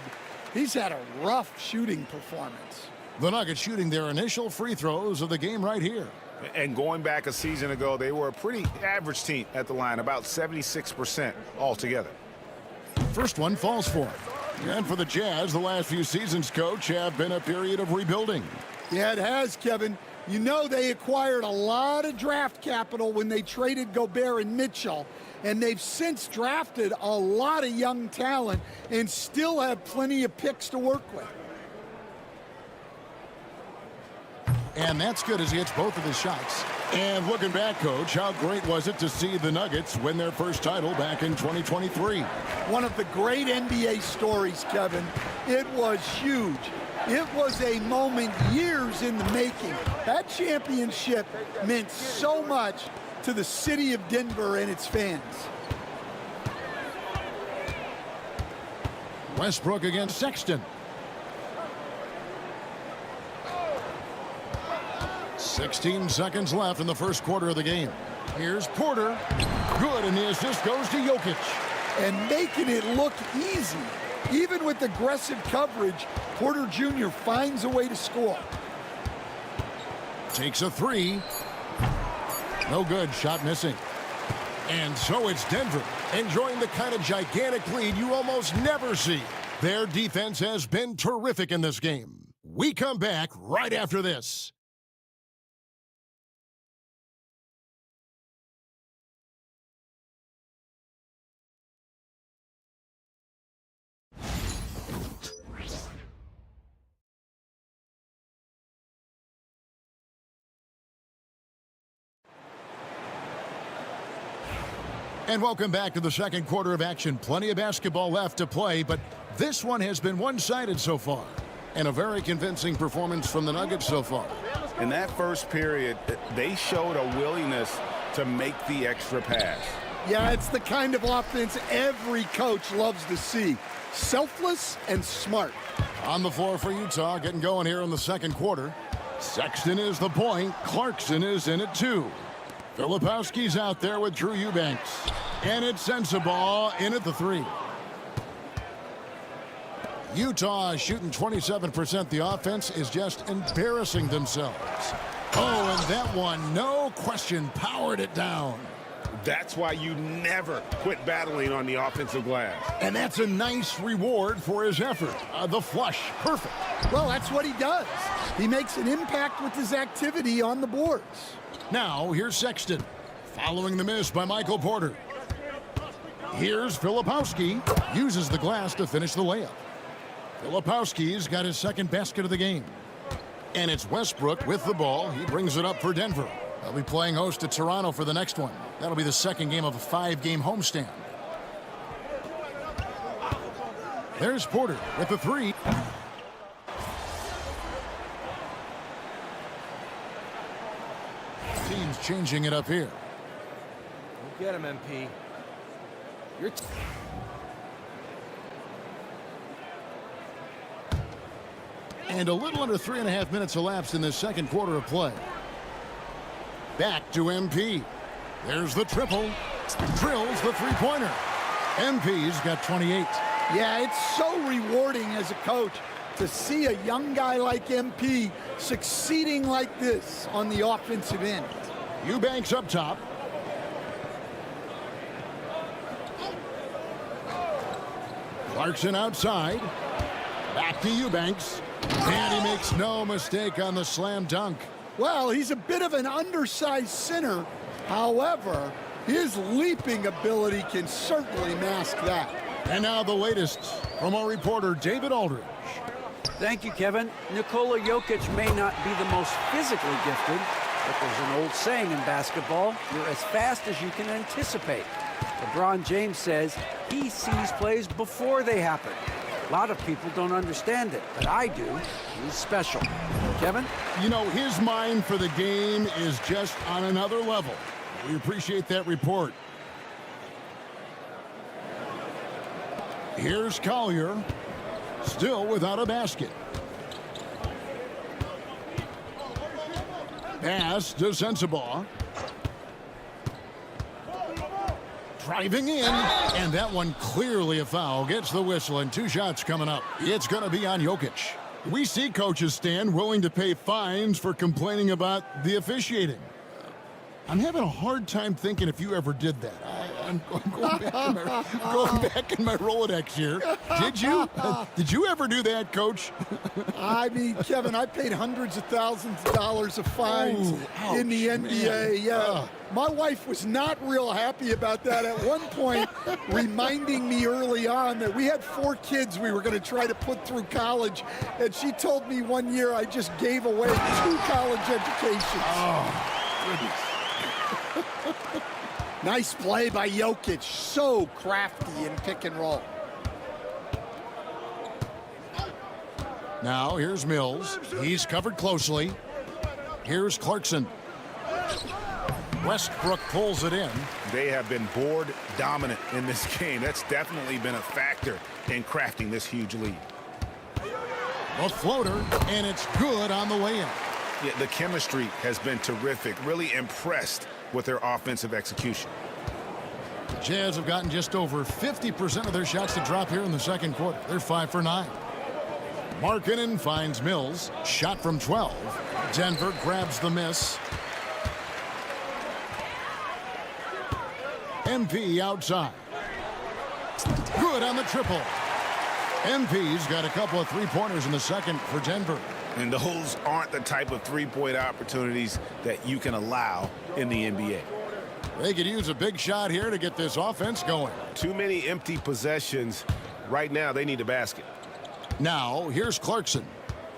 he's had a rough shooting performance. The Nuggets shooting their initial free throws of the game right here. And going back a season ago, they were a pretty average team at the line, about 76% altogether. First one falls for him. And for the Jazz, the last few seasons, coach, have been a period of rebuilding. Yeah, it has, Kevin. You know they acquired a lot of draft capital when they traded Gobert and Mitchell, and they've since drafted a lot of young talent and still have plenty of picks to work with. And that's good as he hits both of his shots. And looking back, Coach, how great was it to see the Nuggets win their first title back in 2023? One of the great NBA stories, Kevin. It was huge. It was a moment years in the making. That championship meant so much to the city of Denver and its fans. Westbrook against Sexton. 16 seconds left in the first quarter of the game. Here's Porter. Good, and the assist goes to Jokic. And making it look easy. Even with aggressive coverage, Porter Jr. finds a way to score. Takes a three. No good, shot missing. And so it's Denver, enjoying the kind of gigantic lead you almost never see. Their defense has been terrific in this game. We come back right after this. And welcome back to the second quarter of action. Plenty of basketball left to play, but this one has been one-sided so far. And a very convincing performance from the Nuggets so far. In that first period, they showed a willingness to make the extra pass. Yeah, it's the kind of offense every coach loves to see. Selfless and smart. On the floor for Utah, getting going here in the second quarter. Sexton is the point. Clarkson is in it too. Filipowski's out there with Drew Eubanks. And it's Sensabaugh in at the three. Utah shooting 27%. The offense is just embarrassing themselves. Oh, and that one, no question, powered it down. That's why you never quit battling on the offensive glass. And that's a nice reward for his effort. The flush, perfect. Well, that's what he does. He makes an impact with his activity on the boards. Now, here's Sexton, following the miss by Michael Porter. Here's Filipowski, uses the glass to finish the layup. Filipowski's got his second basket of the game. And it's Westbrook with the ball. He brings it up for Denver. They'll be playing host to Toronto for the next one. That'll be the second game of a 5-game homestand. There's Porter with the three. Team's changing it up here. Go get him, MP. You're And a little under 3.5 minutes elapsed in this second quarter of play. Back to MP. There's the triple. Drills the three-pointer. MP's got 28. Yeah, it's so rewarding as a coach to see a young guy like MP succeeding like this on the offensive end. Eubanks up top. Clarkson outside. Back to Eubanks. And he makes no mistake on the slam dunk. Well, he's a bit of an undersized center. However, his leaping ability can certainly mask that. And now the latest from our reporter, David Aldridge. Thank you, Kevin. Nikola Jokic may not be the most physically gifted, but there's an old saying in basketball, you're as fast as you can anticipate. LeBron James says he sees plays before they happen. A lot of people don't understand it, but I do. He's special. Kevin? You know, his mind for the game is just on another level. We appreciate that report. Here's Collier, still without a basket. Pass to Sensabaugh. Driving in, and that one clearly a foul. Gets the whistle, and 2 shots coming up. It's going to be on Jokic. We see coaches stand willing to pay fines for complaining about the officiating. I'm having a hard time thinking if you ever did that. I'm going back in my Rolodex here. Did you? Did you ever do that, Coach? I mean, Kevin, I paid hundreds of thousands of dollars of fines in the NBA. Yeah. My wife was not real happy about that at one point, reminding me early on that we had 4 kids we were going to try to put through college. And she told me one year I just gave away 2 college educations. Oh, goodness. Nice play by Jokic. So crafty in pick and roll. Now here's Mills. He's covered closely. Here's Clarkson. Westbrook pulls it in. They have been board dominant in this game. That's definitely been a factor in crafting this huge lead. A floater, and it's good on the way in. Yeah, the chemistry has been terrific. Really impressed with their offensive execution. The Jazz have gotten just over 50% of their shots to drop here in the second quarter. They're 5 for 9. Markkanen finds Mills. Shot from 12. Denver grabs the miss. MP outside. Good on the triple. MP's got a couple of three-pointers in the second for Denver. And those aren't the type of three-point opportunities that you can allow in the NBA. They could use a big shot here to get this offense going. Too many empty possessions. Right now, they need a basket. Now, here's Clarkson.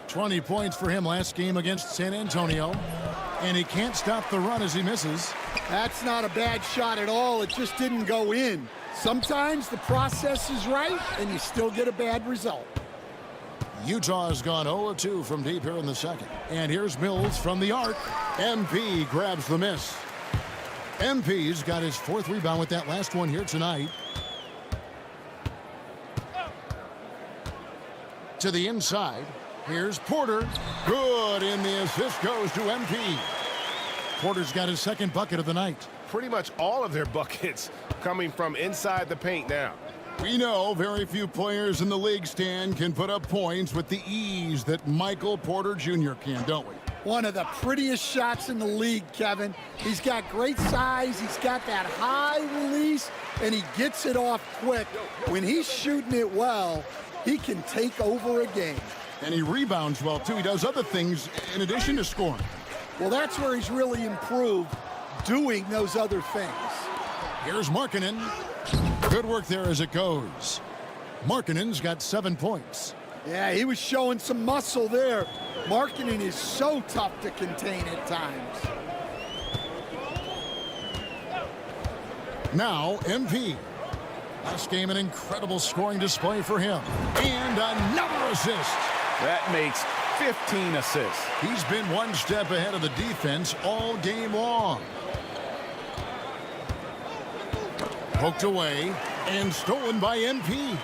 20 points for him last game against San Antonio. And he can't stop the run as he misses. That's not a bad shot at all. It just didn't go in. Sometimes the process is right, and you still get a bad result. Utah has gone 0-2 from deep here in the second. And here's Mills from the arc. MP grabs the miss. MP's got his 4th rebound with that last one here tonight. To the inside. Here's Porter. Good, and the assist goes to MP. Porter's got his 2nd bucket of the night. Pretty much all of their buckets coming from inside the paint now. We know very few players in the league, Stan, can put up points with the ease that Michael Porter Jr. can, don't we? One of the prettiest shots in the league, Kevin. He's got great size. He's got that high release, and he gets it off quick. When he's shooting it well, he can take over a game. And he rebounds well, too. He does other things in addition to scoring. Well, that's where he's really improved, doing those other things. Here's Markkanen. Good work there as it goes. Markkanen's got 7 points. Yeah, he was showing some muscle there. Markkanen is so tough to contain at times. Now, MP. Last game, an incredible scoring display for him. And another assist. That makes 15 assists. He's been one step ahead of the defense all game long. Poked away and stolen by MP.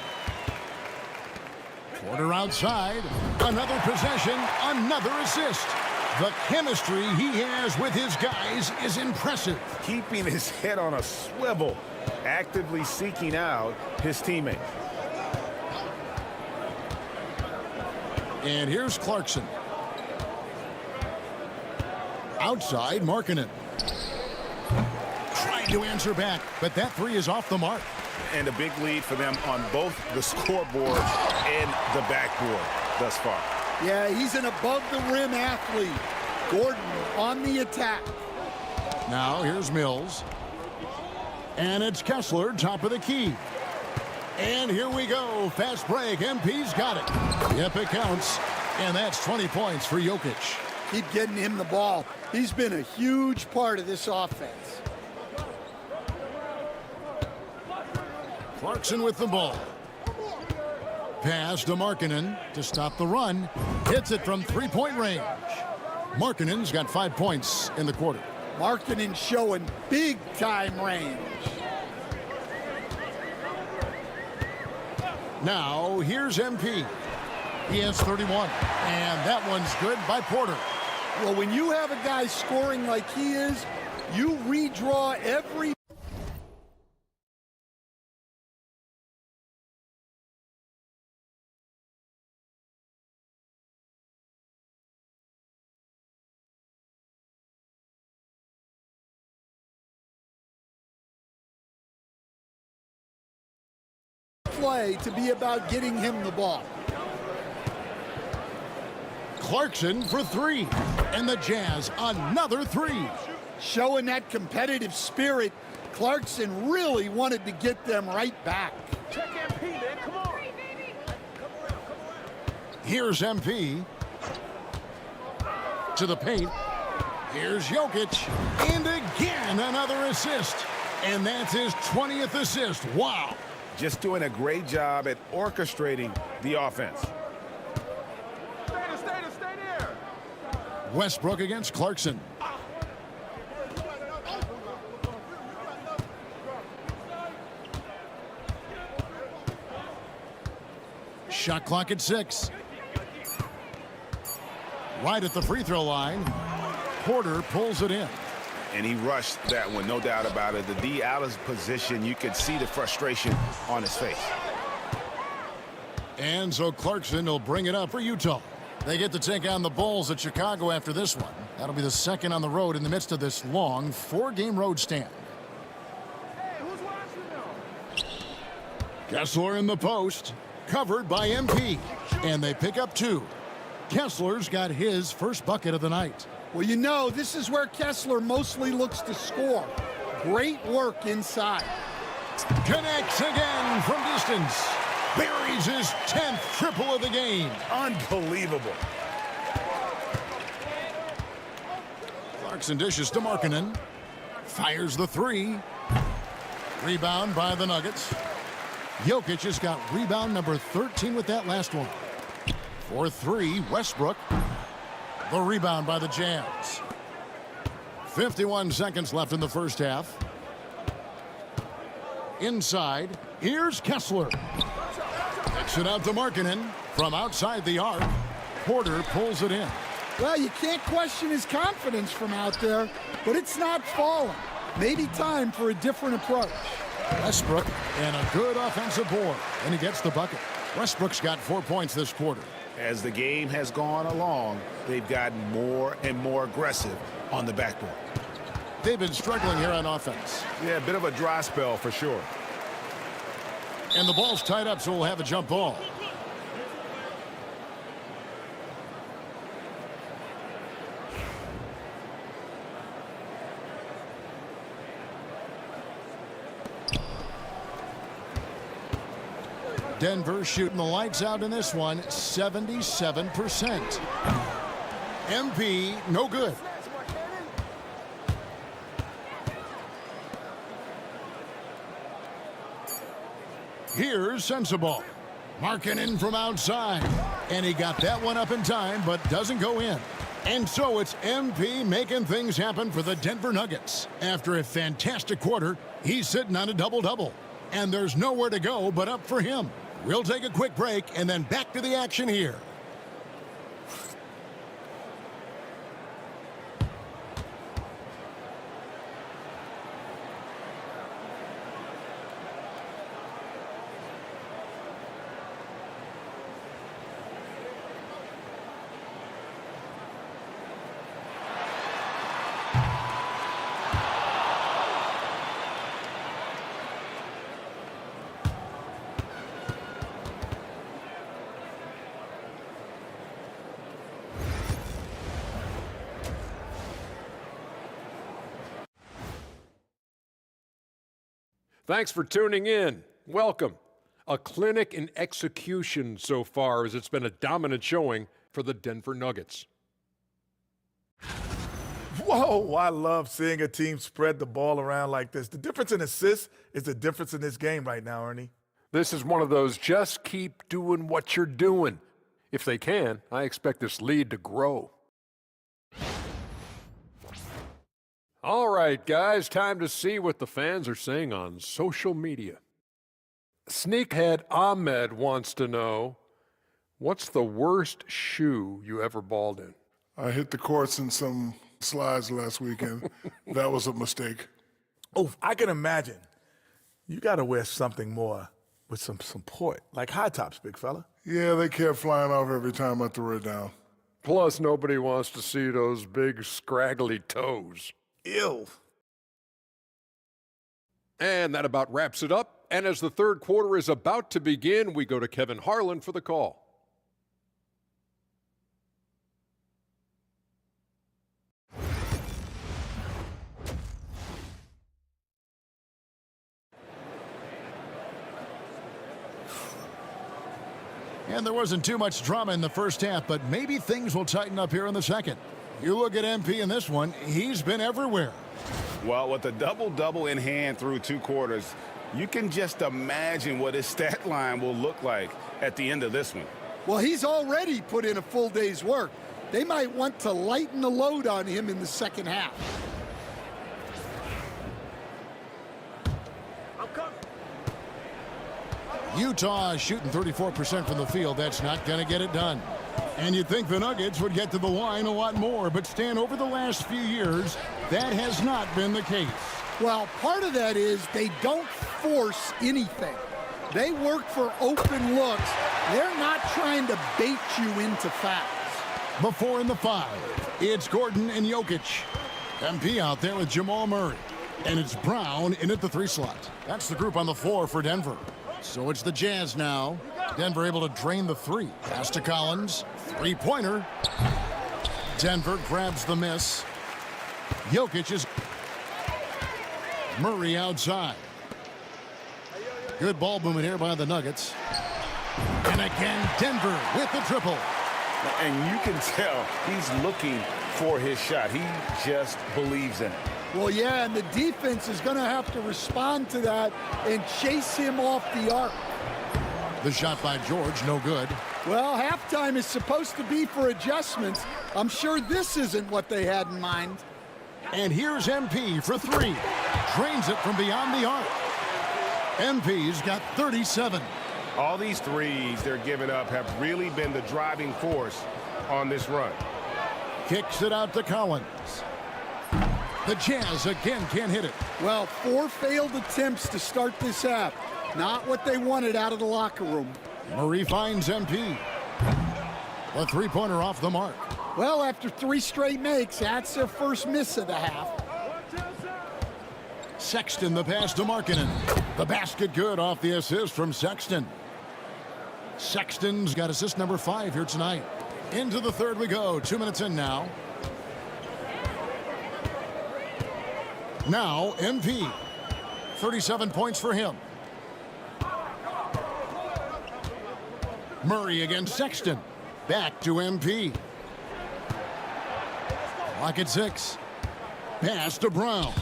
Porter outside. Another possession, another assist. The chemistry he has with his guys is impressive. Keeping his head on a swivel, actively seeking out his teammates. And here's Clarkson. Outside, Markkanen. trying to answer back, but that three is off the mark. And a big lead for them on both the scoreboard and the backboard thus far. Yeah, he's an above-the-rim athlete. Gordon on the attack. Now here's Mills. And it's Kessler, top of the key. And here we go. Fast break. MP's got it. Yep, it counts. And that's 20 points for Jokic. Keep getting him the ball. He's been a huge part of this offense. Clarkson with the ball. Pass to Markkanen to stop the run. Hits it from three-point range. Markkanen's got 5 points in the quarter. Markkanen showing big-time range. Now, here's MP. He has 31, and that one's good by Porter. Well, when you have a guy scoring like he is, you redraw every play to be about getting him the ball. Clarkson for three, and the Jazz another three. Showing that competitive spirit, Clarkson really wanted to get them right back. Check MP, man. Come on. Here's MP. To the paint. Here's Jokic. And again, another assist. And that's his 20th assist. Wow. Just doing a great job at orchestrating the offense. Stay there. Westbrook against Clarkson. Shot clock at 6. Right at the free throw line. Porter pulls it in. And he rushed that one, no doubt about it. The D out of position, you could see the frustration on his face. And so Clarkson will bring it up for Utah. They get to take on the Bulls at Chicago after this one. That'll be the second on the road in the midst of this long 4-game road stand. Hey, who's watching them? Kessler in the post, covered by MP. And they pick up 2. Kessler's got his first bucket of the night. Well, you know, this is where Kessler mostly looks to score. Great work inside. Connects again from distance. Buries his 10th triple of the game. Unbelievable. Clarkson dishes to Markkanen. Fires the 3. Rebound by the Nuggets. Jokic has got rebound number 13 with that last one. For 3, Westbrook. The rebound by the Jazz. 51 seconds left in the first half. Inside, here's Kessler. Takes it out to Markkanen from outside the arc. Porter pulls it in. Well, you can't question his confidence from out there, but it's not falling. Maybe time for a different approach. Westbrook and a good offensive board, and he gets the bucket. Westbrook's got 4 points this quarter. As the game has gone along, they've gotten more and more aggressive on the backboard. They've been struggling here on offense. Yeah, a bit of a dry spell for sure. And the ball's tied up, so we'll have a jump ball. Denver shooting the lights out in this one, 77%. MP, no good. Here's Sensabaugh. Markkanen from outside. And he got that one up in time, but doesn't go in. And so it's MP making things happen for the Denver Nuggets. After a fantastic quarter, he's sitting on a double-double. And there's nowhere to go but up for him. We'll take a quick break and then back to the action here. Thanks for tuning in. Welcome. A clinic in execution so far, as it's been a dominant showing for the Denver Nuggets. Whoa, I love seeing a team spread the ball around like this. The difference in assists is the difference in this game right now, Ernie. This is one of those just keep doing what you're doing. If they can, I expect this lead to grow. All right, guys, time to see what the fans are saying on social media. Sneakhead Ahmed wants to know, what's the worst shoe you ever balled in? I hit the courts in some slides last weekend. That was a mistake. Oh, I can imagine. You got to wear something more with some support, like high tops, big fella. Yeah, they kept flying off every time I threw it down. Plus, nobody wants to see those big, scraggly toes. Ew. And that about wraps it up. And as the third quarter is about to begin, we go to Kevin Harlan for the call. And there wasn't too much drama in the first half, but maybe things will tighten up here in the second. You look at MP in this one, he's been everywhere. Well, with a double-double in hand through 2 quarters, you can just imagine what his stat line will look like at the end of this one. Well, he's already put in a full day's work. They might want to lighten the load on him in the second half. Utah is shooting 34% from the field. That's not going to get it done. And you'd think the Nuggets would get to the line a lot more, but Stan, over the last few years, that has not been the case. Well, part of that is they don't force anything. They work for open looks. They're not trying to bait you into fouls. Before in the 5, it's Gordon and Jokic. MP out there with Jamal Murray. And it's Brown in at the 3 slot. That's the group on the floor for Denver. So it's the Jazz now. Denver able to drain the 3. Pass to Collins. 3-pointer. Denver grabs the miss. Jokic is... Murray outside. Good ball movement here by the Nuggets. And again, Denver with the triple. And you can tell he's looking for his shot. He just believes in it. Well, yeah, and the defense is going to have to respond to that and chase him off the arc. The shot by George, no good. Well, halftime is supposed to be for adjustments. I'm sure this isn't what they had in mind. And here's MP for 3. Drains it from beyond the arc. MP's got 37. All these threes they're giving up have really been the driving force on this run. Kicks it out to Collins. The Jazz again can't hit it. Well, 4 failed attempts to start this half. Not what they wanted out of the locker room. Murray finds MP. The 3-pointer off the mark. Well, after 3 straight makes, that's their first miss of the half. Sexton the pass to Markkanen. The basket good off the assist from Sexton. Sexton's got assist number 5 here tonight. Into the third we go. 2 minutes in now. Now MP. 37 points for him. Murray against Sexton. Back to MP. Clock at 6. Pass to Brown.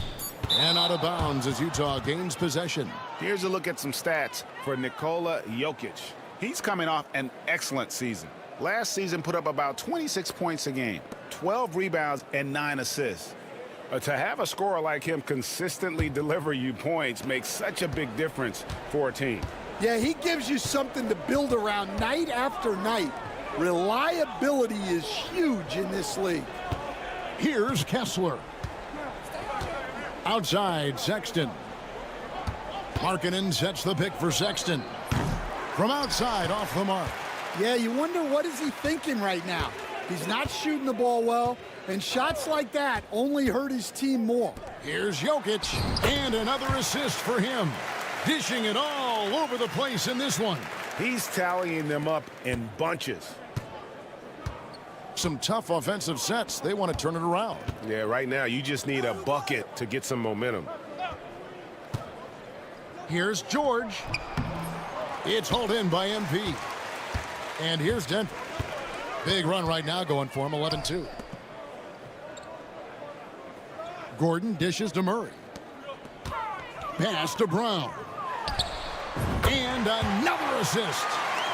And out of bounds as Utah gains possession. Here's a look at some stats for Nikola Jokic. He's coming off an excellent season. Last season put up about 26 points a game, 12 rebounds, and 9 assists. To have a scorer like him consistently deliver you points makes such a big difference for a team. Yeah, he gives you something to build around night after night. Reliability is huge in this league. Here's Kessler. Outside, Sexton. Markkanen sets the pick for Sexton. From outside, off the mark. Yeah, you wonder what is he thinking right now. He's not shooting the ball well, and shots like that only hurt his team more. Here's Jokic, and another assist for him. Dishing it all over the place in this one. He's tallying them up in bunches. Some tough offensive sets. They want to turn it around. Yeah, right now you just need a bucket to get some momentum. Here's George. It's hauled in by MP. And here's Denver. Big run right now going for him, 11-2. Gordon dishes to Murray. Pass to Brown. And another assist.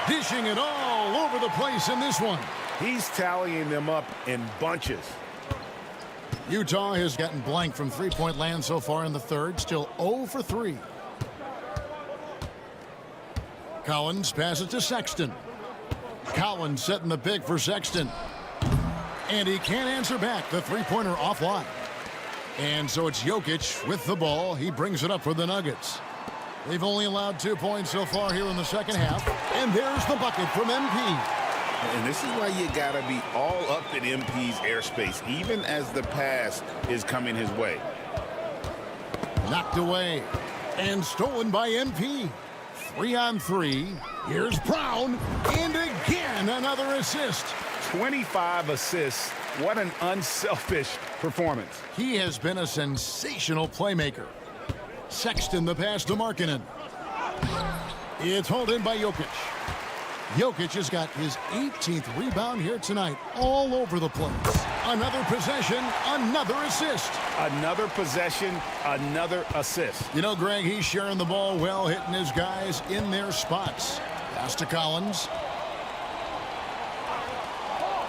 Dishing it all over the place in this one. He's tallying them up in bunches. Utah has gotten blank from three-point land so far in the third. Still 0 for 3. Collins passes to Sexton. Collins setting the pick for Sexton. And he can't answer back. The three-pointer offline. And so it's Jokic with the ball. He brings it up for the Nuggets. They've only allowed 2 points so far here in the second half. And there's the bucket from MP. And this is why you got to be all up in MP's airspace, even as the pass is coming his way. Knocked away and stolen by MP. 3-on-3. Here's Brown. And again, another assist. 25 assists. What an unselfish performance. He has been a sensational playmaker. Sexton the pass to Markkanen. It's hauled in by Jokic. Jokic has got his 18th rebound here tonight, all over the place. Another possession, another assist. Another possession, another assist. You know, Greg, he's sharing the ball well, hitting his guys in their spots. Pass to Collins.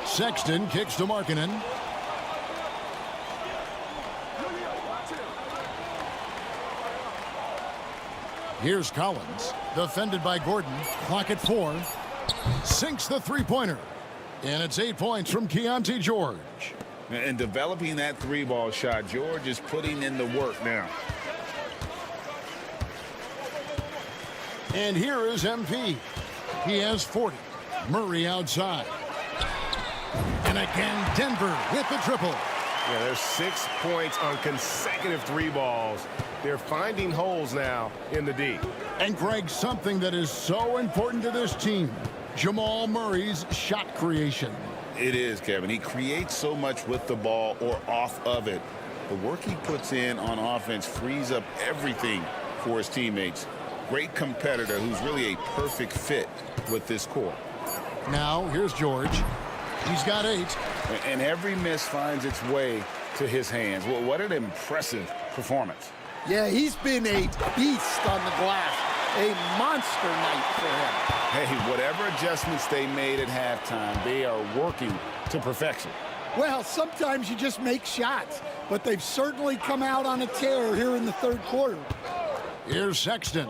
Sexton kicks to Markkanen. Here's Collins, defended by Gordon. Clock at 4. Sinks the three-pointer. And it's 8 points from Keontae George. And developing that three-ball shot, George is putting in the work now. And here is MP. He has 40. Murray outside. And again, Denver with the triple. Yeah, there's 6 points on consecutive three balls. They're finding holes now in the D. And Greg, something that is so important to this team, Jamal Murray's shot creation. It is, Kevin. He creates so much with the ball or off of it. The work he puts in on offense frees up everything for his teammates. Great competitor who's really a perfect fit with this core. Now, here's George. He's got 8. And every miss finds its way to his hands. Well, what an impressive performance. Yeah, he's been a beast on the glass. A monster night for him. Hey, whatever adjustments they made at halftime, they are working to perfection. Well, sometimes you just make shots, but they've certainly come out on a tear here in the third quarter. Here's Sexton.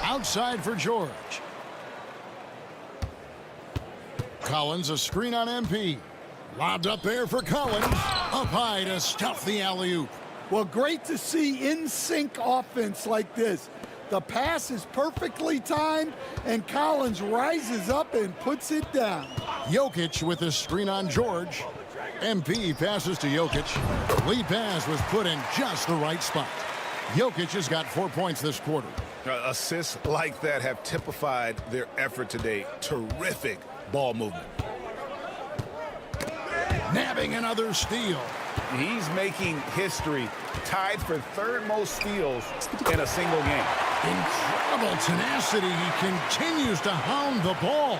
Outside for George. Collins, a screen on MP. Lobbed up there for Collins. Up high to stuff the alley-oop. Well, great to see in-sync offense like this. The pass is perfectly timed, and Collins rises up and puts it down. Jokic with a screen on George. MP passes to Jokic. Lead pass was put in just the right spot. Jokic has got 4 points this quarter. Assists like that have typified their effort today. Terrific ball movement. Nabbing another steal. He's making history, tied for third most steals in a single game. Incredible tenacity. He continues to hound the ball.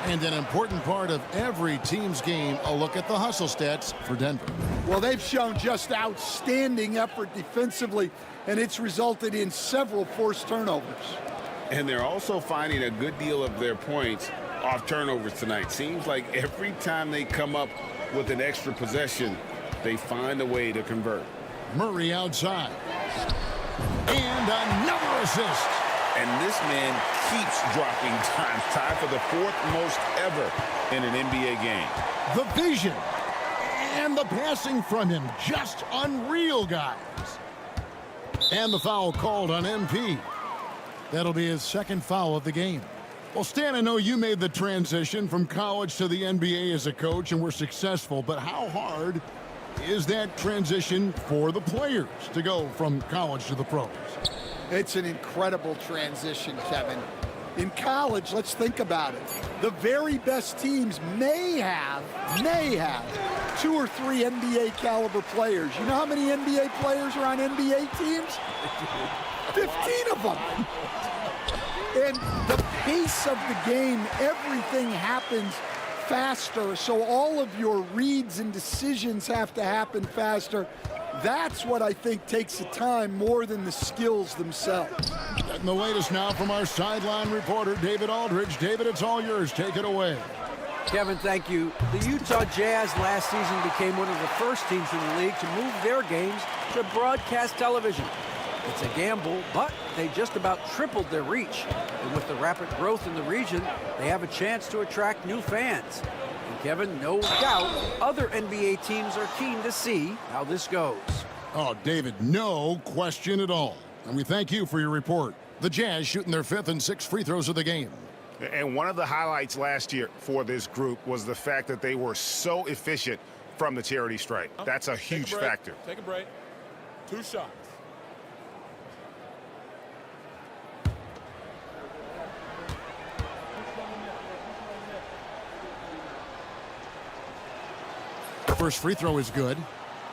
And an important part of every team's game, a look at the hustle stats for Denver. Well, they've shown just outstanding effort defensively, and it's resulted in several forced turnovers. And they're also finding a good deal of their points off turnovers tonight. Seems like every time they come up with an extra possession, they find a way to convert. Murray outside. And another assist. And this man keeps dropping times, tied for the 4th most ever in an NBA game. The vision and the passing from him, just unreal, guys. And the foul called on MP. That'll be his second foul of the game. Well, Stan, I know you made the transition from college to the NBA as a coach and were successful, but how hard is that transition for the players to go from college to the pros? It's an incredible transition, Kevin. In college, let's think about it. The very best teams may have 2 or 3 NBA caliber players. You know how many NBA players are on NBA teams? 15 of them. And the pace of the game, everything happens faster, so all of your reads and decisions have to happen faster. That's what I think takes the time more than the skills themselves. And the latest now from our sideline reporter, David Aldridge. David, it's all yours. Take it away. Kevin, thank you. The Utah Jazz last season became one of the first teams in the league to move their games to broadcast television. It's a gamble, but they just about tripled their reach. And with the rapid growth in the region, they have a chance to attract new fans. And Kevin, no doubt, other NBA teams are keen to see how this goes. Oh, David, no question at all. And we thank you for your report. The Jazz shooting their 5th and 6th free throws of the game. And one of the highlights last year for this group was the fact that they were so efficient from the charity stripe. That's a huge factor. Take a break. 2 shots. First free throw is good.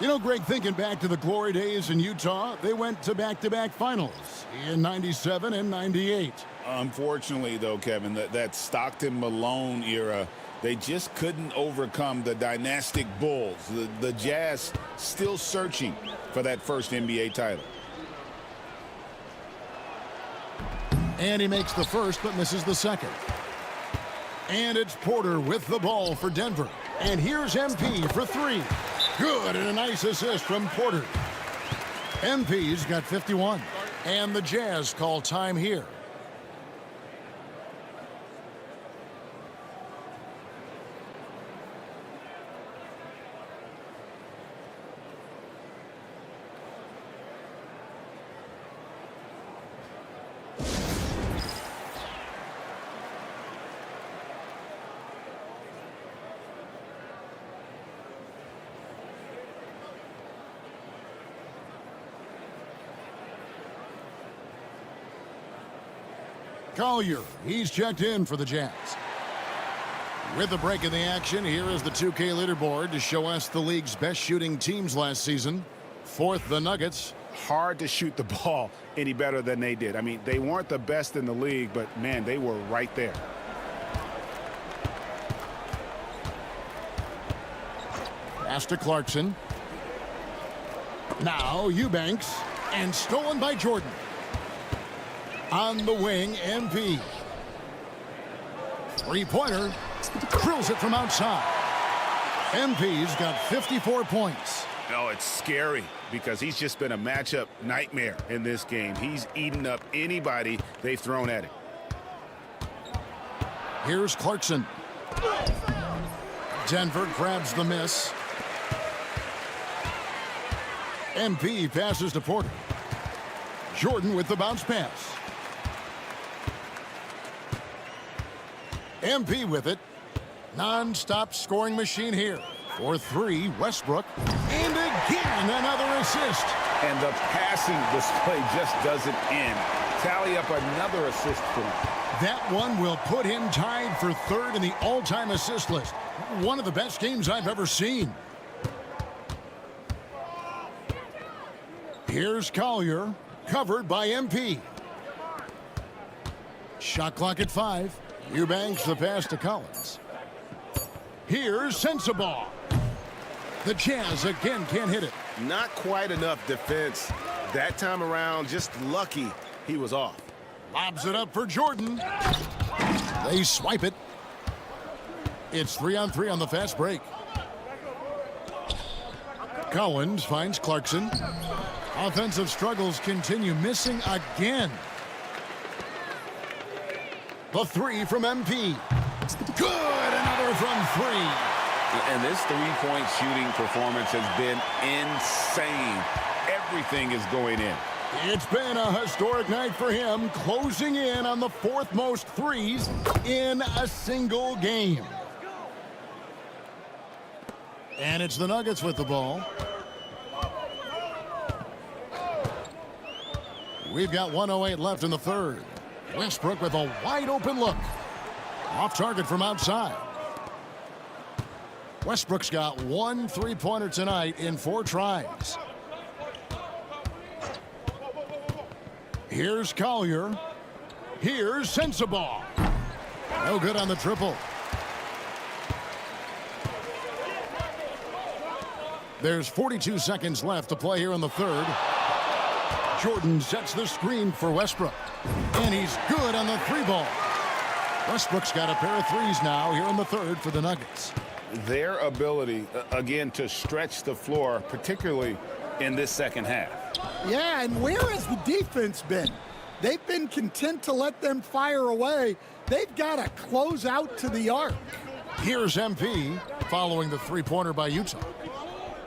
You know, Greg, thinking back to the glory days in Utah, they went to back-to-back finals in 97 and 98. Unfortunately, though, Kevin, that Stockton-Malone era, they just couldn't overcome the dynastic Bulls. The Jazz still searching for that first NBA title. And he makes the first but misses the second. And it's Porter with the ball for Denver. And here's MP for 3. Good, and a nice assist from Porter. MP's got 51. And the Jazz call time here. Collier, he's checked in for the Jazz. With the break in the action, here is the 2K leaderboard to show us the league's best shooting teams last season. 4th, the Nuggets. Hard to shoot the ball any better than they did. I mean, they weren't the best in the league, but, man, they were right there. Pass to Clarkson. Now Eubanks, and stolen by Jordan. On the wing, MP. Three-pointer. Drills it from outside. MP's got 54 points. Oh, it's scary because he's just been a matchup nightmare in this game. He's eaten up anybody they've thrown at him. Here's Clarkson. Denver grabs the miss. MP passes to Porter. Jordan with the bounce pass. MP with it. Non-stop scoring machine here. For 3, Westbrook. And again, another assist. And the passing display just doesn't end. Tally up another assist for him. That one will put him tied for 3rd in the all-time assist list. One of the best games I've ever seen. Here's Collier, covered by MP. Shot clock at 5. Eubanks the pass to Collins. Here's Sensabaugh. The Jazz again can't hit it. Not quite enough defense that time around. Just lucky he was off. Lobs it up for Jordan. They swipe it. It's 3-on-3 on the fast break. Collins finds Clarkson. Offensive struggles continue, missing again. The 3 from MP. Good, another from 3. And this three-point shooting performance has been insane. Everything is going in. It's been a historic night for him, closing in on the 4th most threes in a single game. And it's the Nuggets with the ball. We've got 1:08 left in the 3rd. Westbrook with a wide open look. Off target from outside. Westbrook's got 1 3-pointer tonight in 4 tries. Here's Collier. Here's Sensabaugh. No good on the triple. There's 42 seconds left to play here in the third. Jordan sets the screen for Westbrook. And he's good on the 3-ball. Westbrook's got a pair of threes now here in the third for the Nuggets. Their ability, again, to stretch the floor, particularly in this second half. Yeah, and where has the defense been? They've been content to let them fire away. They've got to close out to the arc. Here's MP following the 3-pointer by Utah.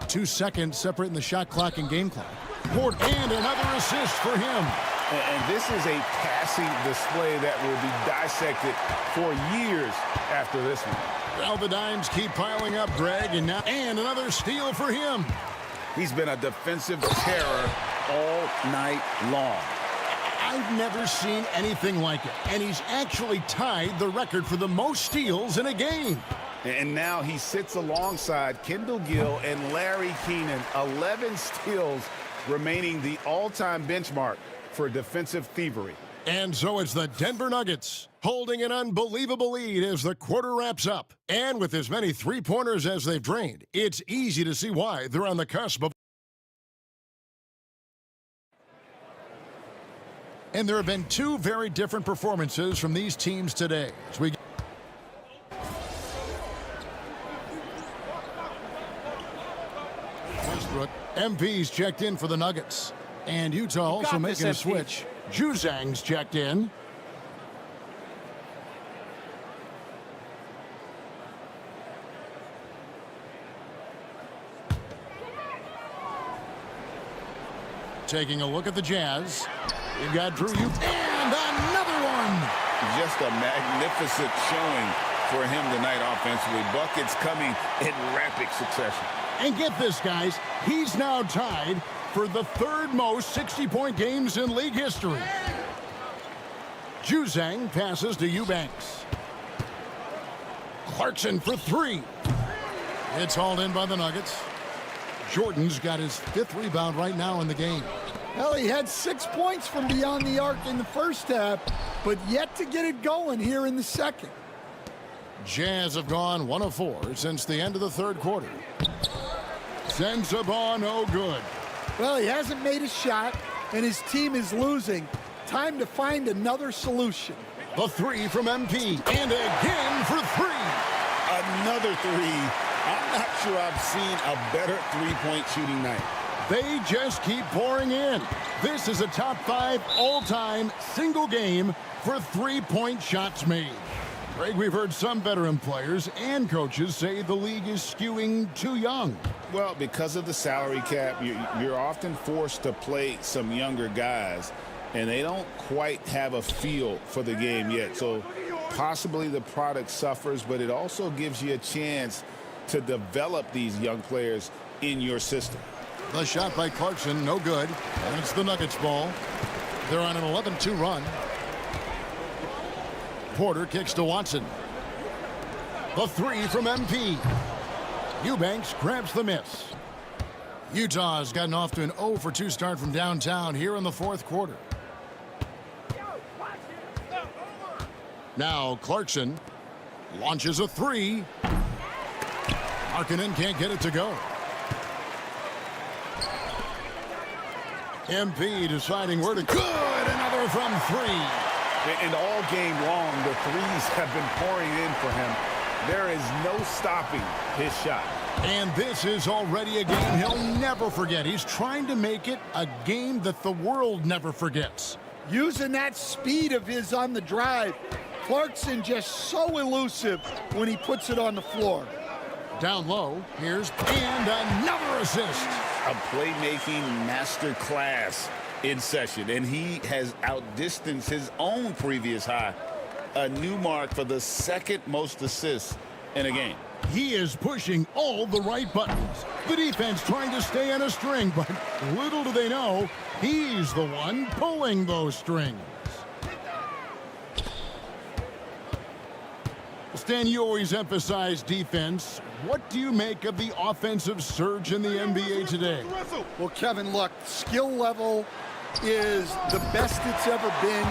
2 seconds separating the shot clock and game clock. And another assist for him. And this is a passing display that will be dissected for years after this one. Well, the dimes keep piling up, Greg, and another steal for him. He's been a defensive terror all night long. I've never seen anything like it, and he's actually tied the record for the most steals in a game. And now he sits alongside Kendall Gill and Larry Keenan, 11 steals, remaining the all-time benchmark for defensive thievery. And so it's the Denver Nuggets holding an unbelievable lead as the quarter wraps up. And with as many 3-pointers as they've drained, it's easy to see why they're on the cusp of. And there have been 2 very different performances from these teams today. As we Westbrook, MP's checked in for the Nuggets. And Utah also making a switch. Juzang's checked in. Taking a look at the Jazz. You've got Drew and another one. Just a magnificent showing for him tonight offensively. Buckets coming in rapid succession. And get this, guys. He's now tied for the 3rd most 60-point games in league history. Juzang passes to Eubanks. Clarkson for 3. It's hauled in by the Nuggets. Jordan's got his 5th rebound right now in the game. Well, he had 6 points from beyond the arc in the first half, but yet to get it going here in the second. Jazz have gone 1 of 4 since the end of the 3rd quarter. Sensabaugh, no good. Well, he hasn't made a shot, and his team is losing. Time to find another solution. The 3 from MP, and again for 3. Another 3. I'm not sure I've seen a better 3-point shooting night. They just keep pouring in. This is a top 5 all-time single game for 3-point shots made. Greg, we've heard some veteran players and coaches say the league is skewing too young. Well, because of the salary cap, you're often forced to play some younger guys, and they don't quite have a feel for the game yet. So possibly the product suffers, but it also gives you a chance to develop these young players in your system. The shot by Clarkson, no good. And it's the Nuggets ball. They're on an 11-2 run. Porter kicks to Watson. The 3 from MP. Eubanks grabs the miss. Utah's gotten off to an 0 for 2 start from downtown here in the 4th quarter. Now Clarkson launches a 3. Markkanen can't get it to go. MP deciding where to. Good! Another from 3. And all game long, the threes have been pouring in for him. There is no stopping his shot. And this is already a game he'll never forget. He's trying to make it a game that the world never forgets. Using that speed of his on the drive, Clarkson just so elusive when he puts it on the floor. Down low, here's and another assist. A playmaking master class in session, and he has outdistanced his own previous high. A new mark for the 2nd most assists in a game. He is pushing all the right buttons. The defense trying to stay on a string, but little do they know, he's the one pulling those strings. Stan, you always emphasize defense. What do you make of the offensive surge in the NBA today? Well, Kevin, look, skill level is the best it's ever been.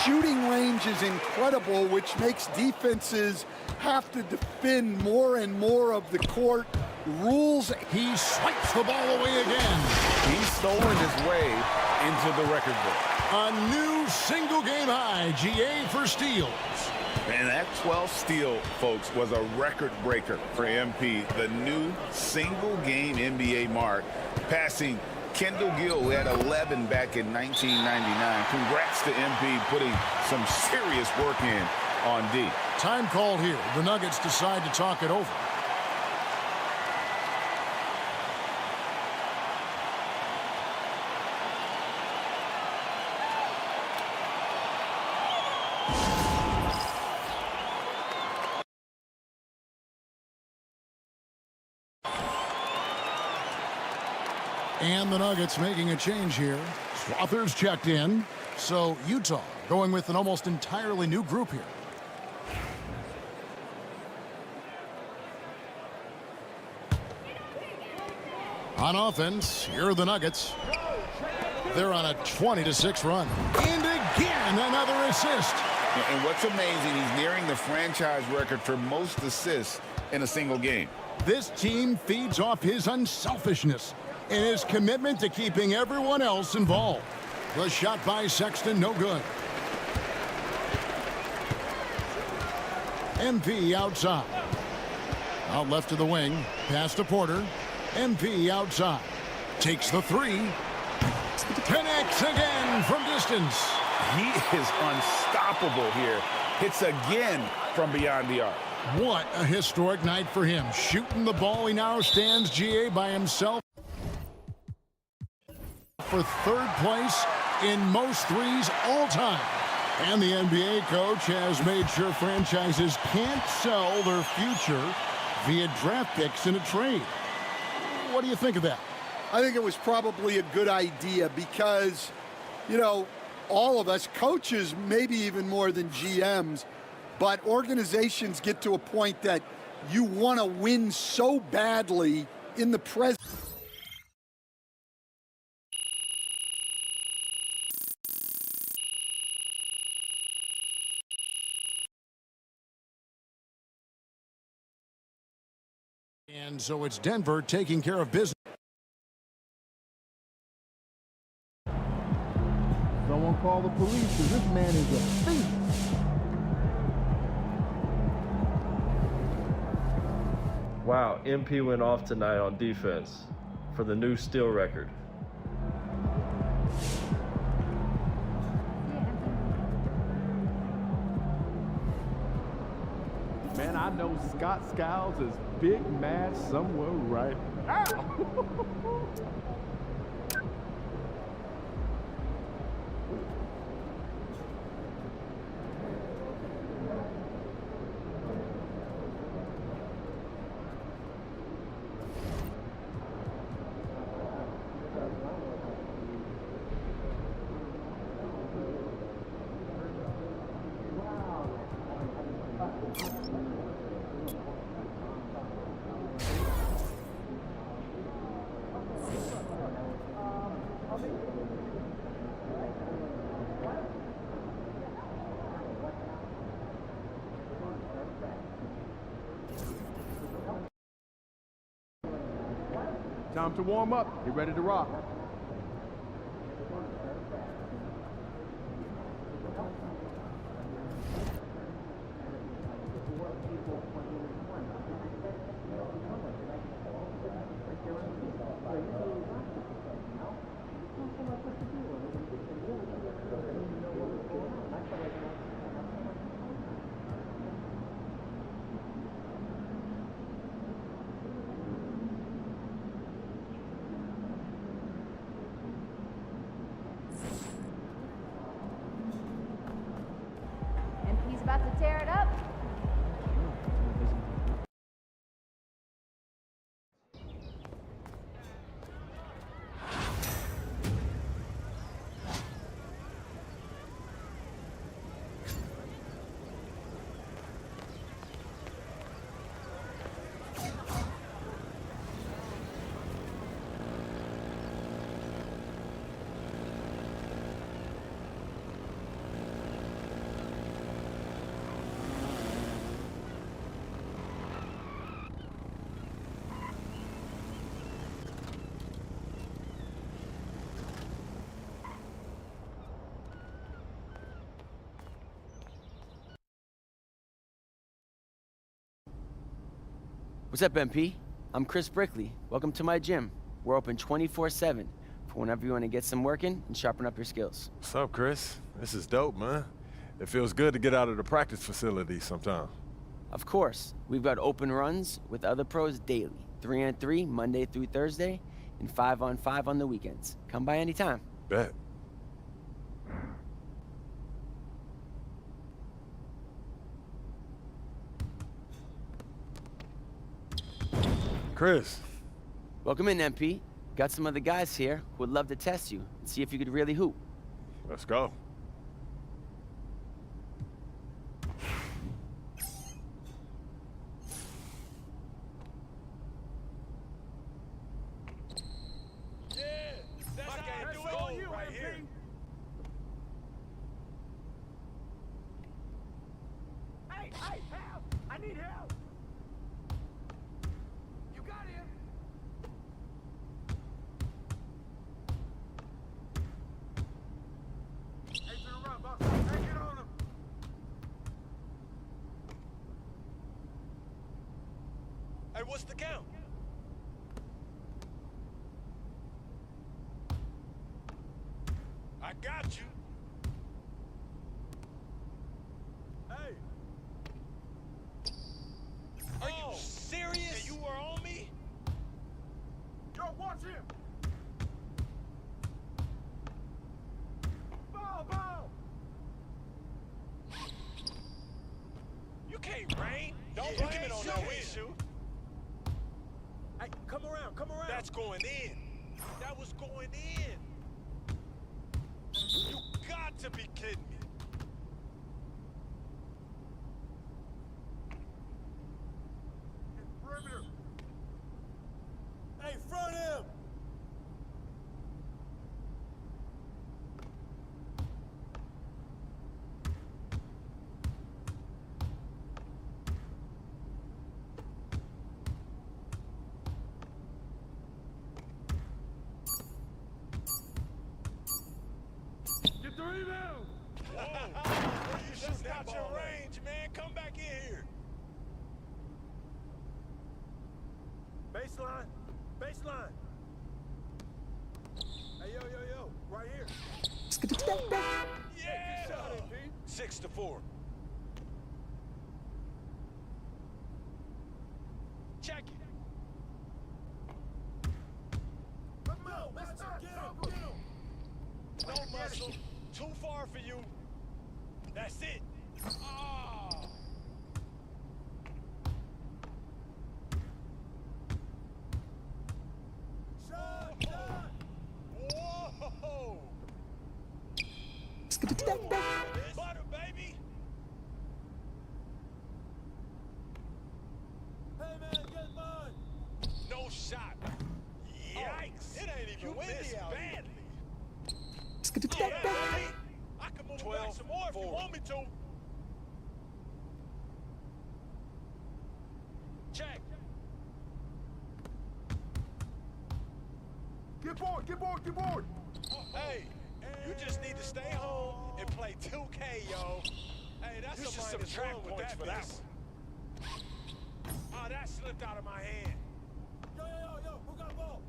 Shooting range is incredible, which makes defenses have to defend more and more of the court. Rules. He swipes the ball away again. He's stolen his way into the record book. A new single-game high, GA for steals. And that 12th steal, folks, was a record breaker for MP. The new single-game NBA mark, passing Kendall Gill, who had 11 back in 1999. Congrats to MP putting some serious work in on D. Time called here. The Nuggets decide to talk it over. And the Nuggets making a change here. Slaughter's checked in. So Utah going with an almost entirely new group here. On offense, here are the Nuggets. They're on a 20-6 run. And again, another assist. And what's amazing, he's nearing the franchise record for most assists in a single game. This team feeds off his unselfishness and his commitment to keeping everyone else involved. The shot by Sexton, no good. MP outside. Out left to the wing. Pass to Porter. MP outside. Takes the three. Connects again from distance. He is unstoppable here. Hits again from beyond the arc. What a historic night for him. Shooting the ball, he now stands, GA, by himself for third place in most threes all time. And the NBA coach has made sure franchises can't sell their future via draft picks in a trade. What do you think of that? I think it was probably a good idea because, you know, all of us, coaches, maybe even more than GMs, but organizations get to a point that you want to win so badly in the present. And so it's Denver taking care of business. Someone call the police because this man is a thief. Wow, MP went off tonight on defense for the new steal record. Man, I know Scott Skiles is big mad somewhere right now. Time to warm up. Get ready to rock. And he's about to tear it up. What's up, MP? I'm Chris Brickley. Welcome to my gym. We're open 24/7 for whenever you want to get some work in and sharpen up your skills. What's up, Chris? This is dope, man. It feels good to get out of the practice facility sometime. Of course, we've got open runs with other pros daily, 3-on-3 Monday through Thursday, and 5-on-5 on the weekends. Come by anytime. Bet. Chris. Welcome in, MP. Got some other guys here who would love to test you and see if you could really hoop. Let's go. Hey, help! I need help! You got him! Hey, turn around, boss. Hey, get on him! Hey, what's the count? I got you. Hey. Are you serious? And you were on me? Yo, watch him! Ball! You can't rain. Don't blame it on no issue. Hey, come around. That's going in. That was going in. You got to be kidding me. Perimeter. Hey, front him! Get the rebound! Whoa! You just got your range, man. Come back in here. Baseline. Hey, yo. Right here. Yeah! 6-4. Check it. Come on, get him. No muscle. Too far for you. That's it. Ah! Shot! Whoa! Butter, baby! Hey, man, get mine! No shot. Yikes! It ain't even windy out badly. I can move back some more if you want me to. Check. Get board! Hey, you just need to stay home and play 2K, yo. Hey, that's you should subtract points for that one. Oh, that slipped out of my hand. Yo, who got the ball?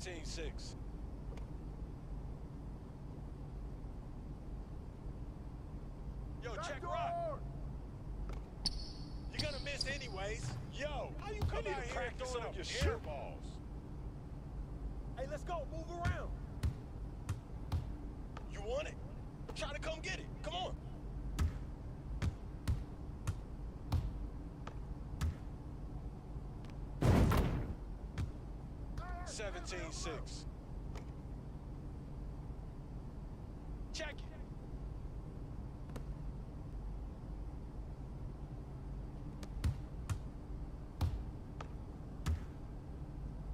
15-6. Yo, check rock. You're gonna miss anyways. Yo, how you come out here practice on your air balls? Hey, let's go. Move around. You want it? Try to come get it. Come on. 17-6. Check it.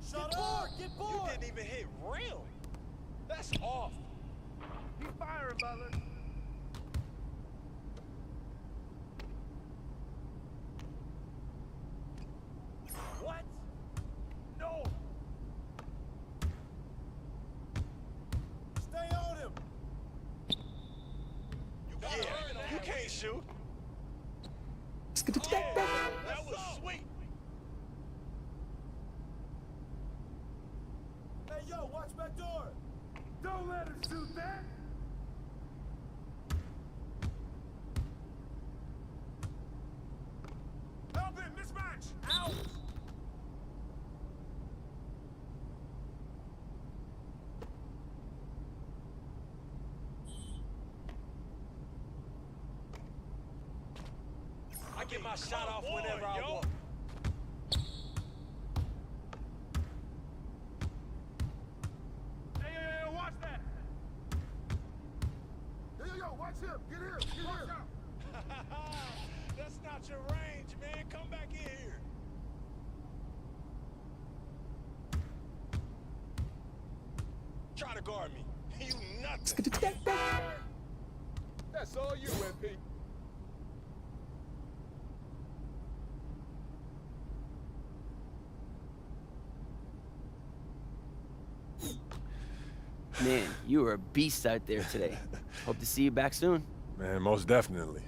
Shut up! Get bored! You didn't even hit rim. That's off. He's firing, Butler. What? No. Stay on him. You can't shoot. That was sweet. Hey, yo, watch back door. Don't let him shoot that. Help him, mismatch. Out. I get my shot off whenever I want. Hey, watch that. Yo, watch him. Get here. Get here. That's not your range, man. Come back in here. Try to guard me. You nothing. That's all you, MP. Man, you were a beast out there today. Hope to see you back soon. Man, most definitely.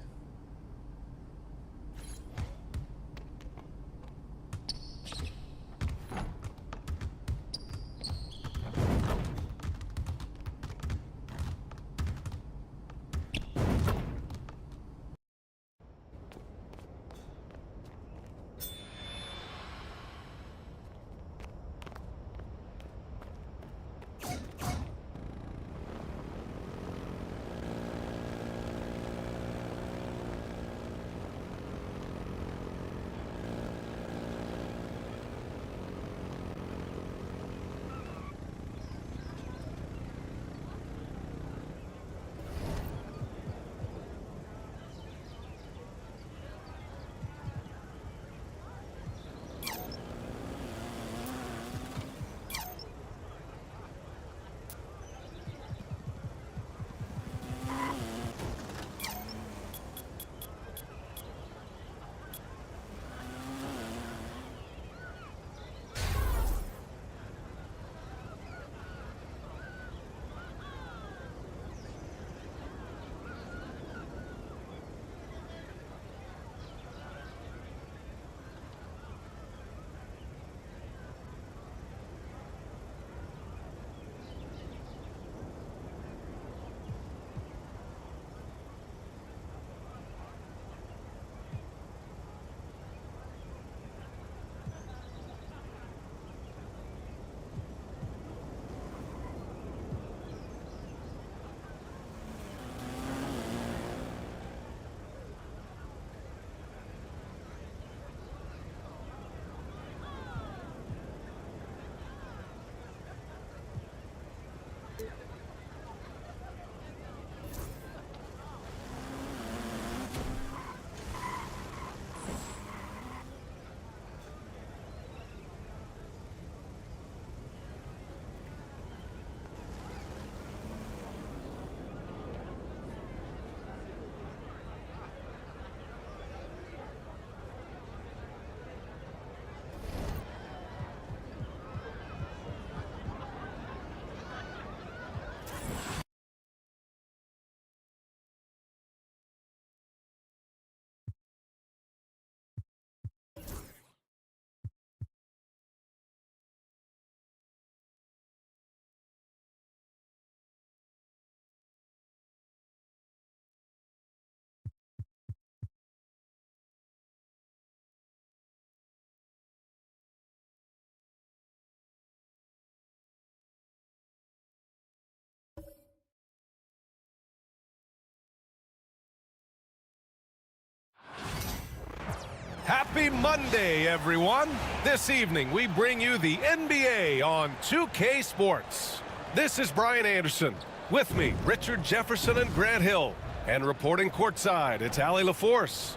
Happy Monday, everyone. This evening, we bring you the NBA on 2K Sports. This is Brian Anderson. With me, Richard Jefferson and Grant Hill. And reporting courtside, it's Allie LaForce.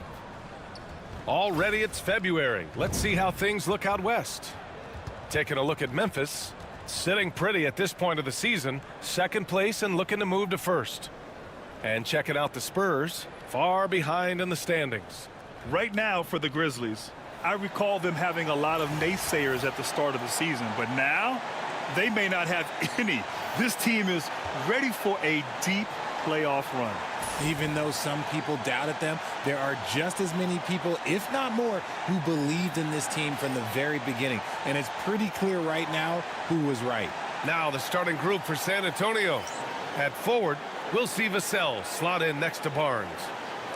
Already it's February. Let's see how things look out west. Taking a look at Memphis, sitting pretty at this point of the season, second place and looking to move to first. And checking out the Spurs, far behind in the standings. Right now for the Grizzlies, I recall them having a lot of naysayers at the start of the season, but now they may not have any. This team is ready for a deep playoff run. Even though some people doubted them, there are just as many people, if not more, who believed in this team from the very beginning. And it's pretty clear right now who was right. Now the starting group for San Antonio. At forward, we'll see Vassell slot in next to Barnes.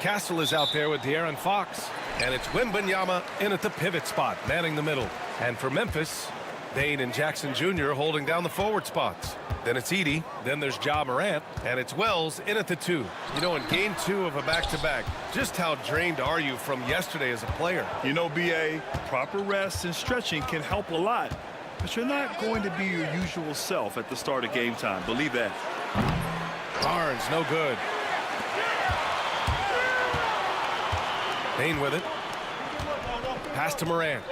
Castle is out there with De'Aaron Fox. And it's Wembanyama in at the pivot spot, manning the middle. And for Memphis, Dane and Jackson Jr. holding down the forward spots. Then it's Edey, then there's Ja Morant, and it's Wells in at the 2. You know, in game 2 of a back-to-back, just how drained are you from yesterday as a player? You know, B.A., proper rest and stretching can help a lot, but you're not going to be your usual self at the start of game time. Believe that. Barnes, no good. Dane with it. Pass to Morant.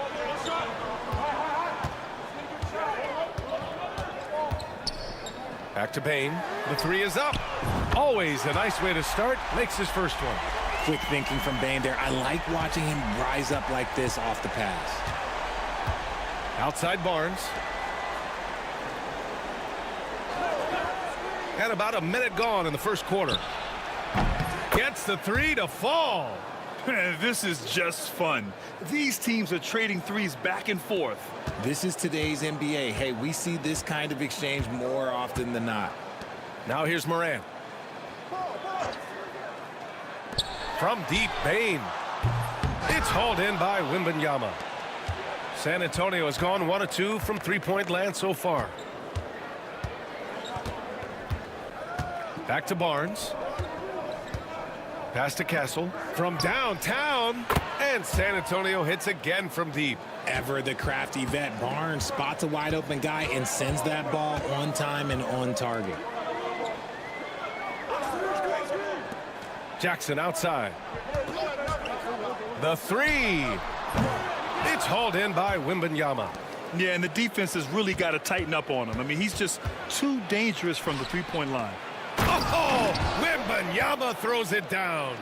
Back to Bane. The 3 is up. Always a nice way to start. Makes his first one. Quick thinking from Bane there. I like watching him rise up like this off the pass. Outside Barnes. And about a minute gone in the first quarter. Gets the 3 to fall. This is just fun. These teams are trading threes back and forth. This is today's NBA. Hey, we see this kind of exchange more often than not. Now here's Morant. From deep, Bane. It's hauled in by Wembanyama. San Antonio has gone 1 of 2 from three-point land so far. Back to Barnes. Pass to Castle from downtown, and San Antonio hits again from deep. Ever the crafty vet, Barnes spots a wide open guy and sends that ball on time and on target. Jackson outside. The 3. It's hauled in by Wembanyama. Yeah, and the defense has really got to tighten up on him. I mean, he's just too dangerous from the three-point line. Oh, Wembanyama throws it down.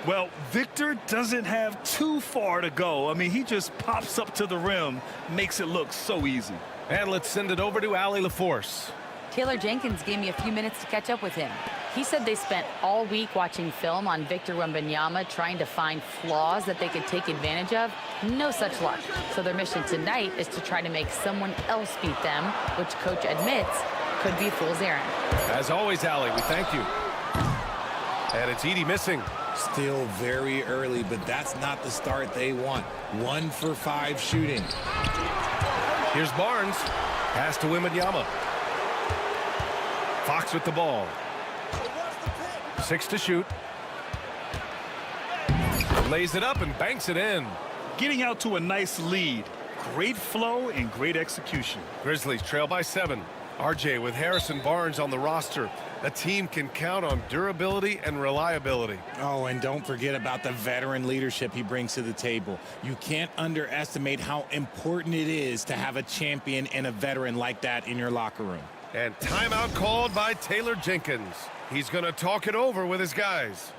Well, Victor doesn't have too far to go. I mean, he just pops up to the rim, makes it look so easy. And let's send it over to Allie LaForce. Taylor Jenkins gave me a few minutes to catch up with him. He said they spent all week watching film on Victor Wembanyama, trying to find flaws that they could take advantage of. No such luck. So their mission tonight is to try to make someone else beat them, which coach admits could be a fool's errand. As always, Allie, we thank you. And it's Edey missing. Still very early, but that's not the start they want. 1 for 5 shooting. Here's Barnes. Pass to Wembanyama. Fox with the ball. 6 to shoot. Lays it up and banks it in. Getting out to a nice lead. Great flow and great execution. Grizzlies trail by 7. RJ with Harrison Barnes on the roster. A team can count on durability and reliability. Oh, and don't forget about the veteran leadership he brings to the table. You can't underestimate how important it is to have a champion and a veteran like that in your locker room. And timeout called by Taylor Jenkins. He's going to talk it over with his guys.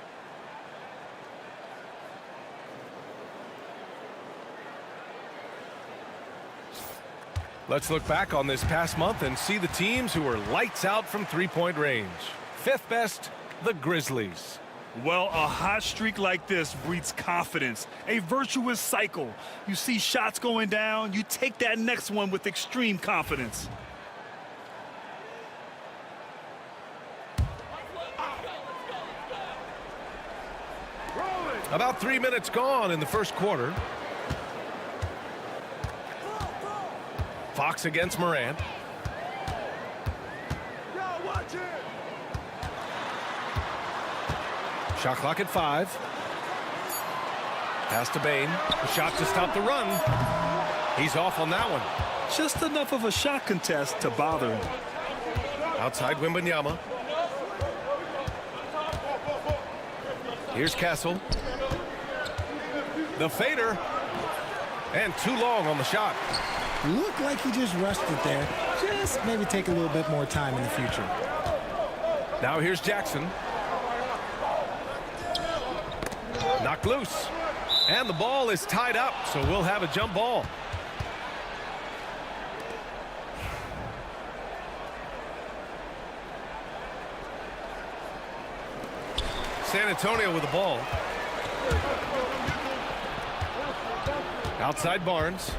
Let's look back on this past month and see the teams who were lights out from three-point range. 5th best, the Grizzlies. Well, a hot streak like this breeds confidence, a virtuous cycle. You see shots going down, you take that next one with extreme confidence. About 3 minutes gone in the first quarter. Fox against Morant. Shot clock at 5. Pass to Bane. A shot to stop the run. He's off on that one. Just enough of a shot contest to bother him. Outside Wembanyama. Here's Castle. The fader. And too long on the shot. Looked like he just rushed it there. Just maybe take a little bit more time in the future. Now here's Jackson. Knocked loose. And the ball is tied up, so we'll have a jump ball. San Antonio with the ball. Outside Barnes.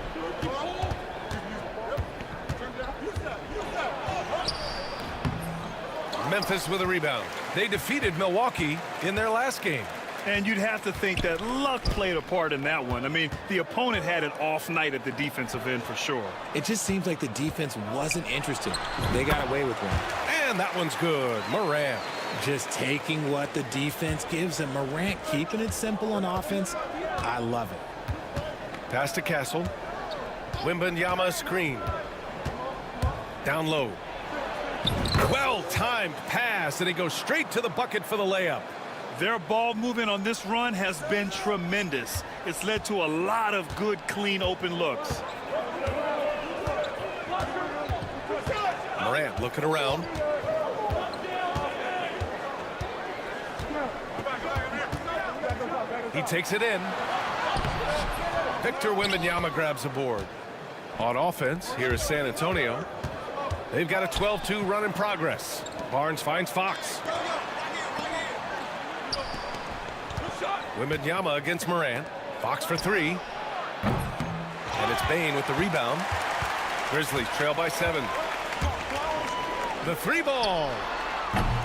Memphis with a rebound. They defeated Milwaukee in their last game. And you'd have to think that luck played a part in that one. I mean, the opponent had an off night at the defensive end for sure. It just seems like the defense wasn't interested. They got away with one. And that one's good. Morant. Just taking what the defense gives him. Morant keeping it simple on offense. I love it. Pass to Castle. Wembanyama screen. Down low. Well-timed pass, and he goes straight to the bucket for the layup. Their ball movement on this run has been tremendous. It's led to a lot of good, clean, open looks. Morant looking around. He takes it in. Victor Wembanyama grabs the board. On offense, here is San Antonio. They've got a 12-2 run in progress. Barnes finds Fox. Wembanyama against Morant. Fox for three. And it's Bane with the rebound. Grizzlies trail by 7. The three ball.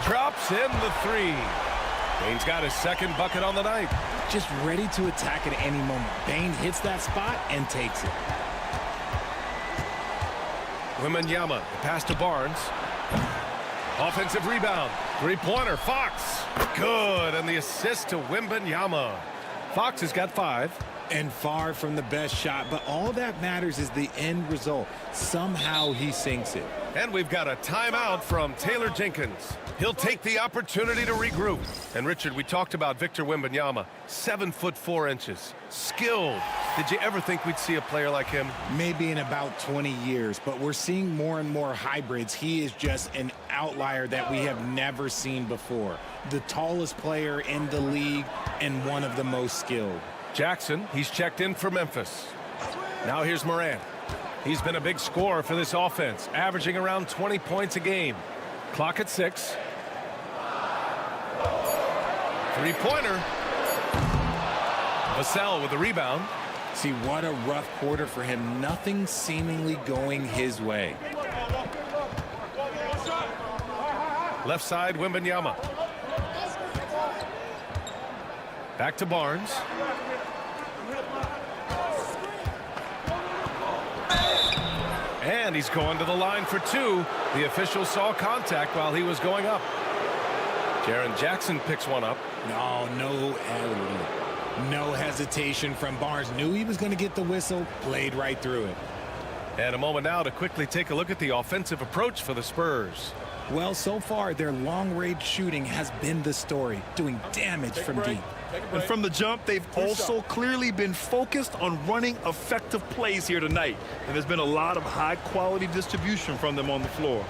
Drops in the three. Bane's got his second bucket on the night. Just ready to attack at any moment. Bane hits that spot and takes it. Wembanyama, pass to Barnes. Offensive rebound. Three-pointer, Fox. Good, and the assist to Wembanyama. Fox has got 5. And far from the best shot, but all that matters is the end result. Somehow he sinks it. And we've got a timeout from Taylor Jenkins. He'll take the opportunity to regroup. And Richard, we talked about Victor Wembanyama, 7'4". Skilled. Did you ever think we'd see a player like him? Maybe in about 20 years, but we're seeing more and more hybrids. He is just an outlier that we have never seen before. The tallest player in the league and one of the most skilled. Jackson, he's checked in for Memphis. Now here's Morant. He's been a big scorer for this offense, averaging around 20 points a game. Clock at 6. Three-pointer. Vassell with the rebound. See, what a rough quarter for him. Nothing seemingly going his way. Left side, Wembanyama. Back to Barnes. And he's going to the line for 2. The official saw contact while he was going up. Jaren Jackson picks one up. No hesitation from Barnes. Knew he was going to get the whistle, played right through it. And a moment now to quickly take a look at the offensive approach for the Spurs. Well, so far, their long-range shooting has been the story, doing damage from deep. And from the jump, they've also clearly been focused on running effective plays here tonight. And there's been a lot of high-quality distribution from them on the floor.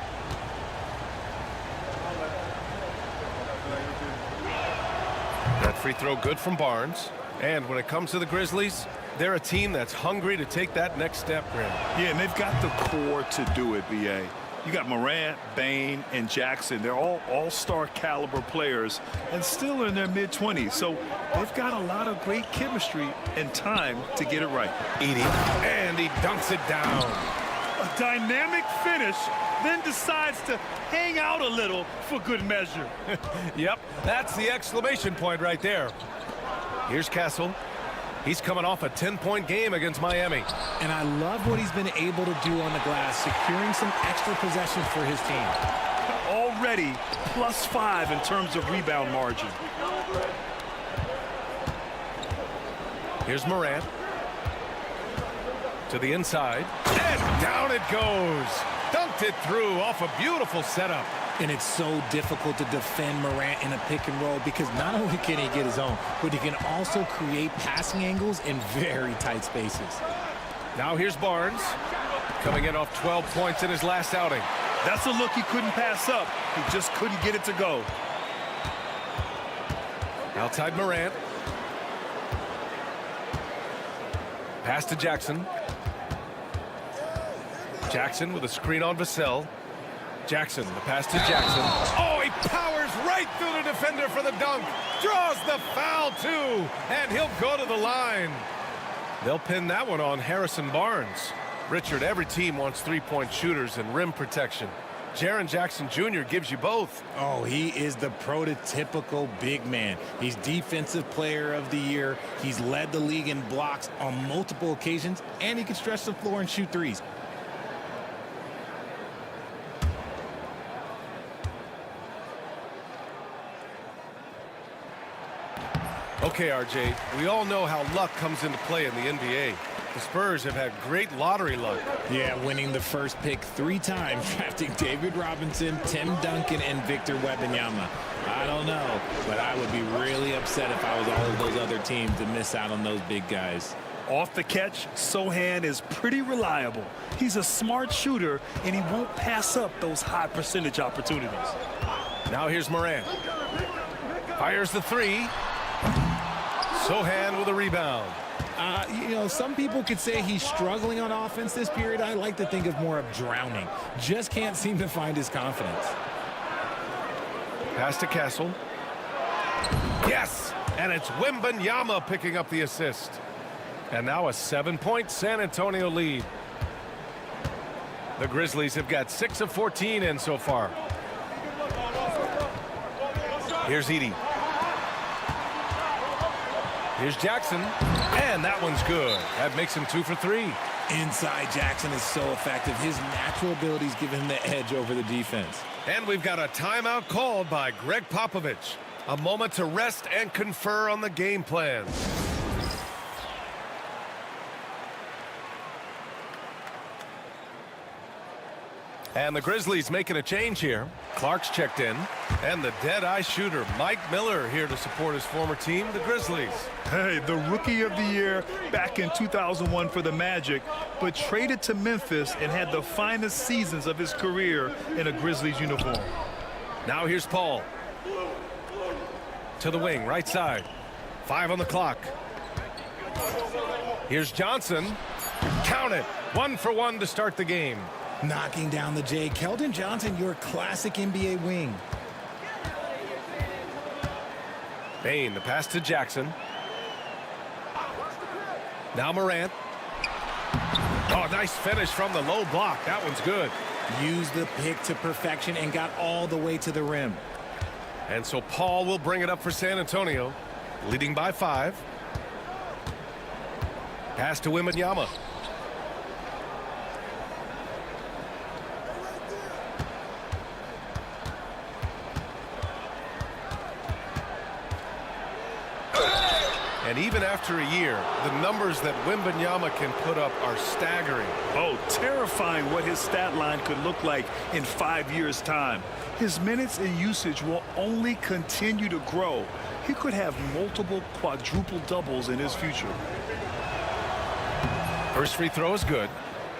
That free throw good from Barnes. And when it comes to the Grizzlies, they're a team that's hungry to take that next step, Graham. Yeah, and they've got the core to do it, B.A. You got Morant, Bane, and Jackson. They're all all-star caliber players and still in their mid-20s. So they've got a lot of great chemistry and time to get it right. Edie, and he dunks it down. A dynamic finish, then decides to hang out a little for good measure. Yep, that's the exclamation point right there. Here's Castle. He's coming off a 10-point game against Miami. And I love what he's been able to do on the glass, securing some extra possessions for his team. Already +5 in terms of rebound margin. Here's Morant. To the inside. And down it goes. Dunked it through off a beautiful setup. And it's so difficult to defend Morant in a pick and roll because not only can he get his own, but he can also create passing angles in very tight spaces. Now here's Barnes. coming in off 12 points in his last outing. That's a look he couldn't pass up. He just couldn't get it to go. Outside Morant. Pass to Jackson. Jackson with a screen on Vassell. Jackson, the pass to Jackson. Oh, he powers right through the defender for the dunk. Draws the foul, too. And he'll go to the line. They'll pin that one on Harrison Barnes. Richard, every team wants three-point shooters and rim protection. Jaren Jackson Jr. gives you both. Oh, he is the prototypical big man. He's Defensive Player of the Year. He's led the league in blocks on multiple occasions, and he can stretch the floor and shoot threes. Okay, RJ, we all know how luck comes into play in the NBA. The Spurs have had great lottery luck. Yeah, winning the first pick 3 times, drafting David Robinson, Tim Duncan, and Victor Wembanyama. I don't know, but I would be really upset if I was all of those other teams to miss out on those big guys. Off the catch, Sohan is pretty reliable. He's a smart shooter, and he won't pass up those high percentage opportunities. Now here's Morant. Fires the 3. Sohan with a rebound. You know, some people could say he's struggling on offense this period. I like to think of more of drowning. Just can't seem to find his confidence. Pass to Castle. Yes! And it's Wembanyama picking up the assist. And now a 7-point San Antonio lead. The Grizzlies have got 6 of 14 in so far. Here's Edey. Here's Jackson, and that one's good. That makes him 2 for 3. Inside Jackson is so effective. His natural abilities give him the edge over the defense. And we've got a timeout called by Greg Popovich. A moment to rest and confer on the game plan. And the Grizzlies making a change here. Clark's checked in. And the dead-eye shooter, Mike Miller, here to support his former team, the Grizzlies. Hey, the Rookie of the Year back in 2001 for the Magic, but traded to Memphis and had the finest seasons of his career in a Grizzlies uniform. Now here's Paul. To the wing, right side. 5 on the clock. Here's Johnson. Count it. 1 for 1 to start the game. Knocking down the J. Keldon Johnson, your classic NBA wing. Bane, the pass to Jackson. Now Morant. Oh, nice finish from the low block. That one's good. Used the pick to perfection and got all the way to the rim. And so Paul will bring it up for San Antonio, leading by 5. Pass to Wembanyama. And even after a year, the numbers that Wembanyama can put up are staggering. Oh, terrifying what his stat line could look like in 5 years' time. His minutes and usage will only continue to grow. He could have multiple quadruple doubles in his future. First free throw is good.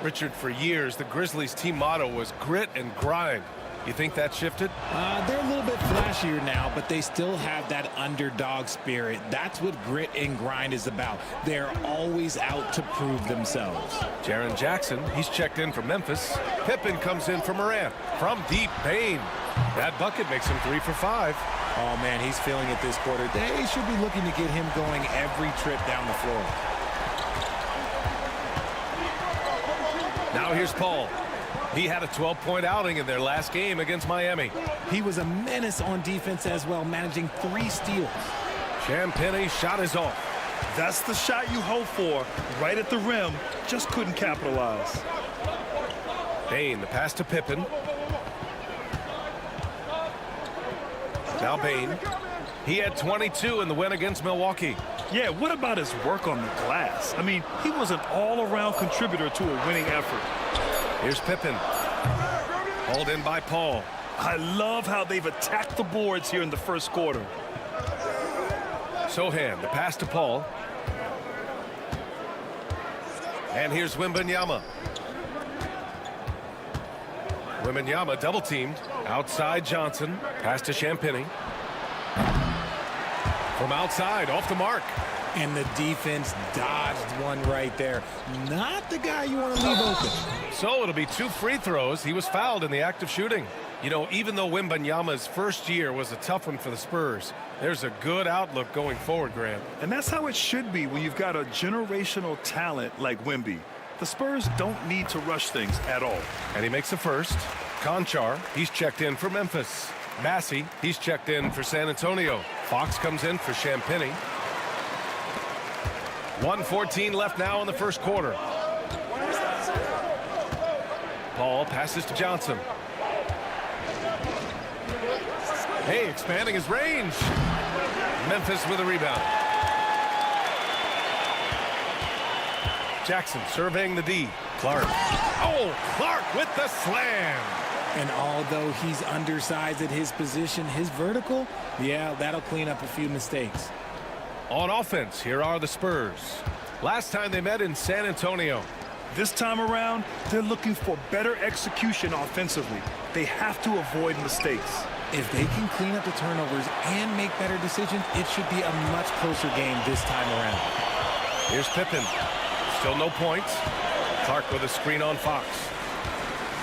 Richard, for years, the Grizzlies team motto was grit and grind. You think that shifted? They're a little bit flashier now, but they still have that underdog spirit. That's what grit and grind is about. They're always out to prove themselves. Jaren Jackson, he's checked in from Memphis. Pippen comes in for Morant. From deep, Bane. That bucket makes him 3 for 5. Oh, man, he's feeling it this quarter. They should be looking to get him going every trip down the floor. Now here's Paul. He had a 12-point outing in their last game against Miami. He was a menace on defense as well, managing 3 steals. Champagne's shot is off. That's the shot you hope for, right at the rim. Just couldn't capitalize. Bane, the pass to Pippen. Now Bane. He had 22 in the win against Milwaukee. Yeah, what about his work on the glass? I mean, he was an all-around contributor to a winning effort. Here's Pippen. Hauled in by Paul. I love how they've attacked the boards here in the first quarter. Sohan, the pass to Paul. And here's Wembanyama. Wembanyama double-teamed. Outside Johnson. Pass to Champagnie. From outside, off the mark. And the defense dodged one right there. Not the guy you want to leave open. So it'll be 2 free throws. He was fouled in the act of shooting. You know, even though Wembanyama's first year was a tough one for the Spurs, there's a good outlook going forward, Grant. And that's how it should be when you've got a generational talent like Wemby. The Spurs don't need to rush things at all. And he makes the first. Conchar, he's checked in for Memphis. Massey, he's checked in for San Antonio. Fox comes in for Champagnie. 1:14 left now in the first quarter. Paul passes to Johnson. Hey, expanding his range. Memphis with a rebound. Jackson surveying the D. Clark. Oh, Clark with the slam. And although he's undersized at his position, his vertical, yeah, that'll clean up a few mistakes. On offense, here are the Spurs. Last time they met in San Antonio. This time around, they're looking for better execution offensively. They have to avoid mistakes. If they can clean up the turnovers and make better decisions, it should be a much closer game this time around. Here's Pippen. Still no points. Clark with a screen on Fox.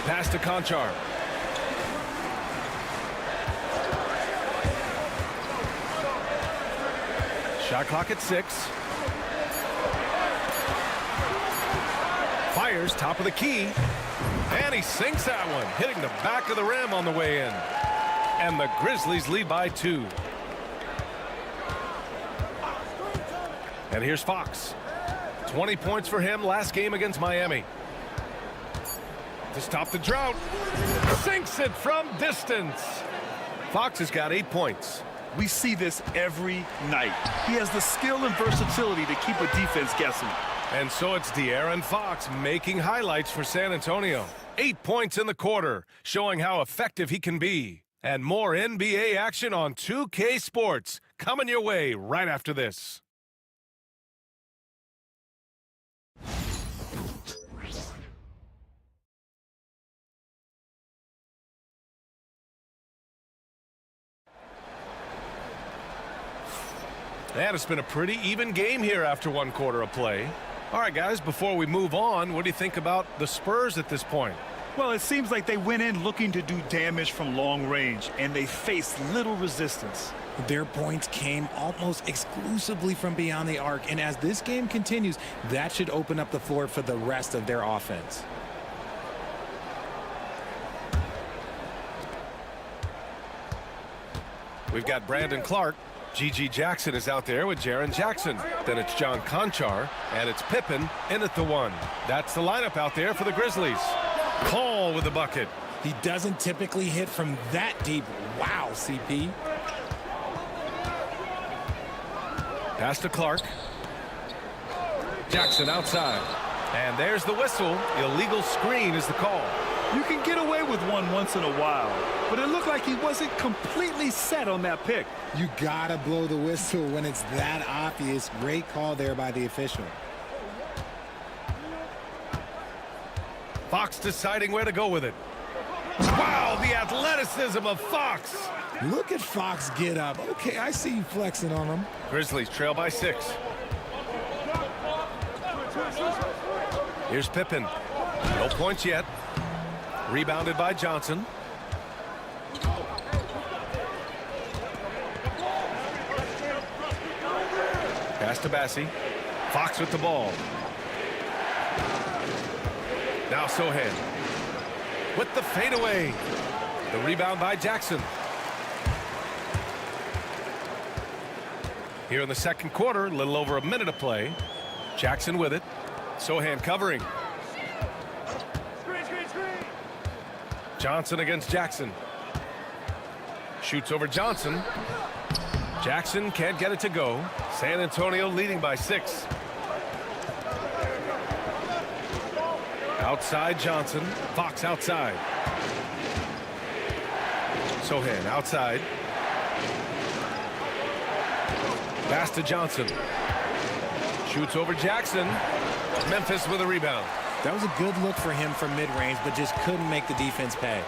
Pass to Conchar. Shot clock at 6. Fires top of the key. And he sinks that one, hitting the back of the rim on the way in. And the Grizzlies lead by 2. And here's Fox. 20 points for him last game against Miami. To stop the drought. Sinks it from distance. Fox has got 8 points. We see this every night. He has the skill and versatility to keep a defense guessing. And so it's De'Aaron Fox making highlights for San Antonio. 8 points in the quarter, showing how effective he can be. And more NBA action on 2K Sports coming your way right after this. And it's been a pretty even game here after 1 quarter of play. All right, guys, before we move on, what do you think about the Spurs at this point? Well, it seems like they went in looking to do damage from long range, and they faced little resistance. Their points came almost exclusively from beyond the arc, and as this game continues, that should open up the floor for the rest of their offense. We've got Brandon Clark. G.G. Jackson is out there with Jaren Jackson. Then it's John Conchar, and it's Pippen in at the 1. That's the lineup out there for the Grizzlies. Paul with the bucket. He doesn't typically hit from that deep. Wow, CP. Pass to Clark. Jackson outside. And there's the whistle. Illegal screen is the call. You can get away with one once in a while, but it looked like he wasn't completely set on that pick. You gotta blow the whistle when it's that obvious. Great call there by the official. Fox deciding where to go with it. Wow, the athleticism of Fox. Look at Fox get up. Okay, I see you flexing on him. Grizzlies trail by 6. Here's Pippen. No points yet. Rebounded by Johnson. Pass to Bassey. Fox with the ball. Now Sohan. With the fadeaway. The rebound by Jackson. Here in the second quarter, a little over a minute of play. Jackson with it. Sohan covering. Johnson against Jackson. Shoots over Johnson. Jackson can't get it to go. San Antonio leading by 6. Outside Johnson. Fox outside. Sohan outside. Pass to Johnson. Shoots over Jackson. Memphis with a rebound. That was a good look for him from mid-range, but just couldn't make the defense pay.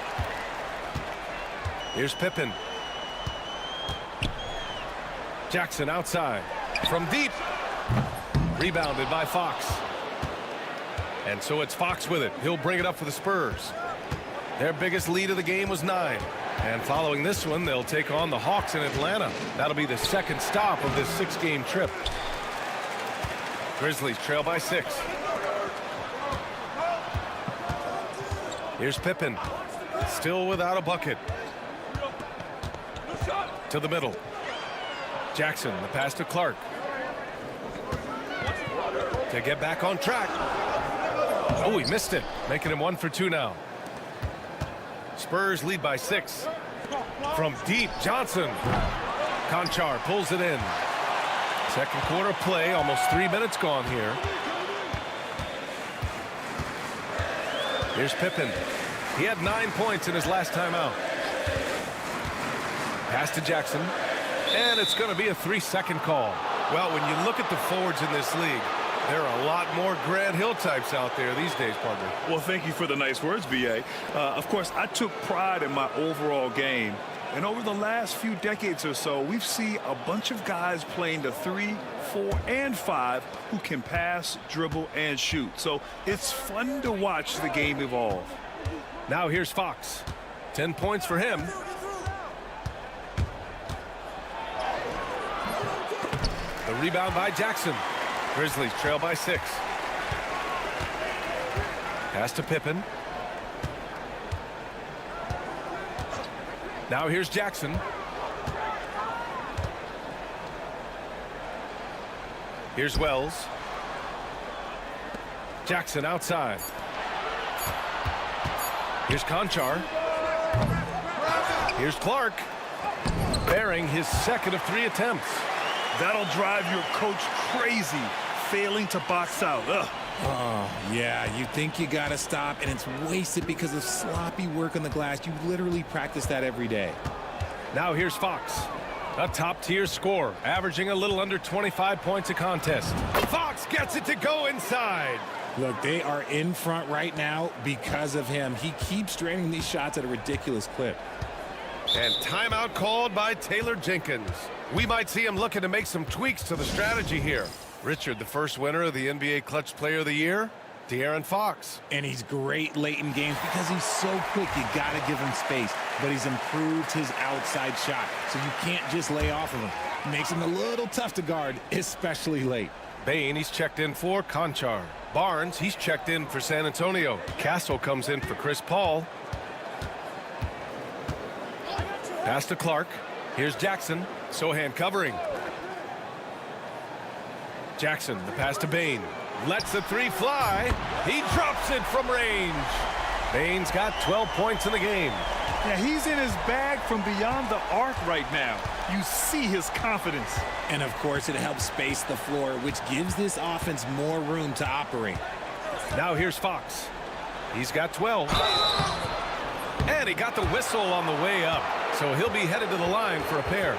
Here's Pippen. Jackson outside. From deep. Rebounded by Fox. And so it's Fox with it. He'll bring it up for the Spurs. Their biggest lead of the game was 9. And following this one, they'll take on the Hawks in Atlanta. That'll be the second stop of this 6-game trip. Grizzlies trail by 6. Here's Pippen. Still without a bucket. To the middle. Jackson, the pass to Clark. To get back on track. Oh, he missed it. Making him 1 for 2 now. Spurs lead by 6. From deep, Johnson. Conchar pulls it in. Second quarter play, almost 3 minutes gone here. Here's Pippen. He had 9 points in his last time out. Pass to Jackson. And it's going to be a 3-second call. Well, when you look at the forwards in this league, there are a lot more Grant Hill types out there these days, partner. Well, thank you for the nice words, B.A. Of course, I took pride in my overall game. And over the last few decades or so, we've seen a bunch of guys playing the 3, 4, and 5 who can pass, dribble, and shoot. So it's fun to watch the game evolve. Now here's Fox. 10 points for him. The rebound by Jackson. Grizzlies trail by 6. Pass to Pippen. Now here's Jackson. Here's Wells. Jackson outside. Here's Conchar. Here's Clark. Bearing his second of 3 attempts. That'll drive your coach crazy, failing to box out. Ugh. Oh, yeah, you think you got to stop, and it's wasted because of sloppy work on the glass. You literally practice that every day. Now here's Fox. A top-tier scorer, averaging a little under 25 points a contest. Fox gets it to go inside. Look, they are in front right now because of him. He keeps draining these shots at a ridiculous clip. And timeout called by Taylor Jenkins. We might see him looking to make some tweaks to the strategy here. Richard, the first winner of the NBA Clutch Player of the Year, De'Aaron Fox. And he's great late in games because he's so quick. You got to give him space. But he's improved his outside shot, so you can't just lay off of him. Makes him a little tough to guard, especially late. Bain, he's checked in for Conchar. Barnes, he's checked in for San Antonio. Castle comes in for Chris Paul. Pass to Clark. Here's Jackson. Sohan covering. Jackson, the pass to Bain. Lets the 3 fly. He drops it from range. Bain's got 12 points in the game. Yeah, he's in his bag from beyond the arc right now. You see his confidence. And, of course, it helps space the floor, which gives this offense more room to operate. Now here's Fox. He's got 12. And he got the whistle on the way up. So he'll be headed to the line for a pair.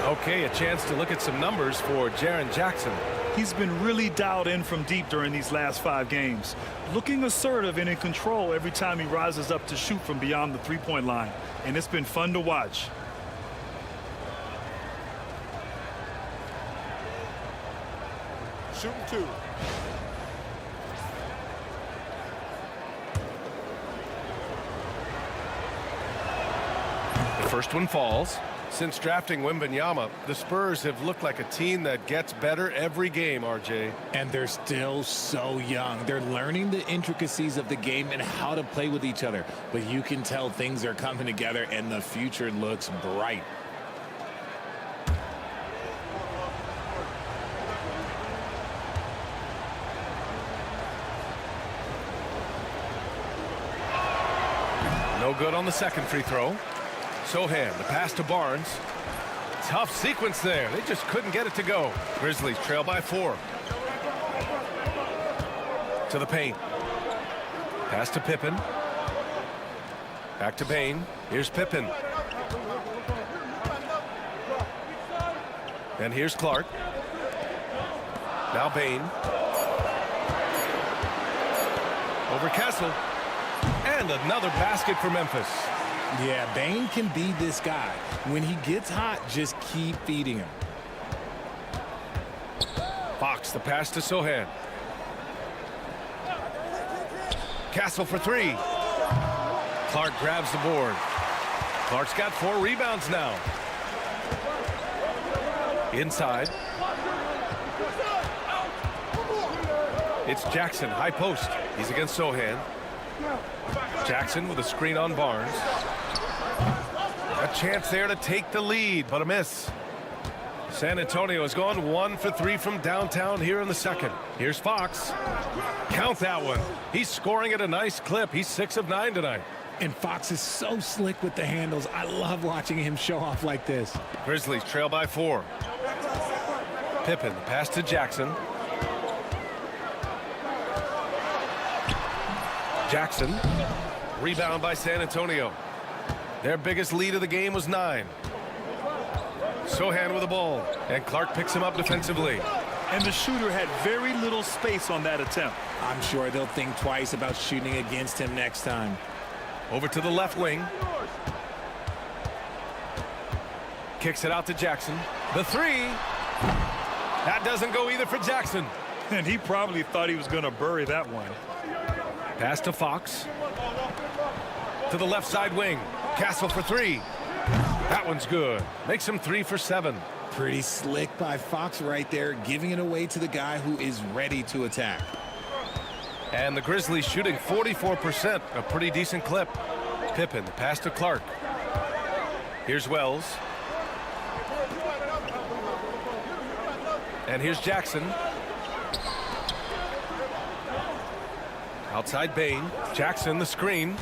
Okay, a chance to look at some numbers for Jaren Jackson. He's been really dialed in from deep during these last 5 games. Looking assertive and in control every time he rises up to shoot from beyond the 3-point line. And it's been fun to watch. Shooting 2. The first one falls. Since drafting Wembanyama, the Spurs have looked like a team that gets better every game, RJ. And they're still so young. They're learning the intricacies of the game and how to play with each other. But you can tell things are coming together and the future looks bright. No good on the second free throw. Sohan, the pass to Barnes. Tough sequence there. They just couldn't get it to go. Grizzlies trail by 4. To the paint. Pass to Pippen. Back to Bain. Here's Pippen. And here's Clark. Now Bain. Over Castle. And another basket for Memphis. Yeah, Bane can be this guy. When he gets hot, just keep feeding him. Fox, the pass to Sohan. Castle for three. Clark grabs the board. Clark's got 4 rebounds now. Inside. It's Jackson, high post. He's against Sohan. Jackson with a screen on Barnes. A chance there to take the lead, but a miss. San Antonio has gone 1 for 3 from downtown here in the second. Here's Fox. Count that one. He's scoring at a nice clip. He's 6 of 9 tonight. And Fox is so slick with the handles. I love watching him show off like this. Grizzlies trail by 4. Pippen, pass to Jackson. Jackson. Rebound by San Antonio. Their biggest lead of the game was 9. Sohan with the ball, and Clark picks him up defensively. And the shooter had very little space on that attempt. I'm sure they'll think twice about shooting against him next time. Over to the left wing. Kicks it out to Jackson. The 3. That doesn't go either for Jackson. And he probably thought he was going to bury that one. Pass to Fox. To the left side wing. Castle for 3. That one's good. Makes him 3 for 7. Pretty slick by Fox right there, giving it away to the guy who is ready to attack. And the Grizzlies shooting 44%, a pretty decent clip. Pippen, pass to Clark. Here's Wells. And here's Jackson. Outside Bane. Jackson, the screen.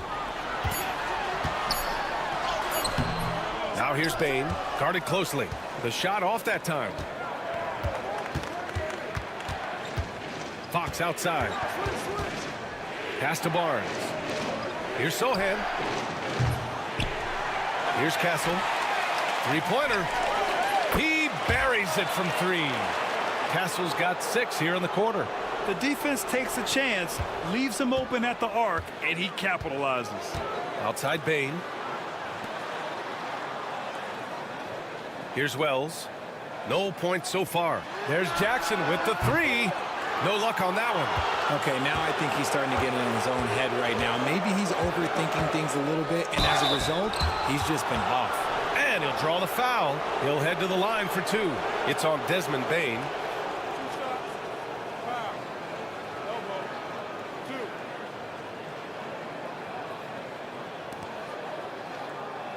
Now here's Bane, guarded closely. The shot off that time. Fox outside. Pass to Barnes. Here's Sohan. Here's Castle. 3-pointer. He buries it from 3. Castle's got 6 here in the quarter. The defense takes a chance, leaves him open at the arc, and he capitalizes. Outside Bane. Here's Wells. No points so far. There's Jackson with the 3. No luck on that one. Okay, now I think he's starting to get in his own head right now. Maybe he's overthinking things a little bit, and as a result, he's just been off. And he'll draw the foul. He'll head to the line for 2. It's on Desmond Bane.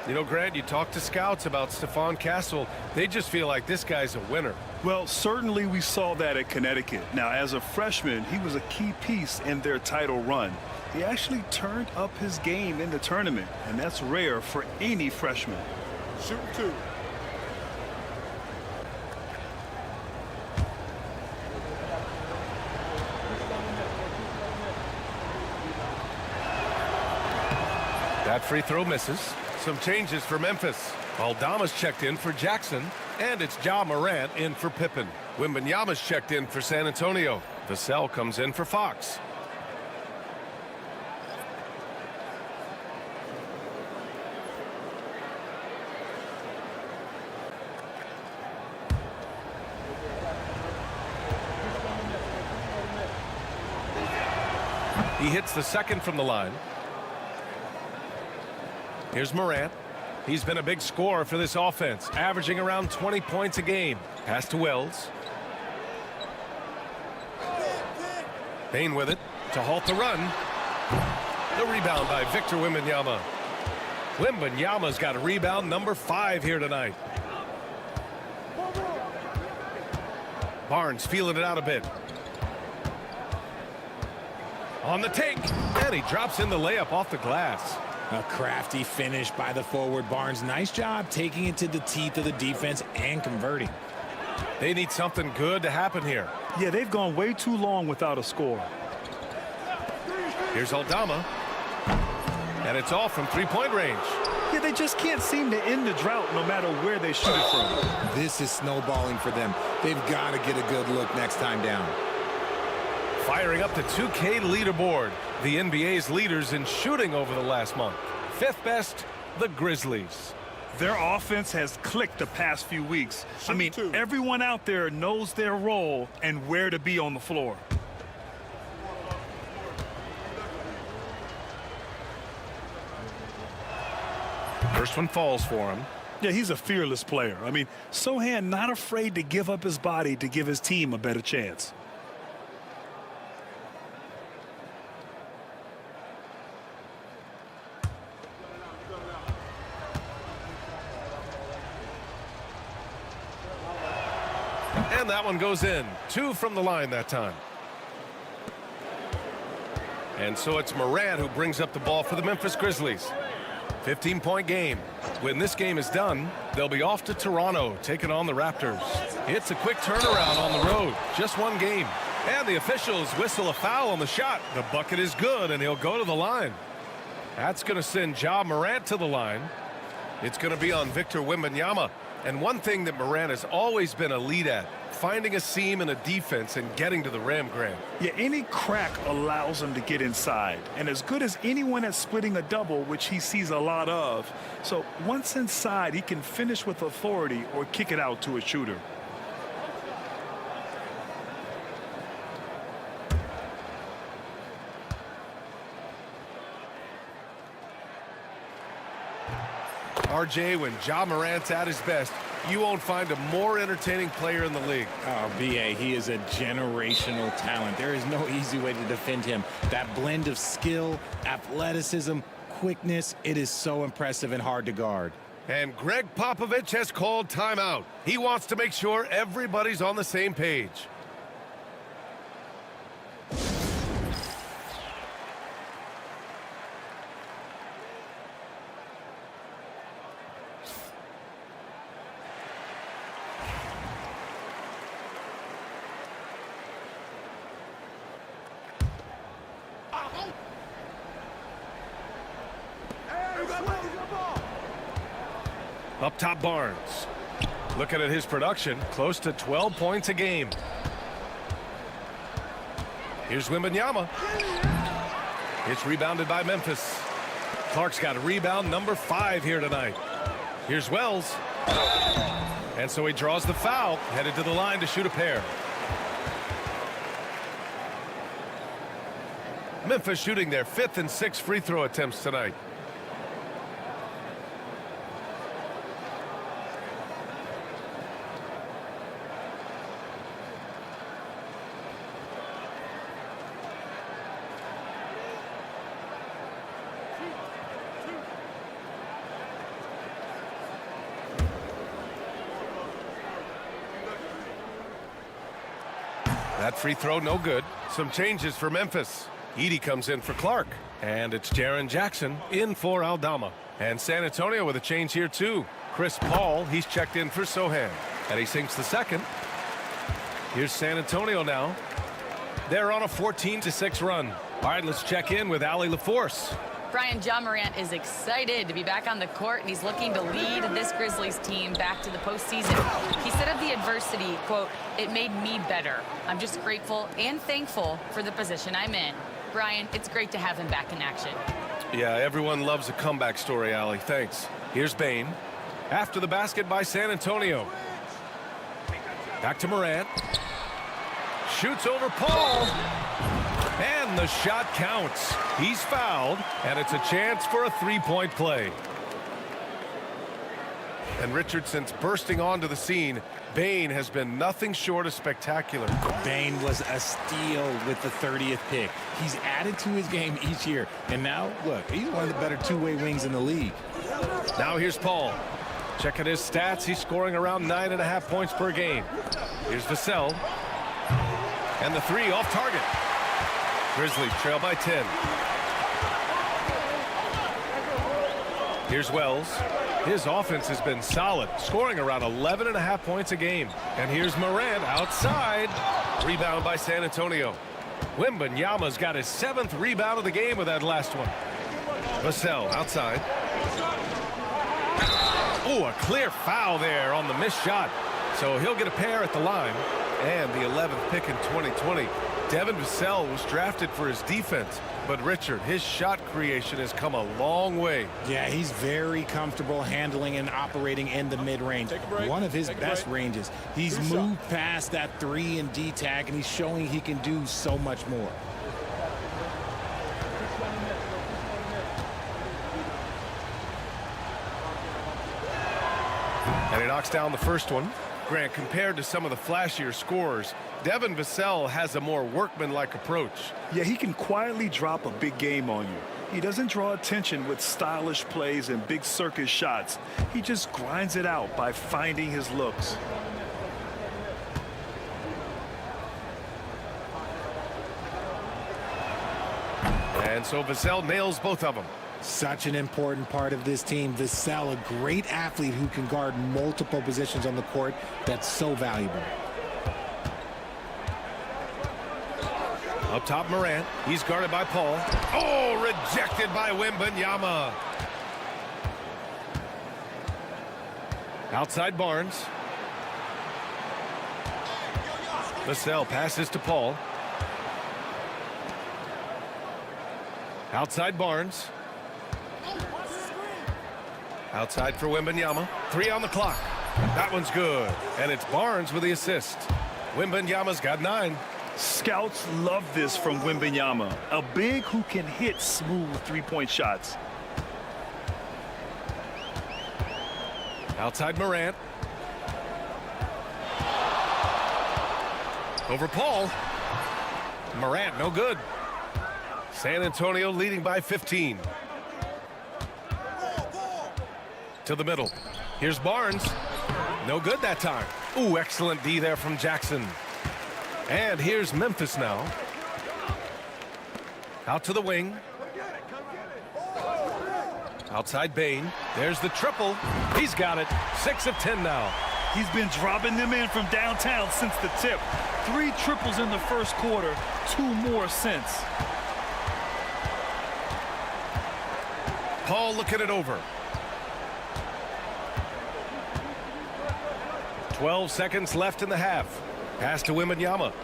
You know, Grant, you talk to scouts about Stephon Castle. They just feel like this guy's a winner. Well, certainly we saw that at Connecticut. Now, as a freshman, he was a key piece in their title run. He actually turned up his game in the tournament, and that's rare for any freshman. Shoot 2. That free throw misses. Some changes for Memphis. Aldama's checked in for Jackson, and it's Ja Morant in for Pippen. Wembanyama's checked in for San Antonio. Vassell comes in for Fox. He hits the second from the line. Here's Morant. He's been a big scorer for this offense, averaging around 20 points a game. Pass to Wells. Bane with it to halt the run. The rebound by Victor Wembanyama. Wembanyama's got a rebound number 5 here tonight. Barnes feeling it out a bit. On the take, and he drops in the layup off the glass. A crafty finish by the forward Barnes. Nice job taking it to the teeth of the defense and converting. They need something good to happen here. Yeah, they've gone way too long without a score. Here's Aldama. And it's all from 3-point range. Yeah, they just can't seem to end the drought no matter where they shoot it from. This is snowballing for them. They've got to get a good look next time down. Firing up the 2K leaderboard. The NBA's leaders in shooting over the last month. 5th best, the Grizzlies. Their offense has clicked the past few weeks. I mean, everyone out there knows their role and where to be on the floor. First one falls for him. Yeah, he's a fearless player. I mean, Sohan not afraid to give up his body to give his team a better chance. And that one goes in. 2 from the line that time. And so it's Morant who brings up the ball for the Memphis Grizzlies. 15-point game. When this game is done, they'll be off to Toronto, taking on the Raptors. It's a quick turnaround on the road. Just one game. And the officials whistle a foul on the shot. The bucket is good, and he'll go to the line. That's going to send Ja Morant to the line. It's going to be on Victor Wembanyama. And one thing that Morant has always been elite at, finding a seam in a defense and getting to the rim, Grant. Yeah, any crack allows him to get inside. And as good as anyone at splitting a double, which he sees a lot of. So once inside, he can finish with authority or kick it out to a shooter. RJ, when Ja Morant's at his best, you won't find a more entertaining player in the league. Oh, B.A., he is a generational talent. There is no easy way to defend him. That blend of skill, athleticism, quickness, it is so impressive and hard to guard. And Greg Popovich has called timeout. He wants to make sure everybody's on the same page. Up top, Barnes. Looking at his production, close to 12 points a game. Here's Wembanyama. It's rebounded by Memphis. Clark's got a rebound number 5 here tonight. Here's Wells. And so he draws the foul, headed to the line to shoot a pair. Memphis shooting their 5th and 6th free throw attempts tonight. That free throw no good. Some changes for Memphis. Edey comes in for Clark. And it's Jaren Jackson in for Aldama. And San Antonio with a change here too. Chris Paul, he's checked in for Sohan. And he sinks the second. Here's San Antonio now. They're on a 14-6 run. All right, let's check in with Allie LaForce. Brian, Ja Morant is excited to be back on the court, and he's looking to lead this Grizzlies team back to the postseason. He said of the adversity, quote, "It made me better. I'm just grateful and thankful for the position I'm in." Brian, it's great to have him back in action. Yeah, everyone loves a comeback story, Allie. Thanks. Here's Bane. After the basket by San Antonio. Back to Morant. Shoots over Paul. And the shot counts. He's fouled, and it's a chance for a three-point play. And Richardson's bursting onto the scene. Bane has been nothing short of spectacular. Bane was a steal with the 30th pick. He's added to his game each year. And now, look, he's one of the better two-way wings in the league. Now here's Paul. Checking his stats. He's scoring around 9.5 points per game. Here's Vassell. And the three off target. Grizzlies trail by 10. Here's Wells. His offense has been solid, scoring around 11.5 points a game. And here's Morant outside. Rebound by San Antonio. Wembanyama's got his 7th rebound of the game with that last one. Vassell outside. Oh, a clear foul there on the missed shot. So he'll get a pair at the line. And the 11th pick in 2020 Devin Vassell was drafted for his defense, but Richard, his shot creation has come a long way. Yeah, he's very comfortable handling and operating in the mid-range. One of his best ranges. He's moved past that 3 and D tag, and he's showing he can do so much more. And he knocks down the first one. Grant, compared to some of the flashier scorers, Devin Vassell has a more workmanlike approach. Yeah, he can quietly drop a big game on you. He doesn't draw attention with stylish plays and big circus shots. He just grinds it out by finding his looks. And so Vassell nails both of them. Such an important part of this team. Vassell, a great athlete who can guard multiple positions on the court. That's so valuable. Up top, Morant. He's guarded by Paul. Oh, rejected by Wembanyama. Outside Barnes. Vassell passes to Paul. Outside Barnes. Outside for Wembanyama. 3 on the clock. That one's good. And it's Barnes with the assist. Wembanyama's got 9. Scouts love this from Wembanyama, a big who can hit smooth three-point shots. Outside Morant. Over Paul. Morant, no good. San Antonio leading by 15. To the middle. Here's Barnes. No good that time. Ooh, excellent D there from Jackson. And here's Memphis now. Out to the wing. Outside Bane. There's the triple. He's got it. 6 of 10 now. He's been dropping them in from downtown since the tip. 3 triples in the first quarter, 2 more since. Paul looking it over. 12 seconds left in the half. Pass to Wembanyama.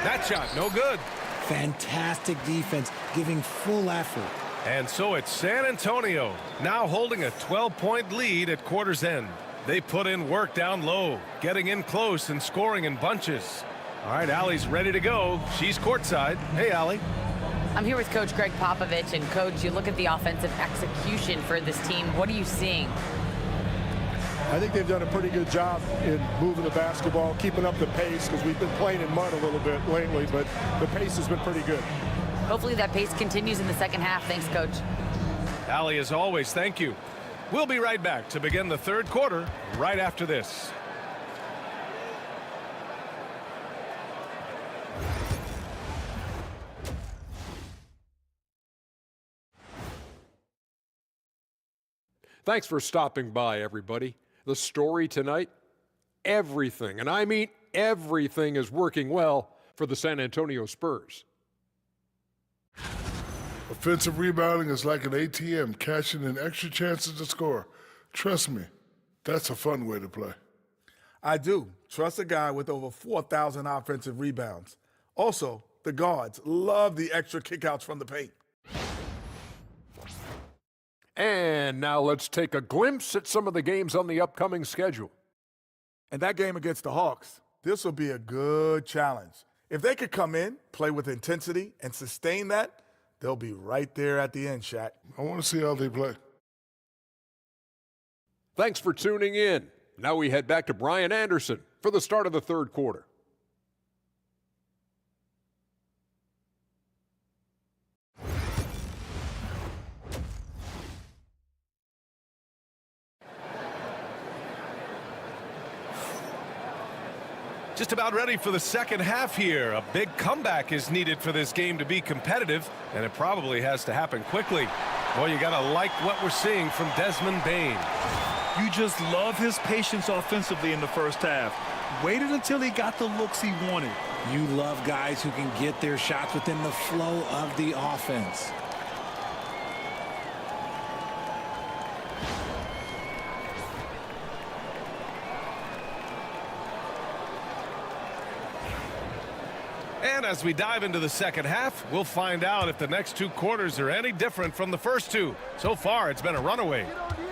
That shot, no good. Fantastic defense, giving full effort. And so it's San Antonio, now holding a 12-point lead at quarter's end. They put in work down low, getting in close and scoring in bunches. All right, Allie's ready to go. She's courtside. Hey, Allie. I'm here with Coach Greg Popovich. And, Coach, you look at the offensive execution for this team. What are you seeing? I think they've done a pretty good job in moving the basketball, keeping up the pace, because we've been playing in mud a little bit lately, but the pace has been pretty good. Hopefully that pace continues in the second half. Thanks, Coach. Allie, as always, thank you. We'll be right back to begin the third quarter right after this. Thanks for stopping by, everybody. The story tonight, everything, and I mean everything, is working well for the San Antonio Spurs. Offensive rebounding is like an ATM, cashing in extra chances to score. Trust me, that's a fun way to play. I do. Trust a guy with over 4,000 offensive rebounds. Also, the guards love the extra kickouts from the paint. And now let's take a glimpse at some of the games on the upcoming schedule. And that game against the Hawks, this will be a good challenge. If they could come in, play with intensity, and sustain that, they'll be right there at the end, Shaq. I want to see how they play. Thanks for tuning in. Now we head back to Brian Anderson for the start of the third quarter. Just about ready for the second half here. A big comeback is needed for this game to be competitive, and it probably has to happen quickly. Well, you got to like what we're seeing from Desmond Bane. You just love his patience offensively in the first half. Waited until he got the looks he wanted. You love guys who can get their shots within the flow of the offense. And as we dive into the second half, we'll find out if the next 2 quarters are any different from the first 2. So far, it's been a runaway.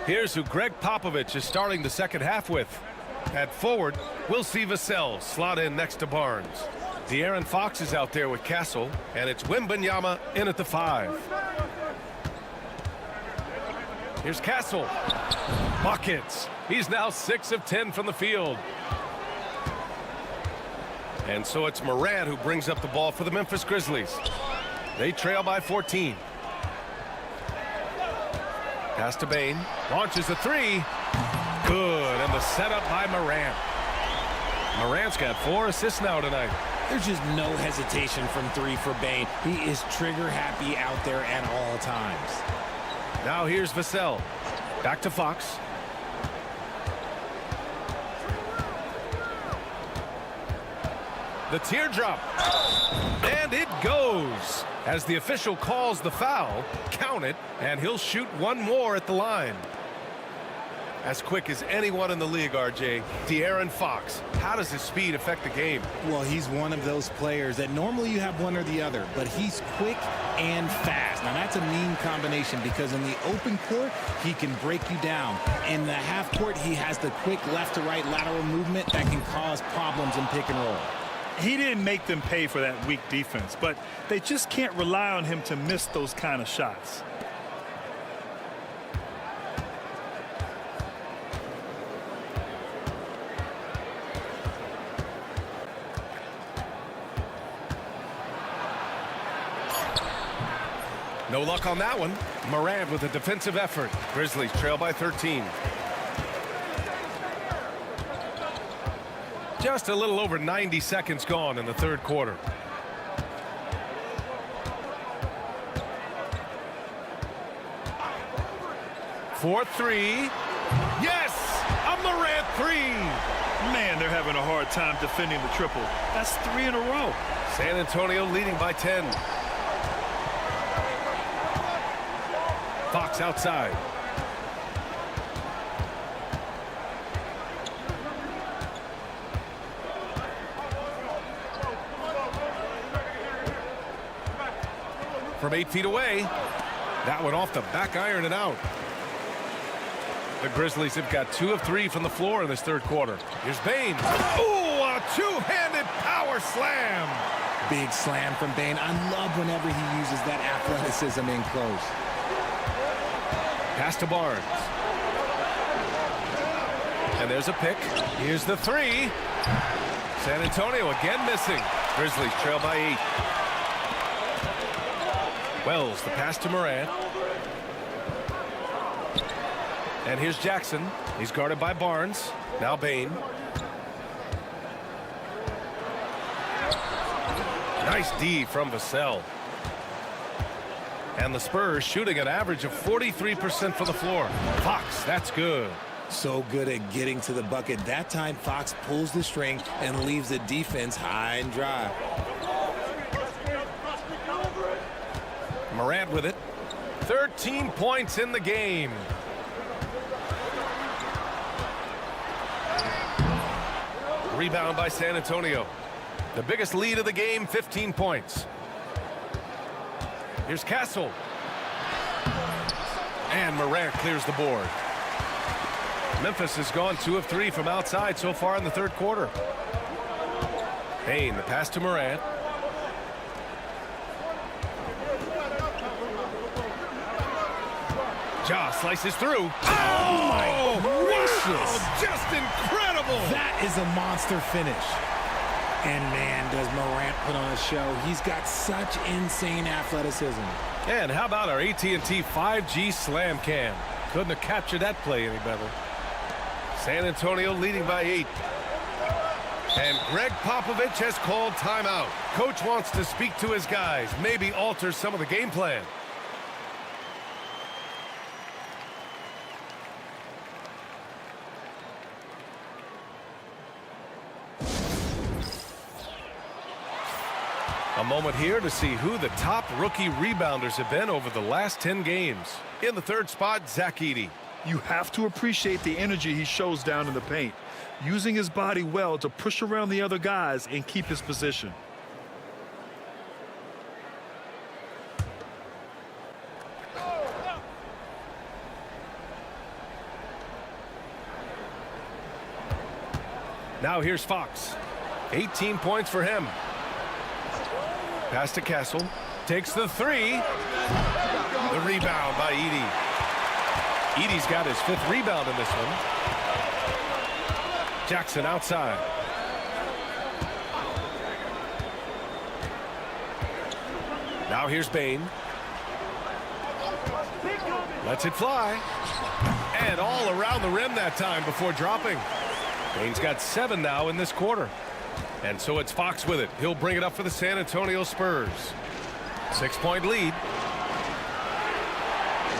Here's who Greg Popovich is starting the second half with. At forward, we'll see Vassell slot in next to Barnes. De'Aaron Fox is out there with Castle, and it's Wembanyama in at the 5. Here's Castle. Buckets. He's now 6 of 10 from the field. And so it's Morant who brings up the ball for the Memphis Grizzlies. They trail by 14. Pass to Bane. Launches a 3. Good. And the setup by Morant. Morant's got 4 assists now tonight. There's just no hesitation from 3 for Bane. He is trigger happy out there at all times. Now here's Vassell. Back to Fox. The teardrop. And it goes. As the official calls the foul, count it, and he'll shoot 1 more at the line. As quick as anyone in the league, RJ, De'Aaron Fox. How does his speed affect the game? Well, he's one of those players that normally you have one or the other, but he's quick and fast. Now, that's a mean combination because in the open court, he can break you down. In the half court, he has the quick left to right lateral movement that can cause problems in pick and roll. He didn't make them pay for that weak defense, but they just can't rely on him to miss those kind of shots. No luck on that one. Morant with a defensive effort. Grizzlies trail by 13. Just a little over 90 seconds gone in the third quarter. For 3. Yes! A Morant 3! Man, they're having a hard time defending the triple. That's 3 in a row. San Antonio leading by 10. Fox outside. From 8 feet away. That one off the back iron and out. The Grizzlies have got 2 of 3 from the floor in this third quarter. Here's Bane. Ooh, a 2-handed power slam. Big slam from Bane. I love whenever he uses that athleticism in close. Pass to Barnes. And there's a pick. Here's the 3. San Antonio again missing. Grizzlies trail by 8. Wells, the pass to Morant. And here's Jackson. He's guarded by Barnes. Now Bane. Nice D from Vassell. And the Spurs shooting an average of 43% from the floor. Fox, that's good. So good at getting to the bucket. That time, Fox pulls the string and leaves the defense high and dry. Morant with it. 13 points in the game. Rebound by San Antonio. The biggest lead of the game, 15 points. Here's Castle. And Morant clears the board. Memphis has gone 2 of 3 from outside so far in the third quarter. Bane, the pass to Morant. Ja slices through. Oh my gracious. Wow, just incredible. That is a monster finish. And man, does Morant put on a show. He's got such insane athleticism. And how about our AT&T 5G slam cam? Couldn't have captured that play any better. San Antonio leading by 8. And Greg Popovich has called timeout. Coach wants to speak to his guys, maybe alter some of the game plan. A moment here to see who the top rookie rebounders have been over the last 10 games. In the third spot, Zach Edey. You have to appreciate the energy he shows down in the paint, using his body well to push around the other guys and keep his position. Now here's Fox. 18 points for him. Pass to Castle. Takes the three. The rebound by Edey. Edey's got his 5th rebound in this one. Jackson outside. Now here's Bain. Lets it fly. And all around the rim that time before dropping. Bain's got 7 now in this quarter. And so it's Fox with it. He'll bring it up for the San Antonio Spurs. 6-point lead.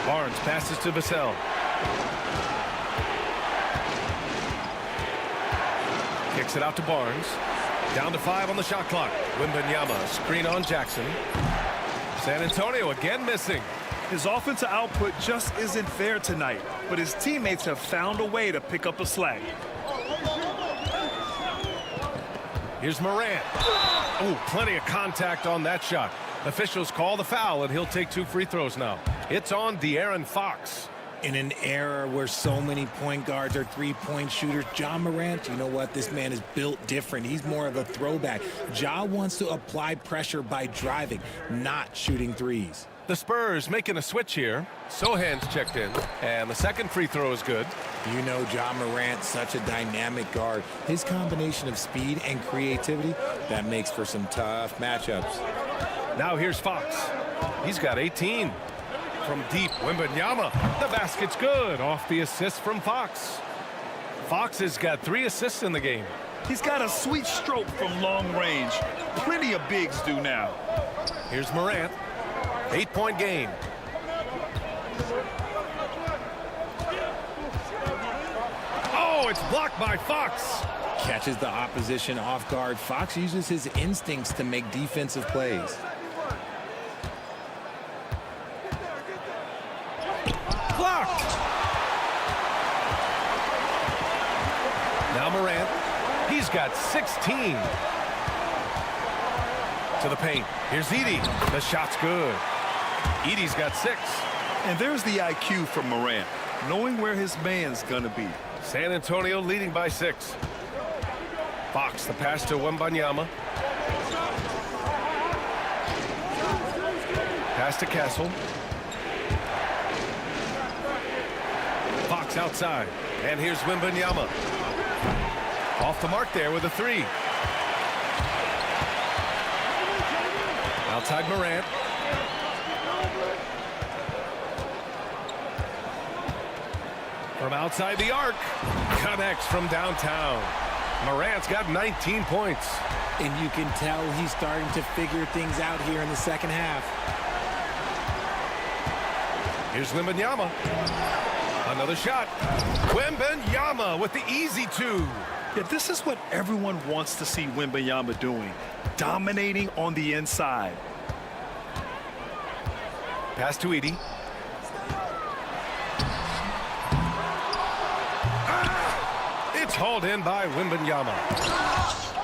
Barnes passes to Vassell. Kicks it out to Barnes. Down to 5 on the shot clock. Wembanyama screen on Jackson. San Antonio again missing. His offensive output just isn't there tonight, but his teammates have found a way to pick up the slack. Here's Morant. Oh, plenty of contact on that shot. Officials call the foul, and he'll take 2 free throws now. It's on De'Aaron Fox. In an era where so many point guards are three-point shooters, Ja Morant, you know what? This man is built different. He's more of a throwback. Ja wants to apply pressure by driving, not shooting threes. The Spurs making a switch here. Sohan's checked in, and the second free throw is good. You know Ja Morant, such a dynamic guard. His combination of speed and creativity, that makes for some tough matchups. Now here's Fox. He's got 18. From deep, Wembanyama. The basket's good off the assist from Fox. Fox has got 3 assists in the game. He's got a sweet stroke from long range. Plenty of bigs do now. Here's Morant. 8-point game. Oh, it's blocked by Fox. Catches the opposition off guard. Fox uses his instincts to make defensive plays. Blocked. Now Morant. He's got 16. To the paint. Here's Edey. The shot's good. Edey's got 6. And there's the IQ from Morant, knowing where his man's gonna be. San Antonio leading by 6. Fox, the pass to Wembanyama. Pass to Castle. Fox outside. And here's Wembanyama. Off the mark there with a 3. Outside Morant. From outside the arc. Connects from downtown. Morant's got 19 points. And you can tell he's starting to figure things out here in the second half. Here's Wembanyama. Another shot. Wembanyama with the easy 2. Yeah, this is what everyone wants to see Wembanyama doing. Dominating on the inside. Pass to Edey. It's hauled in by Wembanyama.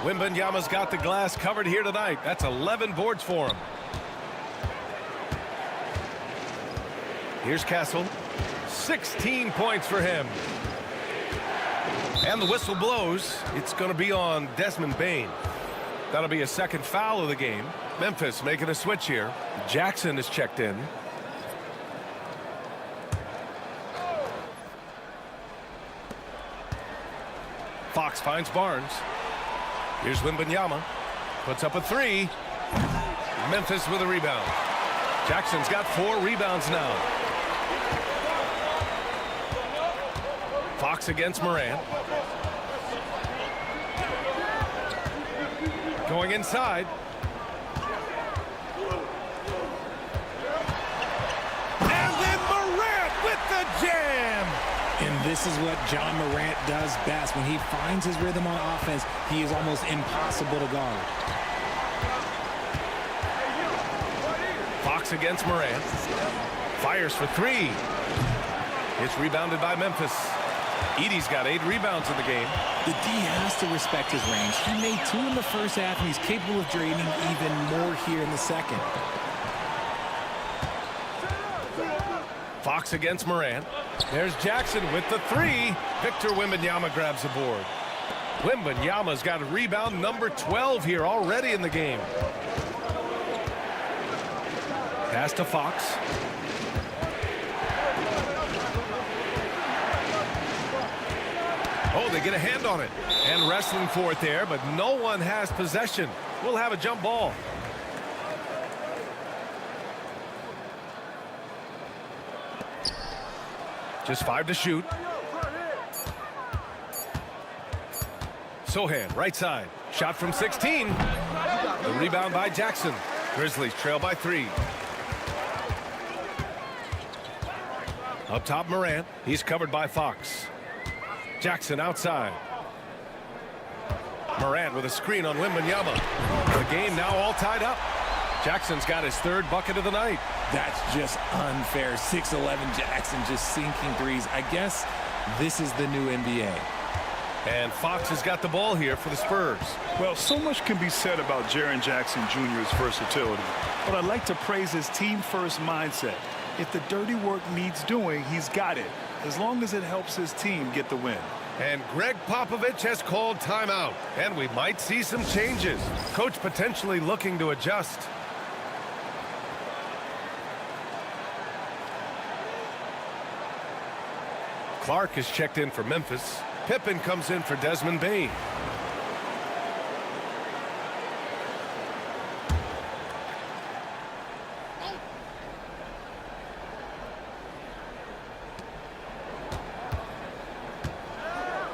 Wembanyama's got the glass covered here tonight. That's 11 boards for him. Here's Castle. 16 points for him. And the whistle blows. It's going to be on Desmond Bain. That'll be a second foul of the game. Memphis making a switch here. Jackson is checked in. Fox finds Barnes. Here's Wembanyama. Puts up a 3. Memphis with a rebound. Jackson's got 4 rebounds now. Fox against Morant. Going inside. And then Morant with the jam. And this is what Ja Morant does best. When he finds his rhythm on offense, he is almost impossible to guard. Fox against Morant. Fires for 3. It's rebounded by Memphis. Edey's got 8 rebounds in the game. The D has to respect his range. He made 2 in the first half, and he's capable of draining even more here in the second. Fox against Morant. There's Jackson with the 3. Victor Wembanyama grabs the board. Wembanyama's got a rebound number 12 here already in the game. Pass to Fox. Oh, they get a hand on it. And wrestling for it there, but no one has possession. We'll have a jump ball. Just 5 to shoot. Sohan, right side. Shot from 16. The rebound by Jackson. Grizzlies trail by 3. Up top, Morant. He's covered by Fox. Jackson outside. Morant with a screen on Wembanyama. The game now all tied up. Jackson's got his 3rd bucket of the night. That's just unfair. 6'11" Jackson just sinking threes. I guess this is the new NBA. And Fox has got the ball here for the Spurs. Well, so much can be said about Jaren Jackson Jr.'s versatility, but I'd like to praise his team-first mindset. If the dirty work needs doing, he's got it, as long as it helps his team get the win. And Greg Popovich has called timeout, and we might see some changes. Coach potentially looking to adjust. Clark is checked in for Memphis. Pippen comes in for Desmond Bane.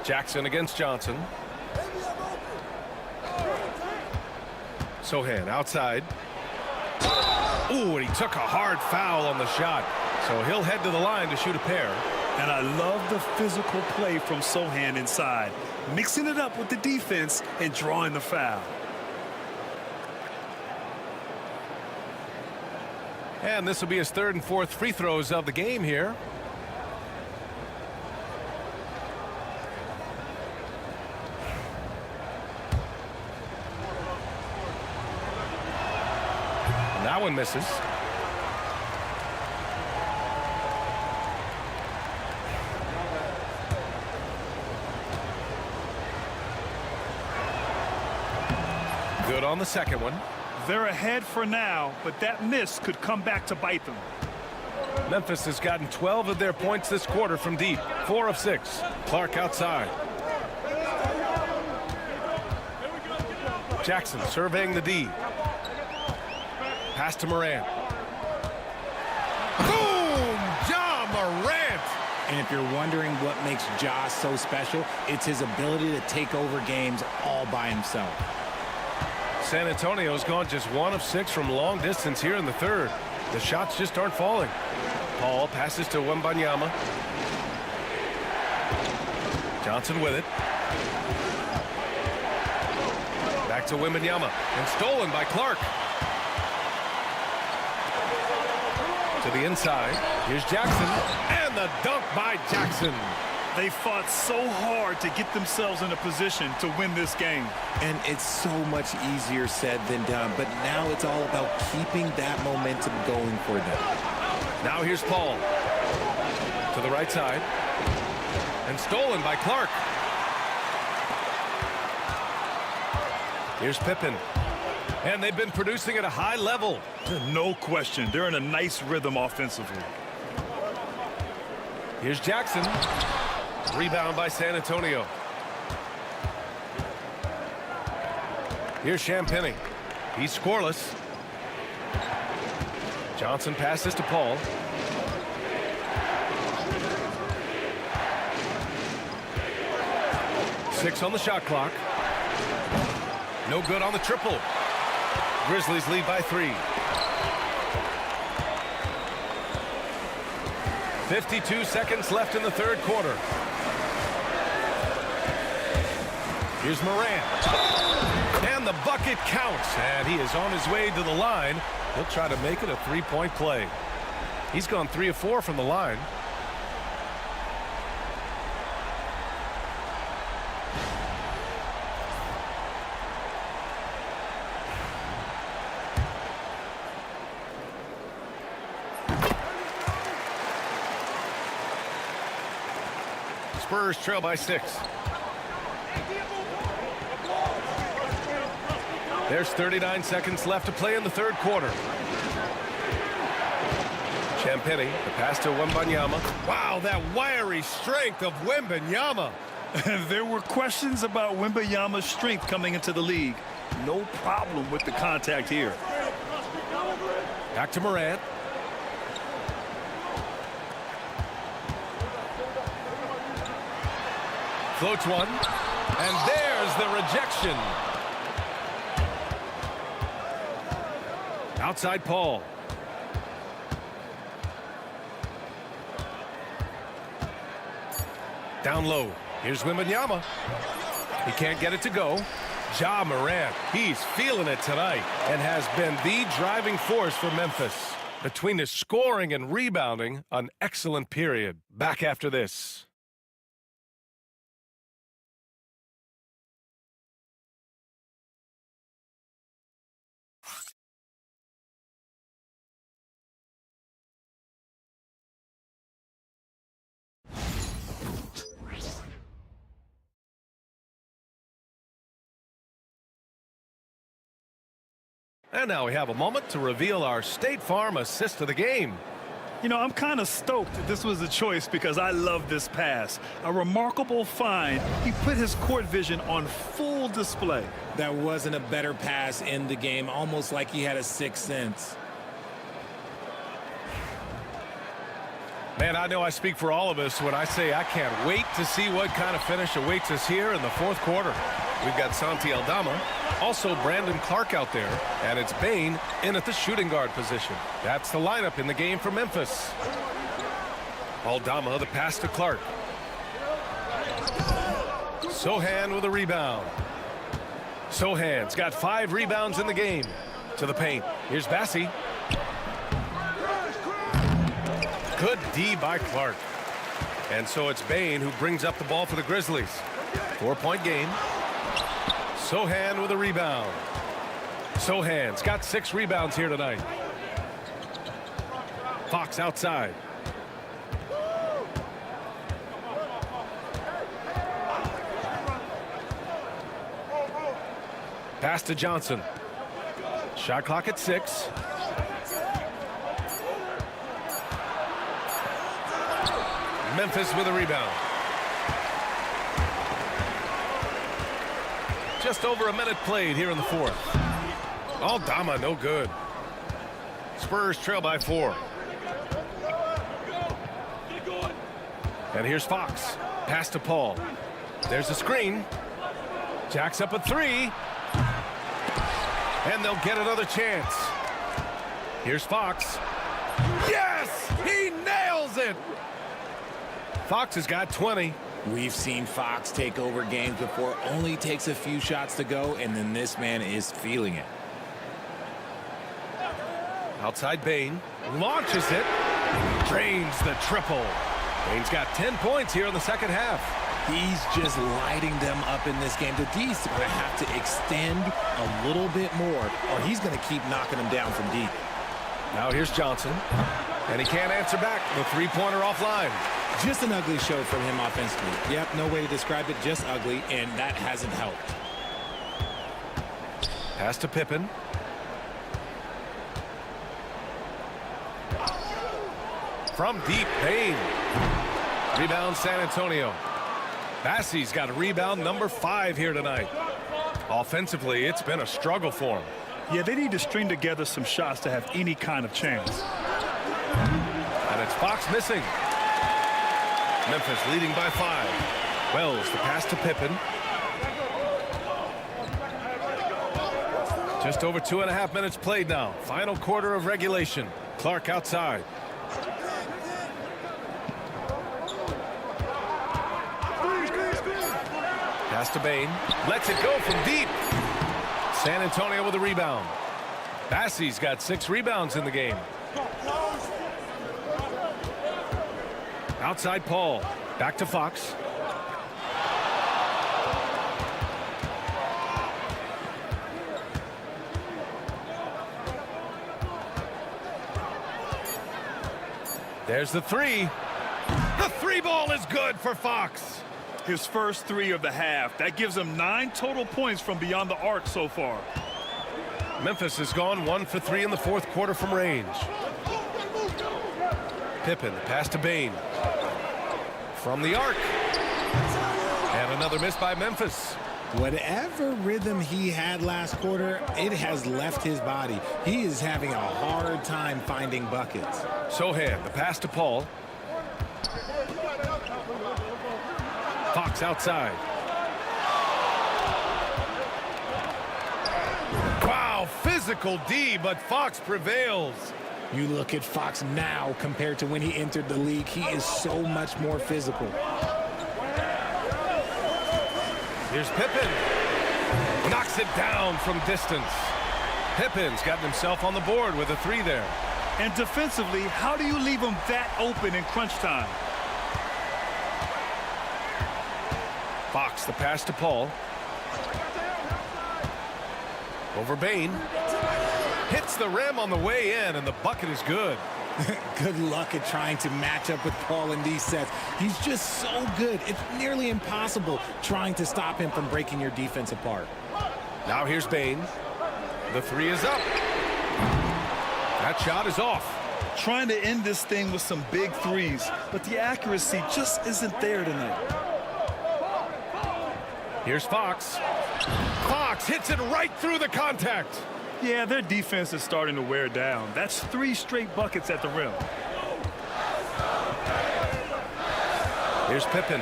Jackson against Johnson. Sohan outside. Ooh, and he took a hard foul on the shot. So he'll head to the line to shoot a pair. And I love the physical play from Sohan inside, mixing it up with the defense and drawing the foul. And this will be his 3rd and 4th free throws of the game here. And that one misses. Good on the second one. They're ahead for now, but that miss could come back to bite them. Memphis has gotten 12 of their points this quarter from deep. 4 of 6. Clark outside. Jackson surveying the D. Pass to Morant. Boom! Ja Morant! And if you're wondering what makes Ja so special, it's his ability to take over games all by himself. San Antonio's gone just 1 of 6 from long distance here in the 3rd. The shots just aren't falling. Paul passes to Wembanyama. Johnson with it. Back to Wembanyama. And stolen by Clark. To the inside. Here's Jackson. And the dunk by Jackson. They fought so hard to get themselves in a position to win this game. And it's so much easier said than done, but now it's all about keeping that momentum going for them. Now here's Paul. To the right side. And stolen by Clark. Here's Pippen. And they've been producing at a high level. No question. They're in a nice rhythm offensively. Here's Jackson. Rebound by San Antonio. Here's Champagnie. He's scoreless. Johnson passes to Paul. Six on the shot clock. No good on the triple. Grizzlies lead by 3. 52 seconds left in the 3rd quarter. Here's Morant. And the bucket counts. And he is on his way to the line. He'll try to make it a 3-point play. He's gone 3 of 4 from the line. Spurs trail by 6. There's 39 seconds left to play in the third quarter. Champagny, the pass to Wembanyama. Wow, that wiry strength of Wembanyama. There were questions about Wembanyama's strength coming into the league. No problem with the contact here. Back to Morant. Floats one. And there's the rejection. Outside Paul. Down low. Here's Wembanyama. He can't get it to go. Ja Morant, he's feeling it tonight and has been the driving force for Memphis. Between his scoring and rebounding, an excellent period. Back after this. And now we have a moment to reveal our State Farm assist of the game. You know, I'm kind of stoked that this was a choice because I love this pass. A remarkable find. He put his court vision on full display. That wasn't a better pass in the game, almost like he had a sixth sense. Man, I know I speak for all of us when I say I can't wait to see what kind of finish awaits us here in the fourth quarter. We've got Santi Aldama, also Brandon Clark out there, and it's Bane in at the shooting guard position. That's the lineup in the game for Memphis. Aldama, the pass to Clark. Sohan with a rebound. Sohan's got 5 rebounds in the game. To the paint. Here's Bassi. Good D by Clark. And so it's Bane who brings up the ball for the Grizzlies. 4-point game. Sohan with a rebound. Sohan's got 6 rebounds here tonight. Fox outside. Pass to Johnson. Shot clock at 6. Memphis with a rebound. Just over a minute played here in the fourth. Aldama, no good. Spurs trail by 4. And here's Fox. Pass to Paul. There's a screen. Jacks up a 3. And they'll get another chance. Here's Fox. Yes! He nails it! Fox has got 20. We've seen Fox take over games before. Only takes a few shots to go, and then this man is feeling it. Outside Bane. Launches it. Drains the triple. Bane's got 10 points here in the second half. He's just lighting them up in this game. The D's going to have to extend a little bit more, or he's going to keep knocking them down from deep. Now here's Johnson. And he can't answer back. The three-pointer offline. Just an ugly show from him offensively. Yep, no way to describe it, just ugly, and that hasn't helped. Pass to Pippen. From deep, Bane. Rebound San Antonio. Bassi's got a rebound number 5 here tonight. Offensively, it's been a struggle for him. Yeah, they need to string together some shots to have any kind of chance. And it's Fox missing. Memphis leading by 5. Wells, the pass to Pippen. Just over 2.5 minutes played now. Final quarter of regulation. Clark outside. Pass to Bane. Lets it go from deep. San Antonio with a rebound. Bassi's got 6 rebounds in the game. Outside Paul. Back to Fox. There's the 3. The 3 ball is good for Fox. His first 3 of the half. That gives him 9 total points from beyond the arc so far. Memphis has gone 1 for 3 in the fourth quarter from range. Pippen, the pass to Bane. From the arc. And another miss by Memphis. Whatever rhythm he had last quarter, it has left his body. He is having a hard time finding buckets. Sohan, the pass to Paul. Fox outside. Wow, physical D, but Fox prevails. You look at Fox now compared to when he entered the league, he is so much more physical. Here's Pippen. Knocks it down from distance. Pippen's gotten himself on the board with a 3 there. And defensively, how do you leave him that open in crunch time? Fox, the pass to Paul. Over Bane. Hits the rim on the way in, and the bucket is good. Good luck at trying to match up with Paul in these sets. He's just so good. It's nearly impossible trying to stop him from breaking your defense apart. Now here's Bane. The 3 is up. That shot is off. Trying to end this thing with some big threes, but the accuracy just isn't there tonight. Here's Fox. Fox hits it right through the contact. Yeah, their defense is starting to wear down. That's 3 straight buckets at the rim. Here's Pippen.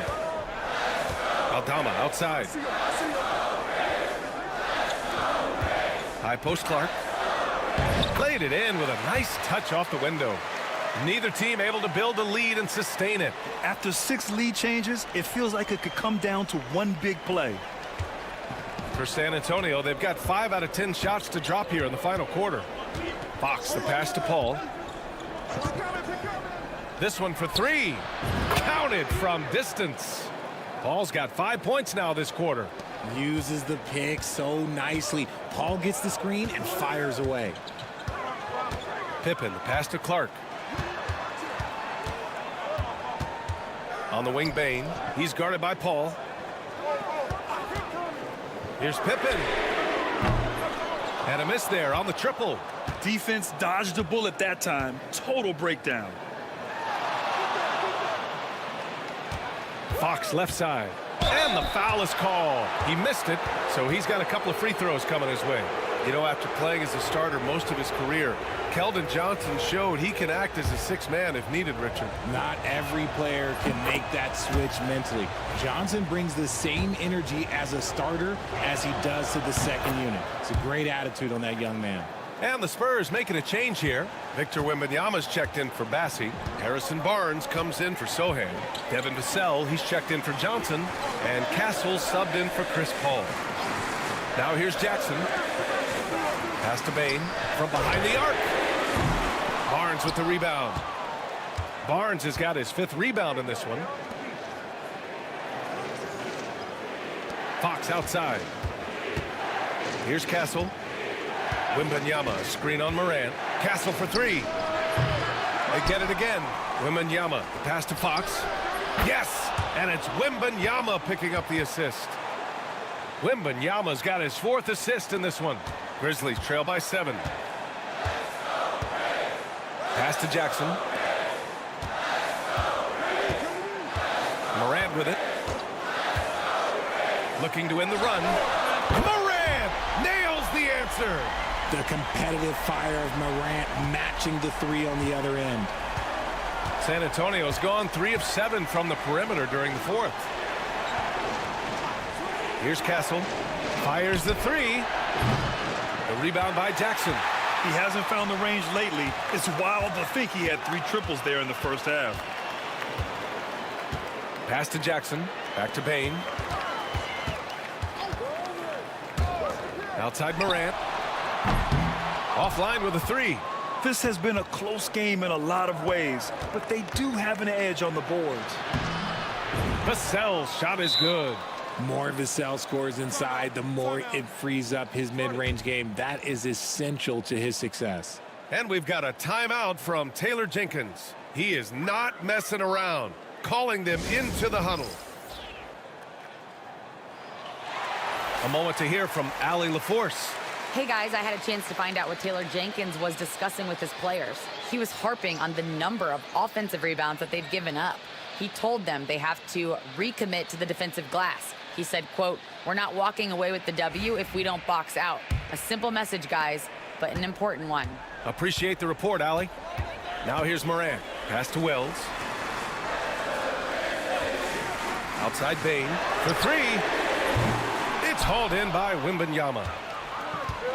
Aldama outside. High post Clark. Played it in with a nice touch off the window. Neither team able to build a lead and sustain it. After 6 lead changes, it feels like it could come down to one big play. For San Antonio, they've got 5 out of 10 shots to drop here in the final quarter. Fox, the pass to Paul. This one for 3. Counted from distance. Paul's got 5 points now this quarter. Uses the pick so nicely. Paul gets the screen and fires away. Pippen, the pass to Clark. On the wing, Bane. He's guarded by Paul. Here's Pippen. And a miss there on the triple. Defense dodged a bullet that time. Total breakdown. Fox left side. And the foul is called. He missed it, so he's got a couple of free throws coming his way. You know, after playing as a starter most of his career, Keldon Johnson showed he can act as a 6th man if needed, Richard. Not every player can make that switch mentally. Johnson brings the same energy as a starter as he does to the second unit. It's a great attitude on that young man. And the Spurs making a change here. Victor Wembanyama's checked in for Bassie. Harrison Barnes comes in for Sohan. Devin Vassell, he's checked in for Johnson. And Castle subbed in for Chris Paul. Now here's Jackson. Pass to Bane from behind the arc. Barnes with the rebound. Barnes has got his 5th rebound in this one. Fox outside. Here's Castle. Wembanyama, screen on Morant. Castle for 3. They get it again. Wembanyama, pass to Fox. Yes! And it's Wembanyama picking up the assist. Wembanyama's got his 4th assist in this one. Grizzlies trail by 7. Pass to Jackson. Morant with it. Looking to win the run. Morant nails the answer. The competitive fire of Morant matching the 3 on the other end. San Antonio's gone 3 of 7 from the perimeter during the 4th. Here's Castle. Fires the 3. The rebound by Jackson. He hasn't found the range lately. It's wild to think he had 3 triples there in the first half. Pass to Jackson. Back to Bane. Outside Morant. Offline with a 3. This has been a close game in a lot of ways, but they do have an edge on the boards. Vassell's shot is good. More Vassell scores inside, the more it frees up his mid-range game. That is essential to his success. And we've got a timeout from Taylor Jenkins. He is not messing around, calling them into the huddle. A moment to hear from Allie LaForce. Hey guys, I had a chance to find out what Taylor Jenkins was discussing with his players. He was harping on the number of offensive rebounds that they've given up. He told them they have to recommit to the defensive glass. He said, quote, "We're not walking away with the W if we don't box out." A simple message, guys, but an important one. Appreciate the report, Allie. Now here's Moran. Pass to Wells. Outside Bain for three. It's hauled in by Wembanyama.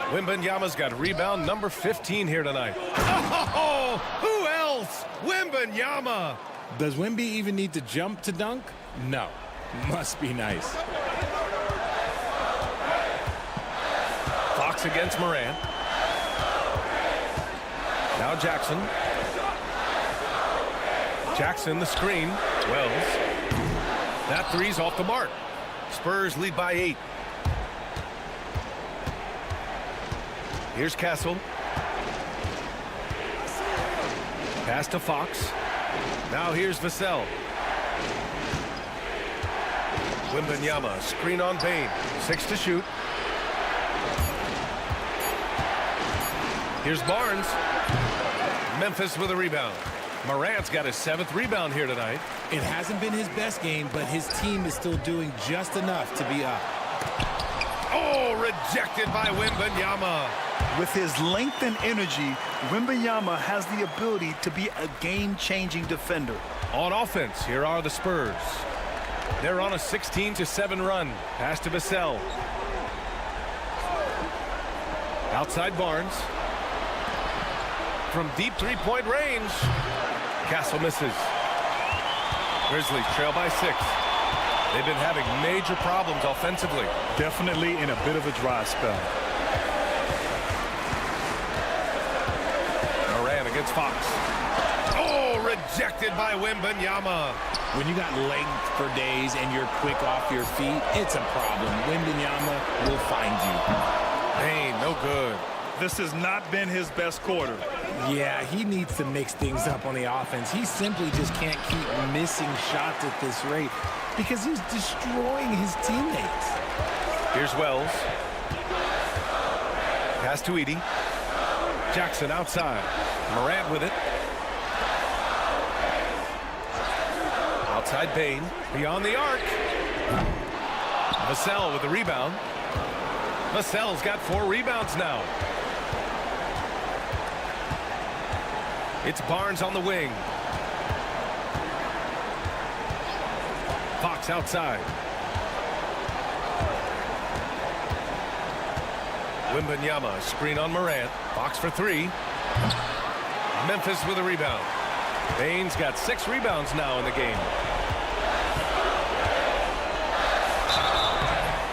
Wembanyama's got rebound number 15 here tonight. Oh, who else? Wembanyama. Does Wemby even need to jump to dunk? No. Must be nice. Fox against Moran. Now Jackson. Jackson, the screen. Wells. That three's off the mark. Spurs lead by 8. Here's Castle. Pass to Fox. Now here's Vassell. Wembanyama, screen on Bain. 6 to shoot. Here's Barnes. Memphis with a rebound. Morant's got his 7th rebound here tonight. It hasn't been his best game, but his team is still doing just enough to be up. Oh, rejected by Wembanyama. With his length and energy, Wembanyama has the ability to be a game-changing defender. On offense, here are the Spurs. They're on a 16-7 run. Pass to Vassell. Outside Barnes. From deep three-point range. Castle misses. Grizzlies trail by 6. They've been having major problems offensively. Definitely in a bit of a dry spell. Moran against Fox. Oh, rejected by Wembanyama. When you got length for days and you're quick off your feet, it's a problem. Wembanyama will find you. Bain, no good. This has not been his best quarter. Yeah, he needs to mix things up on the offense. He simply just can't keep missing shots at this rate because he's destroying his teammates. Here's Wells. Pass to Edey. Jackson outside. Morant with it. Outside Bain. Beyond the arc. Vassell with the rebound. Vassell's got 4 rebounds now. It's Barnes on the wing. Fox outside. Wembanyama, screen on Morant. Fox for 3. Memphis with a rebound. Bain's got 6 rebounds now in the game.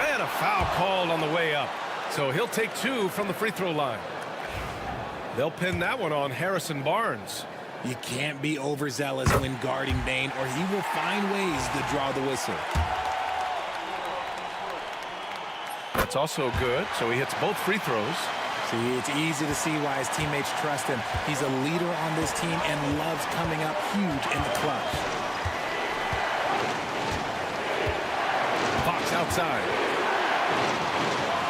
And a foul called on the way up. So he'll take 2 from the free throw line. They'll pin that one on Harrison Barnes. You can't be overzealous when guarding Bain, or he will find ways to draw the whistle. That's also good, so he hits both free throws. See, it's easy to see why his teammates trust him. He's a leader on this team and loves coming up huge in the clutch. Fox outside.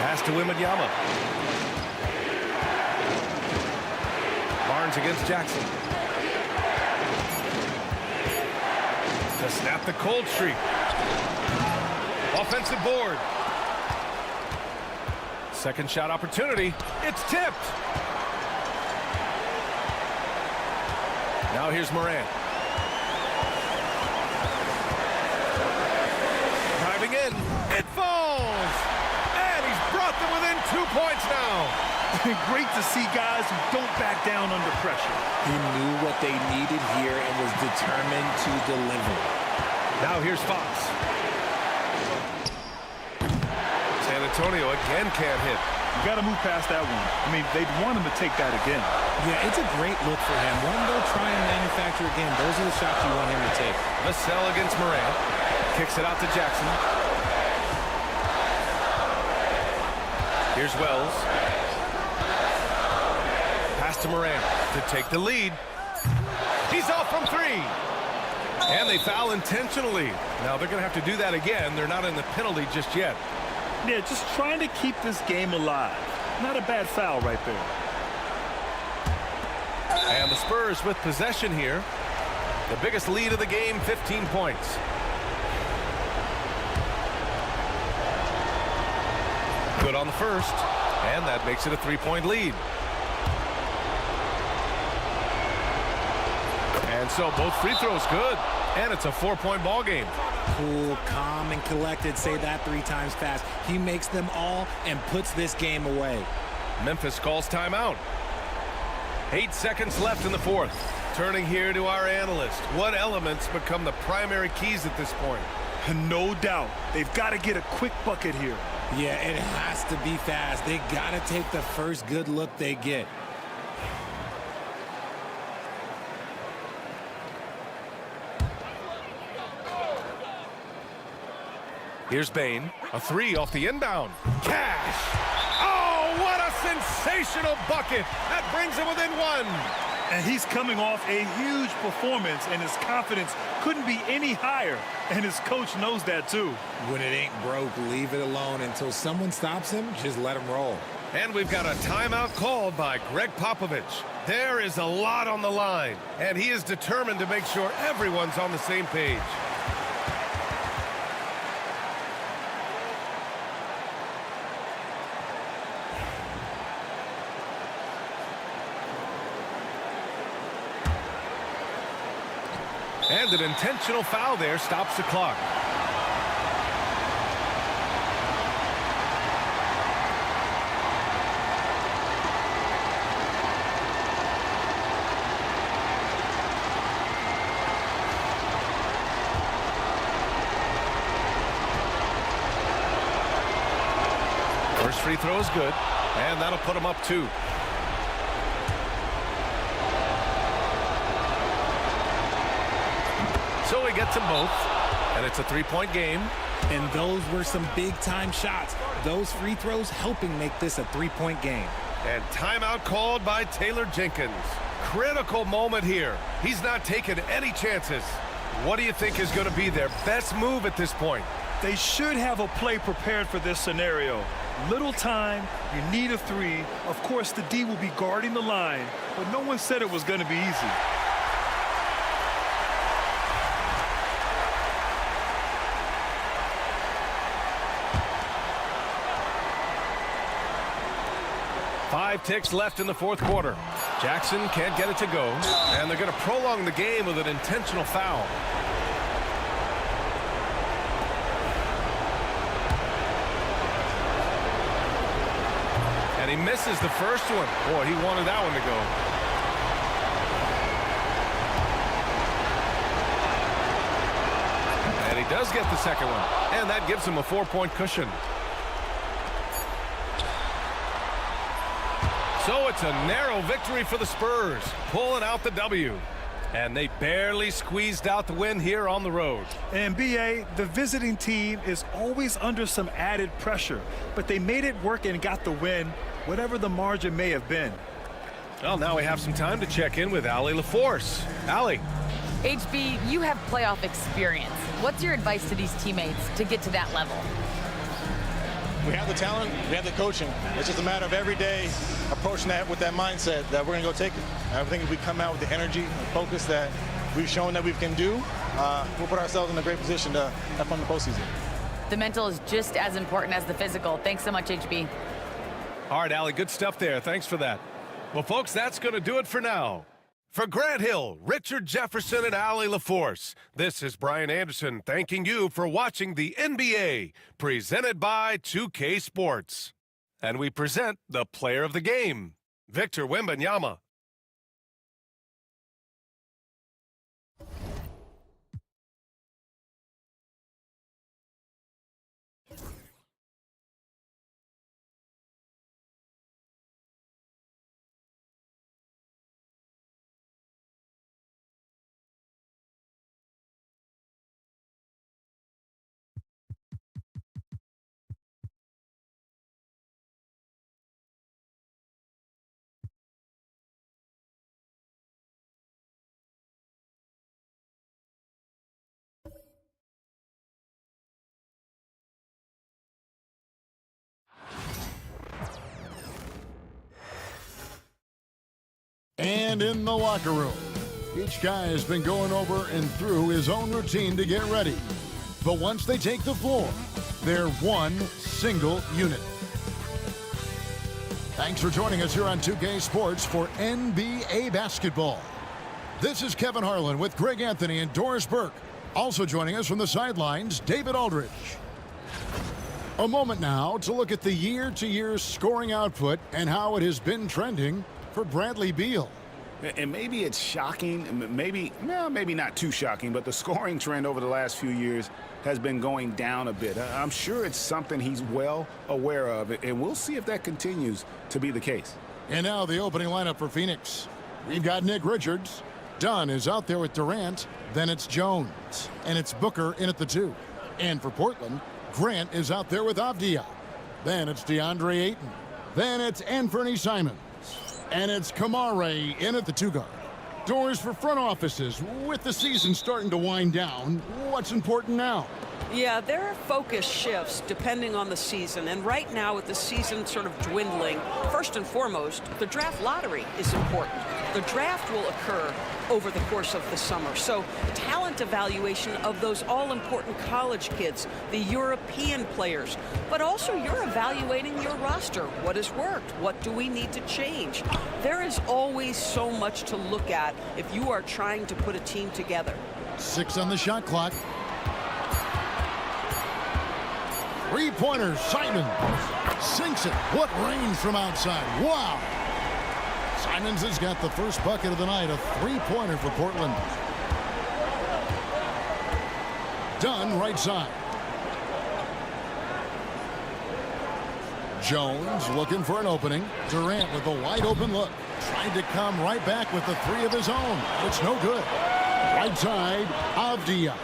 Pass to Wembanyama. Barnes against Jackson. To snap the cold streak. Offensive board. Second shot opportunity. It's tipped. Now here's Morant. Driving in. It falls. And he's brought them within 2 points now. Great to see guys who don't back down under pressure. He knew what they needed here and was determined to deliver. Now here's Fox. San Antonio again can't hit. You got to move past that one. I mean, they'd want him to take that again. Yeah, it's a great look for him. Let him go try and manufacture again. Those are the shots you want him to take. Vassell against Morant. Kicks it out to Jackson. Here's Wells. Pass to Morant to take the lead. He's off from 3. And they foul intentionally. Now they're going to have to do that again. They're not in the penalty just yet. Yeah, just trying to keep this game alive. Not a bad foul right there. And the Spurs with possession here. The biggest lead of the game, 15 points. Good on the first, and that makes it a 3-point lead. And so both free throws good, and it's a 4-point ball game. Cool, calm, and collected. Say that 3 times fast. He makes them all and puts this game away. Memphis calls timeout. 8 seconds left in the fourth. Turning here to our analyst. What elements become the primary keys at this point? No doubt. They've got to get a quick bucket here. Yeah, it has to be fast. They got to take the first good look they get. Here's Bain. A 3 off the inbound. Cash! Oh, what a sensational bucket! That brings him within 1. And he's coming off a huge performance, and his confidence couldn't be any higher. And his coach knows that, too. When it ain't broke, leave it alone. Until someone stops him, just let him roll. And we've got a timeout called by Greg Popovich. There is a lot on the line, and he is determined to make sure everyone's on the same page. And an intentional foul there stops the clock. First free throw is good, and that'll put him up 2. So he gets them both, and it's a 3-point game. And those were some big-time shots. Those free throws helping make this a 3-point game. And timeout called by Taylor Jenkins. Critical moment here. He's not taking any chances. What do you think is going to be their best move at this point? They should have a play prepared for this scenario. Little time, you need a 3. Of course, the D will be guarding the line, but no one said it was going to be easy. Five ticks left in the fourth quarter. Jackson can't get it to go, and they're going to prolong the game with an intentional foul. And he misses the first one. Boy, he wanted that one to go. And he does get the second one, and that gives him a 4-point cushion. So it's a narrow victory for the Spurs, pulling out the W. And they barely squeezed out the win here on the road. And BA, the visiting team is always under some added pressure, but they made it work and got the win, whatever the margin may have been. Well, now we have some time to check in with Allie LaForce. Allie. HB, you have playoff experience. What's your advice to these teammates to get to that level? We have the talent, we have the coaching. It's just a matter of every day approaching that with that mindset that we're going to go take it. And I think if we come out with the energy and focus that we've shown that we can do, we'll put ourselves in a great position to have fun in the postseason. The mental is just as important as the physical. Thanks so much, HB. All right, Allie, good stuff there. Thanks for that. Well, folks, that's going to do it for now. For Grant Hill, Richard Jefferson, and Allie LaForce, this is Brian Anderson thanking you for watching the NBA, presented by 2K Sports. And we present the player of the game, Victor Wembanyama. And in the locker room, each guy has been going over and through his own routine to get ready. But once they take the floor, they're one single unit. Thanks for joining us here on 2K Sports for NBA basketball. This is Kevin Harlan with Greg Anthony and Doris Burke. Also joining us from the sidelines, David Aldridge. A moment now to look at the year-to-year scoring output and how it has been trending for Bradley Beal. And maybe it's shocking, maybe not too shocking, but the scoring trend over the last few years has been going down a bit. I'm sure it's something he's well aware of, and we'll see if that continues to be the case. And now the opening lineup for Phoenix. We've got Nick Richards. Dunn is out there with Durant. Then it's Jones. And it's Booker in at the 2. And for Portland, Grant is out there with Avdia. Then it's DeAndre Ayton. Then it's Anthony Simons. And it's Kamare in at the 2 guard. Doors for front offices. With the season starting to wind down, what's important now? Yeah, there are focus shifts depending on the season. And right now, with the season sort of dwindling, first and foremost, the draft lottery is important. The draft will occur over the course of the summer. So talent evaluation of those all-important college kids, the European players, but also you're evaluating your roster. What has worked? What do we need to change? There is always so much to look at if you are trying to put a team together. 6 on the shot clock. Three-pointer, Simons sinks it. What range from outside. Wow. Simons has got the first bucket of the night, a three-pointer for Portland. Dunn, right side. Jones looking for an opening. Durant with a wide open look. Trying to come right back with the 3 of his own. It's no good. Right side, Avdia.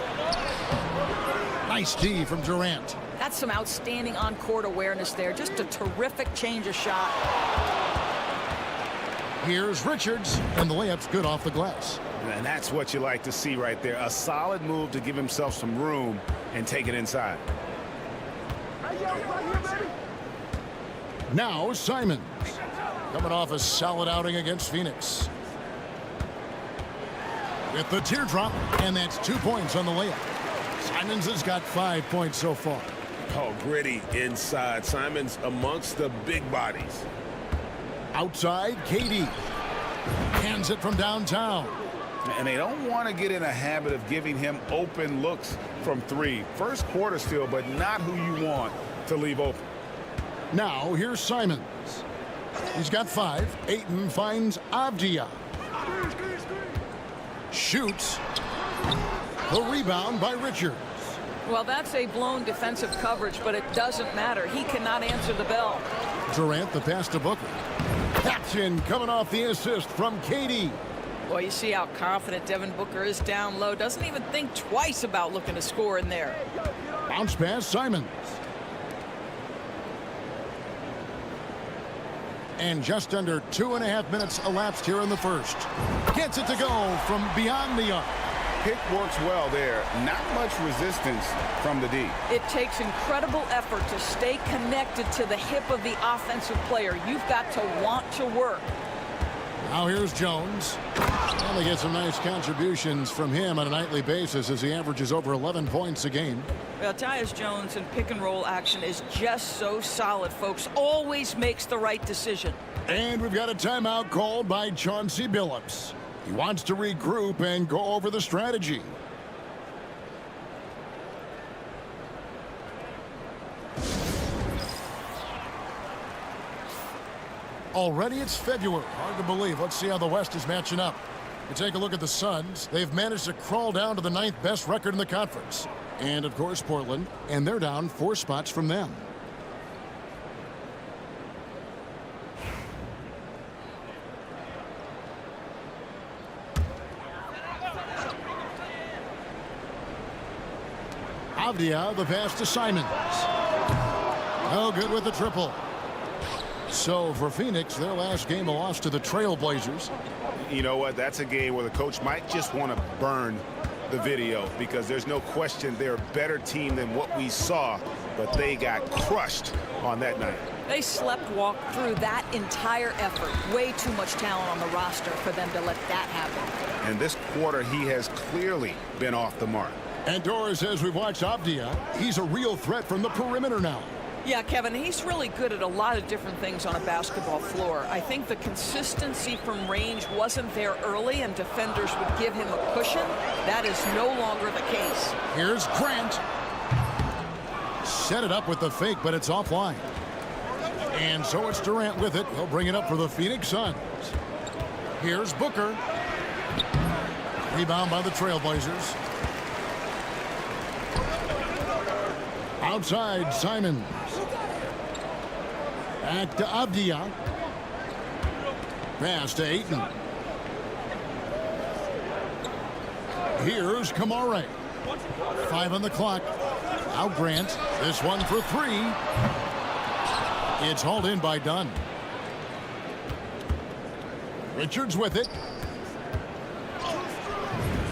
Nice D from Durant. That's some outstanding on-court awareness there. Just a terrific change of shot. Here's Richards, and the layup's good off the glass. And that's what you like to see right there. A solid move to give himself some room and take it inside. Now Simons, coming off a solid outing against Phoenix. With the teardrop, and that's 2 points on the layup. Simons has got 5 points so far. Oh, gritty inside. Simons amongst the big bodies. Outside, KD. Hands it from downtown. And they don't want to get in a habit of giving him open looks from 3. First quarter still, but not who you want to leave open. Now, here's Simons. He's got 5. Ayton finds Avdia. Shoots. The rebound by Richards. Well, that's a blown defensive coverage, but it doesn't matter. He cannot answer the bell. Durant, the pass to Booker. Captain coming off the assist from KD. Boy, you see how confident Devin Booker is down low. Doesn't even think twice about looking to score in there. Bounce pass, Simons. And just under 2.5 minutes elapsed here in the first. Gets it to go from beyond the arc. Pick works well there. Not much resistance from the D. It takes incredible effort to stay connected to the hip of the offensive player. You've got to want to work. Now here's Jones. And they get some nice contributions from him on a nightly basis as he averages over 11 points a game. Well, Tyus Jones in pick-and-roll action is just so solid, folks. Always makes the right decision. And we've got a timeout called by Chauncey Billups. He wants to regroup and go over the strategy. Already it's February. Hard to believe. Let's see how the West is matching up. You take a look at the Suns. They've managed to crawl down to the 9th best record in the conference. And, of course, Portland. And they're down 4 spots from them. Avdia, the pass to Simons. No good with the triple. So for Phoenix, their last game a loss to the Trailblazers. You know what? That's a game where the coach might just want to burn the video because there's no question they're a better team than what we saw, but they got crushed on that night. They sleptwalk through that entire effort. Way too much talent on the roster for them to let that happen. And this quarter, he has clearly been off the mark. And Doris, as we've watched Avdia, he's a real threat from the perimeter now. Yeah, Kevin, he's really good at a lot of different things on a basketball floor. I think the consistency from range wasn't there early, and defenders would give him a cushion. That is no longer the case. Here's Grant. Set it up with the fake, but it's offline. And so it's Durant with it. He'll bring it up for the Phoenix Suns. Here's Booker. Rebound by the Trailblazers. Outside, Simons. Back to Avdia. Pass to Ayton. Here's Kamara. 5 on the clock. Now Grant. This one for 3. It's hauled in by Dunn. Richards with it.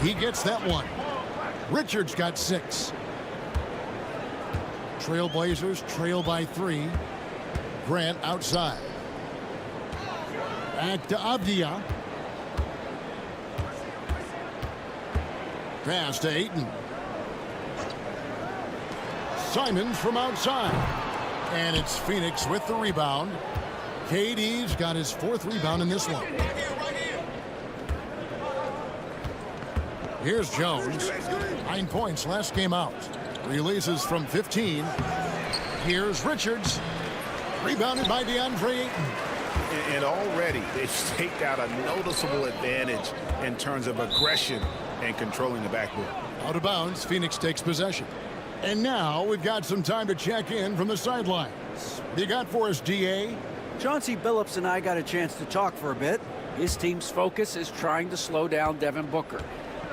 He gets that one. Richards got 6. Trailblazers trail by 3. Grant outside. Back to Avdia. Pass to Ayton. Simons from outside. And it's Phoenix with the rebound. KD's got his 4th rebound in this one. Here's Jones. 9 points last game out. Releases from 15. Here's Richards. Rebounded by DeAndre Ayton. And already they've staked out a noticeable advantage in terms of aggression and controlling the backboard. Out of bounds, Phoenix takes possession. And now we've got some time to check in from the sidelines. What you got for us, DA? Chauncey Billups and I got a chance to talk for a bit. His team's focus is trying to slow down Devin Booker.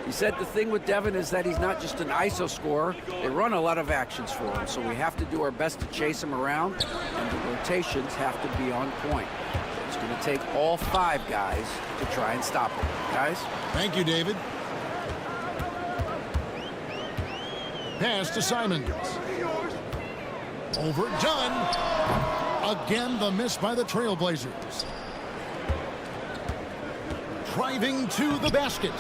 He said the thing with Devin is that he's not just an ISO scorer. They run a lot of actions for him, so we have to do our best to chase him around, and the rotations have to be on point. It's going to take all 5 guys to try and stop him. Guys? Thank you, David. Pass to Simons. Overdone. Again, the miss by the Trailblazers. Driving to the basket.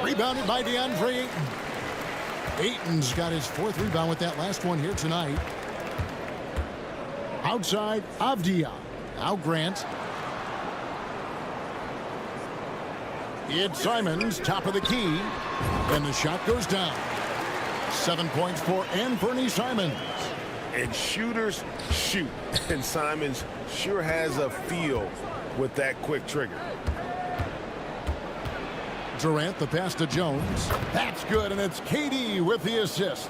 Rebounded by DeAndre Ayton. Ayton's got his 4th rebound with that last one here tonight. Outside, Avdia. Now Grant. It's Simons, top of the key. And the shot goes down. 7 points for Anthony Simons. And shooters shoot. And Simons sure has a feel with that quick trigger. Durant, the pass to Jones. That's good, and it's KD with the assist.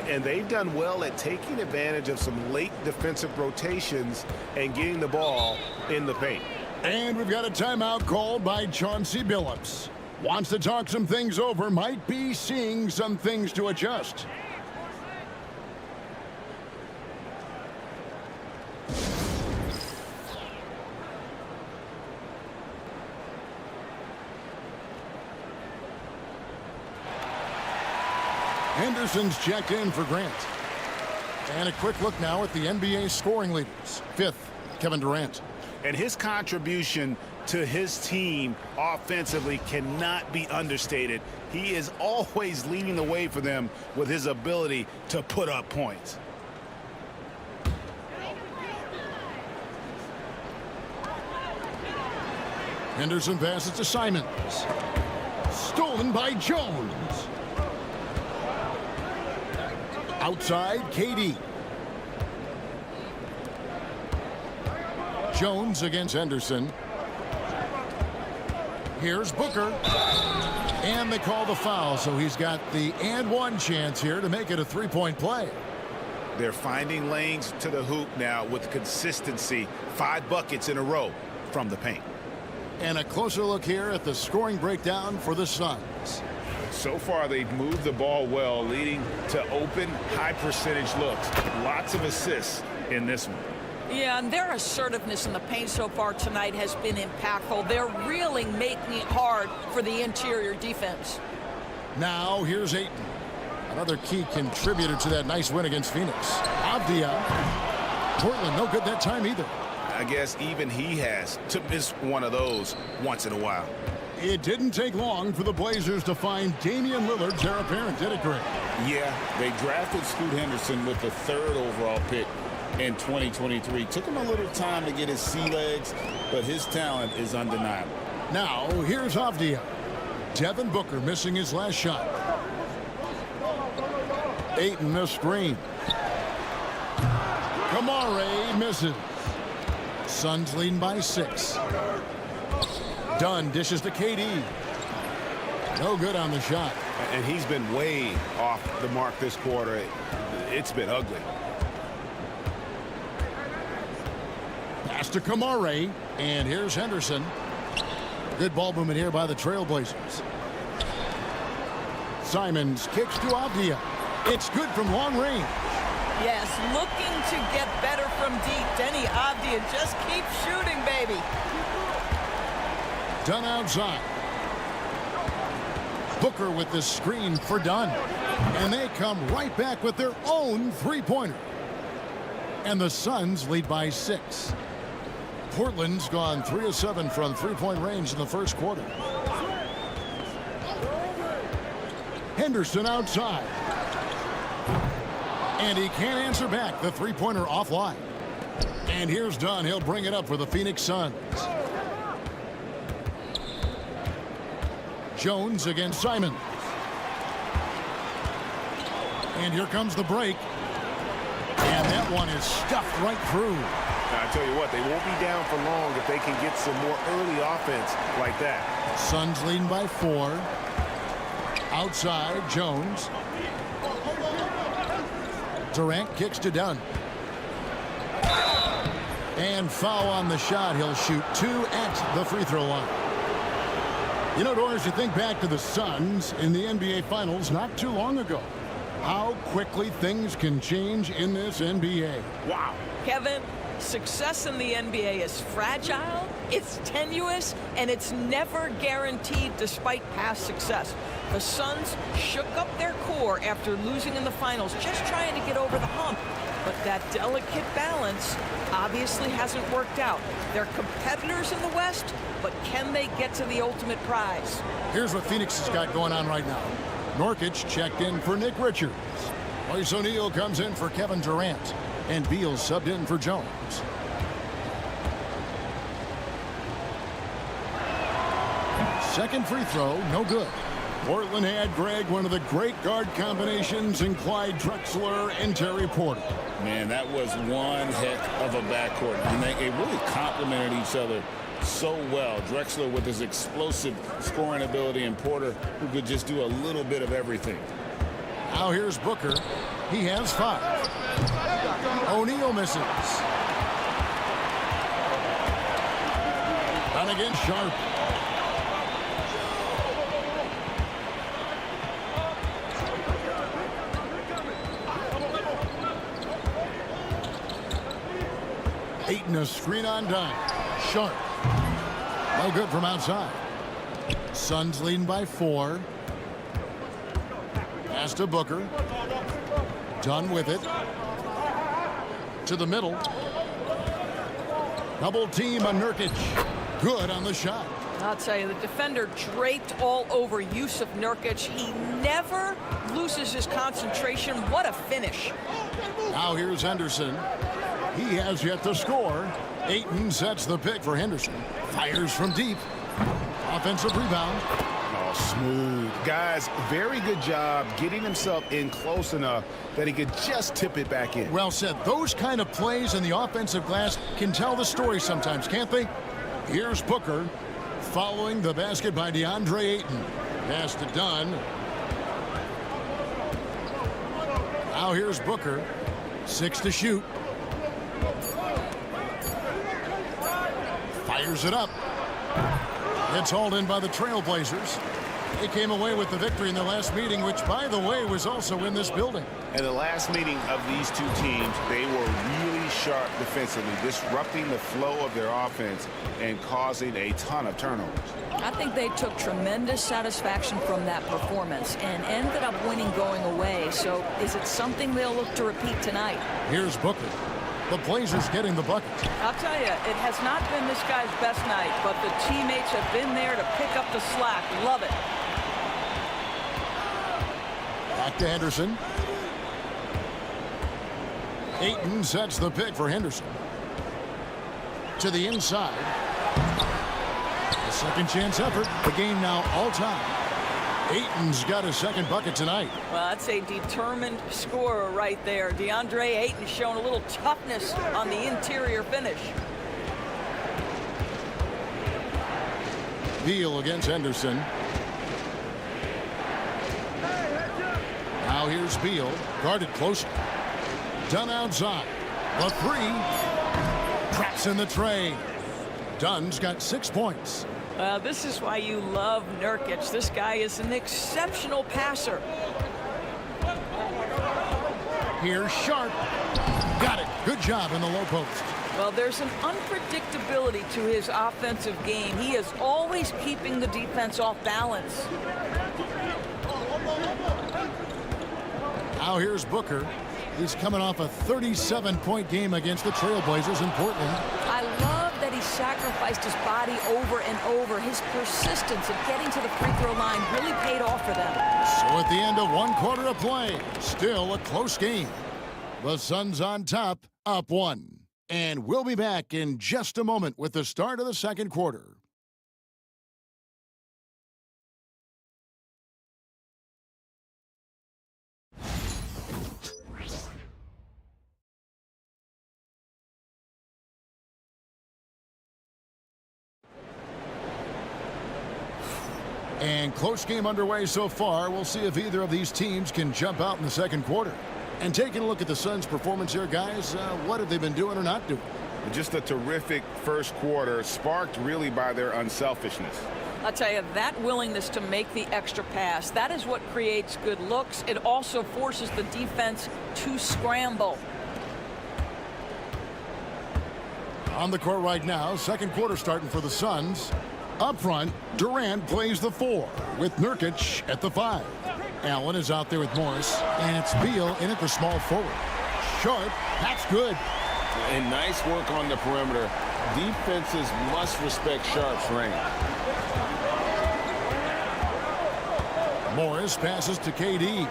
And they've done well at taking advantage of some late defensive rotations and getting the ball in the paint. And we've got a timeout called by Chauncey Billups. Wants to talk some things over, might be seeing some things to adjust. Henderson's checked in for Grant. And a quick look now at the NBA scoring leaders. 5th, Kevin Durant. And his contribution to his team offensively cannot be understated. He is always leading the way for them with his ability to put up points. Henderson passes to Simons. Stolen by Jones. Outside, KD. Jones against Henderson. Here's Booker. And they call the foul, so he's got the and one chance here to make it a 3-point play. They're finding lanes to the hoop now with consistency. 5 buckets in a row from the paint. And a closer look here at the scoring breakdown for the Suns. So far, they've moved the ball well, leading to open, high-percentage looks. Lots of assists in this one. Yeah, and their assertiveness in the paint so far tonight has been impactful. They're really making it hard for the interior defense. Now, here's Ayton. Another key contributor to that nice win against Phoenix. Avdia. Portland no good that time either. I guess even he has to miss one of those once in a while. It didn't take long for the Blazers to find Damian Lillard's heir apparent, did it, Greg? Yeah, they drafted Scoot Henderson with the 3rd overall pick in 2023. Took him a little time to get his sea legs, but his talent is undeniable. Now, here's Avdia. Devin Booker missing his last shot. Ayton the screen. Kamare misses. Suns leading by 6. Dunn dishes to KD. No good on the shot. And he's been way off the mark this quarter. It's been ugly. Pass to Kamare. And here's Henderson. Good ball movement here by the Trailblazers. Simons kicks to Avdia. It's good from long range. Yes, looking to get better from deep. Denny Avdia just keep shooting, baby. Dunn outside. Booker with the screen for Dunn. And they come right back with their own three-pointer. And the Suns lead by 6. Portland's gone 3 of 7 from three-point range in the first quarter. Henderson outside. And he can't answer back. The three-pointer offline. And here's Dunn. He'll bring it up for the Phoenix Suns. Jones against Simon. And here comes the break. And that one is stuffed right through. I tell you what, they won't be down for long if they can get some more early offense like that. Suns leading by 4. Outside, Jones. Durant kicks to Dunn. And foul on the shot. He'll shoot 2 at the free throw line. You know, Doris, you think back to the Suns in the NBA Finals not too long ago. How quickly things can change in this NBA. Wow. Kevin, success in the NBA is fragile, it's tenuous, and it's never guaranteed despite past success. The Suns shook up their core after losing in the finals, just trying to get over the hump. But that delicate balance obviously hasn't worked out. They're competitors in the West, but can they get to the ultimate prize? Here's what Phoenix has got going on right now. Nurkic checked in for Nick Richards. Royce O'Neal comes in for Kevin Durant. And Beal subbed in for Jones. Second free throw, no good. Portland had, Greg, one of the great guard combinations in Clyde Drexler and Terry Porter. Man, that was one heck of a backcourt. And they really complemented each other so well. Drexler with his explosive scoring ability and Porter who could just do a little bit of everything. Now here's Booker. He has 5. O'Neal misses. And again, Sharp. Ayton a screen on Dunn. Sharp. No good from outside. Suns leading by 4. Pass to Booker. Dunn with it. To the middle. Double team on Nurkic. Good on the shot. I'll tell you, the defender draped all over Yusuf Nurkic. He never loses his concentration. What a finish. Now here's Henderson. He has yet to score. Ayton sets the pick for Henderson. Fires from deep. Offensive rebound. Oh, smooth. Guys, very good job getting himself in close enough that he could just tip it back in. Well said. Those kind of plays in the offensive glass can tell the story sometimes, can't they? Here's Booker following the basket by DeAndre Ayton. Pass to Dunn. Now here's Booker. 6 to shoot. Fires it up. It's hauled in by the Trailblazers. They came away with the victory in the last meeting, which, by the way, was also in this building. In the last meeting of these two teams, they were really sharp defensively, disrupting the flow of their offense and causing a ton of turnovers. I think they took tremendous satisfaction from that performance and ended up winning going away. So is it something they'll look to repeat tonight? Here's Booker. The Blazers getting the bucket. I'll tell you, it has not been this guy's best night, but the teammates have been there to pick up the slack. Love it. Back to Henderson. Ayton sets the pick for Henderson. To the inside. A second chance effort. The game now all time. Ayton's got his second bucket tonight. Well, that's a determined scorer right there. DeAndre Ayton showing a little toughness on the interior finish. Beal against Henderson. Now here's Beal, guarded closely. Dunn outside. The three. Traps in the tray. Dunn's got 6 points. This is why you love Nurkic. This guy is an exceptional passer. Here's Sharp. Got it. Good job in the low post. Well, there's an unpredictability to his offensive game. He is always keeping the defense off balance. Now here's Booker. He's coming off a 37-point game against the Trailblazers in Portland. I love that he sacrificed his body over and over. His persistence of getting to the free throw line really paid off for them. So at the end of 1 quarter of play, still a close game. The Suns on top, up 1. And we'll be back in just a moment with the start of the second quarter. And close game underway so far. We'll see if either of these teams can jump out in the second quarter. And taking a look at the Suns' performance here, guys, what have they been doing or not doing? Just a terrific first quarter, sparked really by their unselfishness. I'll tell you, that willingness to make the extra pass, that is what creates good looks. It also forces the defense to scramble. On the court right now, second quarter starting for the Suns. Up front, Durant plays the 4 with Nurkic at the 5. Allen is out there with Morris, and it's Beal in at the small forward. Sharp, that's good. And nice work on the perimeter. Defenses must respect Sharp's range. Morris passes to KD.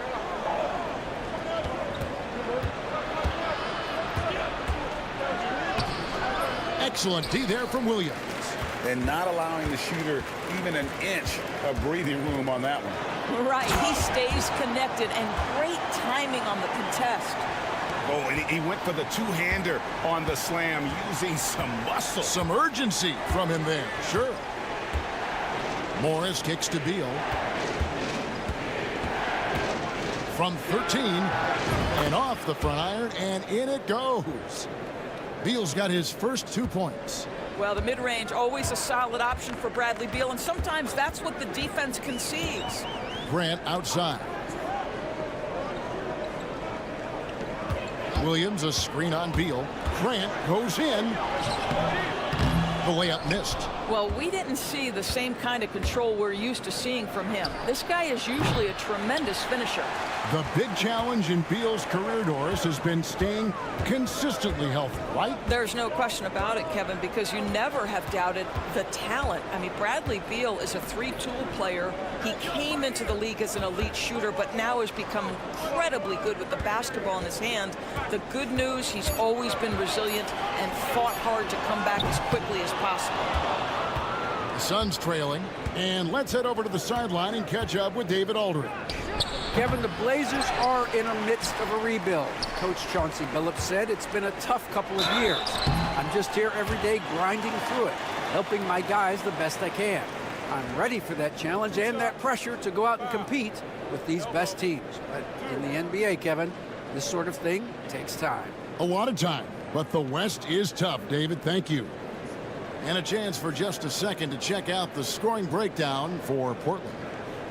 Excellent D there from Williams. And not allowing the shooter even an inch of breathing room on that one. Right, he stays connected, and great timing on the contest. Oh, and he went for the two-hander on the slam, using some muscle. Some urgency from him there, sure. Morris kicks to Beal. From 13, and off the front iron, and in it goes. Beal's got his first 2 points. Well, the mid-range, always a solid option for Bradley Beal, and sometimes that's what the defense concedes. Grant outside. Williams, a screen on Beal. Grant goes in. The layup missed. Well, we didn't see the same kind of control we're used to seeing from him. This guy is usually a tremendous finisher. The big challenge in Beal's career, Doris, has been staying consistently healthy, right? There's no question about it, Kevin, because you never have doubted the talent. I mean, Bradley Beal is a three-tool player. He came into the league as an elite shooter, but now has become incredibly good with the basketball in his hand. The good news, he's always been resilient and fought hard to come back as quickly as possible. The Suns trailing, and let's head over to the sideline and catch up with David Aldridge. Kevin, the Blazers are in the midst of a rebuild. Coach Chauncey Billups said it's been a tough couple of years. I'm just here every day grinding through it, helping my guys the best I can. I'm ready for that challenge and that pressure to go out and compete with these best teams. But in the NBA, Kevin, this sort of thing takes time. A lot of time, but the West is tough, David. Thank you. And a chance for just a second to check out the scoring breakdown for Portland.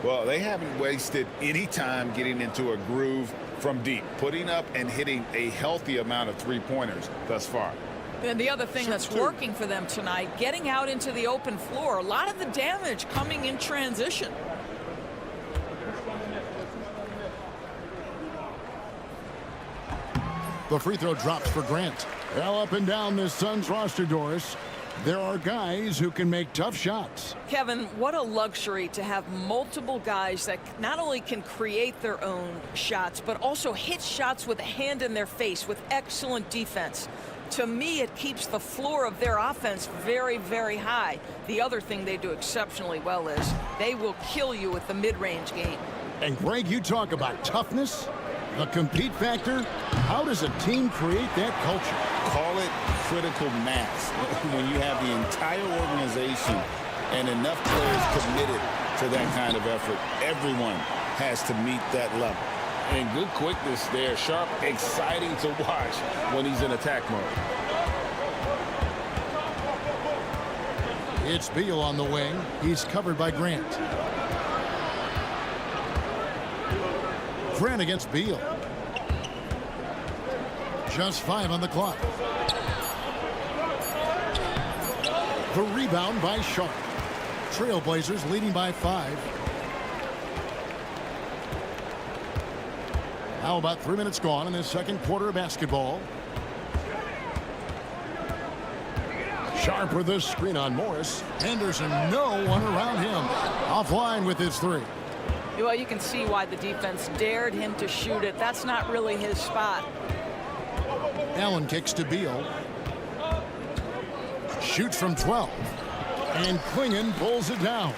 Well, they haven't wasted any time getting into a groove from deep, putting up and hitting a healthy amount of three-pointers thus far. And the other thing that's working for them tonight, getting out into the open floor. A lot of the damage coming in transition. The free throw drops for Grant. Well, up and down this Suns roster, Doris, there are guys who can make tough shots. Kevin, what a luxury to have multiple guys that not only can create their own shots, but also hit shots with a hand in their face with excellent defense. To me, it keeps the floor of their offense very, very high. The other thing they do exceptionally well is they will kill you with the mid-range game. And Greg, you talk about toughness, the compete factor. How does a team create that culture? Call it critical mass. When you have the entire organization and enough players committed to that kind of effort, everyone has to meet that level. And good quickness there. Sharp, exciting to watch when he's in attack mode. It's Beal on the wing. He's covered by Grant. Grant against Beal. Just 5 on the clock. The rebound by Sharp. Trailblazers leading by 5. How about 3 minutes gone in this second quarter of basketball? Sharp with the screen on Morris. Henderson, no one around him. Offline with his 3. Well, you can see why the defense dared him to shoot it. That's not really his spot. Allen kicks to Beal. Shoots from 12. And Klingon pulls it down.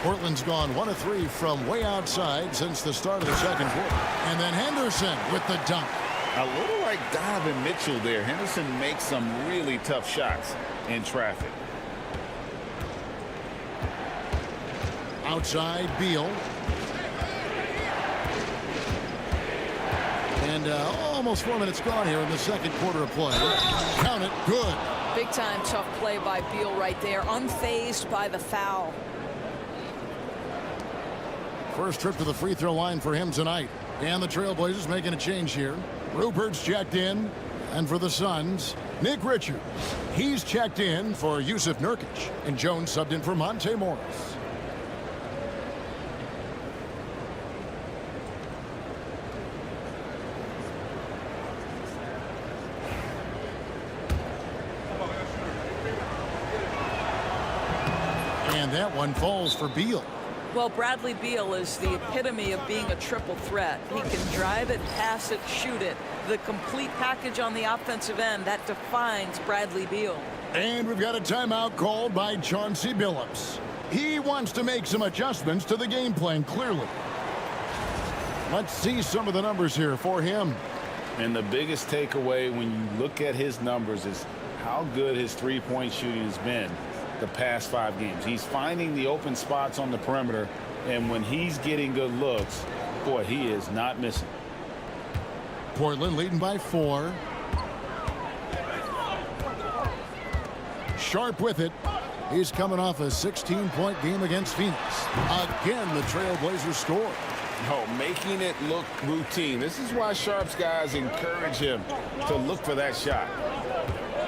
Portland's gone 1 of 3 from way outside since the start of the second quarter. And then Henderson with the dunk. A little like Donovan Mitchell there. Henderson makes some really tough shots in traffic. Outside, Beal. And almost 4 minutes gone here in the second quarter of play. Count it, good. Big time tough play by Beal right there. Unfazed by the foul. First trip to the free throw line for him tonight. And the Trailblazers making a change here. Rupert's checked in. And for the Suns, Nick Richards. He's checked in for Yusuf Nurkic. And Jones subbed in for Monte Morris. And that one falls for Beal. Well, Bradley Beal is the epitome of being a triple threat. He can drive it, pass it, shoot it. The complete package on the offensive end, that defines Bradley Beal. And we've got a timeout called by Chauncey Billups. He wants to make some adjustments to the game plan, clearly. Let's see some of the numbers here for him. And the biggest takeaway when you look at his numbers is how good his three-point shooting has been the past 5 games. He's finding the open spots on the perimeter, and when he's getting good looks, boy, he is not missing. Portland leading by 4. Sharp with it. He's coming off a 16-point game against Phoenix. Again, the Trailblazers score. Oh, making it look routine. This is why Sharp's guys encourage him to look for that shot.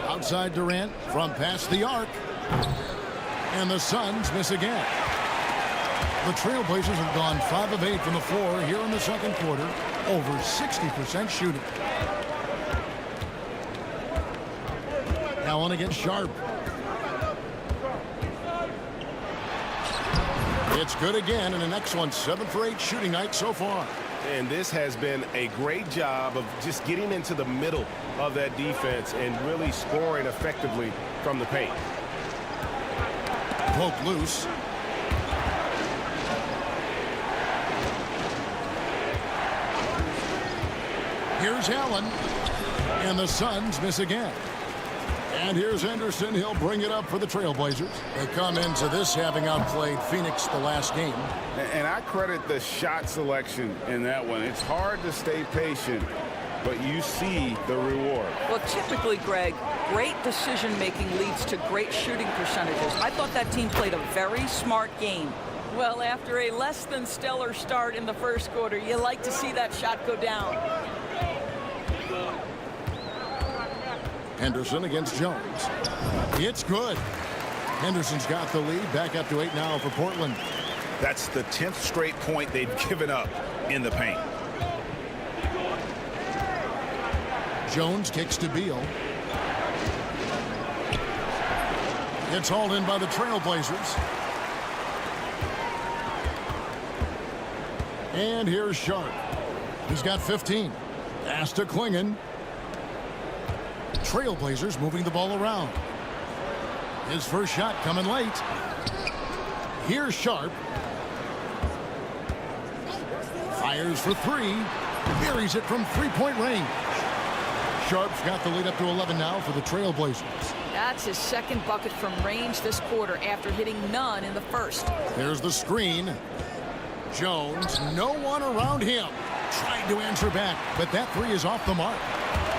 Outside Durant from past the arc. And the Suns miss again. The Trailblazers have gone 5 of 8 from the floor here in the second quarter. Over 60% shooting. Allen against Sharp. It's good again, and an excellent 7 for 8 shooting night so far. And this has been a great job of just getting into the middle of that defense and really scoring effectively from the paint. Poke loose. Here's Allen. And the Suns miss again. And here's Henderson. He'll bring it up for the Trailblazers. They come into this having outplayed Phoenix the last game. And I credit the shot selection in that one. It's hard to stay patient, but you see the reward. Well, typically, Greg, great decision-making leads to great shooting percentages. I thought that team played a very smart game. Well, after a less than stellar start in the first quarter, you like to see that shot go down. Henderson against Jones. It's good. Henderson's got the lead. Back up to 8 now for Portland. That's the 10th straight point they've given up in the paint. Jones kicks to Beal. It's hauled in by the Trailblazers. And here's Sharp. He's got 15. Pass to Klingon. Trailblazers moving the ball around. His first shot coming late. Here's Sharp. Fires for three. Buries it from three-point range. Sharp's got the lead up to 11 now for the Trailblazers. That's his second bucket from range this quarter after hitting none in the first. There's the screen. Jones, no one around him. Trying to answer back, but that three is off the mark.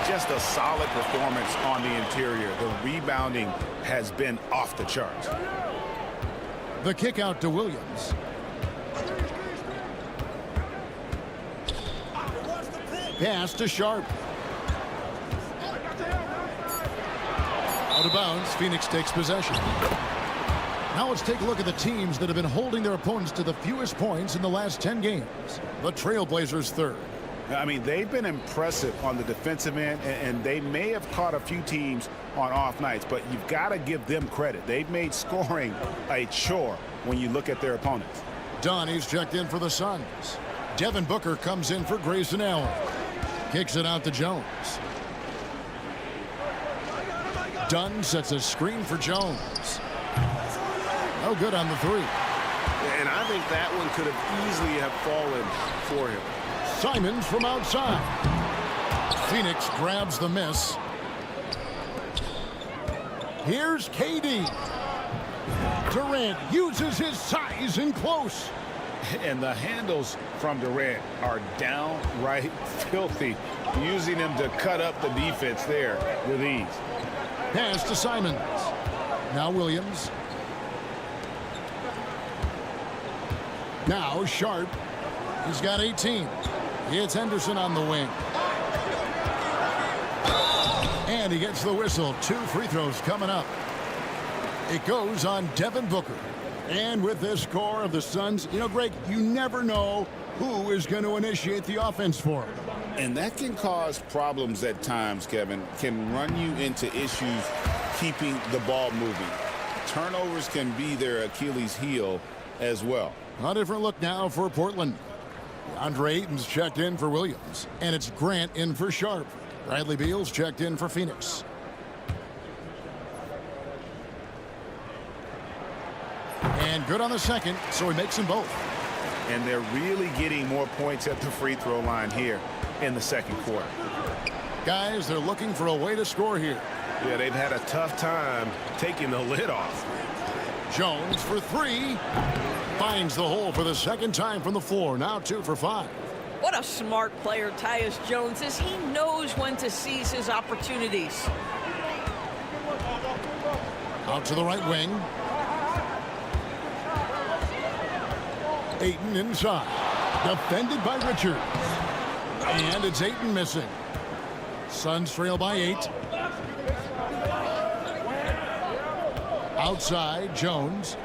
Just a solid performance on the interior. The rebounding has been off the charts. The kick out to Williams. Pass to Sharp. Out of bounds, Phoenix takes possession. Now let's take a look at the teams that have been holding their opponents to the fewest points in the last 10 games. The Trailblazers third. I mean, they've been impressive on the defensive end, and they may have caught a few teams on off nights, but you've got to give them credit. They've made scoring a chore when you look at their opponents. Donnie's checked in for the Suns. Devin Booker comes in for Grayson Allen. Kicks it out to Jones. Dunn sets a screen for Jones. No good on the three. And I think that one could have easily have fallen for him. Simons from outside. Phoenix grabs the miss. Here's KD. Durant uses his size in close. And the handles from Durant are downright filthy, using him to cut up the defense there with ease. Pass to Simons. Now Williams. Now Sharp. He's got 18. It's Henderson on the wing. And he gets the whistle. 2 free throws coming up. It goes on Devin Booker. And with this score of the Suns, you know, Greg, you never know who is going to initiate the offense for him. And that can cause problems at times, Kevin. Can run you into issues keeping the ball moving. Turnovers can be their Achilles heel as well. A different look now for Portland. Andre Ayton's checked in for Williams. And it's Grant in for Sharp. Bradley Beal's checked in for Phoenix. And good on the second, so he makes them both. And they're really getting more points at the free throw line here in the second quarter. Guys, they're looking for a way to score here. Yeah, they've had a tough time taking the lid off. Jones for three. Finds the hole for the second time from the floor. Now 2 for 5. What a smart player Tyus Jones is. He knows when to seize his opportunities. Out to the right wing. Ayton inside. Defended by Richards. And it's Ayton missing. Suns trail by 8. Outside, Jones.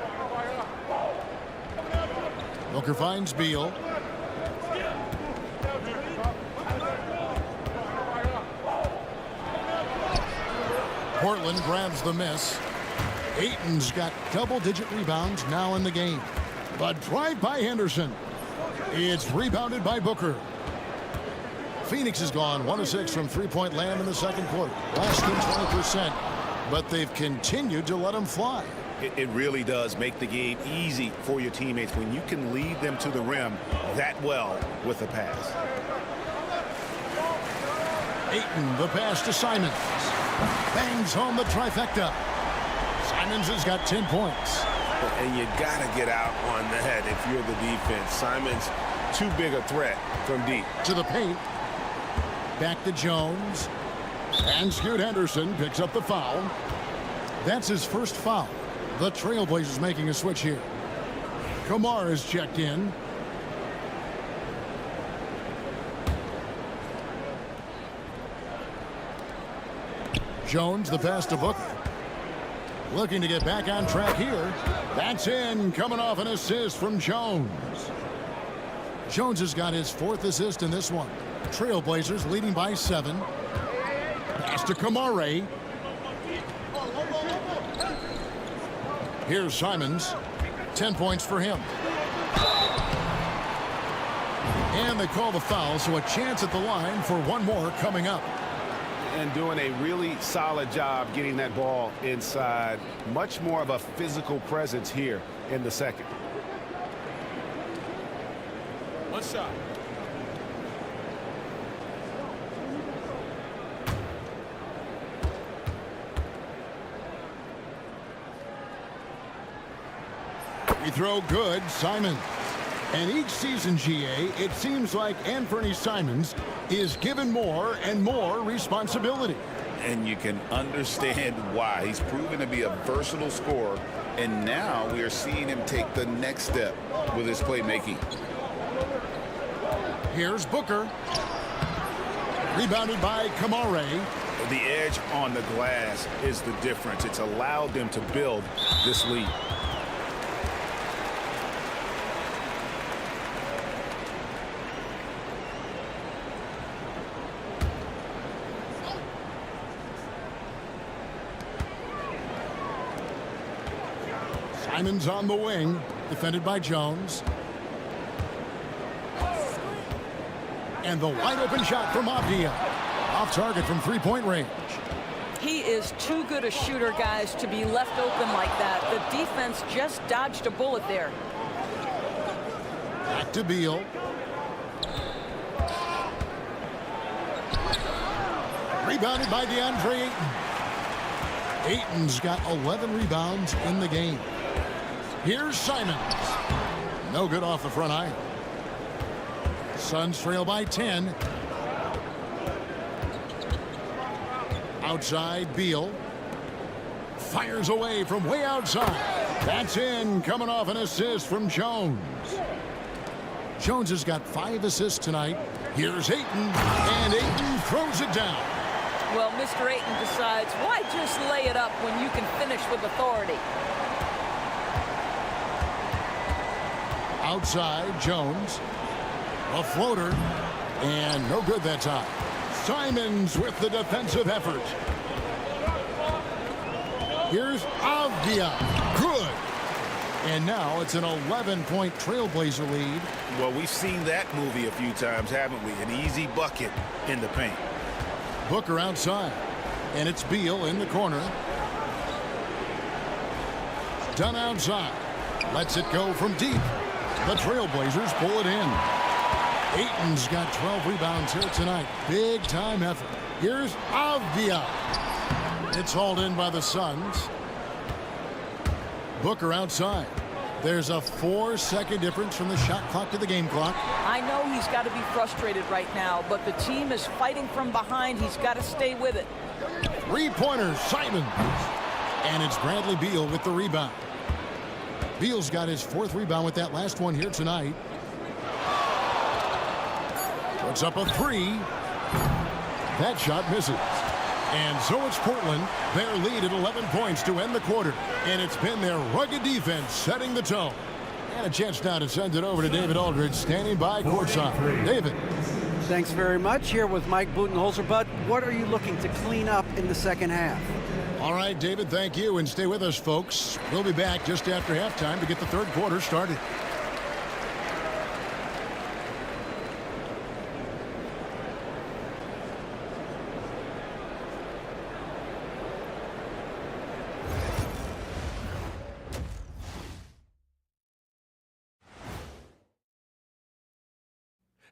Booker finds Beal. Portland grabs the miss. Ayton's got double-digit rebounds now in the game. But drive by Henderson. It's rebounded by Booker. Phoenix has gone 1 of 6 from three-point land in the second quarter. Less than 20%. But they've continued to let them fly. It really does make the game easy for your teammates when you can lead them to the rim that well with a pass. Ayton, the pass to Simons. Bangs home the trifecta. Simons has got 10 points. And you got to get out on that if you're the defense. Simon's too big a threat from deep. To the paint. Back to Jones. And Scoot Henderson picks up the foul. That's his first foul. The Trailblazers making a switch here. Kamar is checked in. Jones, the pass to Booker. Looking to get back on track here. That's in, coming off an assist from Jones. Jones has got his 4th assist in this one. Trailblazers leading by 7. Pass to Kamare. Here's Simons. 10 points for him. And they call the foul, so a chance at the line for one more coming up. And doing a really solid job getting that ball inside. Much more of a physical presence here in the second. One shot. Free throw good, Simons. And each season, GA, it seems like Anthony Simons is given more and more responsibility. And you can understand why. He's proven to be a versatile scorer, and now we are seeing him take the next step with his playmaking. Here's Booker. Rebounded by Kamare. The edge on the glass is the difference. It's allowed them to build this lead. Simons on the wing, defended by Jones. And the wide open shot from Avdia. Off target from three-point range. He is too good a shooter, guys, to be left open like that. The defense just dodged a bullet there. Back to Beal. Rebounded by DeAndre Ayton. Ayton's got 11 rebounds in the game. Here's Simons. No good off the front iron. Suns trail by 10. Outside, Beal. Fires away from way outside. That's in, coming off an assist from Jones. Jones has got 5 assists tonight. Here's Ayton, and Ayton throws it down. Well, Mr. Ayton decides, why just lay it up when you can finish with authority? Outside, Jones. A floater, and no good that time. Simons with the defensive effort. Here's Avdia. Good. And now it's an 11-point Trailblazer lead. Well, we've seen that movie a few times, haven't we? An easy bucket in the paint. Booker outside, and it's Beal in the corner. Dunn outside. Lets it go from deep. The Trailblazers pull it in. Ayton's got 12 rebounds here tonight. Big time effort. Here's Avdia. It's hauled in by the Suns. Booker outside. There's a 4-second difference from the shot clock to the game clock. I know he's got to be frustrated right now, but the team is fighting from behind. He's got to stay with it. Three-pointers, Simons. And it's Bradley Beal with the rebound. Beal's got his 4th rebound with that last one here tonight. Puts up a 3. That shot misses. And so it's Portland. Their lead at 11 points to end the quarter. And it's been their rugged defense setting the tone. And a chance now to send it over to David Aldridge, standing by courtside. David. Thanks very much. Here with Mike Budenholzer. Bud, what are you looking to clean up in the second half? All right, David, thank you. And stay with us, folks. We'll be back just after halftime to get the third quarter started.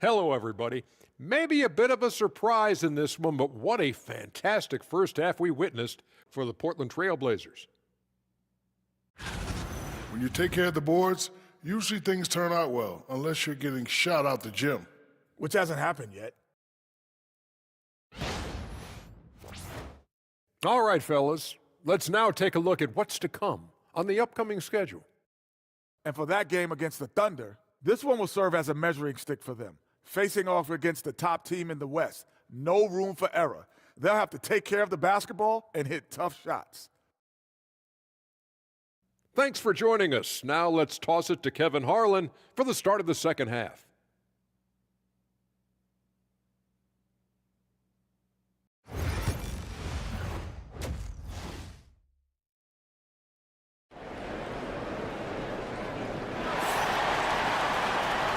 Hello, everybody. Maybe a bit of a surprise in this one, but what a fantastic first half we witnessed for the Portland Trailblazers. When you take care of the boards, usually things turn out well, unless you're getting shot out the gym. Which hasn't happened yet. All right, fellas, let's now take a look at what's to come on the upcoming schedule. And for that game against the Thunder, this one will serve as a measuring stick for them. Facing off against the top team in the West. No room for error. They'll have to take care of the basketball and hit tough shots. Thanks for joining us. Now let's toss it to Kevin Harlan for the start of the second half.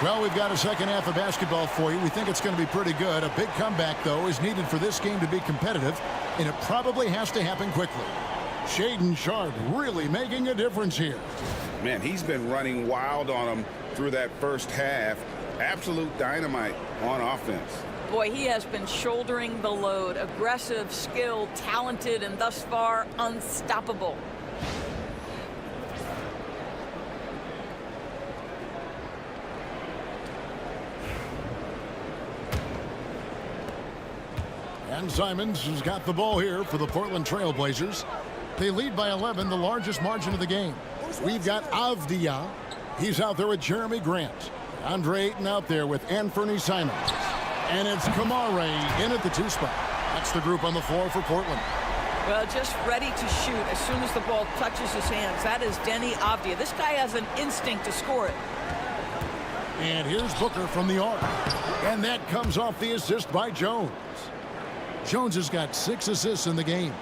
Well, we've got a second half of basketball for you. We think it's going to be pretty good. A big comeback, though, is needed for this game to be competitive, and it probably has to happen quickly. Shaedon Sharpe really making a difference here. Man, he's been running wild on him through that first half. Absolute dynamite on offense. Boy, he has been shouldering the load. Aggressive, skilled, talented, and thus far unstoppable. And Simons has got the ball here for the Portland Trail Blazers. They lead by 11, the largest margin of the game. We've got Avdia. He's out there with Jeremy Grant. Andre Ayton out there with Anthony Simons. And it's Kamare in at the 2 spot. That's the group on the floor for Portland. Well, just ready to shoot as soon as the ball touches his hands. That is Denny Avdia. This guy has an instinct to score it. And here's Booker from the arc. And that comes off the assist by Jones. Jones has got 6 assists in the game.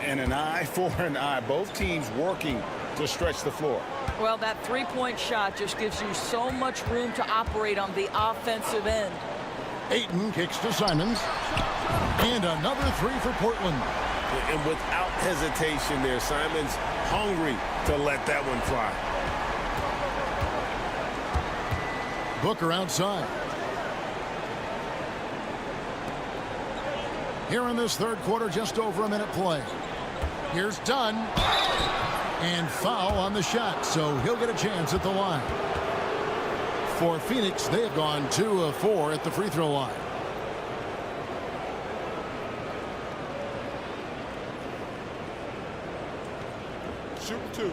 And an eye for an eye. Both teams working to stretch the floor. Well, that three-point shot just gives you so much room to operate on the offensive end. Ayton kicks to Simons. And another 3 for Portland. And without hesitation there, Simons hungry to let that one fly. Booker outside. Here in this third quarter, just over a minute play. Here's Dunn. And foul on the shot, so he'll get a chance at the line. For Phoenix, they have gone 2 of 4 at the free throw line. Shoot 2.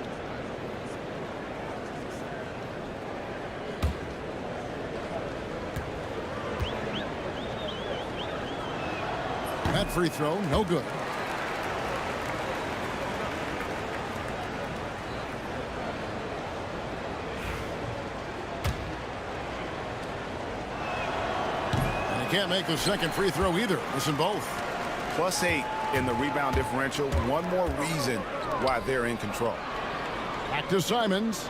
That free throw, no good. And he can't make the second free throw either. Missing both. +8 in the rebound differential. One more reason why they're in control. Back to Simons.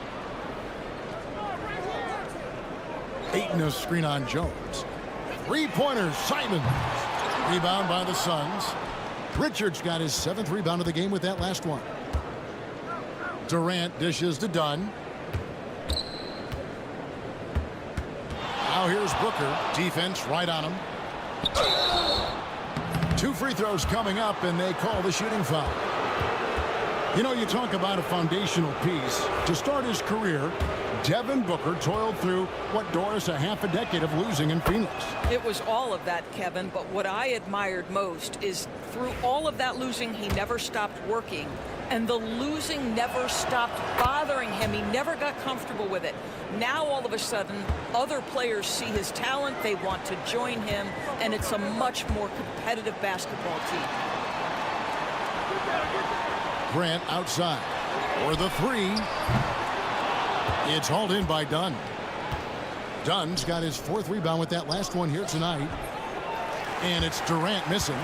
Ayton a screen on Jones. 3-pointers, Simons. Rebound by the Suns. Richards got his 7th rebound of the game with that last one. Durant dishes to Dunn. Now here's Booker. Defense right on him. 2 free throws coming up, and they call the shooting foul. You know, you talk about a foundational piece. To start his career, Devin Booker toiled through, what, Doris, a half a decade of losing in Phoenix. It was all of that, Kevin, but what I admired most is through all of that losing, he never stopped working, and the losing never stopped bothering him. He never got comfortable with it. Now, all of a sudden, other players see his talent, they want to join him, and it's a much more competitive basketball team. Grant outside for the 3. It's hauled in by Dunn. Dunn's got his 4th rebound with that last one here tonight. And it's Durant missing.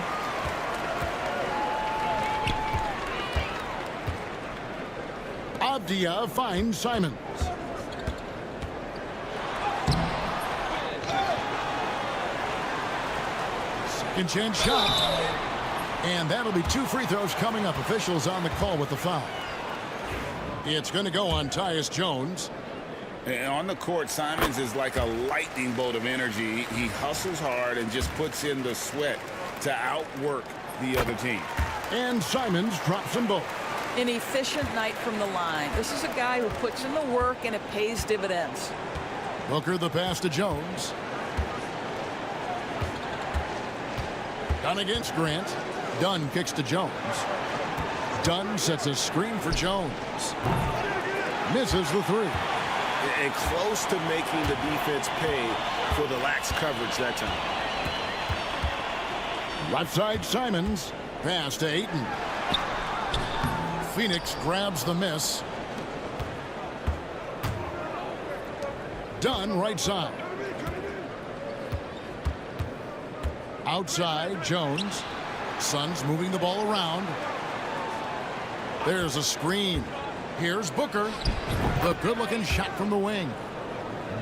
Avdia finds Simons. Second chance shot. And that'll be 2 free throws coming up. Officials on the call with the foul. It's going to go on Tyus Jones. And on the court, Simons is like a lightning bolt of energy. He hustles hard and just puts in the sweat to outwork the other team. And Simons drops them both. An efficient night from the line. This is a guy who puts in the work, and it pays dividends. Booker the pass to Jones. Dunn against Grant. Dunn kicks to Jones. Dunn sets a screen for Jones. Misses the 3. And close to making the defense pay for the lax coverage that time. Left side Simons. Pass to Ayton. Phoenix grabs the miss. Dunn right side. Outside Jones. Suns moving the ball around. There's a screen. Here's Booker. The good-looking shot from the wing.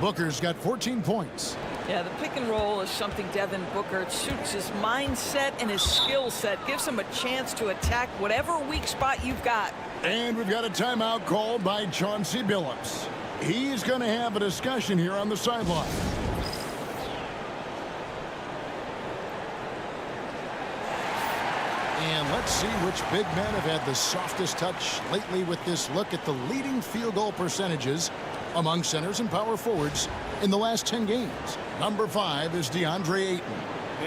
Booker's got 14 points. Yeah, the pick and roll is something Devin Booker suits his mindset and his skill set. Gives him a chance to attack whatever weak spot you've got. And we've got a timeout called by Chauncey Billups. He's going to have a discussion here on the sideline. And let's see which big men have had the softest touch lately with this look at the leading field goal percentages among centers and power forwards in the last 10 games. Number 5 is DeAndre Ayton.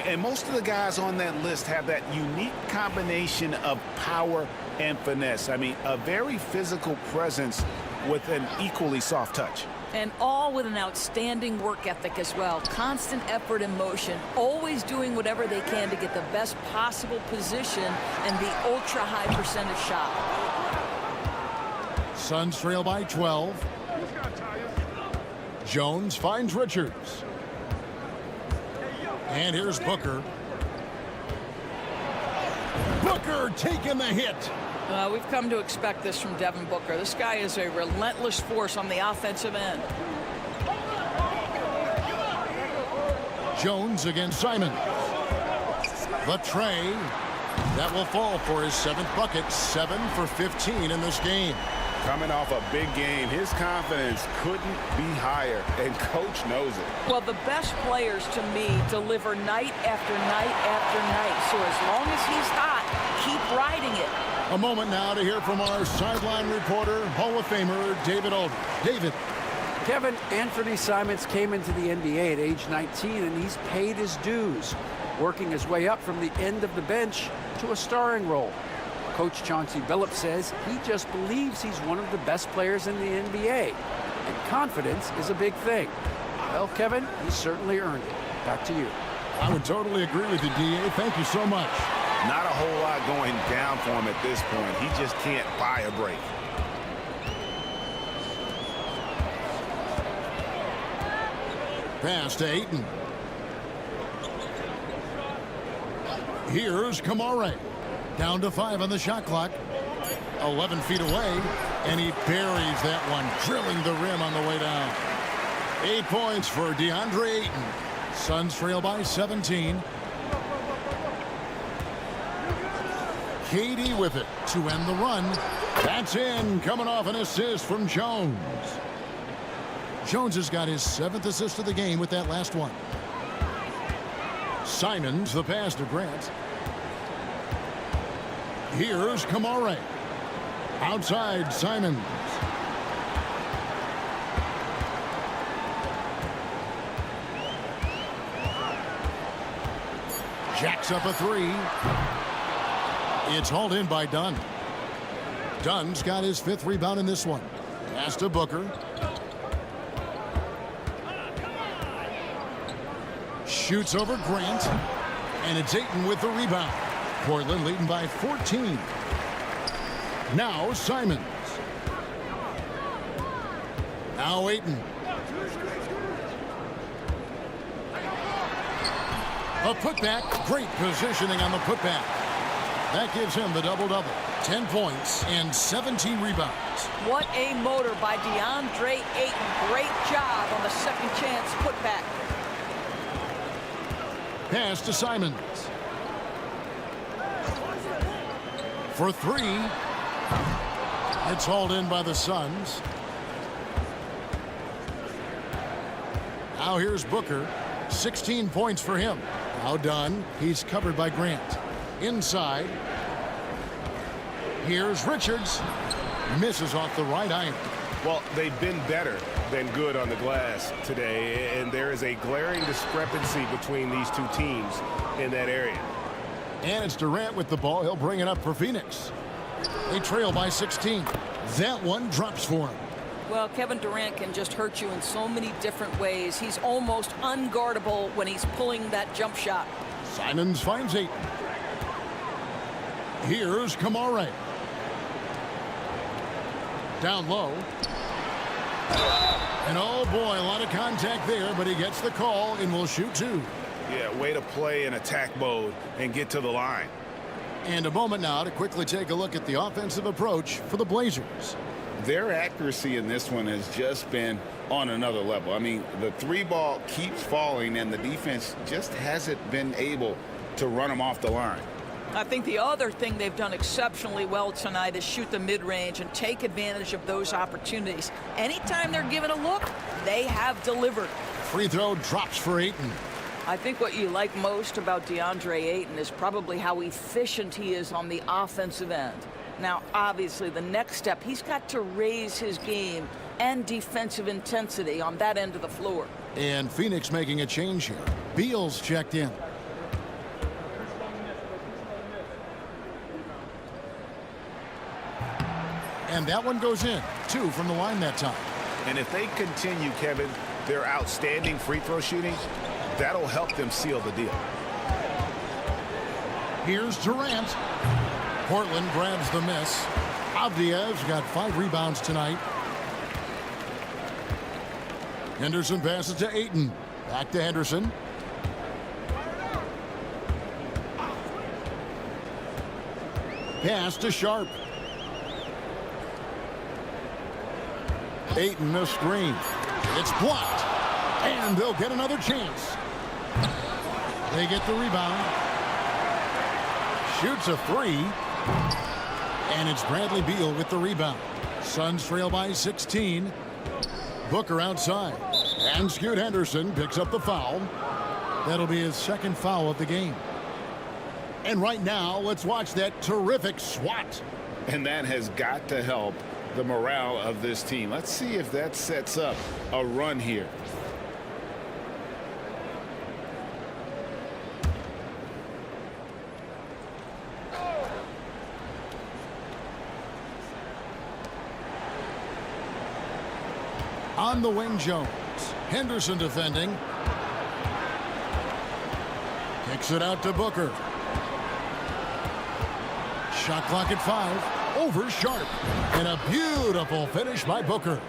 And most of the guys on that list have that unique combination of power and finesse. I mean, a very physical presence with an equally soft touch. And all with an outstanding work ethic as well. Constant effort and motion. Always doing whatever they can to get the best possible position and the ultra-high percentage shot. Suns trail by 12. Jones finds Richards. And here's Booker. Booker taking the hit. We've come to expect this from Devin Booker. This guy is a relentless force on the offensive end. Jones against Simon. The tray. That will fall for his 7th bucket. 7 for 15 in this game. Coming off a big game, his confidence couldn't be higher, and coach knows it. Well, the best players to me deliver night after night after night. So as long as he's hot, keep riding it. A moment now to hear from our sideline reporter, Hall of Famer David Aldridge. David. Kevin, Anthony Simons came into the NBA at age 19, and he's paid his dues, working his way up from the end of the bench to a starring role. Coach Chauncey Billups says he just believes he's one of the best players in the NBA, and confidence is a big thing. Well, Kevin, he certainly earned it. Back to you. I would totally agree with you, D.A. Thank you so much. Not a whole lot going down for him at this point. He just can't buy a break. Pass to Ayton. Here's Kamare. Down to 5 on the shot clock. 11 feet away, and he buries that one, drilling the rim on the way down. 8 points for DeAndre Ayton. Suns trail by 17. KD with it to end the run. That's in, coming off an assist from Jones. Jones has got his 7th assist of the game with that last one. Simons, the pass to Grant. Here's Kamare. Outside, Simons. Jacks up a 3. It's hauled in by Dunn. Dunn's got his 5th rebound in this one. Pass to Booker. Shoots over Grant. And it's Ayton with the rebound. Portland leading by 14. Now Simons. Now Ayton. A putback. Great positioning on the putback. That gives him the double-double. 10 points and 17 rebounds. What a motor by DeAndre Ayton. Great job on the second chance putback. Pass to Simons. For 3. It's hauled in by the Suns. Now here's Booker. 16 points for him. Now done. He's covered by Grant. Inside. Here's Richards. Misses off the right iron. Well, they've been better than good on the glass today, and there is a glaring discrepancy between these two teams in that area. And it's Durant with the ball. He'll bring it up for Phoenix. They trail by 16. That one drops for him. Well, Kevin Durant can just hurt you in so many different ways. He's almost unguardable when he's pulling that jump shot. Simons finds Ayton. Here's Kamare. Down low. And oh boy, a lot of contact there, but he gets the call and will shoot 2. Yeah, way to play in attack mode and get to the line. And a moment now to quickly take a look at the offensive approach for the Blazers. Their accuracy in this one has just been on another level. I mean, the three ball keeps falling, and the defense just hasn't been able to run them off the line. I think the other thing they've done exceptionally well tonight is shoot the mid-range and take advantage of those opportunities. Anytime they're given a look, they have delivered. Free throw drops for Ayton. I think what you like most about DeAndre Ayton is probably how efficient he is on the offensive end. Now, obviously, the next step, he's got to raise his game and defensive intensity on that end of the floor. And Phoenix making a change here. Beal's checked in. And that one goes in. 2 from the line that time. And if they continue, Kevin, their outstanding free throw shooting, that'll help them seal the deal. Here's Durant. Portland grabs the miss. Avdia's got 5 rebounds tonight. Henderson passes to Ayton. Back to Henderson. Pass to Sharp. Ayton a screen. It's blocked. And they'll get another chance. They get the rebound. Shoots a 3. And it's Bradley Beal with the rebound. Suns trail by 16. Booker outside. And Scoot Henderson picks up the foul. That'll be his second foul of the game. And right now, let's watch that terrific swat. And that has got to help the morale of this team. Let's see if that sets up a run here. On the wing, Jones. Henderson defending. Kicks it out to Booker. Shot clock at 5. Over Sharp. And a beautiful finish by Booker.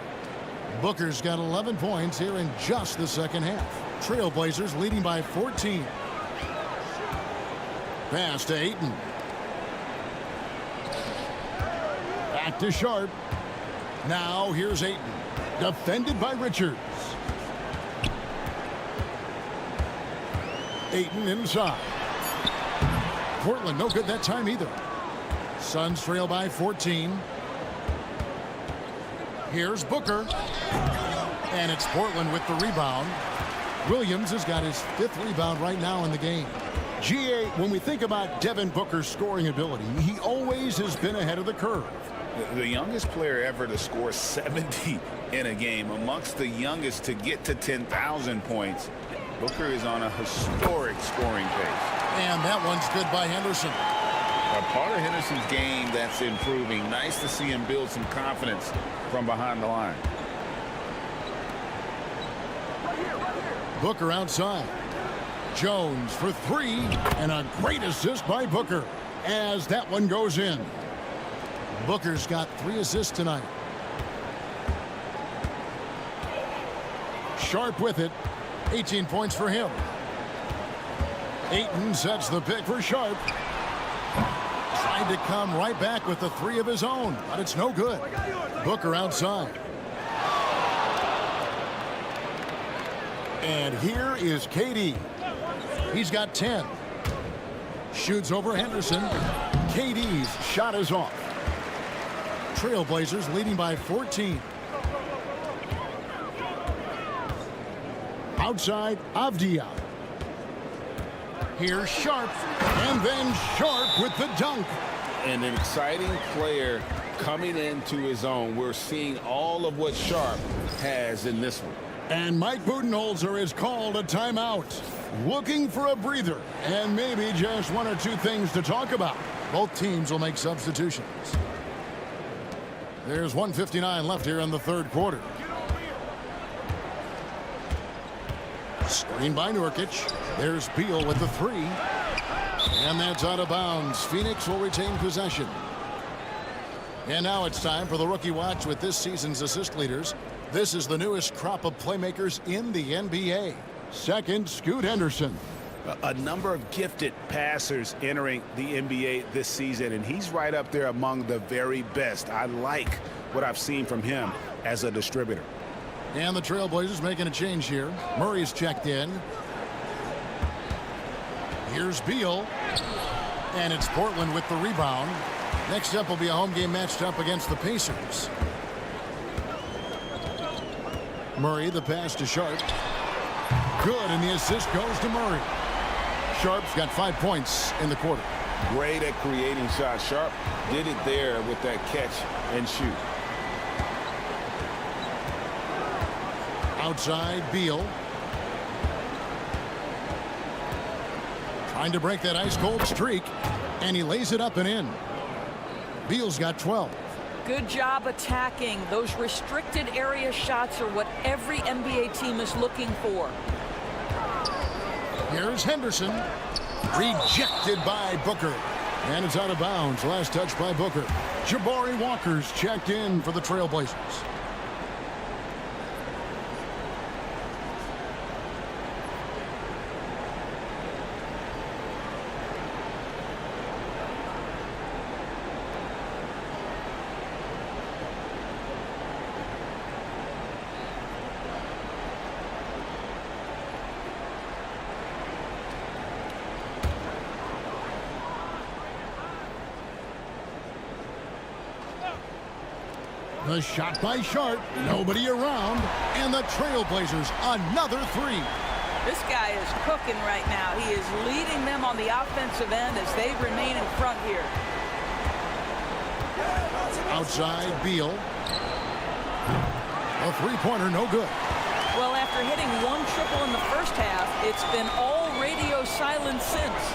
Booker's got 11 points here in just the second half. Trailblazers leading by 14. Pass to Ayton. Back to Sharp. Now here's Ayton. Defended by Richards. Ayton inside. Portland no good that time either. Suns trail by 14. Here's Booker. And it's Portland with the rebound. Williams has got his 5th rebound right now in the game. GA, when we think about Devin Booker's scoring ability, he always has been ahead of the curve. The youngest player ever to score 70 in a game, amongst the youngest to get to 10,000 points. Booker is on a historic scoring pace. And that one's good by Henderson. A part of Henderson's game that's improving. Nice to see him build some confidence from behind the line. Booker outside. Jones for 3. And a great assist by Booker as that one goes in. Booker's got 3 assists tonight. Sharp with it. 18 points for him. Ayton sets the pick for Sharp. Trying to come right back with the 3 of his own, but it's no good. Booker outside. And here is KD. He's got 10. Shoots over Henderson. KD's shot is off. Trailblazers leading by 14. Outside, Avdia. Here's Sharp. And then Sharp with the dunk. And an exciting player coming into his own. We're seeing all of what Sharp has in this one. And Mike Budenholzer has called a timeout. Looking for a breather. And maybe just 1 or 2 things to talk about. Both teams will make substitutions. There's 1:59 left here in the third quarter. Screen by Nurkic. There's Beal with the 3. And that's out of bounds. Phoenix will retain possession. And now it's time for the Rookie Watch with this season's assist leaders. This is the newest crop of playmakers in the NBA. Second, Scoot Henderson. A number of gifted passers entering the NBA this season, and he's right up there among the very best. I like what I've seen from him as a distributor. And the Trailblazers making a change here. Murray's checked in. Here's Beal. And it's Portland with the rebound. Next up will be a home game matched up against the Pacers. Murray, the pass to Sharp. Good, and the assist goes to Murray. Sharp's got 5 points in the quarter. Great at creating shots. Sharp did it there with that catch and shoot. Outside, Beal. Trying to break that ice-cold streak, and he lays it up and in. Beal's got 12. Good job attacking. Those restricted area shots are what every NBA team is looking for. Here's Henderson. Rejected by Booker. And it's out of bounds. Last touch by Booker. Jabari Walker's checked in for the Trailblazers. The shot by Sharp, nobody around, and the Trailblazers another three. This guy is cooking right now. He is leading them on the offensive end as they remain in front here. Outside, Beal. A three-pointer, no good. Well, after hitting one triple in the first half, it's been all radio silence since.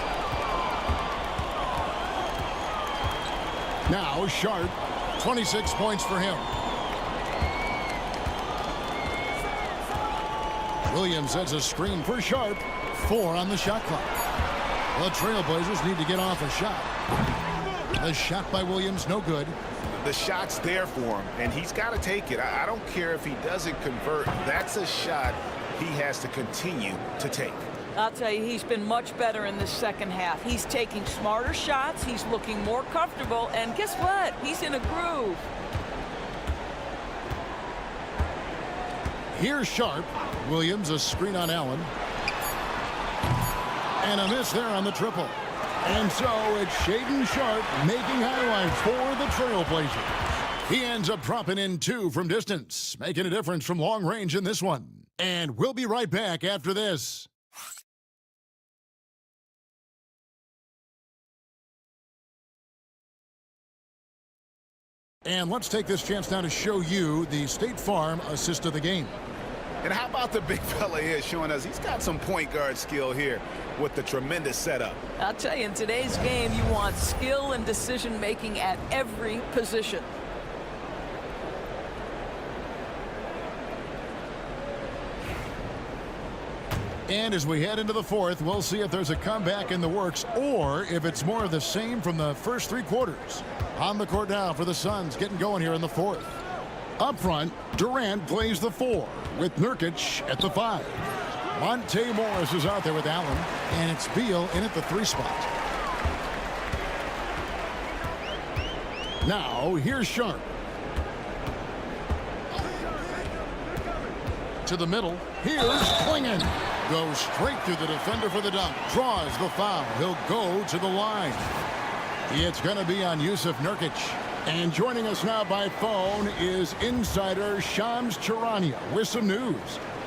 Now Sharp, 26 points for him. Williams sets a screen for Sharp. 4 on the shot clock. The Trailblazers need to get off a shot. The shot by Williams, no good. The shot's there for him, and he's got to take it. I don't care if he doesn't convert. That's a shot he has to continue to take. I'll tell you, he's been much better in the second half. He's taking smarter shots. He's looking more comfortable. And guess what? He's in a groove. Here's Sharp. Williams, a screen on Allen. And a miss there on the triple. And so it's Shaedon Sharp making highlights for the Trailblazers. He ends up dropping in 2 from distance, making a difference from long range in this one. And we'll be right back after this. And let's take this chance now to show you the State Farm assist of the game. And how about the big fella here showing us he's got some point guard skill here with the tremendous setup. I'll tell you, in today's game, you want skill and decision-making at every position. And as we head into the fourth, we'll see if there's a comeback in the works or if it's more of the same from the first 3 quarters. On the court now for the Suns, getting going here in the fourth. Up front, Durant plays the 4 with Nurkic at the 5. Monte Morris is out there with Allen, and it's Beal in at the 3 spot. Now, here's Sharp. To the middle, here's Klingon. Goes straight through the defender for the dunk. Draws the foul. He'll go to the line. It's going to be on Yusuf Nurkic. And joining us now by phone is insider Shams Charania with some news.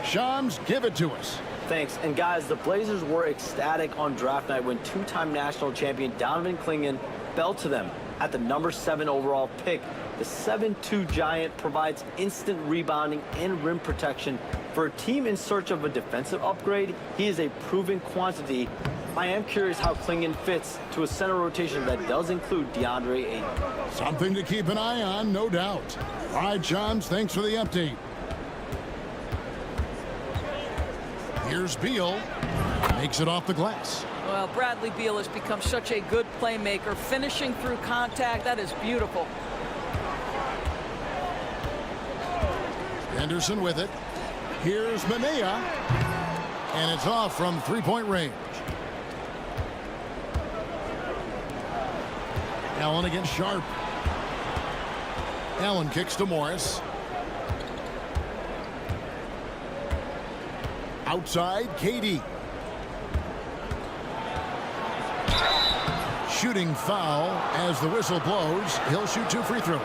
Shams, give it to us. Thanks. And guys, the Blazers were ecstatic on draft night when 2-time national champion Donovan Klingon fell to them at the number 7 overall pick. The 7'2" giant provides instant rebounding and rim protection. For a team in search of a defensive upgrade, he is a proven quantity. I am curious how Klingon fits to a center rotation that does include DeAndre Ayton. Something to keep an eye on, no doubt. All right, Shams, thanks for the update. Here's Beal. Makes it off the glass. Well, Bradley Beal has become such a good playmaker, finishing through contact. That is beautiful. Henderson with it. Here's Manea. And it's off from 3-point range. Allen against Sharp. Allen kicks to Morris. Outside, KD. Shooting foul as the whistle blows. He'll shoot 2 free throws.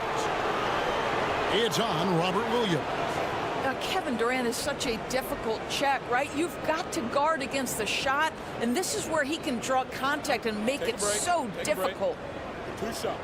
It's on Robert Williams. Now, Kevin Durant is such a difficult check, right? You've got to guard against the shot, and this is where he can draw contact and make it so difficult. 2 shots.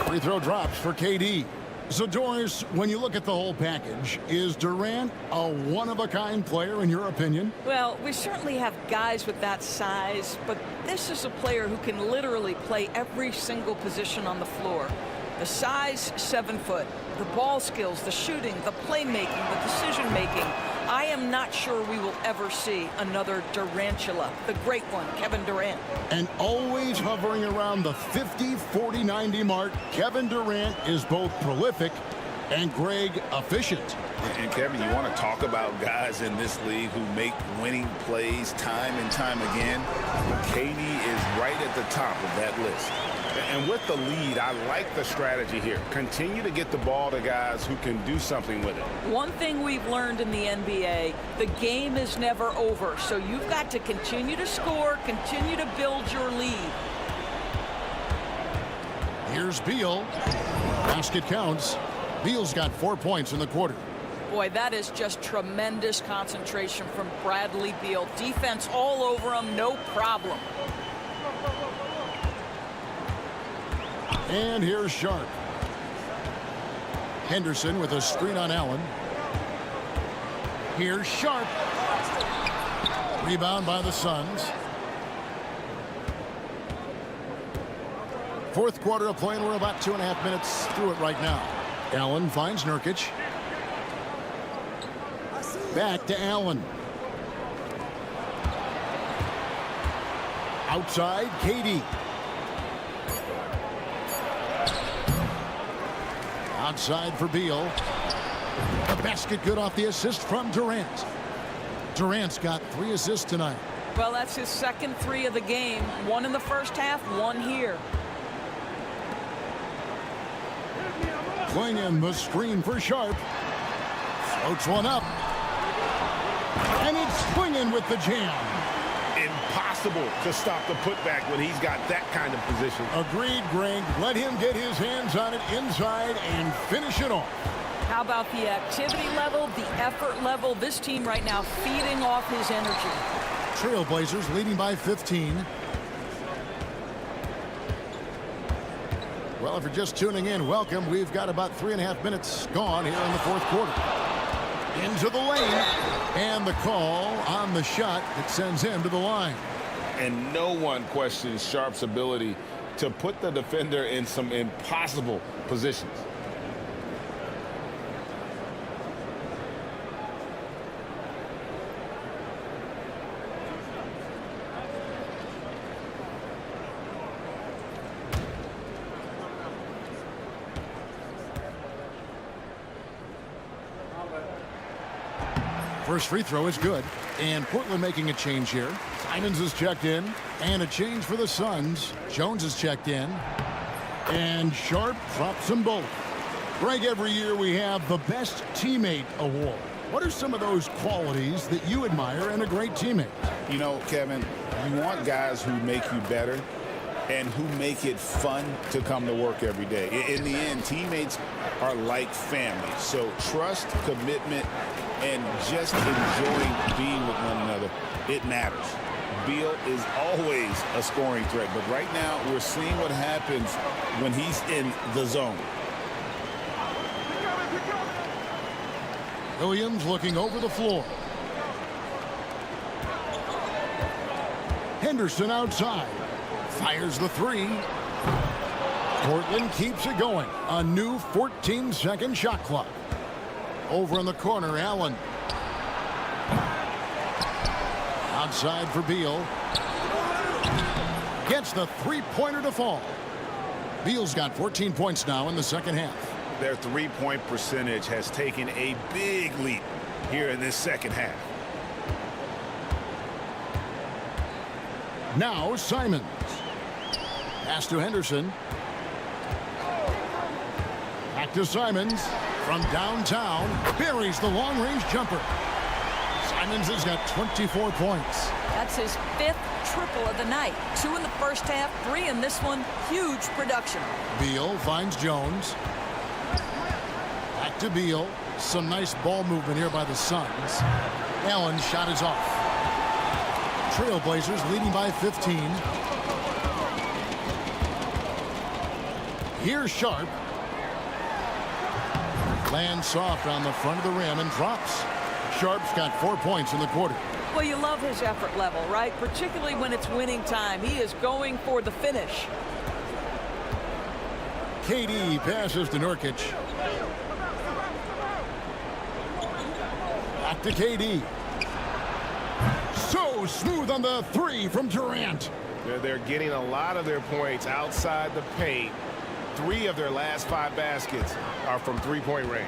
Free throw drops for KD. So, Doris, when you look at the whole package, is Durant a one-of-a-kind player in your opinion? Well, we certainly have guys with that size, but this is a player who can literally play every single position on the floor. The size, 7 foot. The ball skills, the shooting, the playmaking, the decision-making. I am not sure we will ever see another Durantula, the great one, Kevin Durant. And always hovering around the 50, 40, 90 mark, Kevin Durant is both prolific and, Greg, efficient. And Kevin, you want to talk about guys in this league who make winning plays time and time again? KD is right at the top of that list. And with the lead, I like the strategy here. Continue to get the ball to guys who can do something with it. One thing we've learned in the NBA, the game is never over. So you've got to continue to score, continue to build your lead. Here's Beal. Basket counts. Beal's got 4 points in the quarter. Boy, that is just tremendous concentration from Bradley Beal. Defense all over him, no problem. And here's Sharp. Henderson with a screen on Allen. Here's Sharp. Rebound by the Suns. Fourth quarter of play, and we're about 2.5 minutes through it right now. Allen finds Nurkic. Back to Allen. Outside, KD. Outside for Beal. The basket good off the assist from Durant. Durant's got 3 assists tonight. Well, that's his second 3 of the game. 1 in the first half, 1 here. Playing in the screen for Sharp. Floats one up. And it's swinging with the jam. Impossible to stop the putback when he's got that kind of position. Agreed, Greg. Let him get his hands on it inside and finish it off. How about the activity level, the effort level? This team right now feeding off his energy. Trailblazers leading by 15. Well, if you're just tuning in, welcome. We've got about 3.5 minutes gone here in the fourth quarter. Into the lane. And the call on the shot that sends him to the line. And no one questions Sharp's ability to put the defender in some impossible positions. First free throw is good. And Portland making a change here. Simons is checked in. And a change for the Suns. Jones is checked in. And Sharp drops them both. Greg, every year we have the Best Teammate Award. What are some of those qualities that you admire in a great teammate? You know, Kevin, you want guys who make you better and who make it fun to come to work every day. In the end, teammates are like family. So trust, commitment, and just enjoying being with one another, it matters. Beal is always a scoring threat, but right now we're seeing what happens when he's in the zone. Williams looking over the floor. Henderson outside. Fires the 3. Portland keeps it going. A new 14-second shot clock. Over in the corner, Allen. Outside for Beal. Gets the three-pointer to fall. Beal's got 14 points now in the second half. Their three-point percentage has taken a big leap. here in this second half. Now Simons. Pass to Henderson. Back to Simons. From downtown, buries the long-range jumper. Simons has got 24 points. That's his 5th triple of the night. 2 in the first half, 3 in this one. Huge production. Beal finds Jones. Back to Beal. Some nice ball movement here by the Suns. Allen's shot is off. Trailblazers leading by 15. Here's Sharp. Lands soft on the front of the rim and drops. Sharp's got 4 points in the quarter. Well, you love his effort level, right? Particularly when it's winning time. He is going for the finish. KD passes to Nurkic. Back to KD. So smooth on the 3 from Durant. They're getting a lot of their points outside the paint. 3 of their last 5 baskets are from three-point range.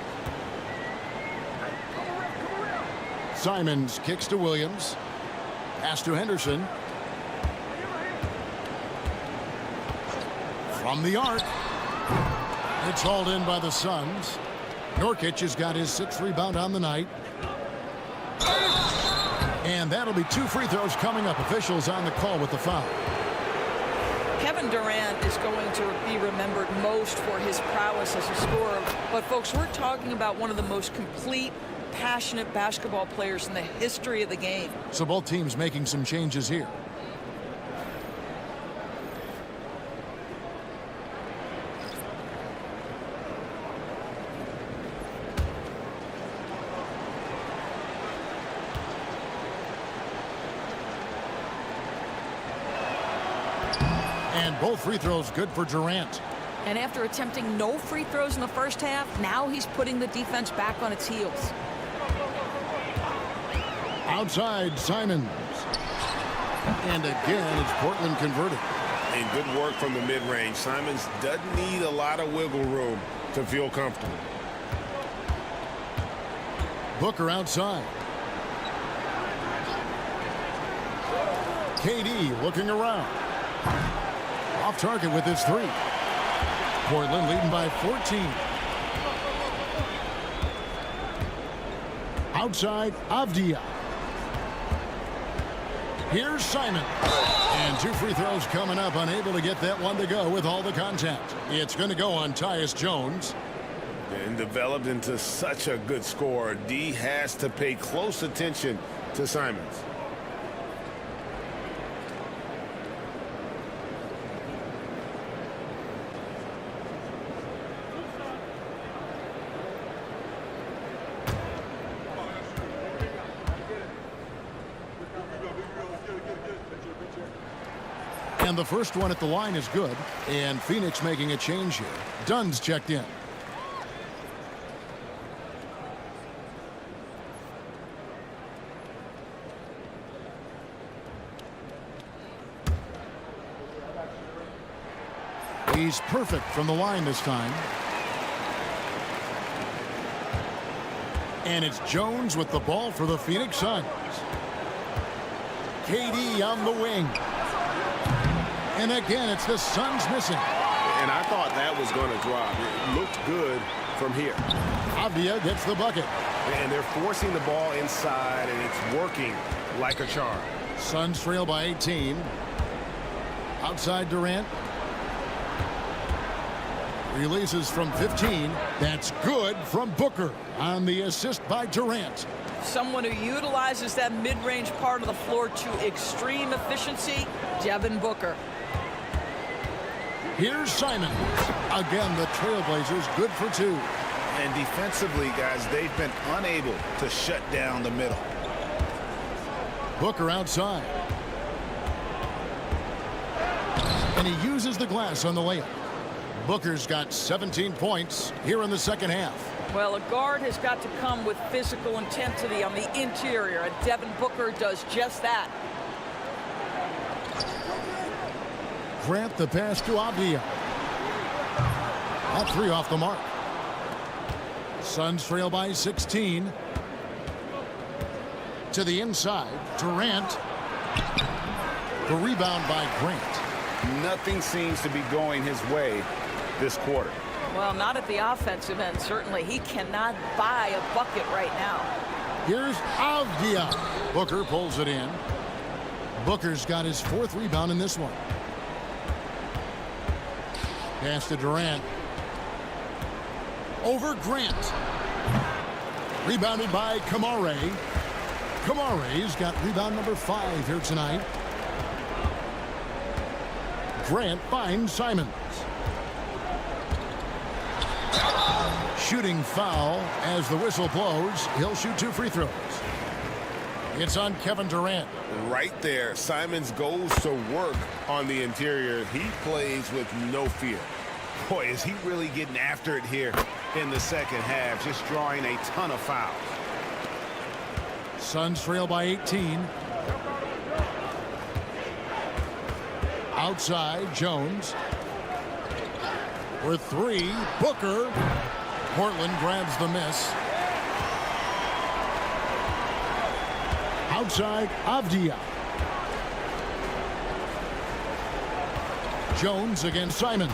Simons kicks to Williams. Pass to Henderson. From the arc. It's hauled in by the Suns. Nurkic has got his 6th rebound on the night. And that'll be 2 free throws coming up. Officials on the call with the foul. Kevin Durant is going to be remembered most for his prowess as a scorer. But, folks, we're talking about one of the most complete, passionate basketball players in the history of the game. So both teams making some changes here. And both free throws good for Durant. And after attempting no free throws in the first half, now he's putting the defense back on its heels. Outside, Simons. And again, it's Portland converted. And good work from the mid-range. Simons doesn't need a lot of wiggle room to feel comfortable. Booker outside. KD looking around. Off target with his 3. Portland leading by 14. Outside, Avdia. Here's Simon. And 2 free throws coming up. Unable to get that one to go with all the contact. It's going to go on Tyus Jones. And developed into such a good scorer. D has to pay close attention to Simons. And the first one at the line is good. And Phoenix making a change here. Dunn's checked in. He's perfect from the line this time. And it's Jones with the ball for the Phoenix Suns. KD on the wing. And again, it's the Suns missing. And I thought that was going to drop. It looked good from here. Avdia gets the bucket. And they're forcing the ball inside, and it's working like a charm. Suns trail by 18. Outside Durant. Releases from 15. That's good from Booker on the assist by Durant. Someone who utilizes that mid-range part of the floor to extreme efficiency, Devin Booker. Here's Simon. Again, the Trailblazers good for 2. And defensively, guys, they've been unable to shut down the middle. Booker outside. And he uses the glass on the layup. Booker's got 17 points here in the second half. Well, a guard has got to come with physical intensity on the interior, and Devin Booker does just that. Grant the pass to Avdia. That 3 off the mark. Suns trail by 16. To the inside, Durant. The rebound by Grant. Nothing seems to be going his way this quarter. Well, not at the offensive end, certainly. He cannot buy a bucket right now. Here's Avdia. Booker pulls it in. Booker's got his 4th rebound in this one. Pass to Durant. Over Grant. Rebounded by Kamare. Kamare's got rebound number 5 here tonight. Grant finds Simons. Shooting foul as the whistle blows. He'll shoot 2 free throws. It's on Kevin Durant. Right there, Simons goes to work on the interior. He plays with no fear. Boy, is he really getting after it here in the second half, just drawing a ton of fouls. Suns trail by 18. Outside, Jones. For 3, Booker. Portland grabs the miss. Outside, Avdia. Jones against Simons.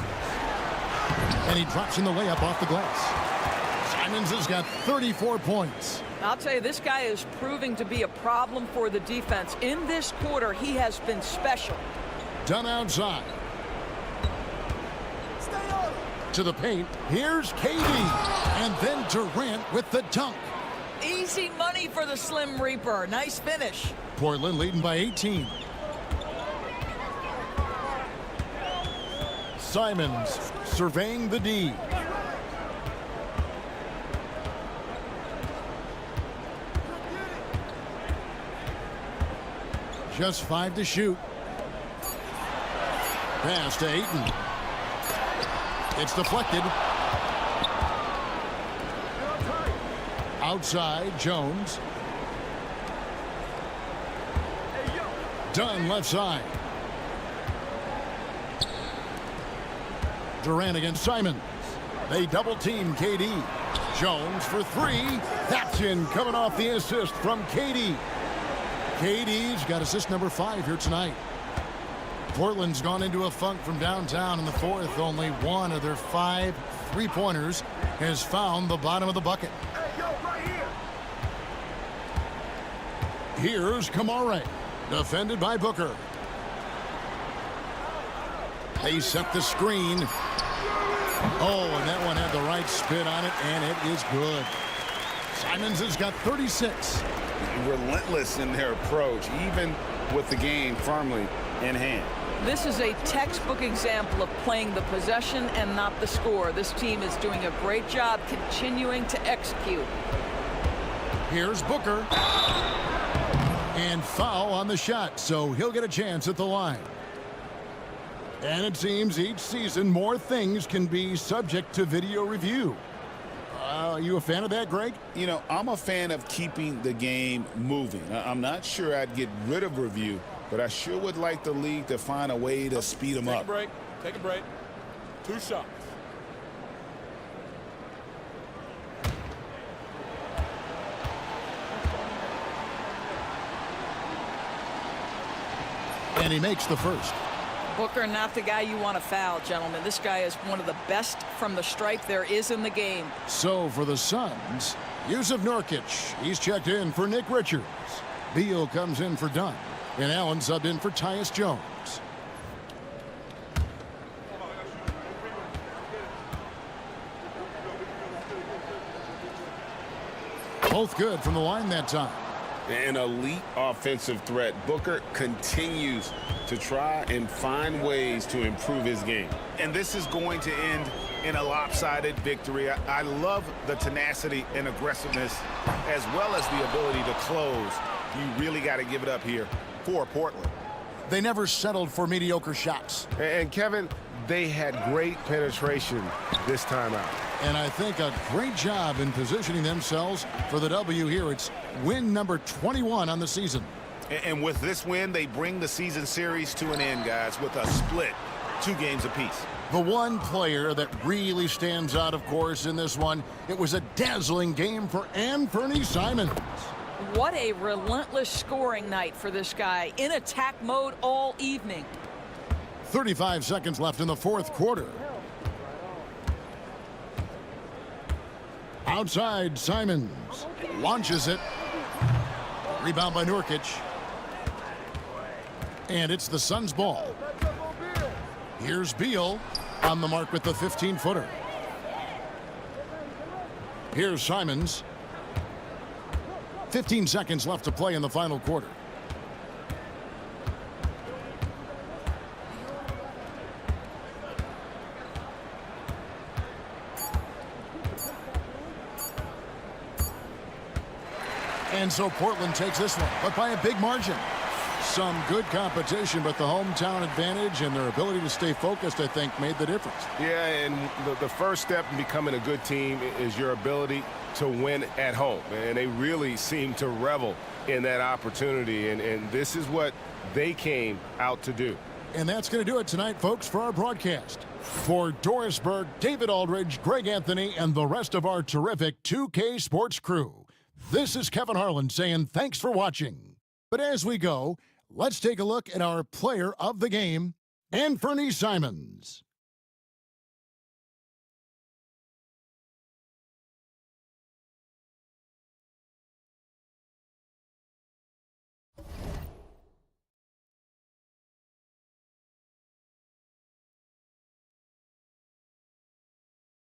And he drops in the layup off the glass. Simons has got 34 points. I'll tell you, this guy is proving to be a problem for the defense. In this quarter, he has been special. Done outside. To the paint. Here's KD. And then Durant with the dunk. Easy money for the Slim Reaper. Nice finish. Portland leading by 18. Simons surveying the D. Just 5 to shoot. Pass to Ayton. It's deflected. Outside, Jones. Dunn left side. Durant against Simons. They double team KD. Jones for 3. That's in, coming off the assist from KD. KD's got assist number 5 here tonight. Portland's gone into a funk from downtown in the 4th. Only 1 of their 5 3-pointers has found the bottom of the bucket. Here's Kamare, defended by Booker. They set the screen. Oh, and that one had the right spin on it, and it is good. Simons has got 36. Relentless in their approach, even with the game firmly in hand. This is a textbook example of playing the possession and not the score. This team is doing a great job continuing to execute. Here's Booker. And foul on the shot, so he'll get a chance at the line. And it seems each season more things can be subject to video review. Are you a fan of that, Greg? You know, I'm a fan of keeping the game moving. I'm not sure I'd get rid of review, but I sure would like the league to find a way to speed them up. Take a break. 2 shots. And he makes the first. Booker, not the guy you want to foul, gentlemen. This guy is one of the best from the stripe there is in the game. So for the Suns, Yusuf Nurkic, he's checked in for Nick Richards. Beal comes in for Dunn. And Allen subbed in for Tyus Jones. Both good from the line that time. An elite offensive threat. Booker continues to try and find ways to improve his game. And this is going to end in a lopsided victory. I love the tenacity and aggressiveness as well as the ability to close. You really got to give it up here for Portland. They never settled for mediocre shots. And Kevin, they had great penetration this time out. And I think a great job in positioning themselves for the W here. It's win number 21 on the season. And with this win, they bring the season series to an end, guys, with a split, 2 games apiece. The one player that really stands out, of course, in this one, it was a dazzling game for Anthony Simons. What a relentless scoring night for this guy. In attack mode all evening. 35 seconds left in the fourth quarter. Outside, Simons launches it. Rebound by Nurkic. And it's the Suns' ball. Here's Beal on the mark with the 15-footer. Here's Simons. 15 seconds left to play in the final quarter. And so Portland takes this one, but by a big margin. Some good competition, but the hometown advantage and their ability to stay focused, I think, made the difference. Yeah, and the first step in becoming a good team is your ability to win at home. And they really seem to revel in that opportunity, and this is what they came out to do. And that's going to do it tonight, folks, for our broadcast. For Doris Burke, David Aldridge, Greg Anthony, and the rest of our terrific 2K Sports crew, this is Kevin Harlan saying thanks for watching. But as we go, let's take a look at our player of the game, Anthony Simons.